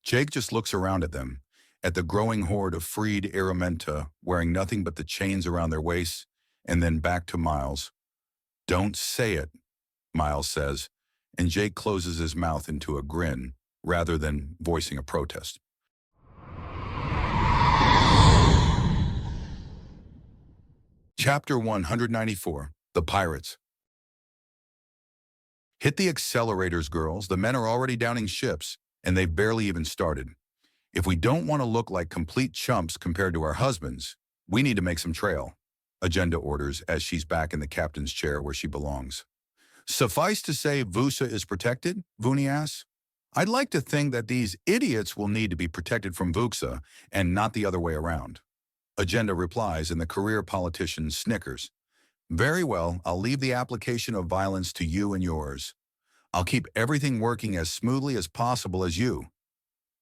Speaker 1: Jake just looks around at them, at the growing horde of freed Arumenta wearing nothing but the chains around their waists, and then back to Miles. Don't say it, Miles says, and Jake closes his mouth into a grin rather than voicing a protest. Chapter 194, The Pirates. Hit the accelerators, girls. The men are already downing ships, and they've barely even started. If we don't want to look like complete chumps compared to our husbands, we need to make some trail, Agenda orders as she's back in the captain's chair where she belongs. Suffice to say, Vusa is protected, Vuni asks. I'd like to think that these idiots will need to be protected from Vuxa and not the other way around. Agenda replies and the career politician snickers. Very well, I'll leave the application of violence to you and yours. I'll keep everything working as smoothly as possible as you.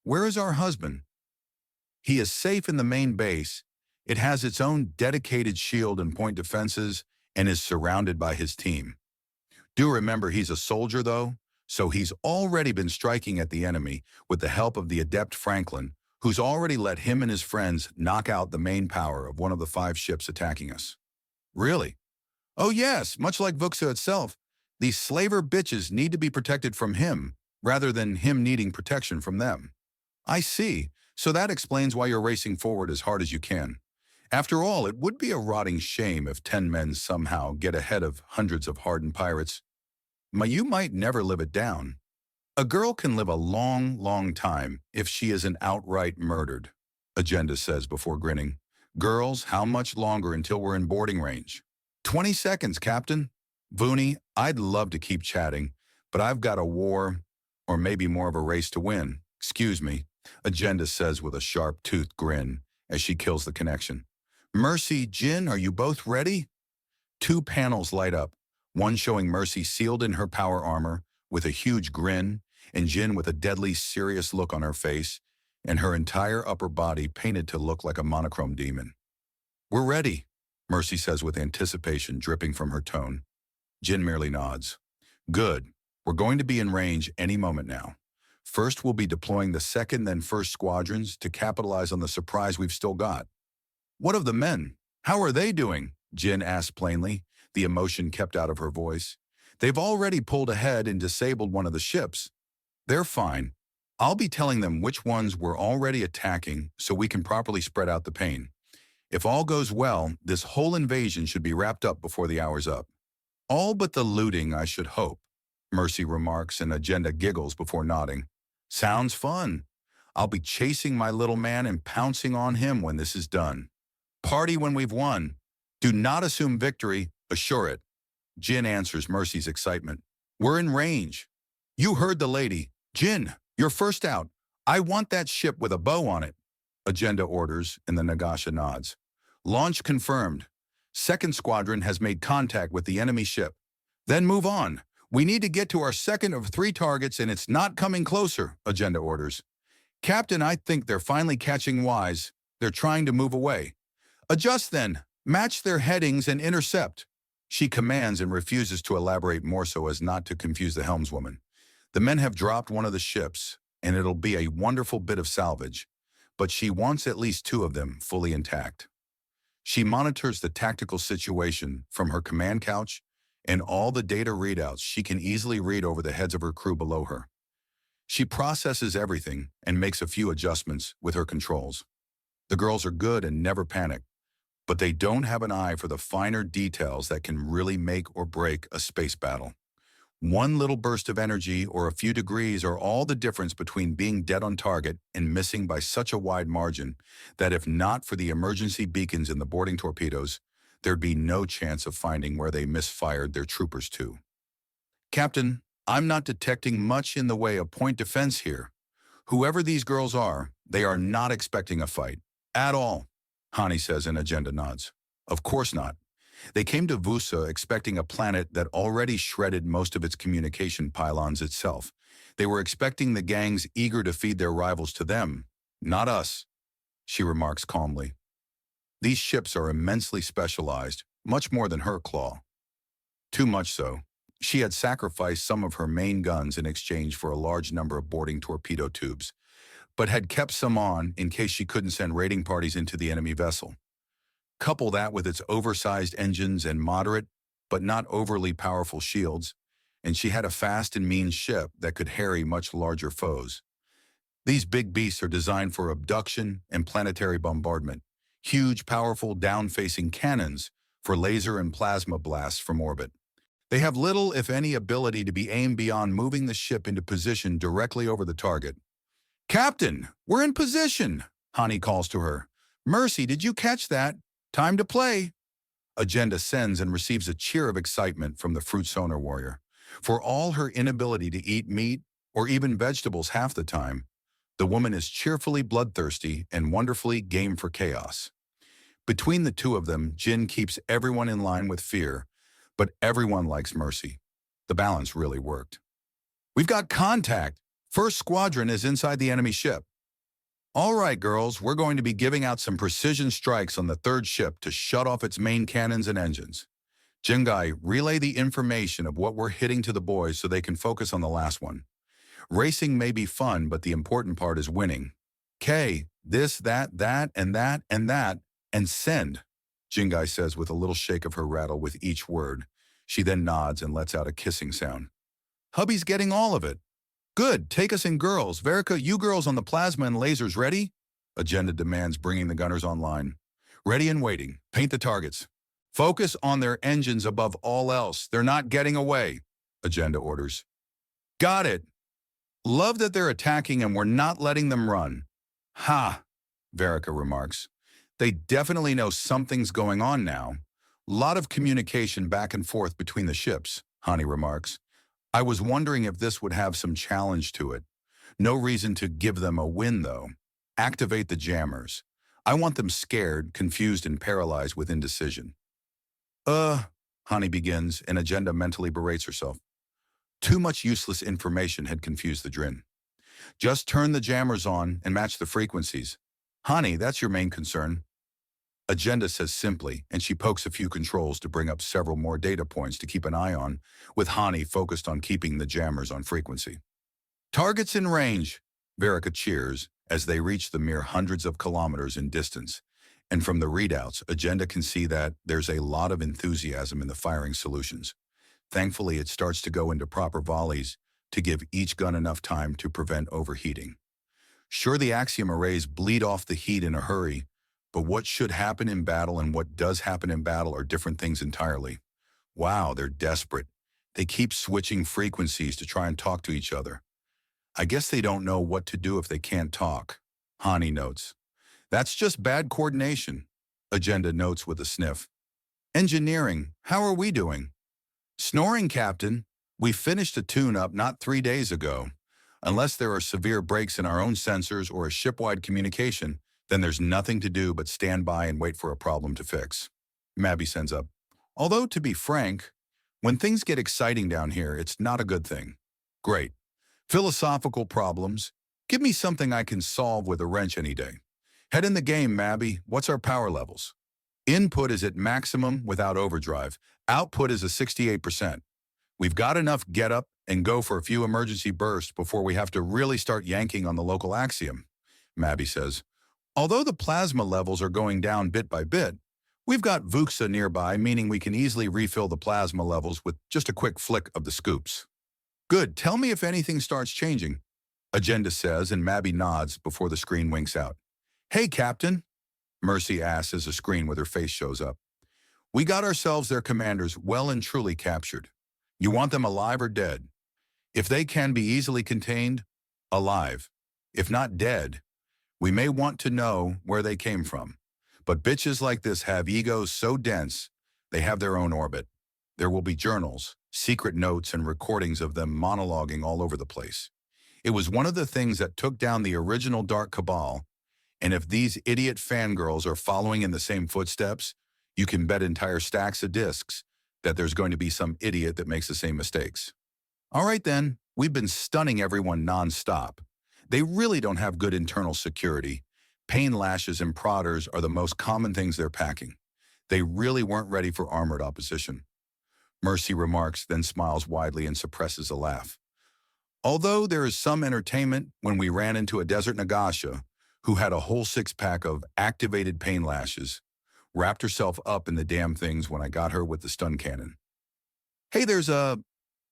Speaker 1: Where is our husband? He is safe in the main base. It has its own dedicated shield and point defenses and is surrounded by his team. Do remember he's a soldier though, so he's already been striking at the enemy with the help of the adept Franklin, who's already let him and his friends knock out the main power of one of the 5 ships attacking us. Really? Oh yes, much like Vuxa itself, these slaver bitches need to be protected from him, rather than him needing protection from them. I see, so that explains why you're racing forward as hard as you can. After all, it would be a rotting shame if 10 men somehow get ahead of hundreds of hardened pirates. You might never live it down. A girl can live a long, long time if she isn't outright murdered, Agenda says before grinning. Girls, how much longer until we're in boarding range? 20 seconds, Captain. Vuni, I'd love to keep chatting, but I've got a war, or maybe more of a race to win. Excuse me, Agenda says with a sharp-toothed grin as she kills the connection. Mercy, Jin, are you both ready? 2 panels light up, one showing Mercy sealed in her power armor with a huge grin, and Jin with a deadly serious look on her face, and her entire upper body painted to look like a monochrome demon. We're ready, Mercy says with anticipation dripping from her tone. Jin merely nods. Good. We're going to be in range any moment now. First, we'll be deploying the second then first squadrons to capitalize on the surprise we've still got. What of the men? How are they doing? Jin asked plainly, the emotion kept out of her voice. They've already pulled ahead and disabled one of the ships. They're fine. I'll be telling them which ones we're already attacking so we can properly spread out the pain. If all goes well, this whole invasion should be wrapped up before the hour's up. All but the looting, I should hope, Mercy remarks, and Agenda giggles before nodding. Sounds fun. I'll be chasing my little man and pouncing on him when this is done. Party when we've won. Do not assume victory, assure it. Jin answers Mercy's excitement. We're in range. You heard the lady. Jin, you're first out. I want that ship with a bow on it. Agenda orders, and the Nagasha nods. Launch confirmed. Second squadron has made contact with the enemy ship. Then move on. We need to get to our second of 3 targets and it's not coming closer, Agenda orders. Captain, I think they're finally catching wise. They're trying to move away. Adjust then. Match their headings and intercept. She commands and refuses to elaborate more so as not to confuse the helmswoman. The men have dropped one of the ships, and it'll be a wonderful bit of salvage, but she wants at least 2 of them fully intact. She monitors the tactical situation from her command couch and all the data readouts she can easily read over the heads of her crew below her. She processes everything and makes a few adjustments with her controls. The girls are good and never panic, but they don't have an eye for the finer details that can really make or break a space battle. One little burst of energy or a few degrees are all the difference between being dead on target and missing by such a wide margin that if not for the emergency beacons and the boarding torpedoes, there'd be no chance of finding where they misfired their troopers to. Captain, I'm not detecting much in the way of point defense here. Whoever these girls are, they are not expecting a fight. At all, Hani says and Agenda nods. Of course not. They came to Vusa expecting a planet that already shredded most of its communication pylons itself. They were expecting the gangs eager to feed their rivals to them, not us, she remarks calmly. These ships are immensely specialized, much more than her claw. Too much so. She had sacrificed some of her main guns in exchange for a large number of boarding torpedo tubes, but had kept some on in case she couldn't send raiding parties into the enemy vessel. Couple that with its oversized engines and moderate, but not overly powerful shields, and she had a fast and mean ship that could harry much larger foes. These big beasts are designed for abduction and planetary bombardment, huge, powerful, down-facing cannons for laser and plasma blasts from orbit. They have little, if any, ability to be aimed beyond moving the ship into position directly over the target. Captain, we're in position, Hani calls to her. Mercy, did you catch that? Time to play. Agenda sends and receives a cheer of excitement from the fruit sonar warrior. For all her inability to eat meat or even vegetables half the time, the woman is cheerfully bloodthirsty and wonderfully game for chaos. Between the 2 of them, Jin keeps everyone in line with fear, but everyone likes Mercy. The balance really worked. We've got contact. First squadron is inside the enemy ship. All right, girls, we're going to be giving out some precision strikes on the 3rd ship to shut off its main cannons and engines. Jingai, relay the information of what we're hitting to the boys so they can focus on the last one. Racing may be fun, but the important part is winning. Kay, this, that, and that, and send, Jingai says with a little shake of her rattle with each word. She then nods and lets out a kissing sound. Hubby's getting all of it. Good, take us in, girls. Verica, you girls on the plasma and lasers ready? Agenda demands, bringing the gunners online. Ready and waiting. Paint the targets. Focus on their engines above all else. They're not getting away, Agenda orders. Got it. Love that they're attacking and we're not letting them run. Ha, Verica remarks. They definitely know something's going on now. Lot of communication back and forth between the ships, Hani remarks. I was wondering if this would have some challenge to it. No reason to give them a win, though. Activate the jammers. I want them scared, confused, and paralyzed with indecision. Hani begins, and Agenda mentally berates herself. Too much useless information had confused the Drin. Just turn the jammers on and match the frequencies. Hani, that's your main concern. Agenda says simply, and she pokes a few controls to bring up several more data points to keep an eye on, with Hani focused on keeping the jammers on frequency. Targets in range, Verica cheers as they reach the mere hundreds of kilometers in distance. And from the readouts, Agenda can see that there's a lot of enthusiasm in the firing solutions. Thankfully, it starts to go into proper volleys to give each gun enough time to prevent overheating. Sure, the axiom arrays bleed off the heat in a hurry, but what should happen in battle and what does happen in battle are different things entirely. Wow, they're desperate. They keep switching frequencies to try and talk to each other. I guess they don't know what to do if they can't talk, Hani notes. That's just bad coordination, Agenda notes with a sniff. Engineering, how are we doing? Snoring, Captain. We finished a tune-up not 3 days ago. Unless there are severe breaks in our own sensors or a ship-wide communication, then there's nothing to do but stand by and wait for a problem to fix. Mabby sends up. Although, to be frank, when things get exciting down here, it's not a good thing. Great. Philosophical problems. Give me something I can solve with a wrench any day. Head in the game, Mabby. What's our power levels? Input is at maximum without overdrive. Output is a 68%. We've got enough get up and go for a few emergency bursts before we have to really start yanking on the local axiom, Mabby says. Although the plasma levels are going down bit by bit, we've got Vuxa nearby, meaning we can easily refill the plasma levels with just a quick flick of the scoops. Good, tell me if anything starts changing, Agenda says, and Mabby nods before the screen winks out. Hey, Captain, Mercy asks as a screen with her face shows up. We got ourselves their commanders well and truly captured. You want them alive or dead? If they can be easily contained, alive. If not dead, we may want to know where they came from. But bitches like this have egos so dense, they have their own orbit. There will be journals, secret notes, and recordings of them monologuing all over the place. It was one of the things that took down the original Dark Cabal, and if these idiot fangirls are following in the same footsteps, you can bet entire stacks of discs that there's going to be some idiot that makes the same mistakes. All right then, we've been stunning everyone non-stop. They really don't have good internal security. Pain lashes and prodders are the most common things they're packing. They really weren't ready for armored opposition. Mercy remarks, then smiles widely and suppresses a laugh. Although there is some entertainment when we ran into a desert Nagasha who had a whole six-pack of activated pain lashes, wrapped herself up in the damn things when I got her with the stun cannon. Hey, there's a...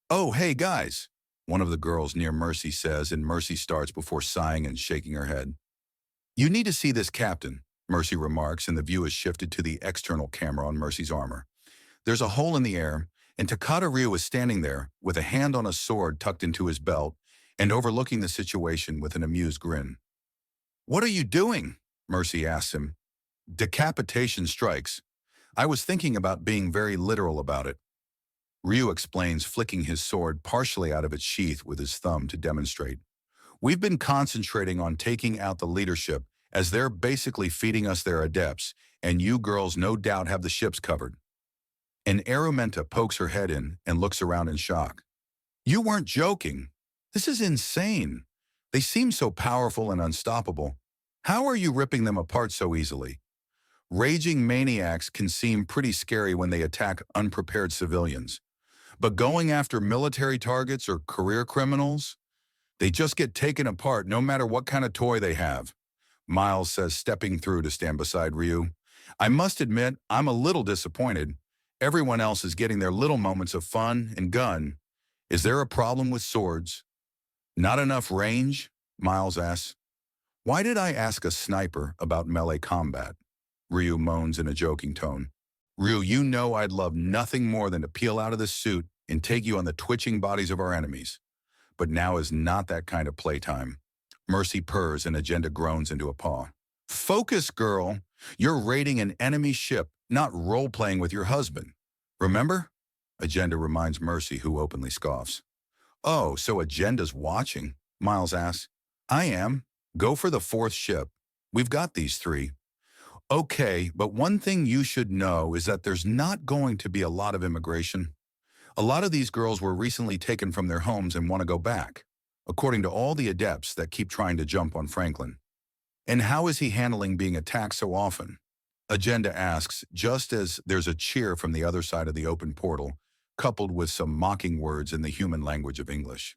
Speaker 1: Oh, hey, guys, one of the girls near Mercy says, and Mercy starts before sighing and shaking her head. You need to see this captain, Mercy remarks, and the view is shifted to the external camera on Mercy's armor. There's a hole in the air, and Takata Ryu is standing there with a hand on a sword tucked into his belt and overlooking the situation with an amused grin. What are you doing? Mercy asks him. Decapitation strikes. I was thinking about being very literal about it. Ryu explains, flicking his sword partially out of its sheath with his thumb to demonstrate. We've been concentrating on taking out the leadership as they're basically feeding us their adepts, and you girls no doubt have the ships covered. And Arumenta pokes her head in and looks around in shock. You weren't joking. This is insane. They seem so powerful and unstoppable. How are you ripping them apart so easily? Raging maniacs can seem pretty scary when they attack unprepared civilians. But going after military targets or career criminals, they just get taken apart no matter what kind of toy they have, Miles says, stepping through to stand beside Ryu. I must admit, I'm a little disappointed. Everyone else is getting their little moments of fun and gun. Is there a problem with swords? Not enough range? Miles asks. Why did I ask a sniper about melee combat? Ryu moans in a joking tone. Ryu, you know I'd love nothing more than to peel out of this suit and take you on the twitching bodies of our enemies. But now is not that kind of playtime. Mercy purrs and Agenda groans into a paw. Focus, girl. You're raiding an enemy ship, not role-playing with your husband. Remember? Agenda reminds Mercy, who openly scoffs. Oh, so Agenda's watching? Miles asks. I am. Go for the fourth ship. We've got these three. Okay, but one thing you should know is that there's not going to be a lot of immigration. A lot of these girls were recently taken from their homes and want to go back, according to all the adepts that keep trying to jump on Franklin. And how is he handling being attacked so often? Agenda asks, just as there's a cheer from the other side of the open portal, coupled with some mocking words in the human language of English.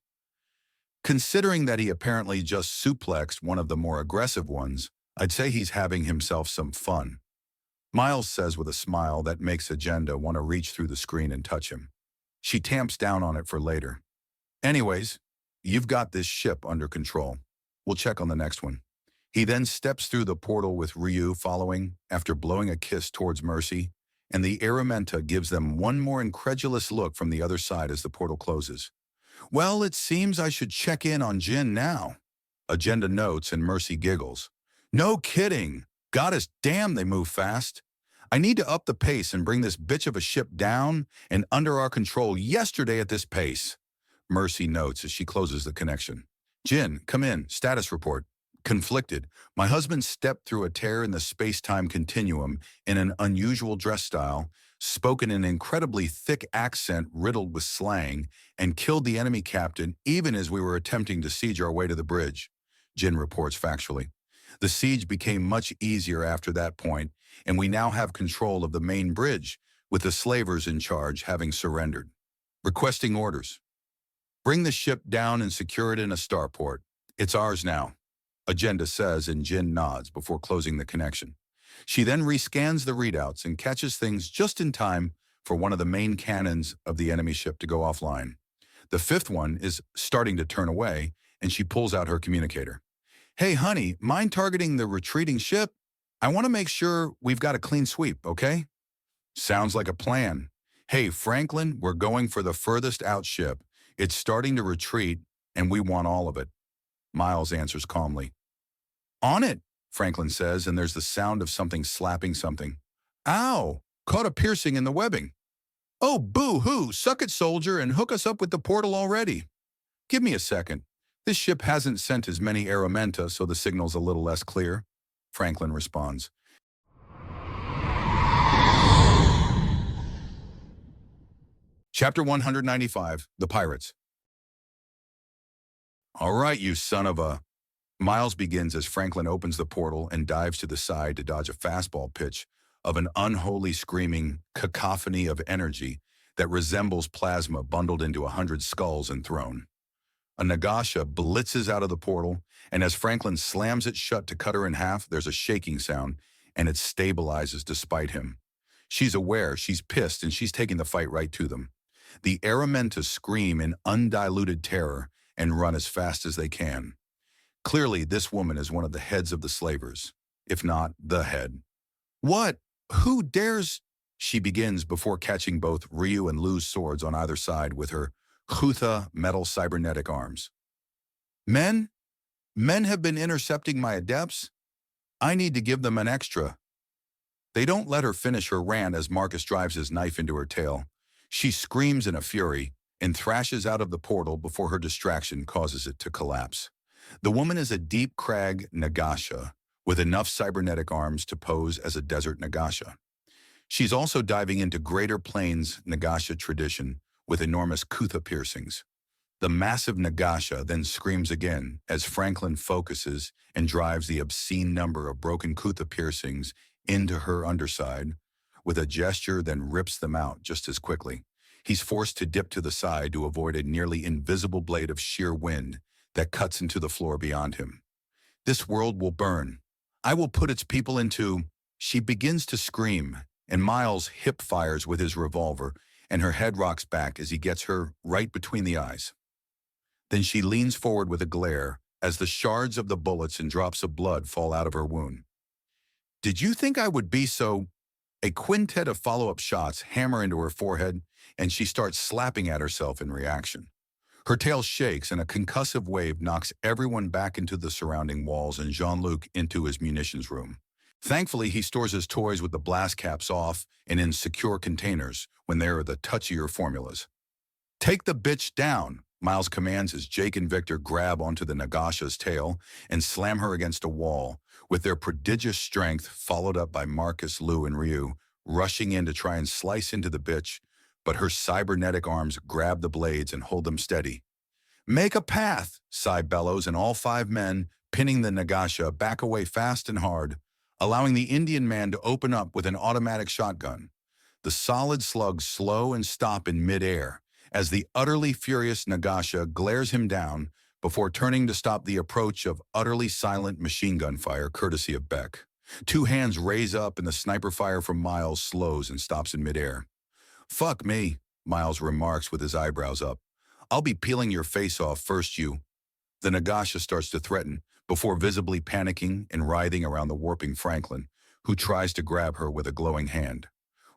Speaker 1: Considering that he apparently just suplexed one of the more aggressive ones, I'd say he's having himself some fun. Miles says with a smile that makes Agenda want to reach through the screen and touch him. She tamps down on it for later. Anyways, you've got this ship under control. We'll check on the next one. He then steps through the portal with Ryu following after blowing a kiss towards Mercy, and the Aramenta gives them one more incredulous look from the other side as the portal closes. Well, it seems I should check in on Jin now. Agenda notes and Mercy giggles. No kidding. Goddess damn, they move fast. I need to up the pace and bring this bitch of a ship down and under our control yesterday at this pace. Mercy notes as she closes the connection. Jin, come in. Status report. Conflicted. My husband stepped through a tear in the space-time continuum in an unusual dress style, spoke in an incredibly thick accent riddled with slang, and killed the enemy captain even as we were attempting to siege our way to the bridge. Jin reports factually. The siege became much easier after that point, and we now have control of the main bridge, with the slavers in charge having surrendered. Requesting orders. Bring the ship down and secure it in a starport. It's ours now. Agenda says, and Jin nods before closing the connection. She then rescans the readouts and catches things just in time for one of the main cannons of the enemy ship to go offline. The fifth one is starting to turn away, and she pulls out her communicator. Hey, honey, mind targeting the retreating ship? I want to make sure we've got a clean sweep, okay? Sounds like a plan. Hey, Franklin, we're going for the furthest out ship. It's starting to retreat, and we want all of it. Miles answers calmly. On it, Franklin says, and there's the sound of something slapping something. Ow! Caught a piercing in the webbing. Oh, boo-hoo! Suck it, soldier, and hook us up with the portal already. Give me a second. This ship hasn't sent as many Aramenta, so the signal's a little less clear. Franklin responds. Chapter 195, The Pirates. All right, you son of a... Miles begins as Franklin opens the portal and dives to the side to dodge a fastball pitch of an unholy screaming cacophony of energy that resembles plasma bundled into 100 skulls and thrown. A Nagasha blitzes out of the portal, and as Franklin slams it shut to cut her in half, there's a shaking sound, and it stabilizes despite him. She's aware, she's pissed, and she's taking the fight right to them. The Aramenta scream in undiluted terror and run as fast as they can. Clearly, this woman is one of the heads of the slavers, if not the head. What? Who dares? She begins before catching both Ryu and Lu's swords on either side with her Khutha metal cybernetic arms. Men? Men have been intercepting my adepts? I need to give them an extra. They don't let her finish her rant as Marcus drives his knife into her tail. She screams in a fury and thrashes out of the portal before her distraction causes it to collapse. The woman is a deep crag Nagasha with enough cybernetic arms to pose as a desert Nagasha. She's also diving into Greater Plains Nagasha tradition with enormous Khutha piercings. The massive Nagasha then screams again as Franklin focuses and drives the obscene number of broken Khutha piercings into her underside. With a gesture, then rips them out just as quickly. He's forced to dip to the side to avoid a nearly invisible blade of sheer wind that cuts into the floor beyond him. This world will burn. I will put its people into... She begins to scream, and Miles hip fires with his revolver, and her head rocks back as he gets her right between the eyes. Then she leans forward with a glare as the shards of the bullets and drops of blood fall out of her wound. Did you think I would be so... A quintet of follow-up shots hammer into her forehead, and she starts slapping at herself in reaction. Her tail shakes, and a concussive wave knocks everyone back into the surrounding walls and Jean-Luc into his munitions room. Thankfully, he stores his toys with the blast caps off and in secure containers when they are the touchier formulas. Take the bitch down, Miles commands as Jake and Victor grab onto the Nagasha's tail and slam her against a wall, with their prodigious strength followed up by Marcus, Lu, and Ryu, rushing in to try and slice into the bitch, but her cybernetic arms grab the blades and hold them steady. Make a path, Sai bellows, and all 5 men, pinning the Nagasha, back away fast and hard. allowing the Indian man to open up with an automatic shotgun. The solid slugs slow and stop in midair as the utterly furious Nagasha glares him down before turning to stop the approach of utterly silent machine gun fire courtesy of Beck. Two hands raise up and the sniper fire from Miles slows and stops in midair. "Fuck me," Miles remarks with his eyebrows up. "I'll be peeling your face off first, you." The Nagasha starts to threaten before visibly panicking and writhing around the warping Franklin, who tries to grab her with a glowing hand.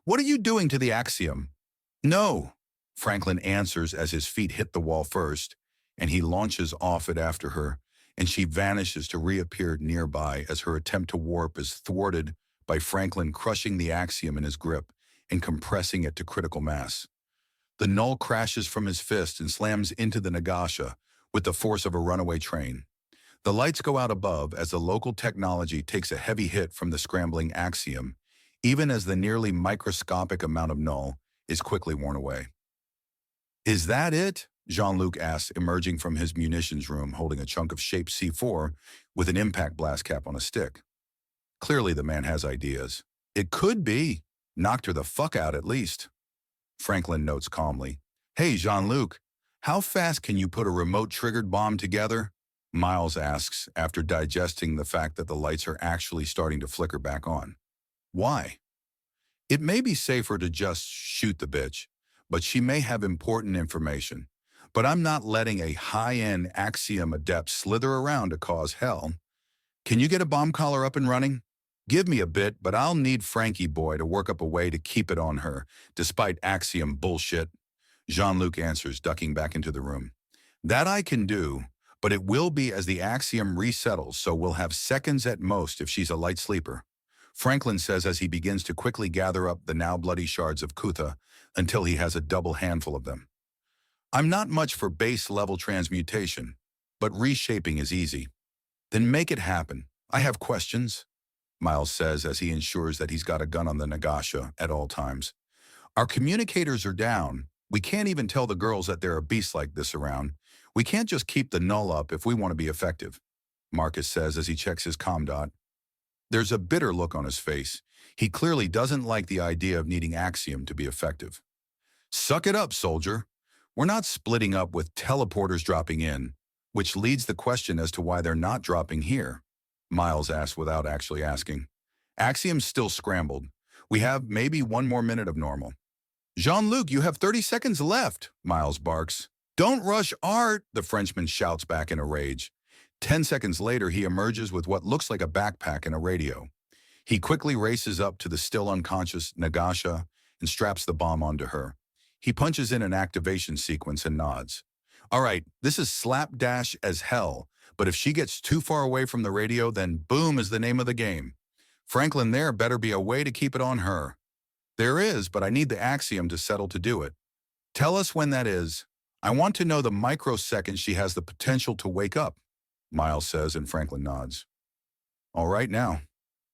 Speaker 1: "What are you doing to the Axiom?" "No," Franklin answers as his feet hit the wall first, and he launches off it after her, and she vanishes to reappear nearby as her attempt to warp is thwarted by Franklin crushing the Axiom in his grip and compressing it to critical mass. The null crashes from his fist and slams into the Nagasha with the force of a runaway train. The lights go out above as the local technology takes a heavy hit from the scrambling Axiom, even as the nearly microscopic amount of null is quickly worn away. "Is that it?" Jean-Luc asks, emerging from his munitions room holding a chunk of shaped C4 with an impact blast cap on a stick. Clearly the man has ideas. "It could be. Knocked her the fuck out at least." Franklin notes calmly. "Hey, Jean-Luc, how fast can you put a remote-triggered bomb together?" Miles asks after digesting the fact that the lights are actually starting to flicker back on. "Why?" "It may be safer to just shoot the bitch, but she may have important information. But I'm not letting a high-end Axiom adept slither around to cause hell. Can you get a bomb collar up and running? Give me a bit, but I'll need Frankie boy to work up a way to keep it on her, despite Axiom bullshit." Jean-Luc answers, ducking back into the room. "That I can do, but it will be as the Axiom resettles, so we'll have seconds at most if she's a light sleeper," Franklin says as he begins to quickly gather up the now bloody shards of Kutha until he has a double handful of them. "I'm not much for base-level transmutation, but reshaping is easy." "Then make it happen. I have questions," Miles says as he ensures that he's got a gun on the Nagasha at all times. "Our communicators are down. We can't even tell the girls that there are beasts like this around. We can't just keep the null up if we want to be effective," Marcus says as he checks his comm dot. There's a bitter look on his face. He clearly doesn't like the idea of needing Axiom to be effective. "Suck it up, soldier. We're not splitting up with teleporters dropping in," which leads the question as to why they're not dropping here, Miles asks without actually asking. "Axiom's still scrambled. We have maybe one more minute of normal." "Jean-Luc, you have 30 seconds left," Miles barks. "Don't rush Art," the Frenchman shouts back in a rage. 10 seconds later, he emerges with what looks like a backpack and a radio. He quickly races up to the still unconscious Nagasha and straps the bomb onto her. He punches in an activation sequence and nods. "All right, this is slapdash as hell, but if she gets too far away from the radio, then boom is the name of the game. Franklin, there better be a way to keep it on her." "There is, but I need the Axiom to settle to do it." "Tell us when that is. I want to know the microsecond she has the potential to wake up," Miles says, and Franklin nods. "All right now,"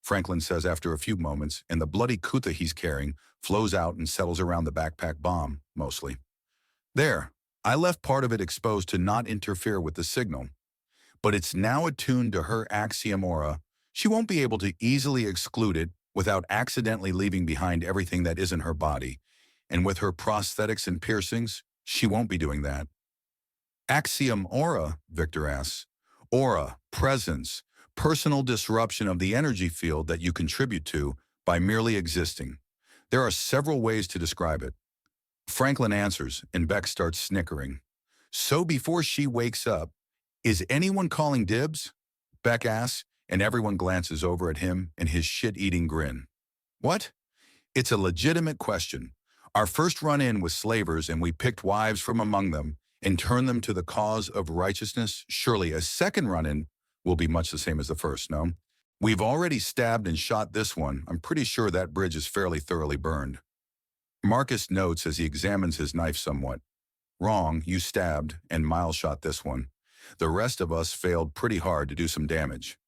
Speaker 1: Franklin says after a few moments, and the bloody Kutha he's carrying flows out and settles around the backpack bomb, mostly. "There, I left part of it exposed to not interfere with the signal. But it's now attuned to her Axiom aura. She won't be able to easily exclude it without accidentally leaving behind everything that isn't her body. And with her prosthetics and piercings, she won't be doing that." "Axiom aura," Victor asks. "Aura, presence, personal disruption of the energy field that you contribute to by merely existing. There are several ways to describe it." Franklin answers, and Beck starts snickering. "So before she wakes up, is anyone calling dibs?" Beck asks, and everyone glances over at him and his shit-eating grin. "What?" "It's a legitimate question. Our first run-in was slavers, and we picked wives from among them and turned them to the cause of righteousness. Surely a second run-in will be much the same as the first, no? We've already stabbed and shot this one. I'm pretty sure that bridge is fairly thoroughly burned." Marcus notes as he examines his knife somewhat. "Wrong, you stabbed, and Miles shot this one. The rest of us failed pretty hard to do some damage."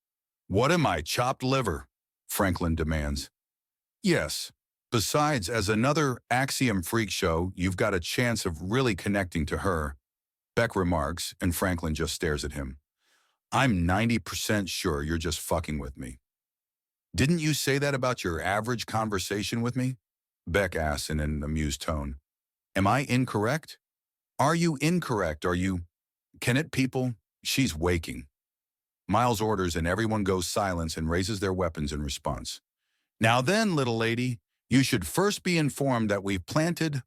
Speaker 1: "What am I, chopped liver?" Franklin demands. "Yes. Besides, as another Axiom freak show, you've got a chance of really connecting to her," Beck remarks, and Franklin just stares at him. "I'm 90% sure you're just fucking with me." Didn't you say that about your average conversation with me? Beck asks in an amused tone. Am I incorrect? Are you incorrect? Are you... Can it, people? She's waking. Miles orders and everyone goes silent and raises their weapons in response. Now then, little lady, you should first be informed that we've planted...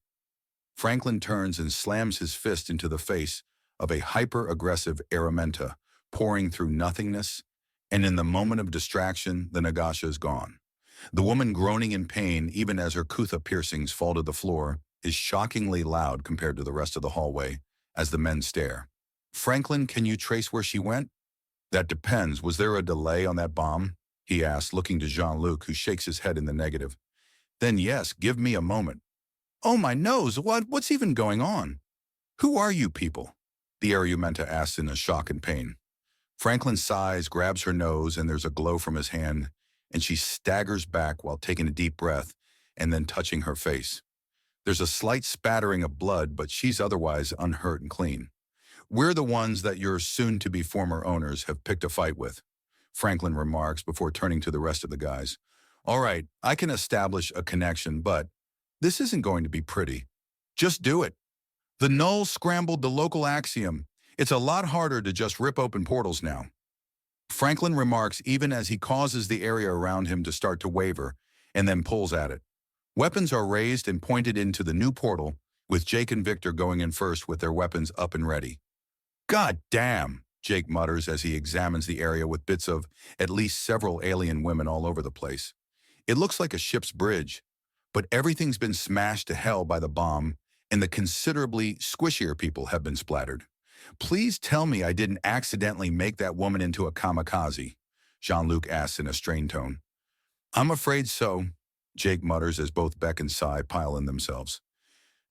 Speaker 1: Franklin turns and slams his fist into the face of a hyper-aggressive Aramenta, pouring through nothingness, and in the moment of distraction, the Nagasha is gone. The woman groaning in pain, even as her Kutha piercings fall to the floor, is shockingly loud compared to the rest of the hallway, as the men stare. Franklin, can you trace where she went? That depends. Was there a delay on that bomb? He asks, looking to Jean-Luc, who shakes his head in the negative. Then yes, give me a moment. Oh my nose, what's even going on? Who are you people? The Aramenta asks in a shock and pain. Franklin sighs, grabs her nose, and there's a glow from his hand, and she staggers back while taking a deep breath and then touching her face. There's a slight spattering of blood, but she's otherwise unhurt and clean. We're the ones that your soon-to-be former owners have picked a fight with, Franklin remarks before turning to the rest of the guys. All right, I can establish a connection, but this isn't going to be pretty. Just do it. The null scrambled the local axiom. It's a lot harder to just rip open portals now. Franklin remarks even as he causes the area around him to start to waver and then pulls at it. Weapons are raised and pointed into the new portal, with Jake and Victor going in first with their weapons up and ready. God damn, Jake mutters as he examines the area with bits of at least several alien women all over the place. It looks like a ship's bridge, but everything's been smashed to hell by the bomb, and the considerably squishier people have been splattered. Please tell me I didn't accidentally make that woman into a kamikaze, Jean-Luc asks in a strained tone. I'm afraid so, Jake mutters as both Beck and Cy pile in themselves.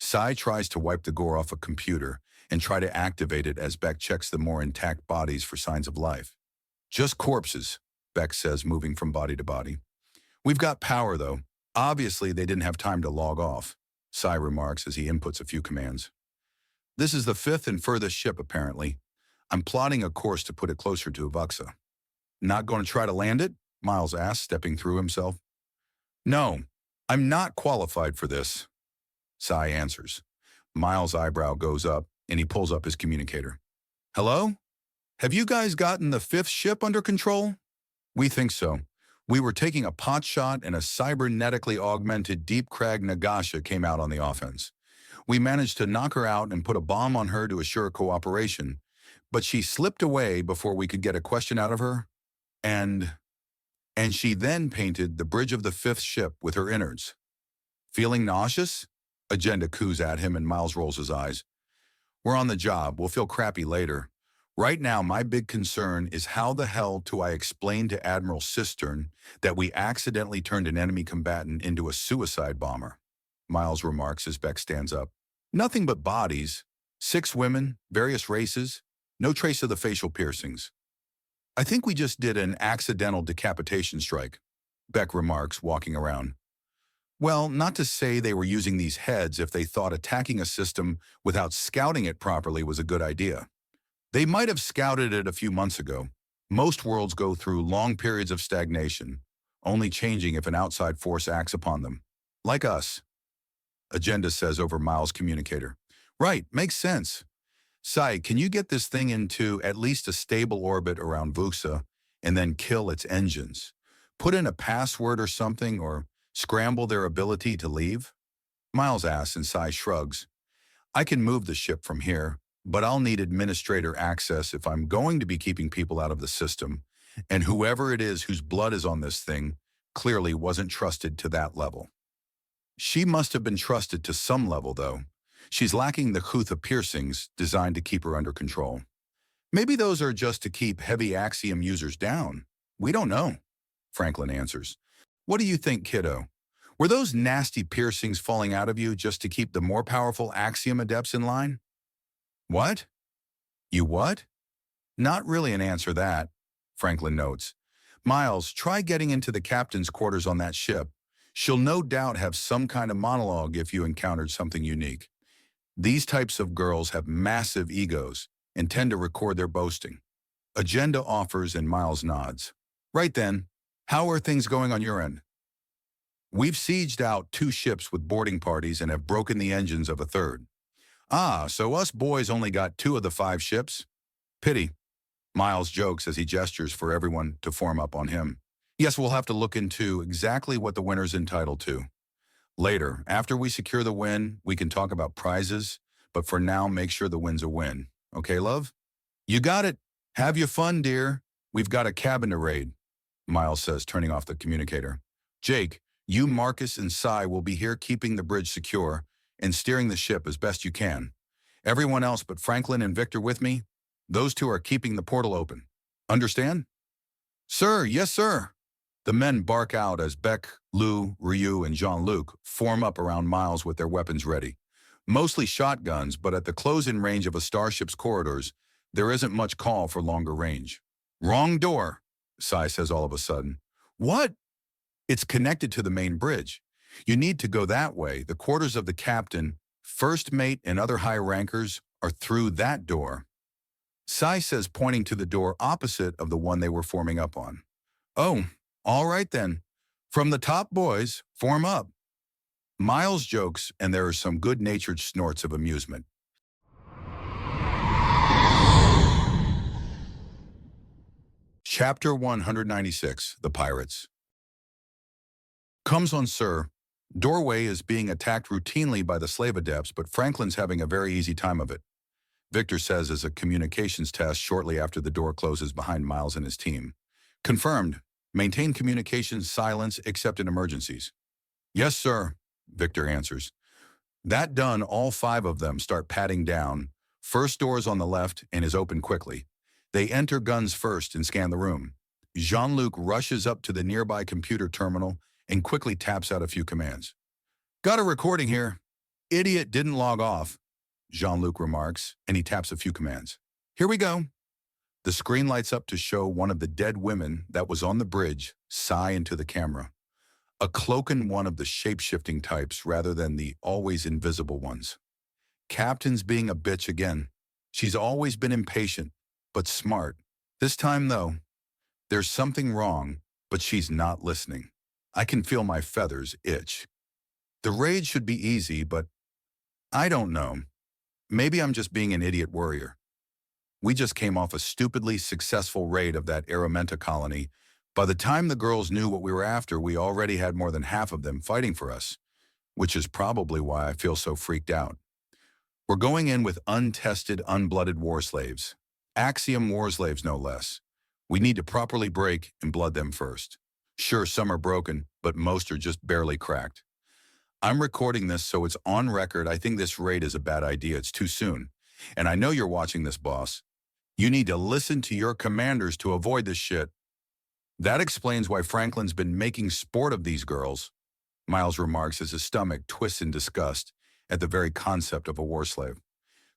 Speaker 1: Cy tries to wipe the gore off a computer and try to activate it as Beck checks the more intact bodies for signs of life. Just corpses, Beck says, moving from body to body. We've got power, though. Obviously, they didn't have time to log off, Cy remarks as he inputs a few commands. This is the fifth and furthest ship, apparently. I'm plotting a course to put it closer to Avuxa. Not going to try to land it? Miles asks, stepping through himself. No, I'm not qualified for this, Cy answers. Miles' eyebrow goes up, and he pulls up his communicator. Hello? Have you guys gotten the fifth ship under control? We think so. We were taking a pot shot, and a cybernetically augmented Deep Crag Nagasha came out on the offense. We managed to knock her out and put a bomb on her to assure cooperation, but she slipped away before we could get a question out of her, and she then painted the bridge of the fifth ship with her innards. Feeling nauseous? Agenda coos at him and Miles rolls his eyes. We're on the job. We'll feel crappy later. Right now, my big concern is how the hell do I explain to Admiral Cistern that we accidentally turned an enemy combatant into a suicide bomber? Miles remarks as Beck stands up. Nothing but bodies. 6 women, various races, no trace of the facial piercings. I think we just did an accidental decapitation strike, Beck remarks, walking around. Well, not to say they were using these heads if they thought attacking a system without scouting it properly was a good idea. They might have scouted it a few months ago. Most worlds go through long periods of stagnation, only changing if an outside force acts upon them. Like us. Agenda says over Miles' communicator. Right, makes sense. Cy, can you get this thing into at least a stable orbit around Vuxa and then kill its engines? Put in a password or something, or scramble their ability to leave? Miles asks and Cy shrugs. I can move the ship from here, but I'll need administrator access if I'm going to be keeping people out of the system, and whoever it is whose blood is on this thing clearly wasn't trusted to that level. She must have been trusted to some level, though. She's lacking the Kutha piercings designed to keep her under control. Maybe those are just to keep heavy axiom users down. We don't know, Franklin answers. What do you think, kiddo? Were those nasty piercings falling out of you just to keep the more powerful axiom adepts in line? What? You what? Not really an answer that, Franklin notes. Miles, try getting into the captain's quarters on that ship. She'll no doubt have some kind of monologue if you encountered something unique. These types of girls have massive egos and tend to record their boasting. Agenda offers and Miles nods. Right then, How are things going on your end? We've sieged out 2 ships with boarding parties and have broken the engines of a third. Ah, so us boys only got 2 of the 5 ships? Pity. Miles jokes as he gestures for everyone to form up on him. Yes, we'll have to look into exactly what the winner's entitled to. Later, after we secure the win, we can talk about prizes, but for now, make sure the win's a win. Okay, love? You got it. Have your fun, dear. We've got a cabin to raid, Miles says, turning off the communicator. Jake, you, Marcus, and Cy will be here keeping the bridge secure and steering the ship as best you can. Everyone else but Franklin and Victor with me, those 2 are keeping the portal open. Understand? Sir, yes, sir. The men bark out as Beck, Lou, Ryu, and Jean-Luc form up around Miles with their weapons ready. Mostly shotguns, but at the close-in range of a starship's corridors, there isn't much call for longer range. Wrong door, Cy says all of a sudden. What? It's connected to the main bridge. You need to go that way. The quarters of the captain, first mate, and other high rankers are through that door. Cy says, pointing to the door opposite of the one they were forming up on. Oh, all right then. From the top, boys, form up. Miles jokes, and there are some good-natured snorts of amusement. Chapter 196, The Pirates. Comes on, sir. Doorway is being attacked routinely by the slave adepts, but Franklin's having a very easy time of it, Victor says as a communications test shortly after the door closes behind Miles and his team. Confirmed. Maintain communications silence except in emergencies. Yes, sir, Victor answers. That done, all 5 of them start patting down. First door is on the left and is open quickly. They enter guns first and scan the room. Jean-Luc rushes up to the nearby computer terminal and quickly taps out a few commands. Got a recording here. Idiot didn't log off, Jean-Luc remarks, and he taps a few commands. Here we go. The screen lights up to show one of the dead women that was on the bridge sigh into the camera. A cloaken one of the shape-shifting types rather than the always invisible ones. Captain's being a bitch again. She's always been impatient, but smart. This time, though, there's something wrong, but she's not listening. I can feel my feathers itch. The raid should be easy, but I don't know. Maybe I'm just being an idiot warrior. We just came off a stupidly successful raid of that Aramenta colony. By the time the girls knew what we were after, we already had more than half of them fighting for us, which is probably why I feel so freaked out. We're going in with untested, unblooded war slaves. Axiom war slaves, no less. We need to properly break and blood them first. Sure, some are broken, but most are just barely cracked. I'm recording this so it's on record. I think this raid is a bad idea. It's too soon. And I know you're watching this, boss. You need to listen to your commanders to avoid this shit. That explains why Franklin's been making sport of these girls, Miles remarks as his stomach twists in disgust at the very concept of a war slave.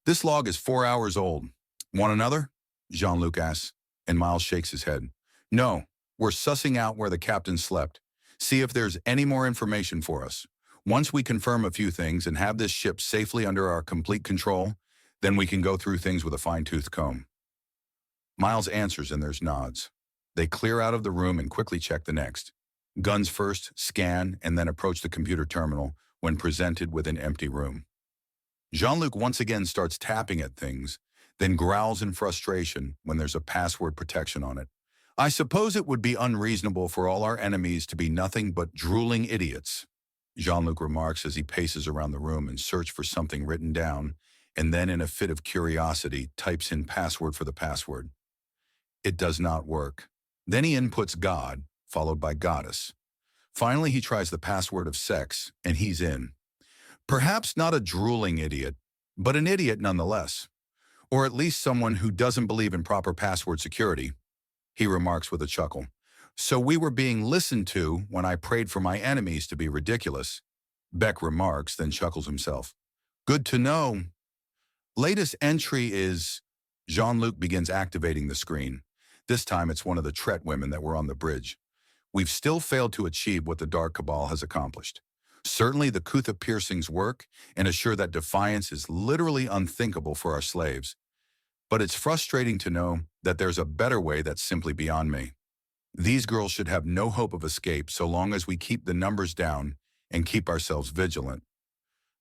Speaker 1: This log is 4 hours old. Want another? Jean-Luc asks, and Miles shakes his head. No, we're sussing out where the captain slept. See if there's any more information for us. Once we confirm a few things and have this ship safely under our complete control, then we can go through things with a fine-tooth comb. Miles answers and there's nods. They clear out of the room and quickly check the next. Guns first, scan, and then approach the computer terminal when presented with an empty room. Jean-Luc once again starts tapping at things, then growls in frustration when there's a password protection on it. I suppose it would be unreasonable for all our enemies to be nothing but drooling idiots, Jean-Luc remarks as he paces around the room in search for something written down, and then in a fit of curiosity types in password for the password. It does not work. Then he inputs God, followed by goddess. Finally, he tries the password of sex, and he's in. Perhaps not a drooling idiot, but an idiot nonetheless. Or at least someone who doesn't believe in proper password security, he remarks with a chuckle. So we were being listened to when I prayed for my enemies to be ridiculous, Beck remarks, then chuckles himself. Good to know. Latest entry is... Jean-Luc begins activating the screen. This time it's one of the Tret women that were on the bridge. We've still failed to achieve what the Dark Cabal has accomplished. Certainly the Kutha piercings work and assure that defiance is literally unthinkable for our slaves. But it's frustrating to know that there's a better way that's simply beyond me. These girls should have no hope of escape so long as we keep the numbers down and keep ourselves vigilant.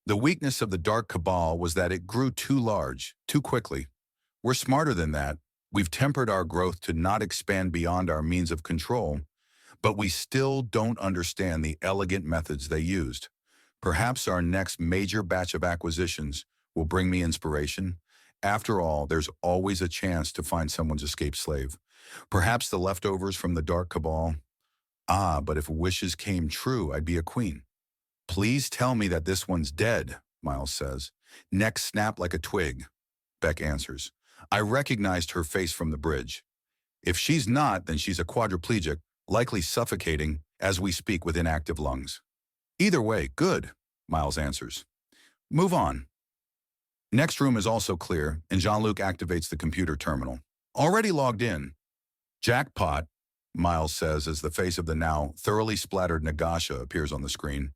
Speaker 1: The weakness of the Dark Cabal was that it grew too large, too quickly. We're smarter than that. We've tempered our growth to not expand beyond our means of control, but we still don't understand the elegant methods they used. Perhaps our next major batch of acquisitions will bring me inspiration. After all, there's always a chance to find someone's escaped slave. Perhaps the leftovers from the Dark Cabal. Ah, but if wishes came true, I'd be a queen. Please tell me that this one's dead, Miles says. Neck snapped like a twig. Beck answers. I recognized her face from the bridge. If she's not, then she's a quadriplegic, likely suffocating as we speak with inactive lungs. Either way, good, Miles answers. Move on. Next room is also clear, and Jean-Luc activates the computer terminal. Already logged in. Jackpot, Miles says as the face of the now thoroughly splattered Nagasha appears on the screen.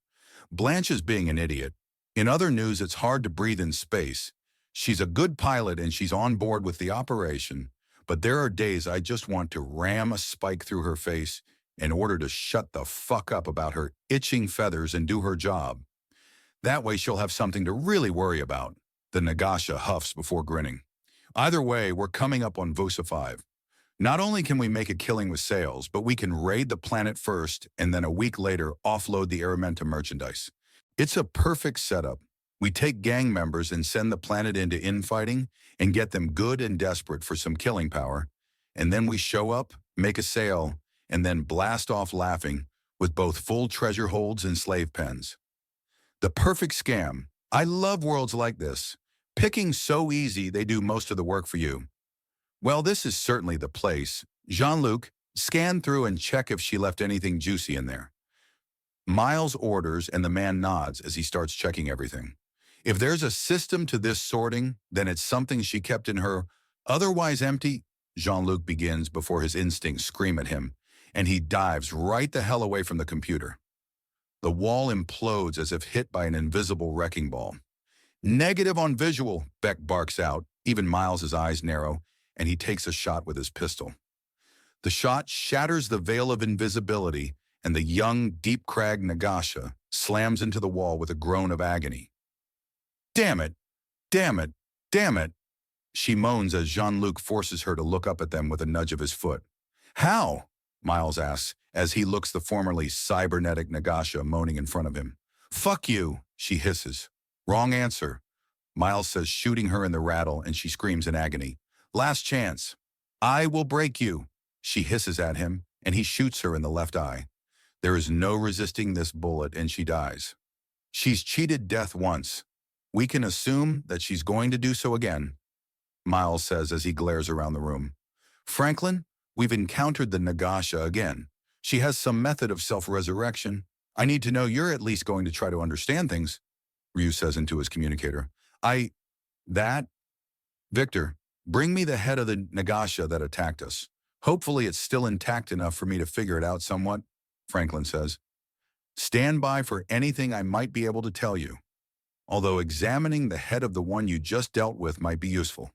Speaker 1: Blanche is being an idiot. In other news, it's hard to breathe in space. She's a good pilot and she's on board with the operation, but there are days I just want to ram a spike through her face in order to shut the fuck up about her itching feathers and do her job. That way she'll have something to really worry about. The Nagasha huffs before grinning. Either way, we're coming up on Vosa 5. Not only can we make a killing with sales, but we can raid the planet first and then a week later offload the Aramenta merchandise. It's a perfect setup. We take gang members and send the planet into infighting and get them good and desperate for some killing power, and then we show up, make a sale, and then blast off laughing with both full treasure holds and slave pens. The perfect scam. I love worlds like this. Picking so easy they do most of the work for you. Well, this is certainly the place. Jean-Luc, scan through and check if she left anything juicy in there. Miles orders and the man nods as he starts checking everything. If there's a system to this sorting, then it's something she kept in her otherwise empty. Jean-Luc begins before his instincts scream at him, and he dives right the hell away from the computer. The wall implodes as if hit by an invisible wrecking ball. Negative on visual, Beck barks out. Even Miles' eyes narrow, and he takes a shot with his pistol. The shot shatters the veil of invisibility, and the young, deep-cragged Nagasha slams into the wall with a groan of agony. Damn it! Damn it! Damn it! She moans as Jean-Luc forces her to look up at them with a nudge of his foot. How? Miles asks, as he looks the formerly cybernetic Nagasha moaning in front of him. Fuck you, she hisses. Wrong answer. Miles says, shooting her in the rattle, and she screams in agony. Last chance. I will break you. She hisses at him, and he shoots her in the left eye. There is no resisting this bullet, and she dies. She's cheated death once. We can assume that she's going to do so again, Miles says as he glares around the room. Franklin, we've encountered the Nagasha again. She has some method of self-resurrection. I need to know you're at least going to try to understand things, Ryu says into his communicator. Victor, bring me the head of the Nagasha that attacked us. Hopefully it's still intact enough for me to figure it out somewhat, Franklin says. Stand by for anything I might be able to tell you, although examining the head of the one you just dealt with might be useful.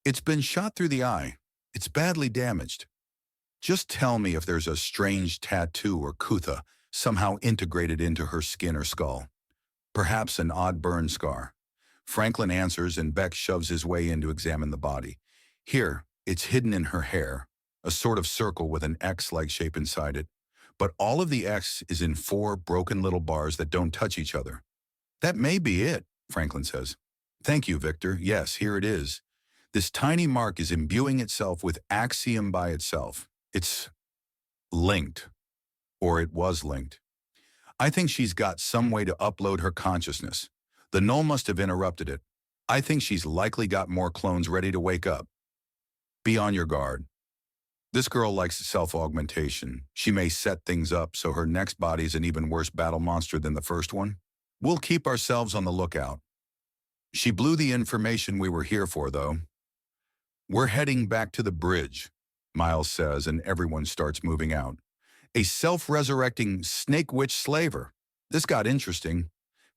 Speaker 1: It's been shot through the eye. It's badly damaged. Just tell me if there's a strange tattoo or kutha somehow integrated into her skin or skull. Perhaps an odd burn scar. Franklin answers and Beck shoves his way in to examine the body. Here, it's hidden in her hair, a sort of circle with an X-like shape inside it. But all of the X is in 4 broken little bars that don't touch each other. That may be it, Franklin says. Thank you, Victor. Yes, here it is. This tiny mark is imbuing itself with axiom by itself. It's linked, or it was linked. I think she's got some way to upload her consciousness. The null must have interrupted it. I think she's likely got more clones ready to wake up. Be on your guard. This girl likes self-augmentation. She may set things up so her next body's an even worse battle monster than the first one. We'll keep ourselves on the lookout. She blew the information we were here for, though. We're heading back to the bridge, Miles says, and everyone starts moving out. A self-resurrecting snake witch slaver. This got interesting,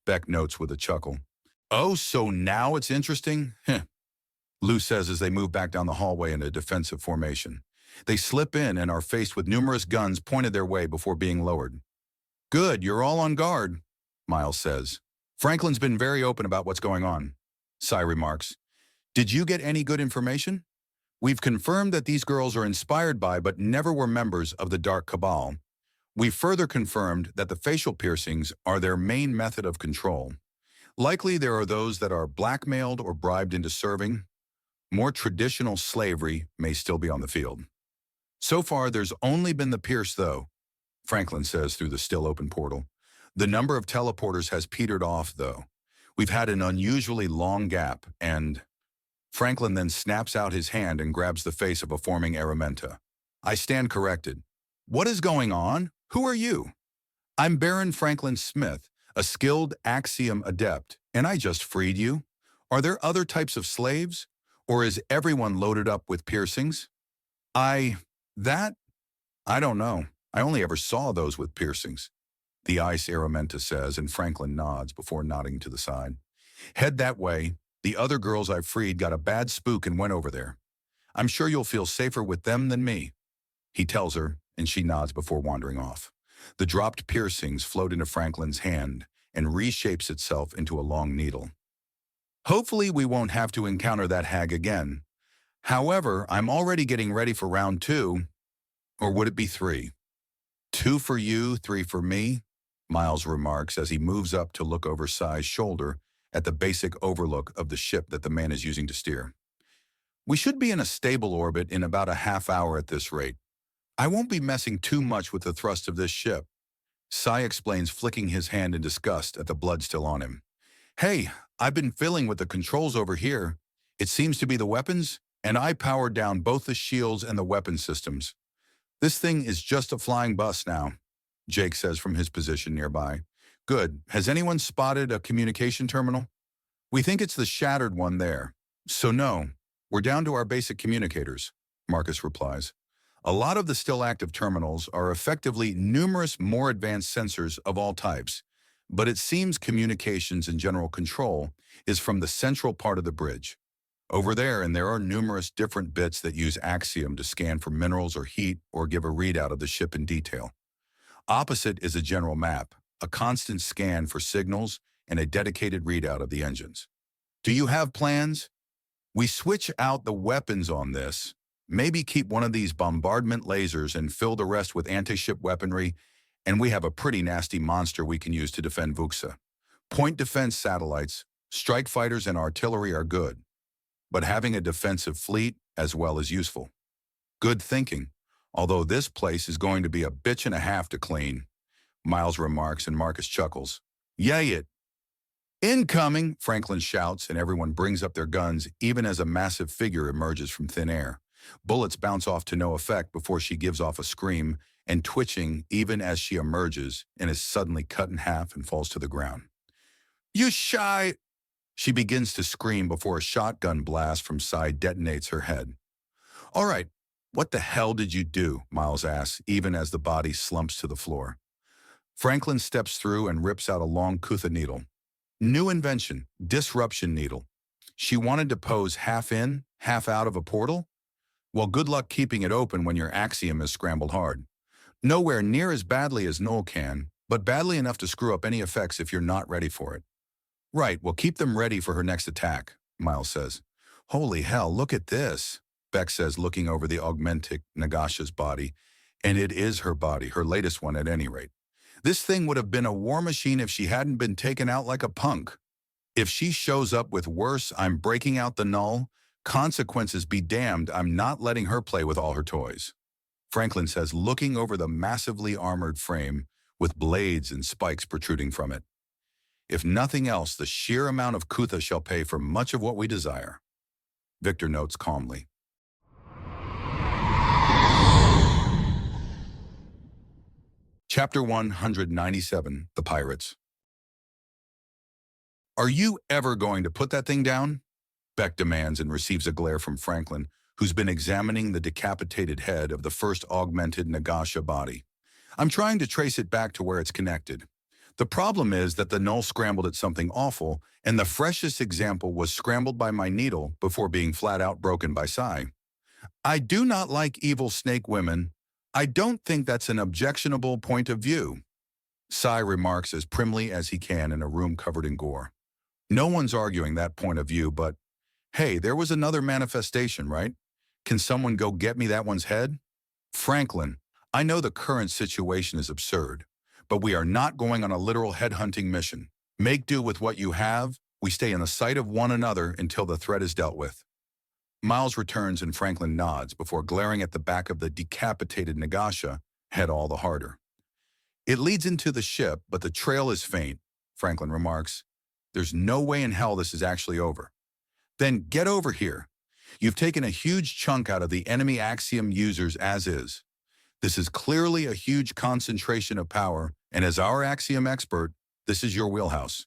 Speaker 1: Beck notes with a chuckle. Oh, so now it's interesting? Heh. Lou says as they move back down the hallway in a defensive formation. They slip in and are faced with numerous guns pointed their way before being lowered. "Good, you're all on guard," Miles says. "Franklin's been very open about what's going on," Cy remarks. "Did you get any good information? We've confirmed that these girls are inspired by but never were members of the Dark Cabal. We further confirmed that the facial piercings are their main method of control. Likely there are those that are blackmailed or bribed into serving. More traditional slavery may still be on the field. So far, there's only been the pierce, though," Franklin says through the still-open portal. "The number of teleporters has petered off, though. We've had an unusually long gap, and—" Franklin then snaps out his hand and grabs the face of a forming Aramenta. I stand corrected. "What is going on? Who are you?" "I'm Baron Franklin Smith, a skilled Axiom adept, and I just freed you. Are there other types of slaves? Or is everyone loaded up with piercings?" I don't know. I only ever saw those with piercings," the ice Aramenta says, and Franklin nods before nodding to the side. "Head that way. The other girls I freed got a bad spook and went over there. I'm sure you'll feel safer with them than me," he tells her, and she nods before wandering off. The dropped piercings float into Franklin's hand and reshapes itself into a long needle. "Hopefully we won't have to encounter that hag again. However, I'm already getting ready for round 2, or would it be 3? 2 for you, 3 for me," Miles remarks as he moves up to look over Cy's shoulder at the basic overlook of the ship that the man is using to steer. "We should be in a stable orbit in about a half hour at this rate. I won't be messing too much with the thrust of this ship," Cy explains, flicking his hand in disgust at the blood still on him. "Hey, I've been fiddling with the controls over here. It seems to be the weapons, and I powered down both the shields and the weapon systems. This thing is just a flying bus now," Jake says from his position nearby. "Good. Has anyone spotted a communication terminal?" "We think it's the shattered one there. So no, we're down to our basic communicators," Marcus replies. "A lot of the still active terminals are effectively numerous more advanced sensors of all types, but it seems communications and general control is from the central part of the bridge. Over there, and there are numerous different bits that use Axiom to scan for minerals or heat or give a readout of the ship in detail. Opposite is a general map, a constant scan for signals, and a dedicated readout of the engines. Do you have plans? We switch out the weapons on this, maybe keep one of these bombardment lasers and fill the rest with anti-ship weaponry, and we have a pretty nasty monster we can use to defend Vuxa. Point defense satellites, strike fighters, and artillery are good, but having a defensive fleet as well is useful. Good thinking, although this place is going to be a bitch and a half to clean," Miles remarks, and Marcus chuckles. "Yay it!" "Incoming!" Franklin shouts, and everyone brings up their guns even as a massive figure emerges from thin air. Bullets bounce off to no effect before she gives off a scream, and twitching even as she emerges and is suddenly cut in half and falls to the ground. "You shy!" She begins to scream before a shotgun blast from side detonates her head. "All right, what the hell did you do?" Miles asks, even as the body slumps to the floor. Franklin steps through and rips out a long Kutha needle. "New invention, disruption needle. She wanted to pose half in, half out of a portal? Well, good luck keeping it open when your Axiom is scrambled hard. Nowhere near as badly as Noel can, but badly enough to screw up any effects if you're not ready for it." "Right, well, keep them ready for her next attack," Miles says. "Holy hell, look at this," Beck says, looking over the augmentic Nagasha's body. And it is her body, her latest one at any rate. This thing would have been a war machine if she hadn't been taken out like a punk. If she shows up with worse, I'm breaking out the null. Consequences be damned, I'm not letting her play with all her toys," Franklin says, looking over the massively armored frame with blades and spikes protruding from it. "If nothing else, the sheer amount of Kutha shall pay for much of what we desire," Victor notes calmly. Chapter 197, The Pirates. "Are you ever going to put that thing down?" Beck demands, and receives a glare from Franklin, who's been examining the decapitated head of the first augmented Nagasha body. "I'm trying to trace it back to where it's connected. The problem is that the null scrambled at something awful, and the freshest example was scrambled by my needle before being flat out broken by Cy. I do not like evil snake women. I don't think that's an objectionable point of view. Sai remarks as primly as he can in a room covered in gore. No one's arguing that point of view, but hey, there was another manifestation, right? Can someone go get me that one's head? Franklin, I know the current situation is absurd, but we are not going on a literal headhunting mission. Make do with what you have. We stay in the sight of one another until the threat is dealt with. Miles returns and Franklin nods before glaring at the back of the decapitated Nagasha, head all the harder. It leads into the ship, but the trail is faint, Franklin remarks. There's no way in hell this is actually over. Then get over here. You've taken a huge chunk out of the enemy Axiom users as is. This is clearly a huge concentration of power, and as our Axiom expert, this is your wheelhouse.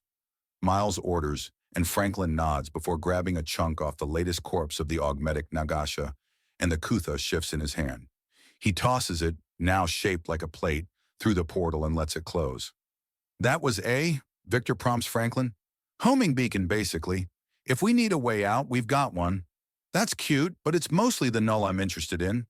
Speaker 1: Miles orders, and Franklin nods before grabbing a chunk off the latest corpse of the augmetic Nagasha, and the Kutha shifts in his hand. He tosses it, now shaped like a plate, through the portal and lets it close. That was Victor prompts Franklin. Homing beacon, basically. If we need a way out, we've got one. That's cute, but it's mostly the null I'm interested in.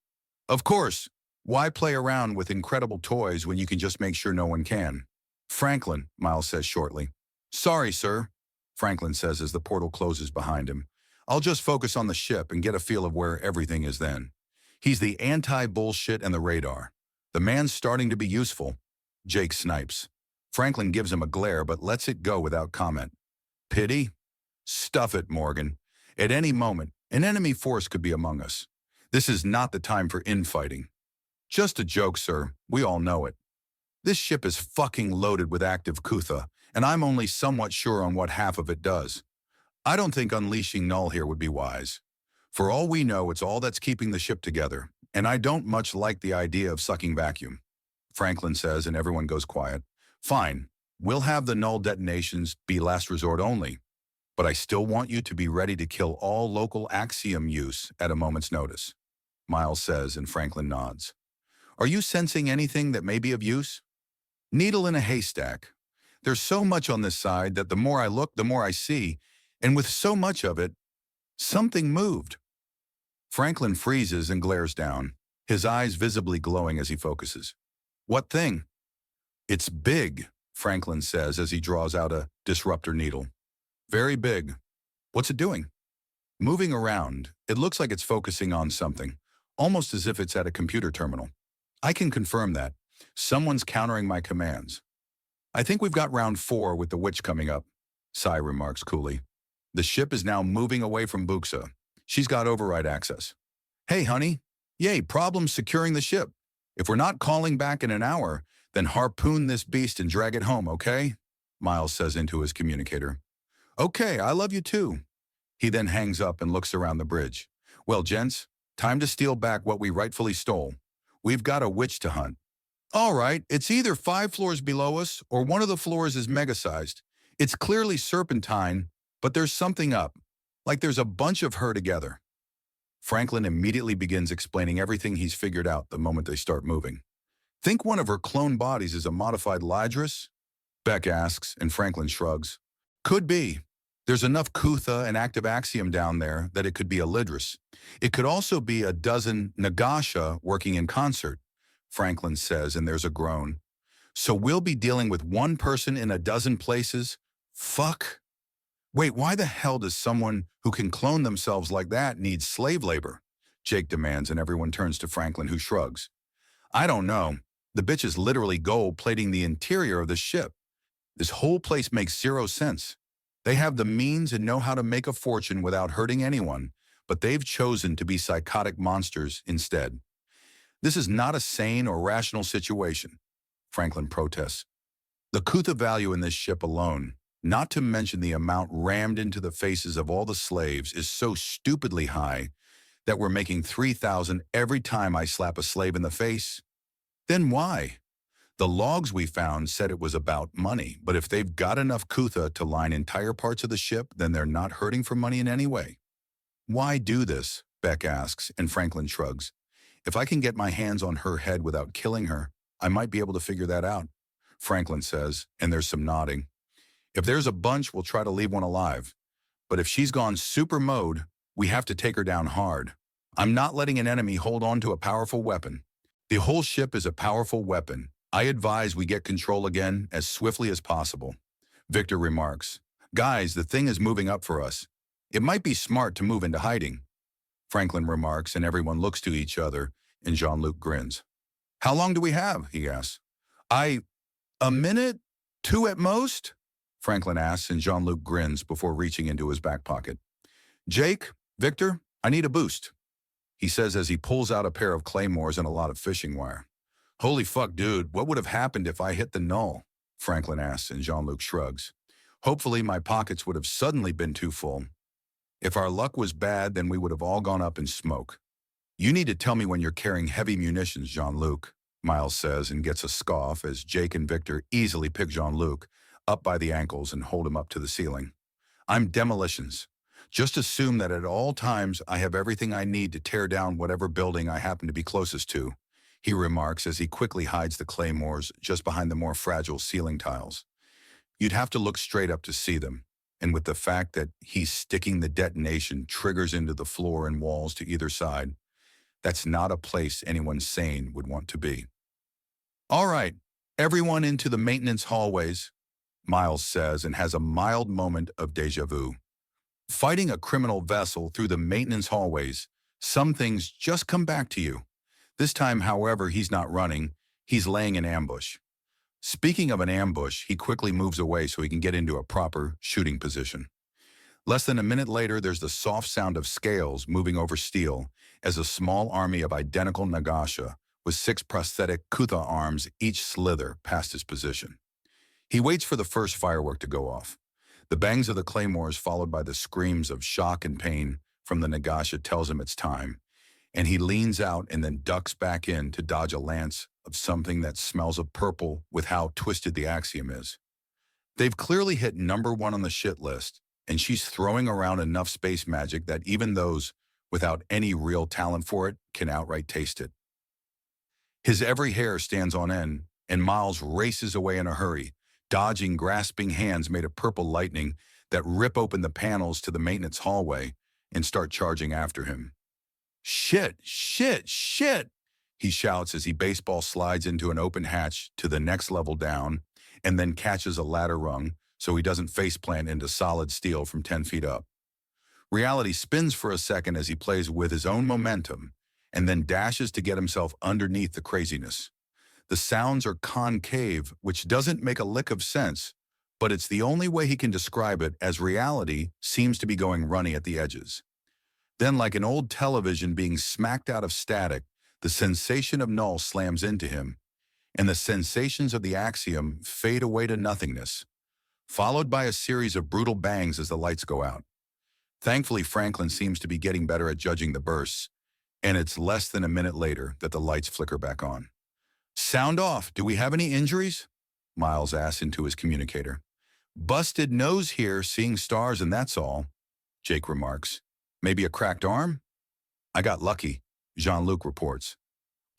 Speaker 1: Of course, why play around with incredible toys when you can just make sure no one can? Franklin, Miles says shortly. Sorry, sir, Franklin says as the portal closes behind him. I'll just focus on the ship and get a feel of where everything is then. He's the anti-bullshit and the radar. The man's starting to be useful. Jake snipes. Franklin gives him a glare but lets it go without comment. Pity? Stuff it, Morgan. At any moment, an enemy force could be among us. This is not the time for infighting. Just a joke, sir. We all know it. This ship is fucking loaded with active Kutha, and I'm only somewhat sure on what half of it does. I don't think unleashing Null here would be wise. For all we know, it's all that's keeping the ship together, and I don't much like the idea of sucking vacuum. Franklin says, and everyone goes quiet. Fine, we'll have the Null detonations be last resort only, but I still want you to be ready to kill all local Axiom use at a moment's notice. Miles says, and Franklin nods. Are you sensing anything that may be of use? Needle in a haystack. There's so much on this side that the more I look, the more I see, and with so much of it, something moved. Franklin freezes and glares down, his eyes visibly glowing as he focuses. What thing? It's big, Franklin says as he draws out a disruptor needle. Very big. What's it doing? Moving around, it looks like it's focusing on something, almost as if it's at a computer terminal. I can confirm that. Someone's countering my commands. I think we've got round 4 with the witch coming up, Sai remarks coolly. The ship is now moving away from Buxa. She's got override access. Hey, honey. Yay, problems securing the ship. If we're not calling back in an hour, then harpoon this beast and drag it home, okay? Miles says into his communicator. Okay, I love you too. He then hangs up and looks around the bridge. Well, gents, time to steal back what we rightfully stole. We've got a witch to hunt. All right, it's either 5 floors below us or one of the floors is mega-sized. It's clearly serpentine, but there's something up, like there's a bunch of her together. Franklin immediately begins explaining everything he's figured out the moment they start moving. Think one of her clone bodies is a modified Lydris? Beck asks, and Franklin shrugs. Could be. There's enough Kutha and active Axiom down there that it could be a Lydris. It could also be a dozen Nagasha working in concert, Franklin says, and there's a groan. So we'll be dealing with one person in a dozen places? Fuck. Wait, why the hell does someone who can clone themselves like that need slave labor? Jake demands, and everyone turns to Franklin, who shrugs. I don't know. The bitch is literally gold-plating the interior of the ship. This whole place makes zero sense. They have the means and know how to make a fortune without hurting anyone, but they've chosen to be psychotic monsters instead. This is not a sane or rational situation, Franklin protests. The Kutha value in this ship alone, not to mention the amount rammed into the faces of all the slaves, is so stupidly high that we're making 3,000 every time I slap a slave in the face. Then why? The logs we found said it was about money, but if they've got enough Kutha to line entire parts of the ship, then they're not hurting for money in any way. Why do this? Beck asks, and Franklin shrugs. If I can get my hands on her head without killing her, I might be able to figure that out, Franklin says, and there's some nodding. If there's a bunch, we'll try to leave one alive. But if she's gone super mode, we have to take her down hard. I'm not letting an enemy hold on to a powerful weapon. The whole ship is a powerful weapon. I advise we get control again as swiftly as possible. Victor remarks, guys, the thing is moving up for us. It might be smart to move into hiding. Franklin remarks, and everyone looks to each other, and Jean-Luc grins. How long do we have? He asks. A minute? 2 at most? Franklin asks, and Jean-Luc grins before reaching into his back pocket. Jake, Victor, I need a boost, he says as he pulls out a pair of claymores and a lot of fishing wire. Holy fuck, dude, what would have happened if I hit the null? Franklin asks, and Jean-Luc shrugs. Hopefully my pockets would have suddenly been too full. If our luck was bad, then we would have all gone up in smoke. You need to tell me when you're carrying heavy munitions, Jean-Luc, Miles says and gets a scoff as Jake and Victor easily pick Jean-Luc up by the ankles and hold him up to the ceiling. I'm demolitions. Just assume that at all times I have everything I need to tear down whatever building I happen to be closest to, he remarks as he quickly hides the claymores just behind the more fragile ceiling tiles. You'd have to look straight up to see them, and with the fact that he's sticking the detonation triggers into the floor and walls to either side, that's not a place anyone sane would want to be. All right, everyone into the maintenance hallways, Miles says and has a mild moment of déjà vu. Fighting a criminal vessel through the maintenance hallways, some things just come back to you. This time, however, he's not running, he's laying in ambush. Speaking of an ambush, he quickly moves away so he can get into a proper shooting position. Less than a minute later, there's the soft sound of scales moving over steel as a small army of identical Nagasha with 6 prosthetic Kutha arms each slither past his position. He waits for the first firework to go off. The bangs of the claymores followed by the screams of shock and pain from the Nagasha tells him it's time, and he leans out and then ducks back in to dodge a lance of something that smells of purple with how twisted the axiom is. They've clearly hit #1 on the shit list, and she's throwing around enough space magic that even those without any real talent for it can outright taste it. His every hair stands on end, and Miles races away in a hurry, dodging grasping hands made of purple lightning that rip open the panels to the maintenance hallway and start charging after him. Shit, shit, shit, he shouts as he baseball slides into an open hatch to the next level down and then catches a ladder rung so he doesn't faceplant into solid steel from 10 feet up. Reality spins for a second as he plays with his own momentum and then dashes to get himself underneath the craziness. The sounds are concave, which doesn't make a lick of sense, but it's the only way he can describe it as reality seems to be going runny at the edges. Then, like an old television being smacked out of static, the sensation of null slams into him, and the sensations of the axiom fade away to nothingness, followed by a series of brutal bangs as the lights go out. Thankfully, Franklin seems to be getting better at judging the bursts, and it's less than a minute later that the lights flicker back on. Sound off. Do we have any injuries? Miles asks into his communicator. Busted nose here, seeing stars and that's all, Jake remarks. Maybe a cracked arm? I got lucky, Jean-Luc reports.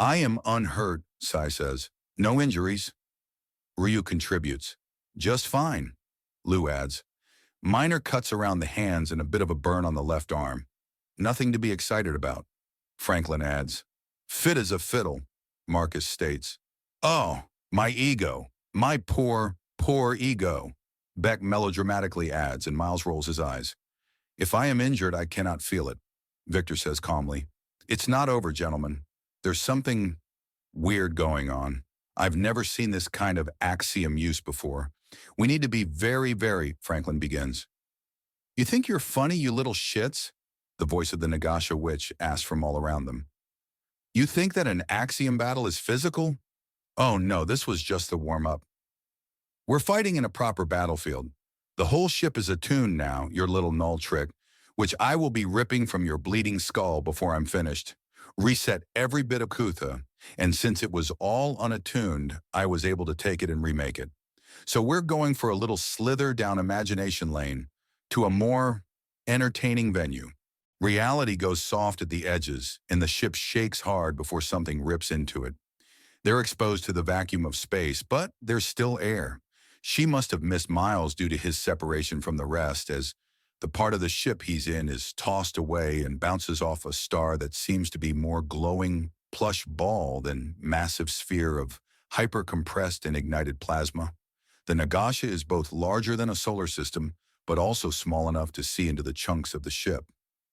Speaker 1: I am unhurt, Sai says. No injuries. Ryu contributes. Just fine, Lou adds. Minor cuts around the hands and a bit of a burn on the left arm. Nothing to be excited about, Franklin adds. Fit as a fiddle, Marcus states. Oh, my ego. My poor, poor ego, Beck melodramatically adds, and Miles rolls his eyes. If I am injured, I cannot feel it, Victor says calmly. It's not over, gentlemen. There's something weird going on. I've never seen this kind of axiom use before. We need to be very, Franklin begins. You think you're funny, you little shits? The voice of the Nagasha witch asks from all around them. You think that an axiom battle is physical? Oh no, this was just the warm-up. We're fighting in a proper battlefield. The whole ship is attuned now, your little null trick, which I will be ripping from your bleeding skull before I'm finished. Reset every bit of Kutha, and since it was all unattuned, I was able to take it and remake it. So we're going for a little slither down imagination lane to a more entertaining venue. Reality goes soft at the edges, and the ship shakes hard before something rips into it. They're exposed to the vacuum of space, but there's still air. She must have missed Miles due to his separation from the rest, as The part of the ship he's in is tossed away and bounces off a star that seems to be more glowing plush ball than massive sphere of hyper-compressed and ignited plasma. The Nagasha is both larger than a solar system, but also small enough to see into the chunks of the ship.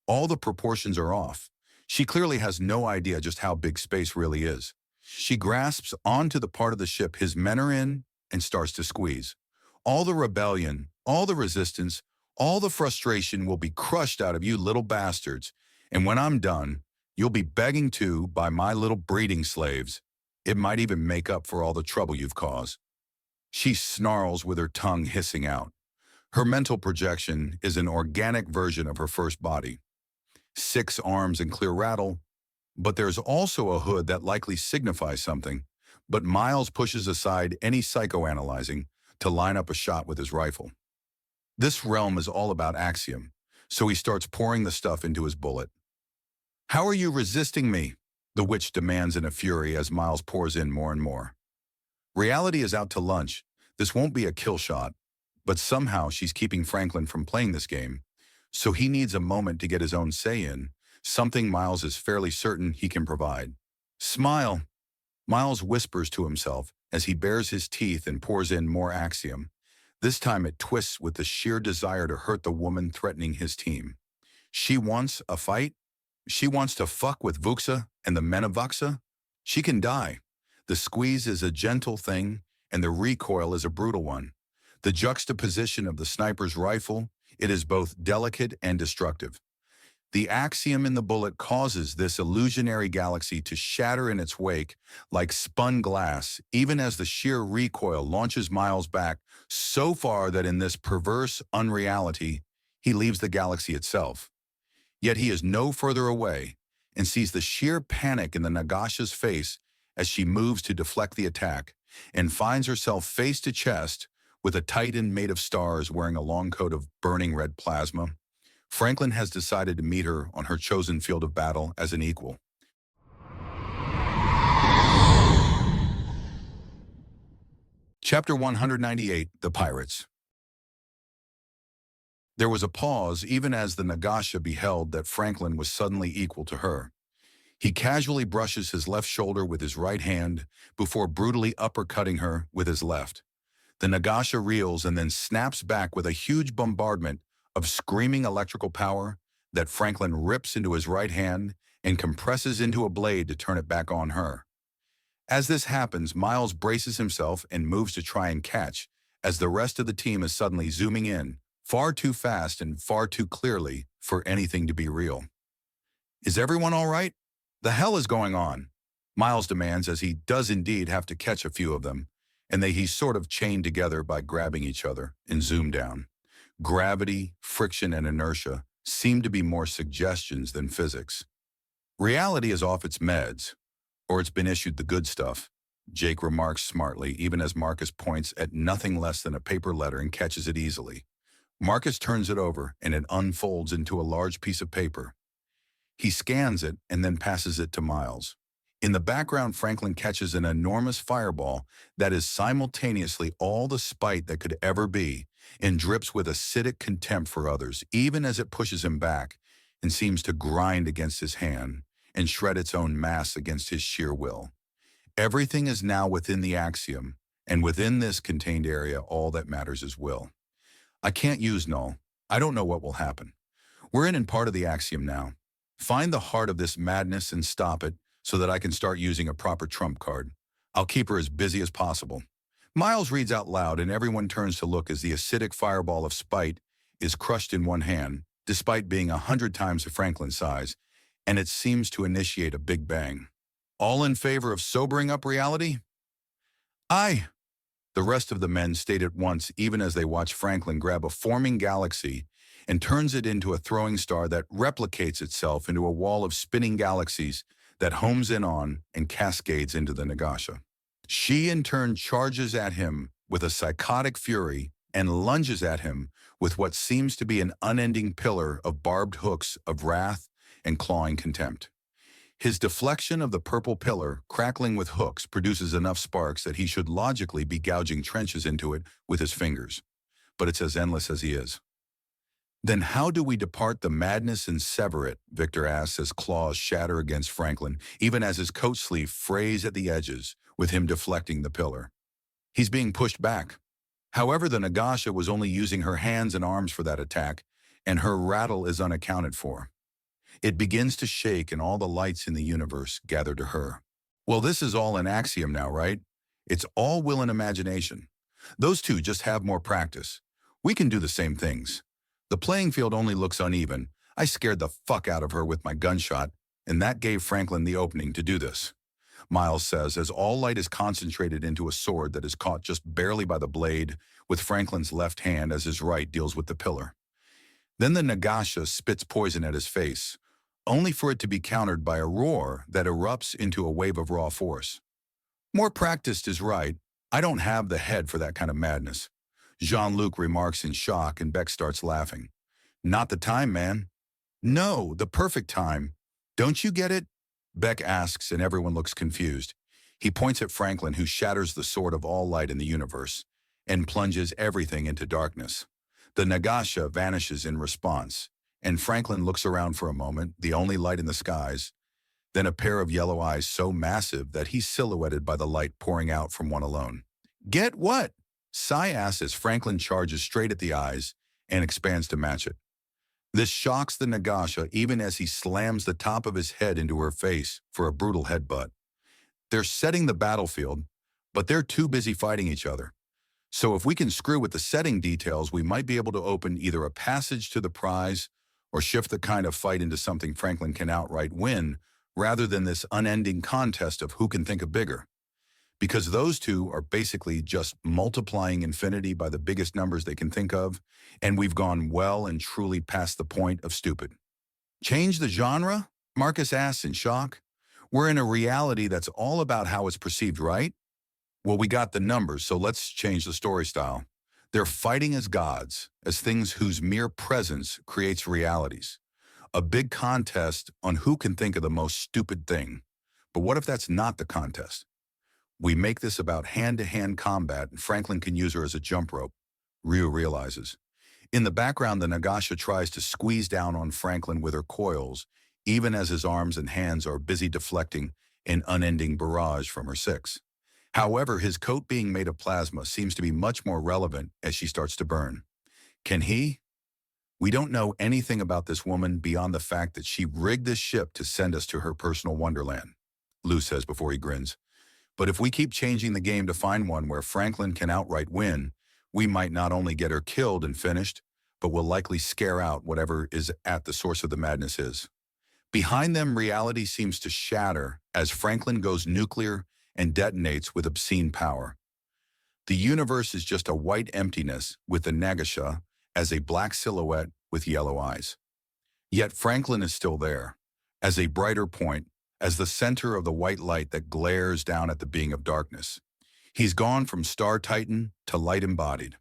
Speaker 1: All the proportions are off. She clearly has no idea just how big space really is. She grasps onto the part of the ship his men are in and starts to squeeze. All the rebellion, all the resistance, all the frustration will be crushed out of you little bastards, and when I'm done, you'll be begging to by my little breeding slaves. It might even make up for all the trouble you've caused. She snarls with her tongue hissing out. Her mental projection is an organic version of her first body. 6 arms and clear rattle, but there's also a hood that likely signifies something, but Miles pushes aside any psychoanalyzing to line up a shot with his rifle. This realm is all about axiom, so he starts pouring the stuff into his bullet. "How are you resisting me?" the witch demands in a fury as Miles pours in more and more. Reality is out to lunch. This won't be a kill shot, but somehow she's keeping Franklin from playing this game, so he needs a moment to get his own say in, something Miles is fairly certain he can provide. "Smile," Miles whispers to himself as he bares his teeth and pours in more axiom. This time it twists with the sheer desire to hurt the woman threatening his team. She wants a fight? She wants to fuck with Vuxa and the men of Vuxa? She can die. The squeeze is a gentle thing, and the recoil is a brutal one. The juxtaposition of the sniper's rifle, it is both delicate and destructive. The axiom in the bullet causes this illusionary galaxy to shatter in its wake like spun glass, even as the sheer recoil launches Miles back so far that in this perverse unreality, he leaves the galaxy itself. Yet he is no further away and sees the sheer panic in the Nagasha's face as she moves to deflect the attack and finds herself face to chest with a Titan made of stars wearing a long coat of burning red plasma. Franklin has decided to meet her on her chosen field of battle as an equal. Chapter 198, The Pirates. There was a pause even as the Nagasha beheld that Franklin was suddenly equal to her. He casually brushes his left shoulder with his right hand before brutally uppercutting her with his left. The Nagasha reels and then snaps back with a huge bombardment of screaming electrical power that Franklin rips into his right hand and compresses into a blade to turn it back on her. As this happens, Miles braces himself and moves to try and catch, as the rest of the team is suddenly zooming in, far too fast and far too clearly for anything to be real. "Is everyone all right? The hell is going on?" Miles demands as he does indeed have to catch a few of them, and he's sort of chained together by grabbing each other and zoom down. Gravity, friction, and inertia seem to be more suggestions than physics. "Reality is off its meds, or it's been issued the good stuff," Jake remarks smartly, even as Marcus points at nothing less than a paper letter and catches it easily. Marcus turns it over, and it unfolds into a large piece of paper. He scans it and then passes it to Miles. In the background, Franklin catches an enormous fireball that is simultaneously all the spite that could ever be, and drips with acidic contempt for others, even as it pushes him back and seems to grind against his hand and shred its own mass against his sheer will. Everything is now within the axiom, and within this contained area, all that matters is will. I can't use null. I don't know what will happen. We're in part of the axiom now. Find the heart of this madness and stop it so that I can start using a proper trump card. I'll keep her as busy as possible. Miles reads out loud, and everyone turns to look as the acidic fireball of spite is crushed in one hand, despite being 100 times Franklin's size, and it seems to initiate a big bang. "All in favor of sobering up reality?" "Aye," the rest of the men state at once, even as they watch Franklin grab a forming galaxy and turns it into a throwing star that replicates itself into a wall of spinning galaxies that homes in on and cascades into the Nagasha. She in turn charges at him with a psychotic fury and lunges at him with what seems to be an unending pillar of barbed hooks of wrath and clawing contempt. His deflection of the purple pillar, crackling with hooks, produces enough sparks that he should logically be gouging trenches into it with his fingers. But it's as endless as he is. Then how do we depart the madness and sever it? Victor asks as claws shatter against Franklin, even as his coat sleeve frays at the edges, with him deflecting the pillar. He's being pushed back. However, the Nagasha was only using her hands and arms for that attack, and her rattle is unaccounted for. It begins to shake and all the lights in the universe gather to her. Well, this is all an axiom now, right? It's all will and imagination. Those two just have more practice. We can do the same things. The playing field only looks uneven. I scared the fuck out of her with my gunshot, and that gave Franklin the opening to do this. Miles says as all light is concentrated into a sword that is caught just barely by the blade, with Franklin's left hand as his right deals with the pillar. Then the Nagasha spits poison at his face, only for it to be countered by a roar that erupts into a wave of raw force. More practiced is right. I don't have the head for that kind of madness. Jean-Luc remarks in shock, and Beck starts laughing. Not the time, man. No, the perfect time. Don't you get it? Beck asks, and everyone looks confused. He points at Franklin, who shatters the sword of all light in the universe and plunges everything into darkness. The Nagasha vanishes in response, and Franklin looks around for a moment, the only light in the skies, then a pair of yellow eyes so massive that he's silhouetted by the light pouring out from one alone. Get what? Cy asks as Franklin charges straight at the eyes and expands to match it. This shocks the Nagasha even as he slams the top of his head into her face for a brutal headbutt. They're setting the battlefield, but they're too busy fighting each other. So if we can screw with the setting details, we might be able to open either a passage to the prize or shift the kind of fight into something Franklin can outright win, rather than this unending contest of who can think of bigger. Because those two are basically just multiplying infinity by the biggest numbers they can think of, and we've gone well and truly past the point of stupid. Change the genre? Marcus asks in shock. We're in a reality that's all about how it's perceived, right? Well, we got the numbers, so let's change the story style. They're fighting as gods, as things whose mere presence creates realities. A big contest on who can think of the most stupid thing. But what if that's not the contest? We make this about hand-to-hand combat, and Franklin can use her as a jump rope. Ryu realizes. In the background, the Nagasha tries to squeeze down on Franklin with her coils, even as his arms and hands are busy deflecting an unending barrage from her six. However, his coat being made of plasma seems to be much more relevant as she starts to burn. Can he? We don't know anything about this woman beyond the fact that she rigged this ship to send us to her personal wonderland, Lou says before he grins. But if we keep changing the game to find one where Franklin can outright win, we might not only get her killed and finished, but will likely scare out whatever is at the source of the madness is. Behind them, reality seems to shatter as Franklin goes nuclear and detonates with obscene power. The universe is just a white emptiness with the Nagasha as a black silhouette with yellow eyes. Yet Franklin is still there, as a brighter point, as the center of the white light that glares down at the being of darkness. He's gone from star titan to light embodied.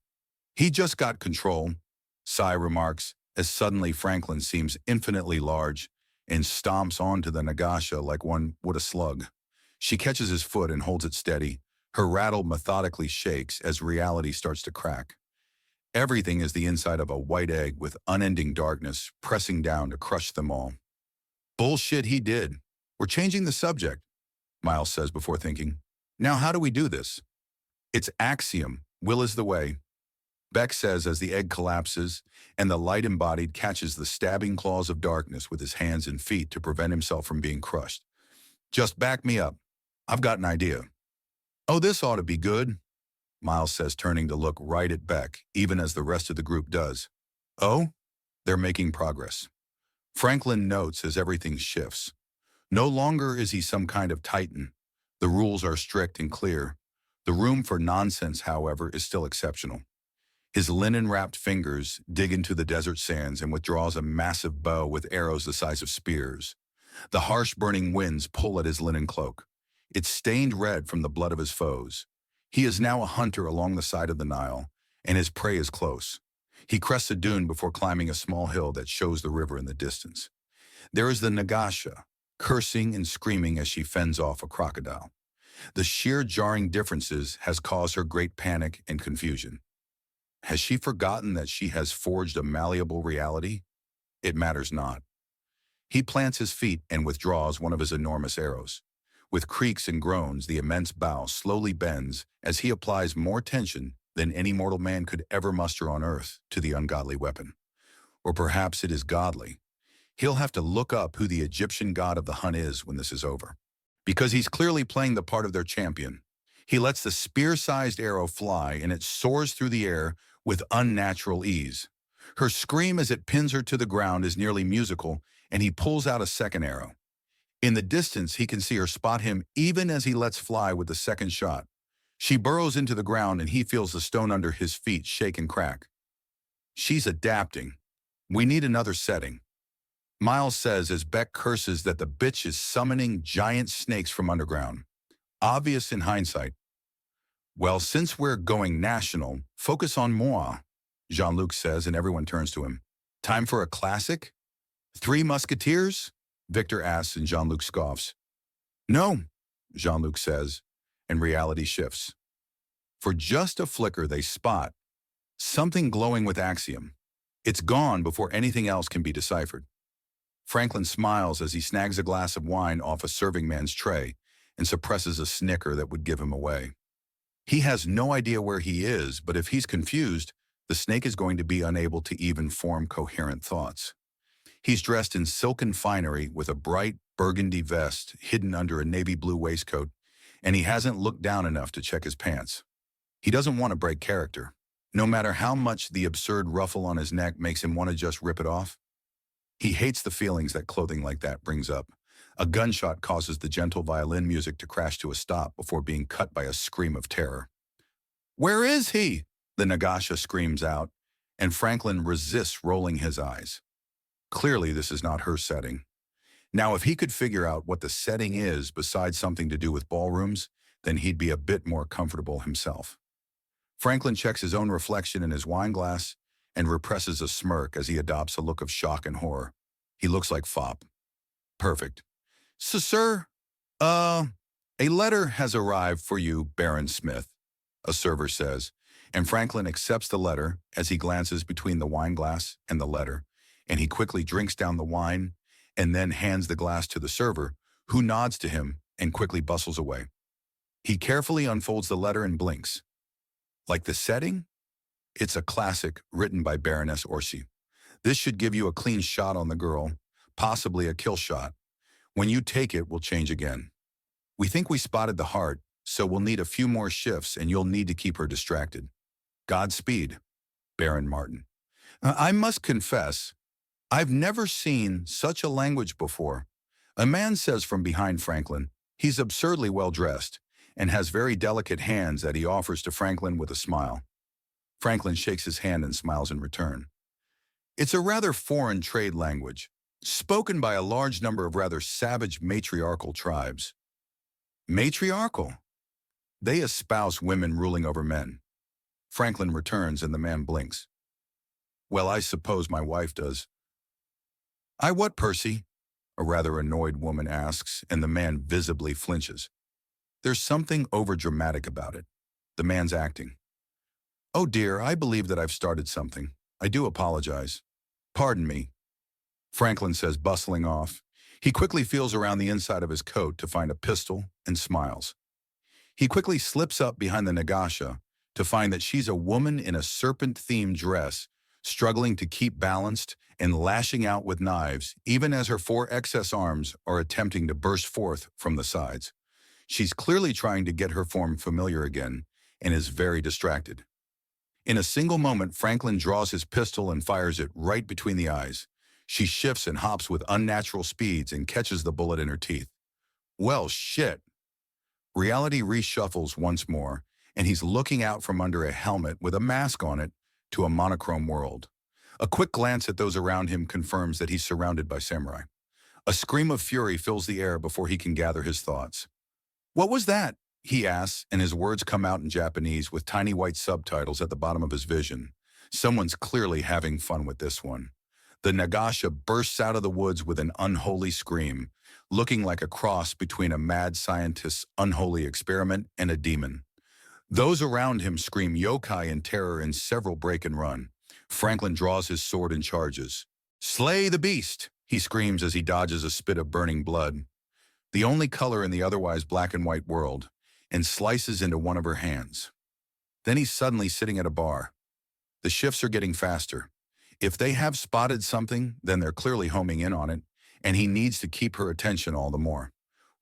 Speaker 1: He just got control, Cy remarks, as suddenly Franklin seems infinitely large and stomps onto the Nagasha like one would a slug. She catches his foot and holds it steady. Her rattle methodically shakes as reality starts to crack. Everything is the inside of a white egg with unending darkness pressing down to crush them all. Bullshit, he did. We're changing the subject, Miles says before thinking. Now how do we do this? It's axiom. Will is the way. Beck says as the egg collapses and the light embodied catches the stabbing claws of darkness with his hands and feet to prevent himself from being crushed. Just back me up. I've got an idea. Oh, this ought to be good, Miles says, turning to look right at Beck, even as the rest of the group does. Oh? They're making progress. Franklin notes as everything shifts. No longer is he some kind of titan. The rules are strict and clear. The room for nonsense, however, is still exceptional. His linen-wrapped fingers dig into the desert sands and withdraws a massive bow with arrows the size of spears. The harsh burning winds pull at his linen cloak. It's stained red from the blood of his foes. He is now a hunter along the side of the Nile, and his prey is close. He crests a dune before climbing a small hill that shows the river in the distance. There is the Nagasha, cursing and screaming as she fends off a crocodile. The sheer jarring differences has caused her great panic and confusion. Has she forgotten that she has forged a malleable reality? It matters not. He plants his feet and withdraws one of his enormous arrows. With creaks and groans, the immense bow slowly bends as he applies more tension than any mortal man could ever muster on earth to the ungodly weapon. Or perhaps it is godly. He'll have to look up who the Egyptian god of the hunt is when this is over. Because he's clearly playing the part of their champion. He lets the spear-sized arrow fly and it soars through the air with unnatural ease. Her scream as it pins her to the ground is nearly musical, and he pulls out a second arrow. In the distance, he can see her spot him even as he lets fly with the second shot. She burrows into the ground and he feels the stone under his feet shake and crack. She's adapting. We need another setting. Miles says as Beck curses that the bitch is summoning giant snakes from underground. Obvious in hindsight. Well, since we're going national, focus on moi, Jean-Luc says, and everyone turns to him. Time for a classic? Three Musketeers? Victor asks, and Jean-Luc scoffs. No, Jean-Luc says, and reality shifts. For just a flicker, they spot something glowing with axiom. It's gone before anything else can be deciphered. Franklin smiles as he snags a glass of wine off a serving man's tray and suppresses a snicker that would give him away. He has no idea where he is, but if he's confused, the snake is going to be unable to even form coherent thoughts. He's dressed in silken finery with a bright burgundy vest hidden under a navy blue waistcoat, and he hasn't looked down enough to check his pants. He doesn't want to break character, no matter how much the absurd ruffle on his neck makes him want to just rip it off. He hates the feelings that clothing like that brings up. A gunshot causes the gentle violin music to crash to a stop before being cut by a scream of terror. "Where is he?" the Nagasha screams out, and Franklin resists rolling his eyes. Clearly, this is not her setting. Now, if he could figure out what the setting is besides something to do with ballrooms, then he'd be a bit more comfortable himself. Franklin checks his own reflection in his wine glass and represses a smirk as he adopts a look of shock and horror. He looks like fop. Perfect. "So, sir, a letter has arrived for you, Baron Smith," a server says, and Franklin accepts the letter as he glances between the wine glass and the letter, and he quickly drinks down the wine and then hands the glass to the server, who nods to him and quickly bustles away. He carefully unfolds the letter and blinks. Like the setting? It's a classic written by Baroness Orsi. This should give you a clean shot on the girl, possibly a kill shot. When you take it, we'll change again. We think we spotted the heart, so we'll need a few more shifts and you'll need to keep her distracted. Godspeed, Baron Martin. I must confess, I've never seen such a language before. A man says from behind Franklin, he's absurdly well dressed and has very delicate hands that he offers to Franklin with a smile. Franklin shakes his hand and smiles in return. It's a rather foreign trade language, spoken by a large number of rather savage matriarchal tribes. Matriarchal? They espouse women ruling over men. Franklin returns and the man blinks. Well, I suppose my wife does. I what, Percy? A rather annoyed woman asks, and the man visibly flinches. There's something overdramatic about it. The man's acting. Oh dear, I believe that I've started something. I do apologize. Pardon me. Franklin says, bustling off. He quickly feels around the inside of his coat to find a pistol and smiles. He quickly slips up behind the Nagasha to find that she's a woman in a serpent-themed dress, struggling to keep balanced and lashing out with knives, even as her 4 excess arms are attempting to burst forth from the sides. She's clearly trying to get her form familiar again and is very distracted. In a single moment, Franklin draws his pistol and fires it right between the eyes. She shifts and hops with unnatural speeds and catches the bullet in her teeth. Well, shit. Reality reshuffles once more, and he's looking out from under a helmet with a mask on it to a monochrome world. A quick glance at those around him confirms that he's surrounded by samurai. A scream of fury fills the air before he can gather his thoughts. What was that? He asks, and his words come out in Japanese with tiny white subtitles at the bottom of his vision. Someone's clearly having fun with this one. The Nagasha bursts out of the woods with an unholy scream, looking like a cross between a mad scientist's unholy experiment and a demon. Those around him scream yokai in terror and several break and run. Franklin draws his sword and charges. "Slay the beast!" he screams as he dodges a spit of burning blood, the only color in the otherwise black and white world, and slices into one of her hands. Then he's suddenly sitting at a bar. The shifts are getting faster. If they have spotted something, then they're clearly homing in on it, and he needs to keep her attention all the more.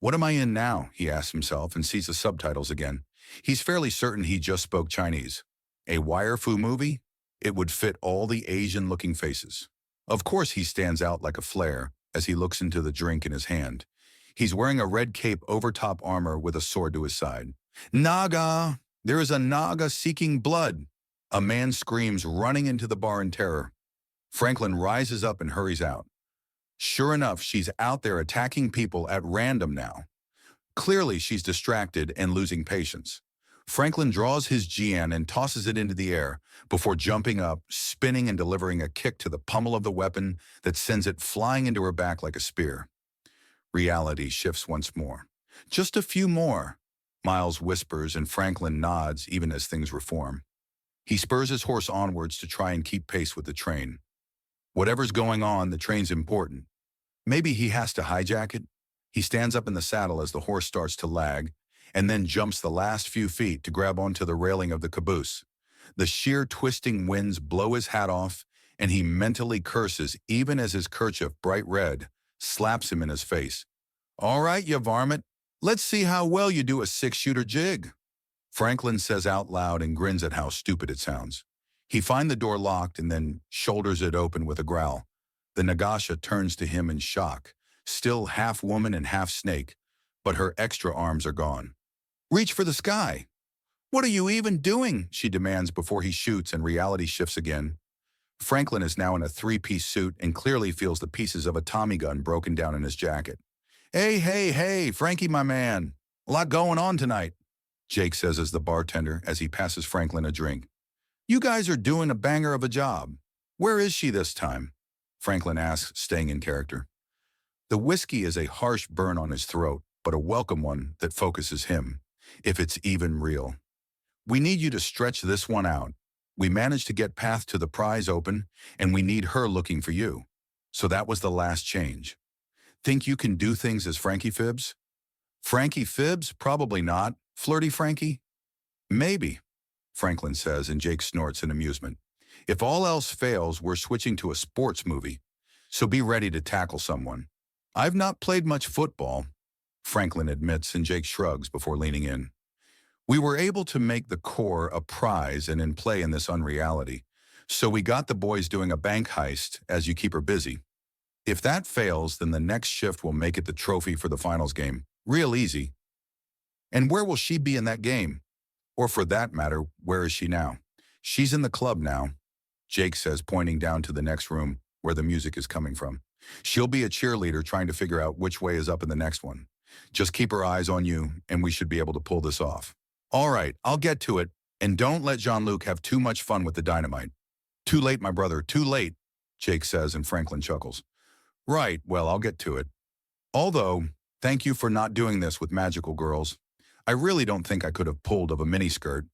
Speaker 1: What am I in now? He asks himself and sees the subtitles again. He's fairly certain he just spoke Chinese. A wire fu movie? It would fit all the Asian-looking faces. Of course he stands out like a flare as he looks into the drink in his hand. He's wearing a red cape over top armor with a sword to his side. "Naga! There is a Naga seeking blood!" A man screams, running into the bar in terror. Franklin rises up and hurries out. Sure enough, she's out there attacking people at random now. Clearly, she's distracted and losing patience. Franklin draws his Jian and tosses it into the air before jumping up, spinning and delivering a kick to the pummel of the weapon that sends it flying into her back like a spear. Reality shifts once more. "Just a few more," Miles whispers, and Franklin nods even as things reform. He spurs his horse onwards to try and keep pace with the train. Whatever's going on, the train's important. Maybe he has to hijack it. He stands up in the saddle as the horse starts to lag, and then jumps the last few feet to grab onto the railing of the caboose. The sheer twisting winds blow his hat off, and he mentally curses even as his kerchief, bright red, slaps him in his face. "All right, you varmint, let's see how well you do a six-shooter jig," Franklin says out loud and grins at how stupid it sounds. He finds the door locked and then shoulders it open with a growl. The Nagasha turns to him in shock, still half woman and half snake, but her extra arms are gone. "Reach for the sky." "What are you even doing?" she demands before he shoots and reality shifts again. Franklin is now in a three-piece suit and clearly feels the pieces of a Tommy gun broken down in his jacket. Hey, Frankie, my man. A lot going on tonight," Jake says as the bartender as he passes Franklin a drink. "You guys are doing a banger of a job. Where is she this time?" Franklin asks, staying in character. The whiskey is a harsh burn on his throat, but a welcome one that focuses him, if it's even real. "We need you to stretch this one out. We managed to get path to the prize open, and we need her looking for you. So that was the last change. Think you can do things as Frankie Fibs?" "Frankie Fibs? Probably not. Flirty Frankie?" "Maybe," Franklin says, and Jake snorts in amusement. "If all else fails, we're switching to a sports movie. So be ready to tackle someone." "I've not played much football," Franklin admits, and Jake shrugs before leaning in. "We were able to make the core a prize and in play in this unreality. So we got the boys doing a bank heist as you keep her busy. If that fails, then the next shift will make it the trophy for the finals game. Real easy." "And where will she be in that game? Or for that matter, where is she now?" "She's in the club now," Jake says, pointing down to the next room where the music is coming from. "She'll be a cheerleader trying to figure out which way is up in the next one. Just keep her eyes on you, and we should be able to pull this off." "All right, I'll get to it, and don't let Jean-Luc have too much fun with the dynamite." "Too late, my brother, too late," Jake says, and Franklin chuckles. "Right, well, I'll get to it. Although, thank you for not doing this with magical girls. I really don't think I could have pulled of a miniskirt."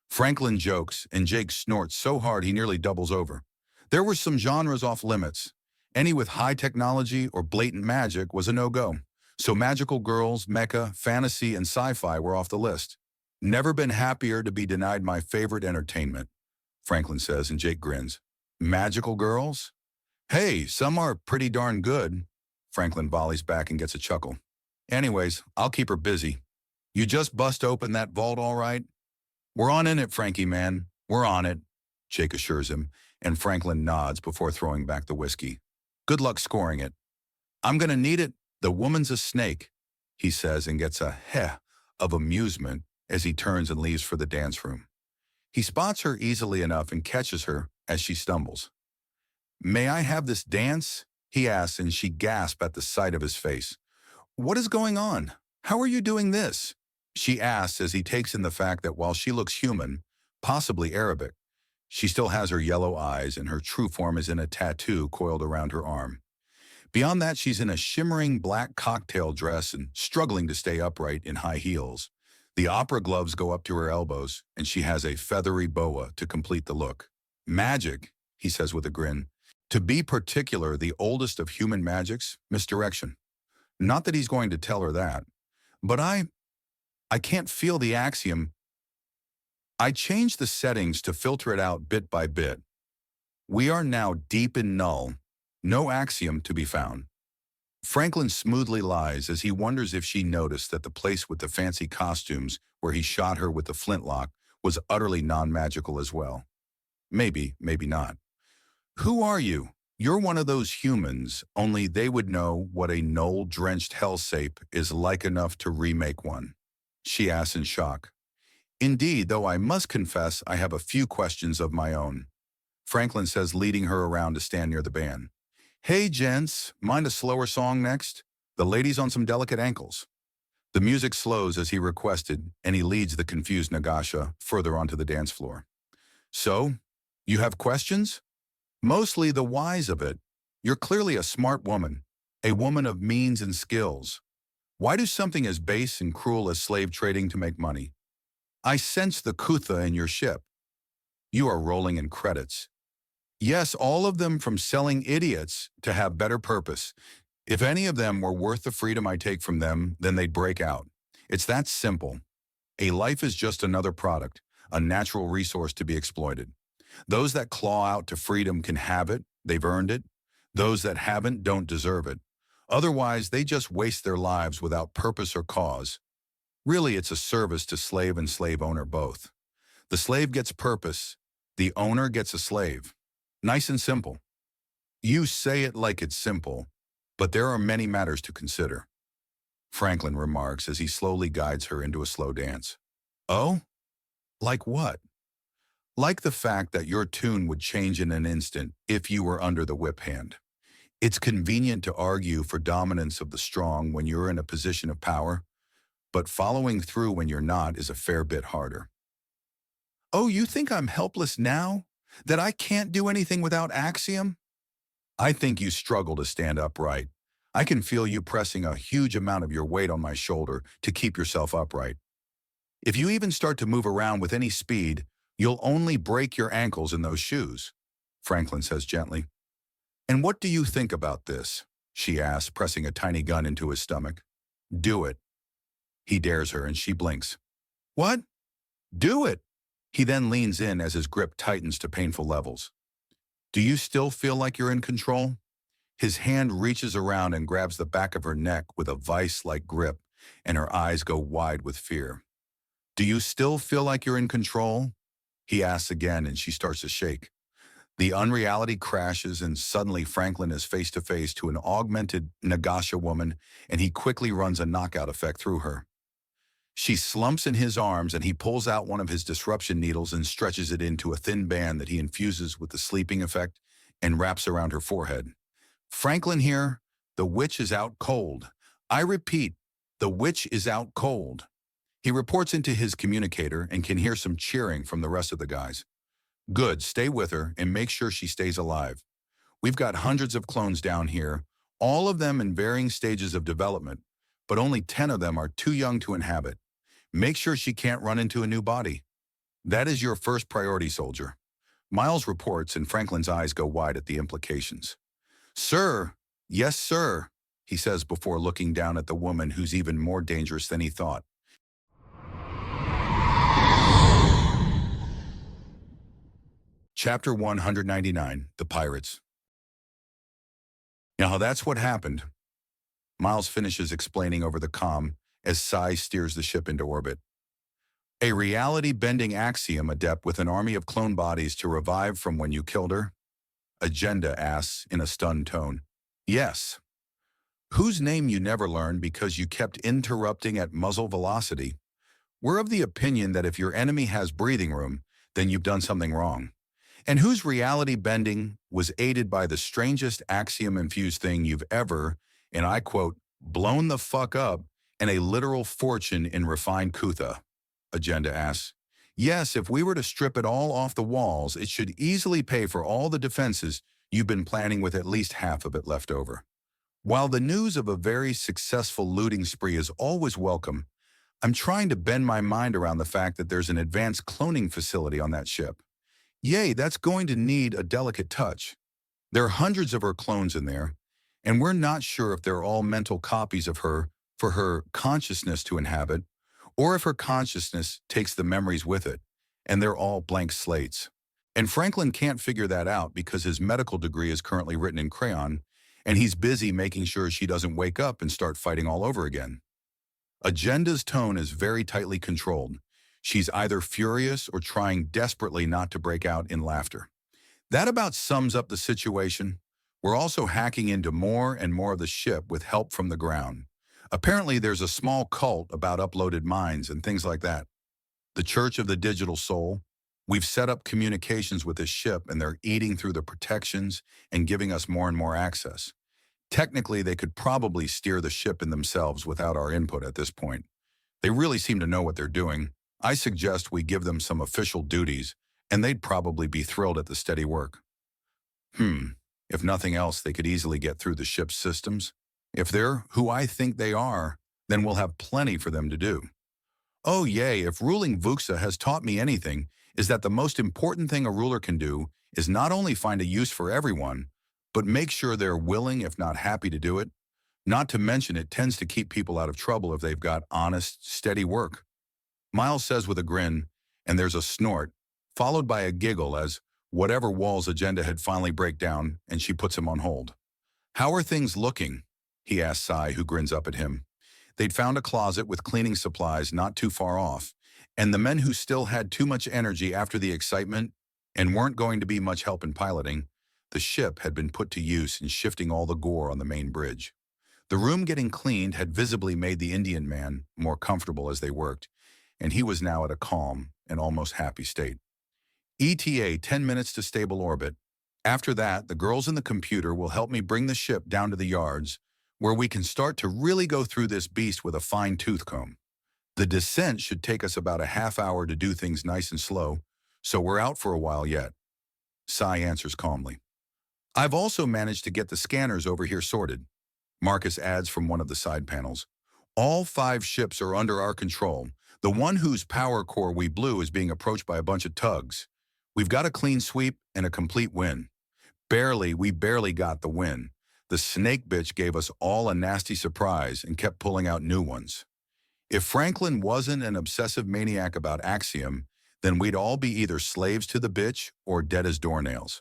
Speaker 1: Franklin jokes, and Jake snorts so hard he nearly doubles over. There were some genres off limits. Any with high technology or blatant magic was a no-go. So magical girls, mecha, fantasy, and sci-fi were off the list. "Never been happier to be denied my favorite entertainment," Franklin says, and Jake grins. "Magical girls? Hey, some are pretty darn good." Franklin volleys back and gets a chuckle. "Anyways, I'll keep her busy. You just bust open that vault all right?" "We're on in it, Frankie, man. We're on it," Jake assures him, and Franklin nods before throwing back the whiskey. "Good luck scoring it." "I'm gonna need it. The woman's a snake," he says, and gets a heh of amusement as he turns and leaves for the dance room. He spots her easily enough and catches her as she stumbles. "May I have this dance?" he asks, and she gasps at the sight of his face. "What is going on? How are you doing this?" she asks as he takes in the fact that while she looks human, possibly Arabic, she still has her yellow eyes and her true form is in a tattoo coiled around her arm. Beyond that, she's in a shimmering black cocktail dress and struggling to stay upright in high heels. The opera gloves go up to her elbows, and she has a feathery boa to complete the look. Magic, he says with a grin. To be particular, the oldest of human magics, misdirection. Not that he's going to tell her that, but I can't feel the axiom. I changed the settings to filter it out bit by bit. We are now deep in null, no axiom to be found. Franklin smoothly lies as he wonders if she noticed that the place with the fancy costumes where he shot her with the flintlock was utterly non-magical as well. Maybe, maybe not. Who are you? You're one of those humans, only they would know what a knoll-drenched hellsape is like enough to remake one. She asks in shock. Indeed, though I must confess I have a few questions of my own. Franklin says, leading her around to stand near the band. Hey, gents, mind a slower song next? The lady's on some delicate ankles. The music slows as he requested, and he leads the confused Nagasha further onto the dance floor. So, you have questions? Mostly the whys of it. You're clearly a smart woman, a woman of means and skills. Why do something as base and cruel as slave trading to make money? I sense the Kutha in your ship. You are rolling in credits. Yes, all of them from selling idiots to have better purpose. If any of them were worth the freedom I take from them, then they'd break out. It's that simple. A life is just another product, a natural resource to be exploited. Those that claw out to freedom can have it, they've earned it. Those that haven't don't deserve it. Otherwise, they just waste their lives without purpose or cause. Really, it's a service to slave and slave owner both. The slave gets purpose, the owner gets a slave. Nice and simple. You say it like it's simple, but there are many matters to consider. Franklin remarks as he slowly guides her into a slow dance. Oh? Like what? Like the fact that your tune would change in an instant if you were under the whip hand. It's convenient to argue for dominance of the strong when you're in a position of power, but following through when you're not is a fair bit harder. Oh, you think I'm helpless now? That I can't do anything without axiom? I think you struggle to stand upright. I can feel you pressing a huge amount of your weight on my shoulder to keep yourself upright. If you even start to move around with any speed, you'll only break your ankles in those shoes, Franklin says gently. And what do you think about this? She asks, pressing a tiny gun into his stomach. Do it. He dares her and she blinks. What? Do it. He then leans in as his grip tightens to painful levels. Do you still feel like you're in control? His hand reaches around and grabs the back of her neck with a vice-like grip, and her eyes go wide with fear. Do you still feel like you're in control? He asks again, and she starts to shake. The unreality crashes, and suddenly Franklin is face-to-face to an augmented Nagasha woman, and he quickly runs a knockout effect through her. She slumps in his arms, and he pulls out one of his disruption needles and stretches it into a thin band that he infuses with the sleeping effect and wraps around her forehead. Franklin here, the witch is out cold. I repeat, the witch is out cold. He reports into his communicator and can hear some cheering from the rest of the guys. Good, stay with her and make sure she stays alive. We've got hundreds of clones down here, all of them in varying stages of development, but only 10 of them are too young to inhabit. Make sure she can't run into a new body. That is your first priority, soldier. Miles reports, and Franklin's eyes go wide at the implications. Sir, yes, sir, he says before looking down at the woman who's even more dangerous than he thought. Chapter 199, The Pirates. Now that's what happened. Miles finishes explaining over the comm as Sai steers the ship into orbit. A reality-bending axiom adept with an army of clone bodies to revive from when you killed her? Agenda asks in a stunned tone. Yes. Whose name you never learned because you kept interrupting at muzzle velocity. We're of the opinion that if your enemy has breathing room, then you've done something wrong. And whose reality bending was aided by the strangest axiom-infused thing you've ever, and I quote, blown the fuck up, and a literal fortune in refined Kutha? Agenda asks. Yes, if we were to strip it all off the walls, it should easily pay for all the defenses you've been planning with at least half of it left over. While the news of a very successful looting spree is always welcome, I'm trying to bend my mind around the fact that there's an advanced cloning facility on that ship. Yay, that's going to need a delicate touch. There are hundreds of her clones in there, and we're not sure if they're all mental copies of her for her consciousness to inhabit, or if her consciousness takes the memories with it, and they're all blank slates. And Franklin can't figure that out because his medical degree is currently written in crayon, and he's busy making sure she doesn't wake up and start fighting all over again. Agenda's tone is very tightly controlled. She's either furious or trying desperately not to break out in laughter. That about sums up the situation. We're also hacking into more and more of the ship with help from the ground. Apparently there's a small cult about uploaded minds and things like that. The Church of the Digital Soul. We've set up communications with this ship and they're eating through the protections and giving us more and more access. Technically, they could probably steer the ship in themselves without our input at this point. They really seem to know what they're doing. I suggest we give them some official duties, and they'd probably be thrilled at the steady work. If nothing else, they could easily get through the ship's systems. If they're who I think they are, then we'll have plenty for them to do. Oh yay, if ruling Vuxa has taught me anything, is that the most important thing a ruler can do is not only find a use for everyone, but make sure they're willing, if not happy, to do it. Not to mention it tends to keep people out of trouble if they've got honest, steady work. Miles says with a grin, and there's a snort, followed by a giggle as whatever Wall's agenda had finally break down, and she puts him on hold. How are things looking? He asks Sai, who grins up at him. They'd found a closet with cleaning supplies not too far off, and the men who still had too much energy after the excitement and weren't going to be much help in piloting, the ship had been put to use in shifting all the gore on the main bridge. The room getting cleaned had visibly made the Indian man more comfortable as they worked, and he was now at a calm and almost happy state. ETA 10 minutes to stable orbit. After that, the girls in the computer will help me bring the ship down to the yards, where we can start to really go through this beast with a fine tooth comb. The descent should take us about a half hour to do things nice and slow, so we're out for a while yet. Sai answers calmly. I've also managed to get the scanners over here sorted. Marcus adds from one of the side panels. All 5 ships are under our control. The one whose power core we blew is being approached by a bunch of tugs. We've got a clean sweep and a complete win. We barely got the win. The snake bitch gave us all a nasty surprise and kept pulling out new ones. If Franklin wasn't an obsessive maniac about Axiom, then we'd all be either slaves to the bitch or dead as doornails.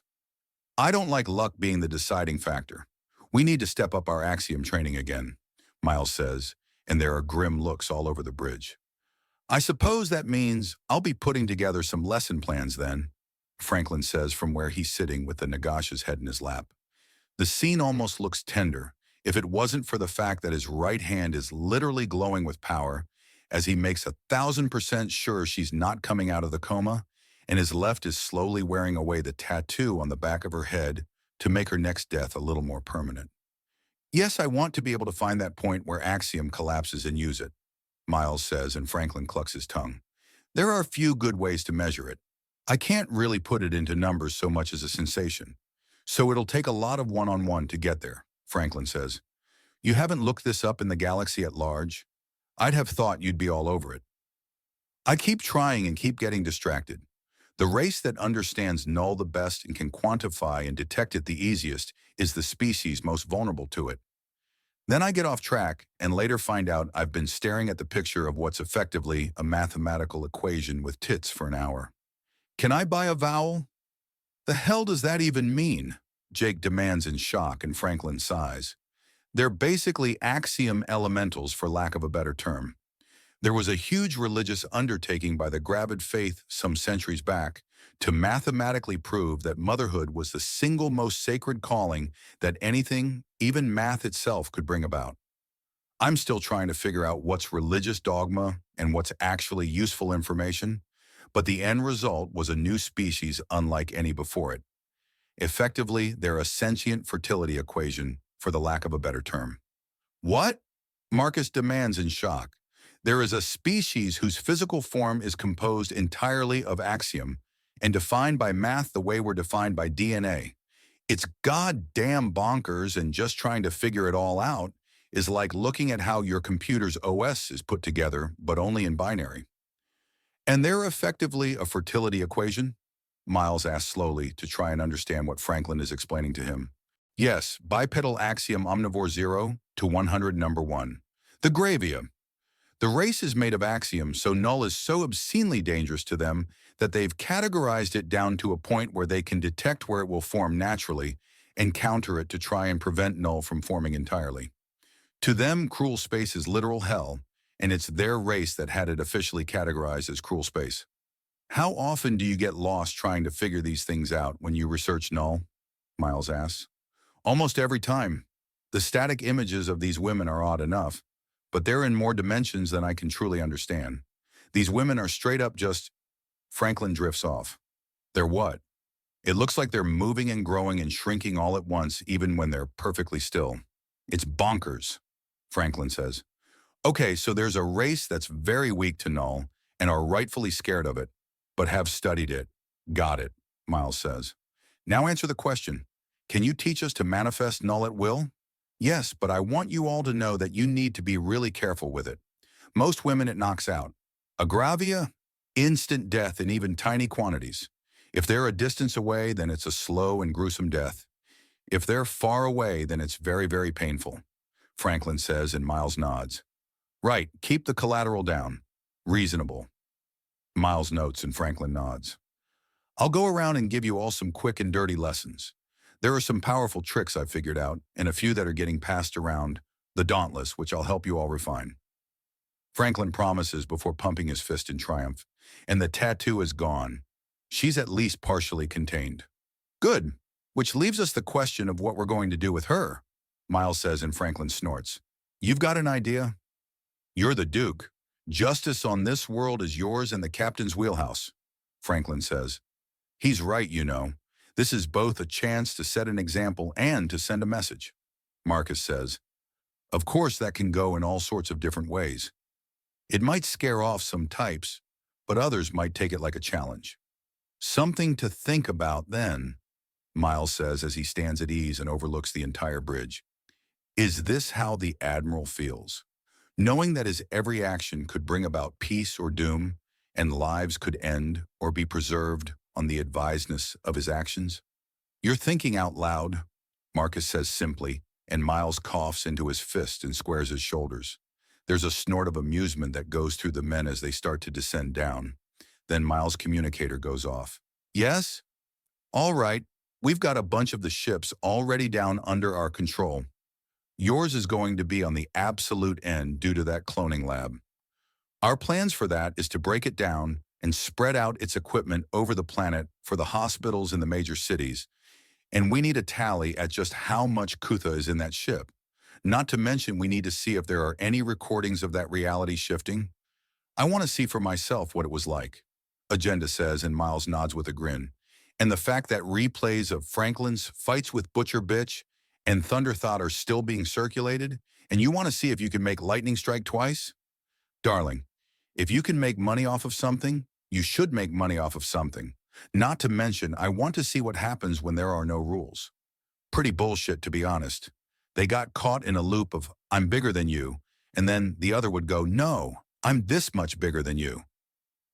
Speaker 1: I don't like luck being the deciding factor. We need to step up our Axiom training again, Miles says, and there are grim looks all over the bridge. I suppose that means I'll be putting together some lesson plans then, Franklin says from where he's sitting with the Nagash's head in his lap. The scene almost looks tender, if it wasn't for the fact that his right hand is literally glowing with power, as he makes 1,000% sure she's not coming out of the coma, and his left is slowly wearing away the tattoo on the back of her head to make her next death a little more permanent. Yes, I want to be able to find that point where Axiom collapses and use it, Miles says, and Franklin clucks his tongue. There are a few good ways to measure it. I can't really put it into numbers so much as a sensation, so it'll take a lot of one-on-one to get there, Franklin says. You haven't looked this up in the galaxy at large? I'd have thought you'd be all over it. I keep trying and keep getting distracted. The race that understands null the best and can quantify and detect it the easiest is the species most vulnerable to it. Then I get off track and later find out I've been staring at the picture of what's effectively a mathematical equation with tits for an hour. Can I buy a vowel? The hell does that even mean? Jake demands in shock, and Franklin sighs. They're basically axiom elementals, for lack of a better term. There was a huge religious undertaking by the Gravid faith some centuries back to mathematically prove that motherhood was the single most sacred calling that anything, even math itself, could bring about. I'm still trying to figure out what's religious dogma and what's actually useful information, but the end result was a new species unlike any before it. Effectively, they're a sentient fertility equation, for the lack of a better term. What? Marcus demands in shock. There is a species whose physical form is composed entirely of axiom and defined by math the way we're defined by DNA. It's goddamn bonkers, and just trying to figure it all out is like looking at how your computer's OS is put together, but only in binary. And they're effectively a fertility equation? Miles asked slowly to try and understand what Franklin is explaining to him. Yes, bipedal axiom omnivore 0 to 100 number 1. The Gravia. The race is made of axioms, so null is so obscenely dangerous to them that they've categorized it down to a point where they can detect where it will form naturally and counter it to try and prevent null from forming entirely. To them, cruel space is literal hell, and it's their race that had it officially categorized as cruel space. How often do you get lost trying to figure these things out when you research null? Miles asks. Almost every time. The static images of these women are odd enough, but they're in more dimensions than I can truly understand. These women are straight up just... Franklin drifts off. They're what? It looks like they're moving and growing and shrinking all at once, even when they're perfectly still. It's bonkers, Franklin says. Okay, so there's a race that's very weak to null and are rightfully scared of it, but have studied it. Got it, Miles says. Now answer the question. Can you teach us to manifest null at will? Yes, but I want you all to know that you need to be really careful with it. Most women it knocks out. Agravia? Instant death in even tiny quantities. If they're a distance away, then it's a slow and gruesome death. If they're far away, then it's very, very painful, Franklin says, and Miles nods. Right, keep the collateral down. Reasonable. Miles notes and Franklin nods. I'll go around and give you all some quick and dirty lessons. There are some powerful tricks I've figured out, and a few that are getting passed around, the Dauntless, which I'll help you all refine. Franklin promises before pumping his fist in triumph, and the tattoo is gone. She's at least partially contained. Good, which leaves us the question of what we're going to do with her, Miles says, and Franklin snorts. You've got an idea? You're the Duke. Justice on this world is yours and the captain's wheelhouse, Franklin says. He's right, you know. This is both a chance to set an example and to send a message, Marcus says. Of course, that can go in all sorts of different ways. It might scare off some types, but others might take it like a challenge. Something to think about then, Miles says as he stands at ease and overlooks the entire bridge. Is this how the Admiral feels? Knowing that his every action could bring about peace or doom, and lives could end or be preserved on the advisedness of his actions? You're thinking out loud, Marcus says simply, and Miles coughs into his fist and squares his shoulders. There's a snort of amusement that goes through the men as they start to descend down. Then Miles' communicator goes off. Yes? All right, we've got a bunch of the ships already down under our control. Yours is going to be on the absolute end due to that cloning lab. Our plans for that is to break it down and spread out its equipment over the planet for the hospitals in the major cities, and we need a tally at just how much Kutha is in that ship. Not to mention we need to see if there are any recordings of that reality shifting. I want to see for myself what it was like, Agenda says, and Miles nods with a grin. And the fact that replays of Franklin's fights with Butcher Bitch and Thunder Thought are still being circulated, and you want to see if you can make lightning strike twice? Darling, if you can make money off of something, you should make money off of something. Not to mention, I want to see what happens when there are no rules. Pretty bullshit, to be honest. They got caught in a loop of, I'm bigger than you, and then the other would go, no, I'm this much bigger than you.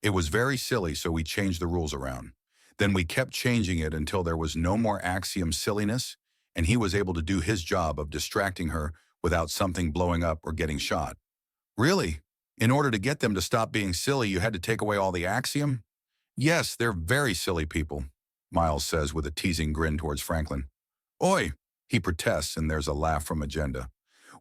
Speaker 1: It was very silly, so we changed the rules around. Then we kept changing it until there was no more axiom silliness, and he was able to do his job of distracting her without something blowing up or getting shot. Really? In order to get them to stop being silly, you had to take away all the axiom? Yes, they're very silly people, Miles says with a teasing grin towards Franklin. Oi, he protests, and there's a laugh from Agenda.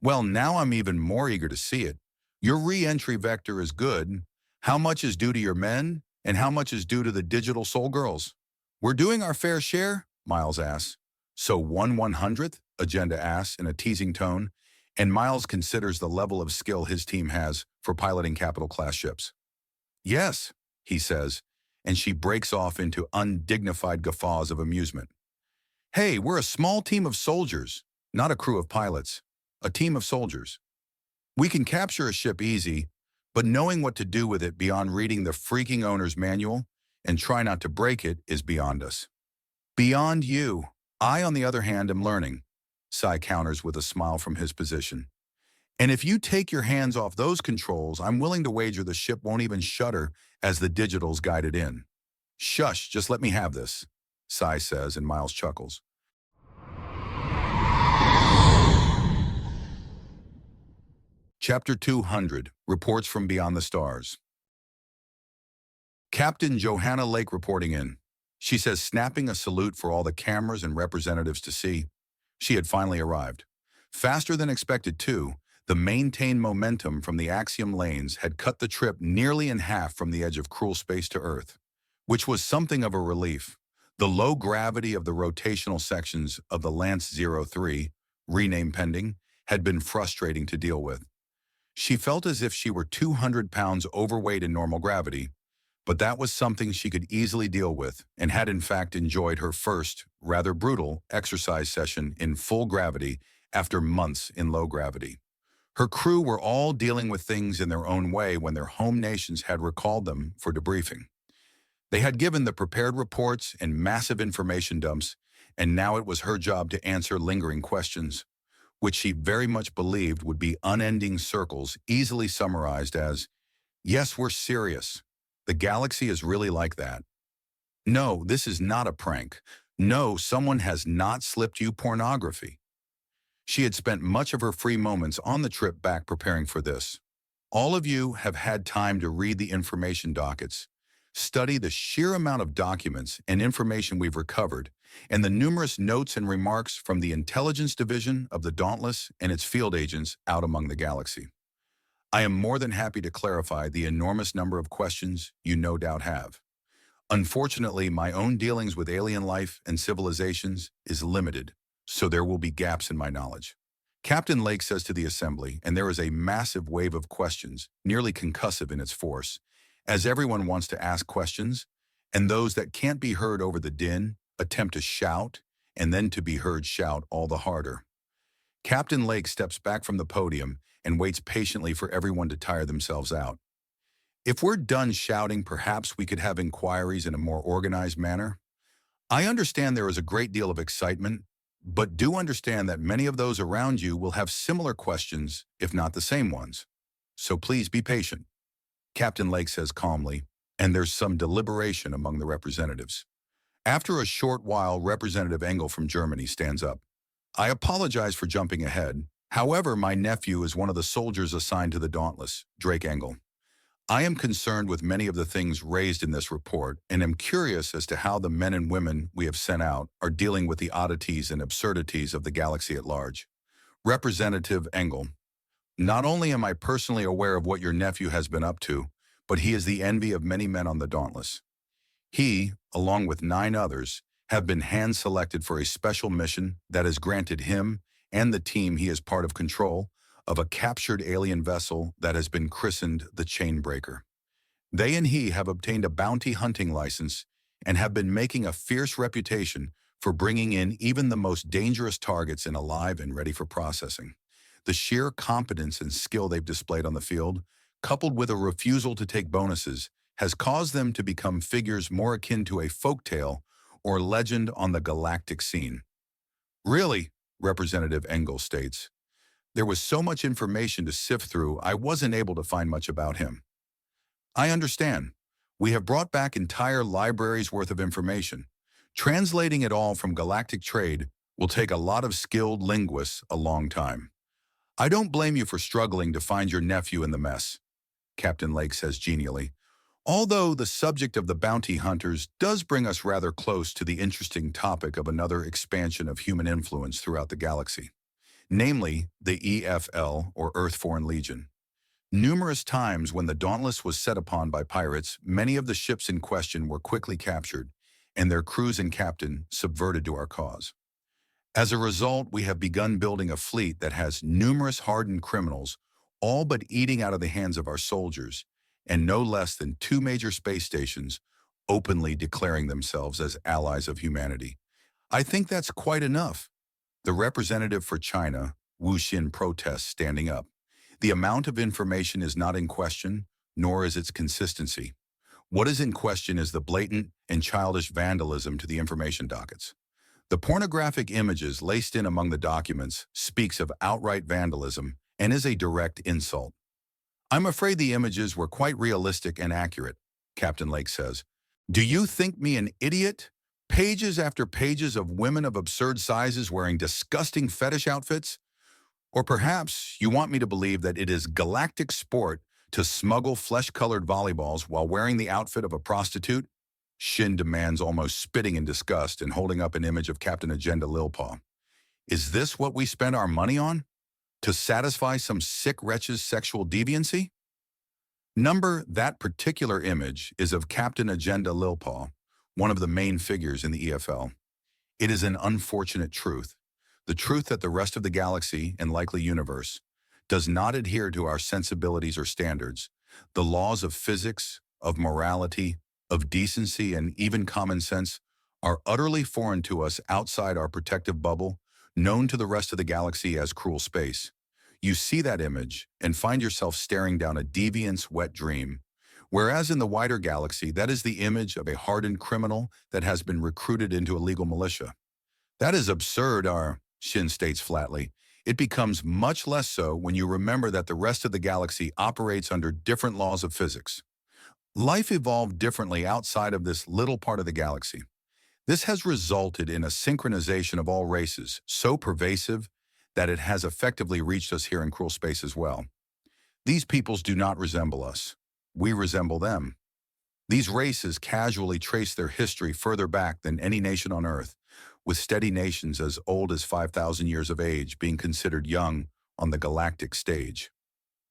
Speaker 1: Well, now I'm even more eager to see it. Your re-entry vector is good. How much is due to your men, and how much is due to the digital soul girls? We're doing our fair share, Miles asks. So 1/100th? Agenda asks in a teasing tone, and Miles considers the level of skill his team has for piloting capital-class ships. Yes, he says, and she breaks off into undignified guffaws of amusement. Hey, we're a small team of soldiers, not a crew of pilots. A team of soldiers. We can capture a ship easy, but knowing what to do with it beyond reading the freaking owner's manual and try not to break it is beyond us. Beyond you. I, on the other hand, am learning, Sai counters with a smile from his position. And if you take your hands off those controls, I'm willing to wager the ship won't even shudder as the digitals guide it in. Shush, just let me have this, Sai says, and Miles chuckles. Chapter 200, Reports from Beyond the Stars. Captain Johanna Lake reporting in. She says, snapping a salute for all the cameras and representatives to see. She had finally arrived. Faster than expected, too. The maintained momentum from the axiom lanes had cut the trip nearly in half from the edge of cruel space to Earth, which was something of a relief. The low gravity of the rotational sections of the Lance 03, rename pending, had been frustrating to deal with. She felt as if she were 200 pounds overweight in normal gravity, but that was something she could easily deal with and had in fact enjoyed her first, rather brutal, exercise session in full gravity after months in low gravity. Her crew were all dealing with things in their own way when their home nations had recalled them for debriefing. They had given the prepared reports and massive information dumps, and now it was her job to answer lingering questions, which she very much believed would be unending circles easily summarized as, yes, we're serious. The galaxy is really like that. No, this is not a prank. No, someone has not slipped you pornography. She had spent much of her free moments on the trip back preparing for this. All of you have had time to read the information dockets, study the sheer amount of documents and information we've recovered, and the numerous notes and remarks from the intelligence division of the Dauntless and its field agents out among the galaxy. I am more than happy to clarify the enormous number of questions you no doubt have. Unfortunately, my own dealings with alien life and civilizations is limited, so there will be gaps in my knowledge. Captain Lake says to the assembly, and there is a massive wave of questions, nearly concussive in its force, as everyone wants to ask questions, and those that can't be heard over the din attempt to shout, and then to be heard shout all the harder. Captain Lake steps back from the podium and waits patiently for everyone to tire themselves out. If we're done shouting, perhaps we could have inquiries in a more organized manner. I understand there is a great deal of excitement, but do understand that many of those around you will have similar questions, if not the same ones. So please be patient, Captain Lake says calmly, and there's some deliberation among the representatives. After a short while, Representative Engel from Germany stands up. I apologize for jumping ahead. However, my nephew is one of the soldiers assigned to the Dauntless, Drake Engel. I am concerned with many of the things raised in this report and am curious as to how the men and women we have sent out are dealing with the oddities and absurdities of the galaxy at large. Representative Engel, not only am I personally aware of what your nephew has been up to, but he is the envy of many men on the Dauntless. He, along with 9 others, have been hand-selected for a special mission that has granted him and the team he is part of control of a captured alien vessel that has been christened the Chainbreaker. They and he have obtained a bounty hunting license and have been making a fierce reputation for bringing in even the most dangerous targets in alive and ready for processing. The sheer competence and skill they've displayed on the field, coupled with a refusal to take bonuses, has caused them to become figures more akin to a folktale or legend on the galactic scene. Really, Representative Engel states, there was so much information to sift through, I wasn't able to find much about him. I understand. We have brought back entire libraries worth of information. Translating it all from galactic trade will take a lot of skilled linguists a long time. I don't blame you for struggling to find your nephew in the mess, Captain Lake says genially, although the subject of the bounty hunters does bring us rather close to the interesting topic of another expansion of human influence throughout the galaxy, namely the EFL, or Earth Foreign Legion. Numerous times when the Dauntless was set upon by pirates, many of the ships in question were quickly captured, and their crews and captain subverted to our cause. As a result, we have begun building a fleet that has numerous hardened criminals, all but eating out of the hands of our soldiers, and no less than 2 major space stations openly declaring themselves as allies of humanity. I think that's quite enough. The representative for China, Wu Xin, protests, standing up. The amount of information is not in question, nor is its consistency. What is in question is the blatant and childish vandalism to the information dockets. The pornographic images laced in among the documents speaks of outright vandalism and is a direct insult. I'm afraid the images were quite realistic and accurate, Captain Lake says. Do you think me an idiot? Pages after pages of women of absurd sizes wearing disgusting fetish outfits? Or perhaps you want me to believe that it is galactic sport to smuggle flesh-colored volleyballs while wearing the outfit of a prostitute? Shin demands, almost spitting in disgust and holding up an image of Captain Agenda Lilpaw. Is this what we spend our money on? To satisfy some sick wretch's sexual deviancy? That particular image is of Captain Agenda Lilpaw, one of the main figures in the EFL. It is an unfortunate truth, the truth that the rest of the galaxy and likely universe does not adhere to our sensibilities or standards, the laws of physics, of morality, of decency, and even common sense are utterly foreign to us outside our protective bubble, known to the rest of the galaxy as cruel space. You see that image and find yourself staring down a deviant's wet dream, whereas in the wider galaxy, that is the image of a hardened criminal that has been recruited into a legal militia. That is absurd, Shin states flatly. It becomes much less so when you remember that the rest of the galaxy operates under different laws of physics. Life evolved differently outside of this little part of the galaxy. This has resulted in a synchronization of all races, so pervasive that it has effectively reached us here in cruel space as well. These peoples do not resemble us. We resemble them. These races casually trace their history further back than any nation on Earth, with steady nations as old as 5,000 years of age being considered young on the galactic stage.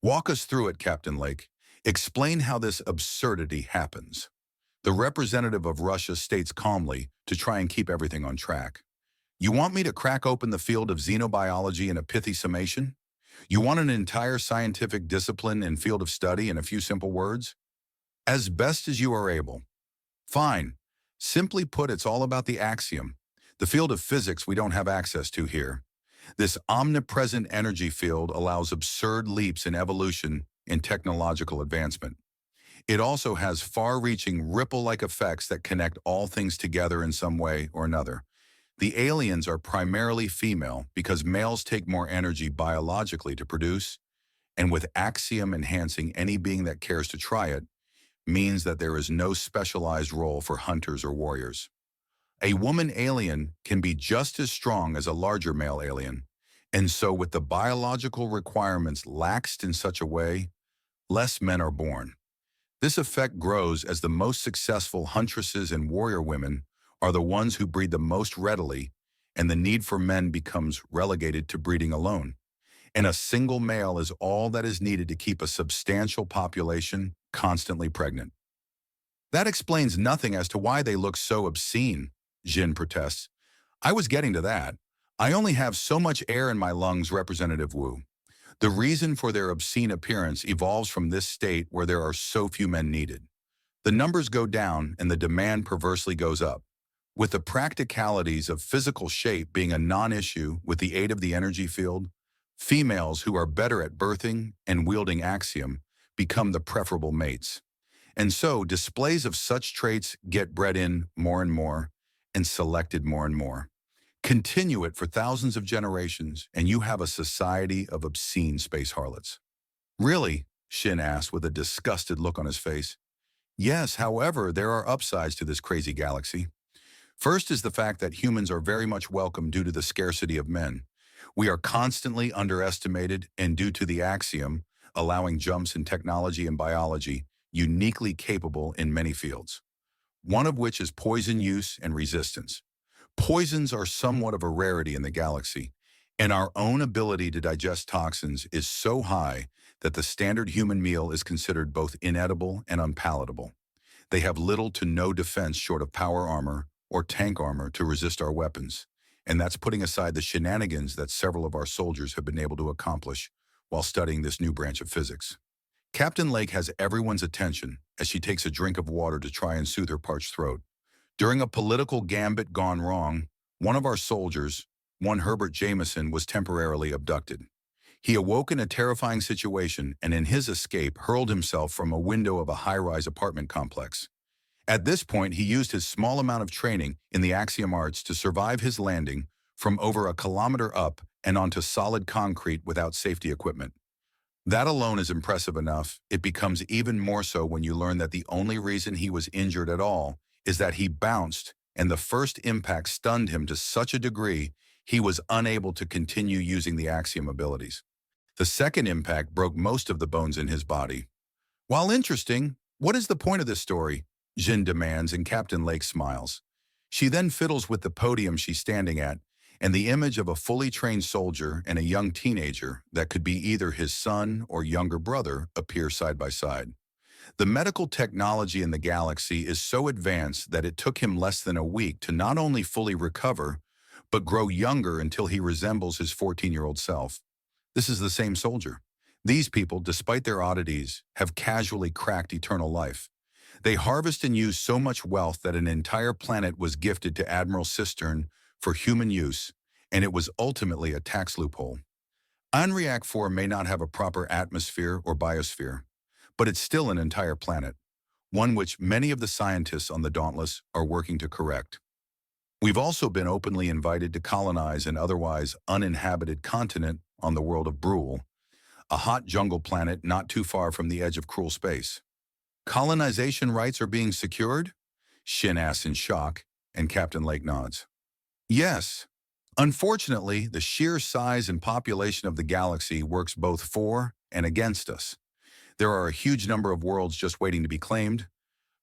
Speaker 1: Walk us through it, Captain Lake. Explain how this absurdity happens. The representative of Russia states calmly to try and keep everything on track. You want me to crack open the field of xenobiology in a pithy summation? You want an entire scientific discipline and field of study in a few simple words? As best as you are able. Fine. Simply put, it's all about the axiom, the field of physics we don't have access to here. This omnipresent energy field allows absurd leaps in evolution and technological advancement. It also has far-reaching ripple-like effects that connect all things together in some way or another. The aliens are primarily female because males take more energy biologically to produce, and with axiom enhancing any being that cares to try it, means that there is no specialized role for hunters or warriors. A woman alien can be just as strong as a larger male alien, and so with the biological requirements laxed in such a way, less men are born. This effect grows as the most successful huntresses and warrior women are the ones who breed the most readily, and the need for men becomes relegated to breeding alone. And a single male is all that is needed to keep a substantial population constantly pregnant. That explains nothing as to why they look so obscene, Jin protests. I was getting to that. I only have so much air in my lungs, Representative Wu. The reason for their obscene appearance evolves from this state where there are so few men needed. The numbers go down and the demand perversely goes up. With the practicalities of physical shape being a non-issue with the aid of the energy field, females who are better at birthing and wielding axiom become the preferable mates. And so displays of such traits get bred in more and more and selected more and more. Continue it for thousands of generations and you have a society of obscene space harlots. Really? Shin asked with a disgusted look on his face. Yes, however, there are upsides to this crazy galaxy. First is the fact that humans are very much welcome due to the scarcity of men. We are constantly underestimated and due to the axiom, allowing jumps in technology and biology, uniquely capable in many fields. One of which is poison use and resistance. Poisons are somewhat of a rarity in the galaxy, and our own ability to digest toxins is so high that the standard human meal is considered both inedible and unpalatable. They have little to no defense short of power armor or tank armor to resist our weapons, and that's putting aside the shenanigans that several of our soldiers have been able to accomplish while studying this new branch of physics. Captain Lake has everyone's attention as she takes a drink of water to try and soothe her parched throat. During a political gambit gone wrong, one of our soldiers, one Herbert Jameson, was temporarily abducted. He awoke in a terrifying situation and in his escape hurled himself from a window of a high-rise apartment complex. At this point, he used his small amount of training in the axiom arts to survive his landing from over a kilometer up and onto solid concrete without safety equipment. That alone is impressive enough. It becomes even more so when you learn that the only reason he was injured at all is that he bounced, and the first impact stunned him to such a degree he was unable to continue using the axiom abilities. The second impact broke most of the bones in his body. While interesting, what is the point of this story? Jin demands, and Captain Lake smiles. She then fiddles with the podium she's standing at, and the image of a fully trained soldier and a young teenager that could be either his son or younger brother appear side by side. The medical technology in the galaxy is so advanced that it took him less than a week to not only fully recover, but grow younger until he resembles his 14-year-old self. This is the same soldier. These people, despite their oddities, have casually cracked eternal life. They harvest and use so much wealth that an entire planet was gifted to Admiral Cistern for human use, and it was ultimately a tax loophole. Anriac 4 may not have a proper atmosphere or biosphere, but it's still an entire planet, one which many of the scientists on the Dauntless are working to correct. We've also been openly invited to colonize an otherwise uninhabited continent on the world of Brule, a hot jungle planet not too far from the edge of cruel space. Colonization rights are being secured? Shin asks in shock, and Captain Lake nods. Yes. Unfortunately, the sheer size and population of the galaxy works both for and against us. There are a huge number of worlds just waiting to be claimed,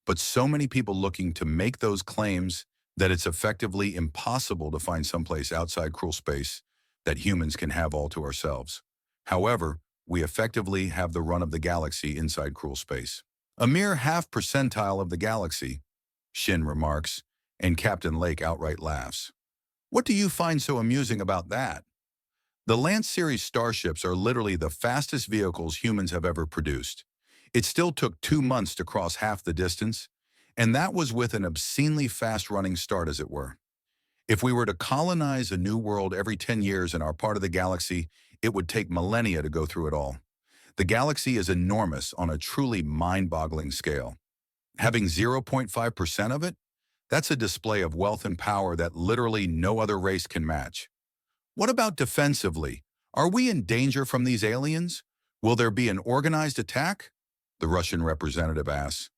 Speaker 1: but so many people looking to make those claims that it's effectively impossible to find someplace outside cruel space that humans can have all to ourselves. However, we effectively have the run of the galaxy inside cruel space. A mere half percentile of the galaxy, Shin remarks, and Captain Lake outright laughs. What do you find so amusing about that? The Lance series starships are literally the fastest vehicles humans have ever produced. It still took 2 months to cross half the distance, and that was with an obscenely fast-running start, as it were. If we were to colonize a new world every 10 years in our part of the galaxy, it would take millennia to go through it all. The galaxy is enormous on a truly mind-boggling scale. Having 0.5% of it? That's a display of wealth and power that literally no other race can match. What about defensively? Are we in danger from these aliens? Will there be an organized attack? The Russian representative asks.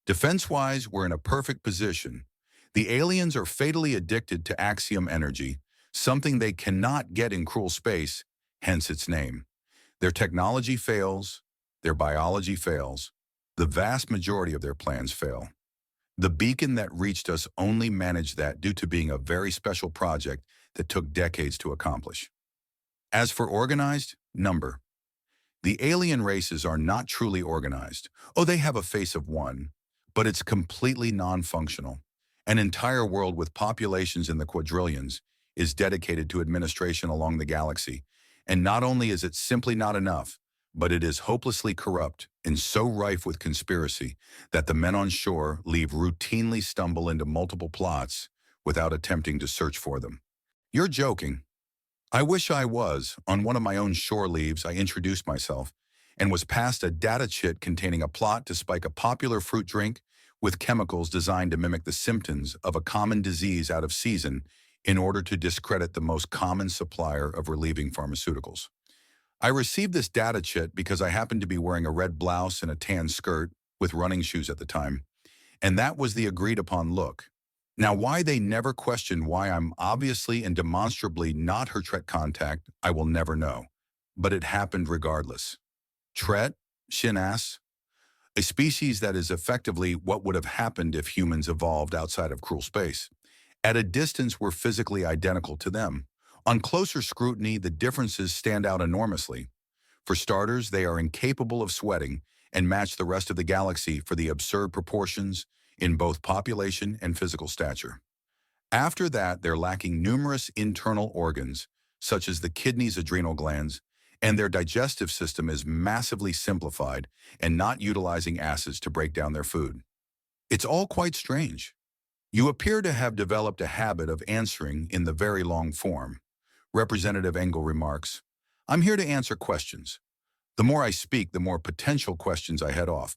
Speaker 1: Defense-wise, we're in a perfect position. The aliens are fatally addicted to axiom energy, something they cannot get in cruel space, hence its name. Their technology fails, their biology fails, the vast majority of their plans fail. The beacon that reached us only managed that due to being a very special project that took decades to accomplish. As for organized, number. The alien races are not truly organized. Oh, they have a face of one, but it's completely non-functional. An entire world with populations in the quadrillions is dedicated to administration along the galaxy, and not only is it simply not enough, but it is hopelessly corrupt and so rife with conspiracy that the men on shore routinely stumble into multiple plots without attempting to search for them. You're joking. I wish I was. On one of my own shore leaves, I introduced myself and was passed a data chit containing a plot to spike a popular fruit drink with chemicals designed to mimic the symptoms of a common disease out of season in order to discredit the most common supplier of relieving pharmaceuticals. I received this data chit because I happened to be wearing a red blouse and a tan skirt with running shoes at the time, and that was the agreed-upon look. Now, why they never questioned why I'm obviously and demonstrably not her Tret contact, I will never know. But it happened regardless. Tret? Shin asks. A species that is effectively what would have happened if humans evolved outside of cruel space. At a distance, we're physically identical to them. On closer scrutiny, the differences stand out enormously. For starters, they are incapable of sweating and match the rest of the galaxy for the absurd proportions in both population and physical stature. After that, they're lacking numerous internal organs, such as the kidneys, adrenal glands, and their digestive system is massively simplified and not utilizing acids to break down their food. It's all quite strange. You appear to have developed a habit of answering in the very long form. Representative Engel remarks, I'm here to answer questions. The more I speak, the more potential questions I head off.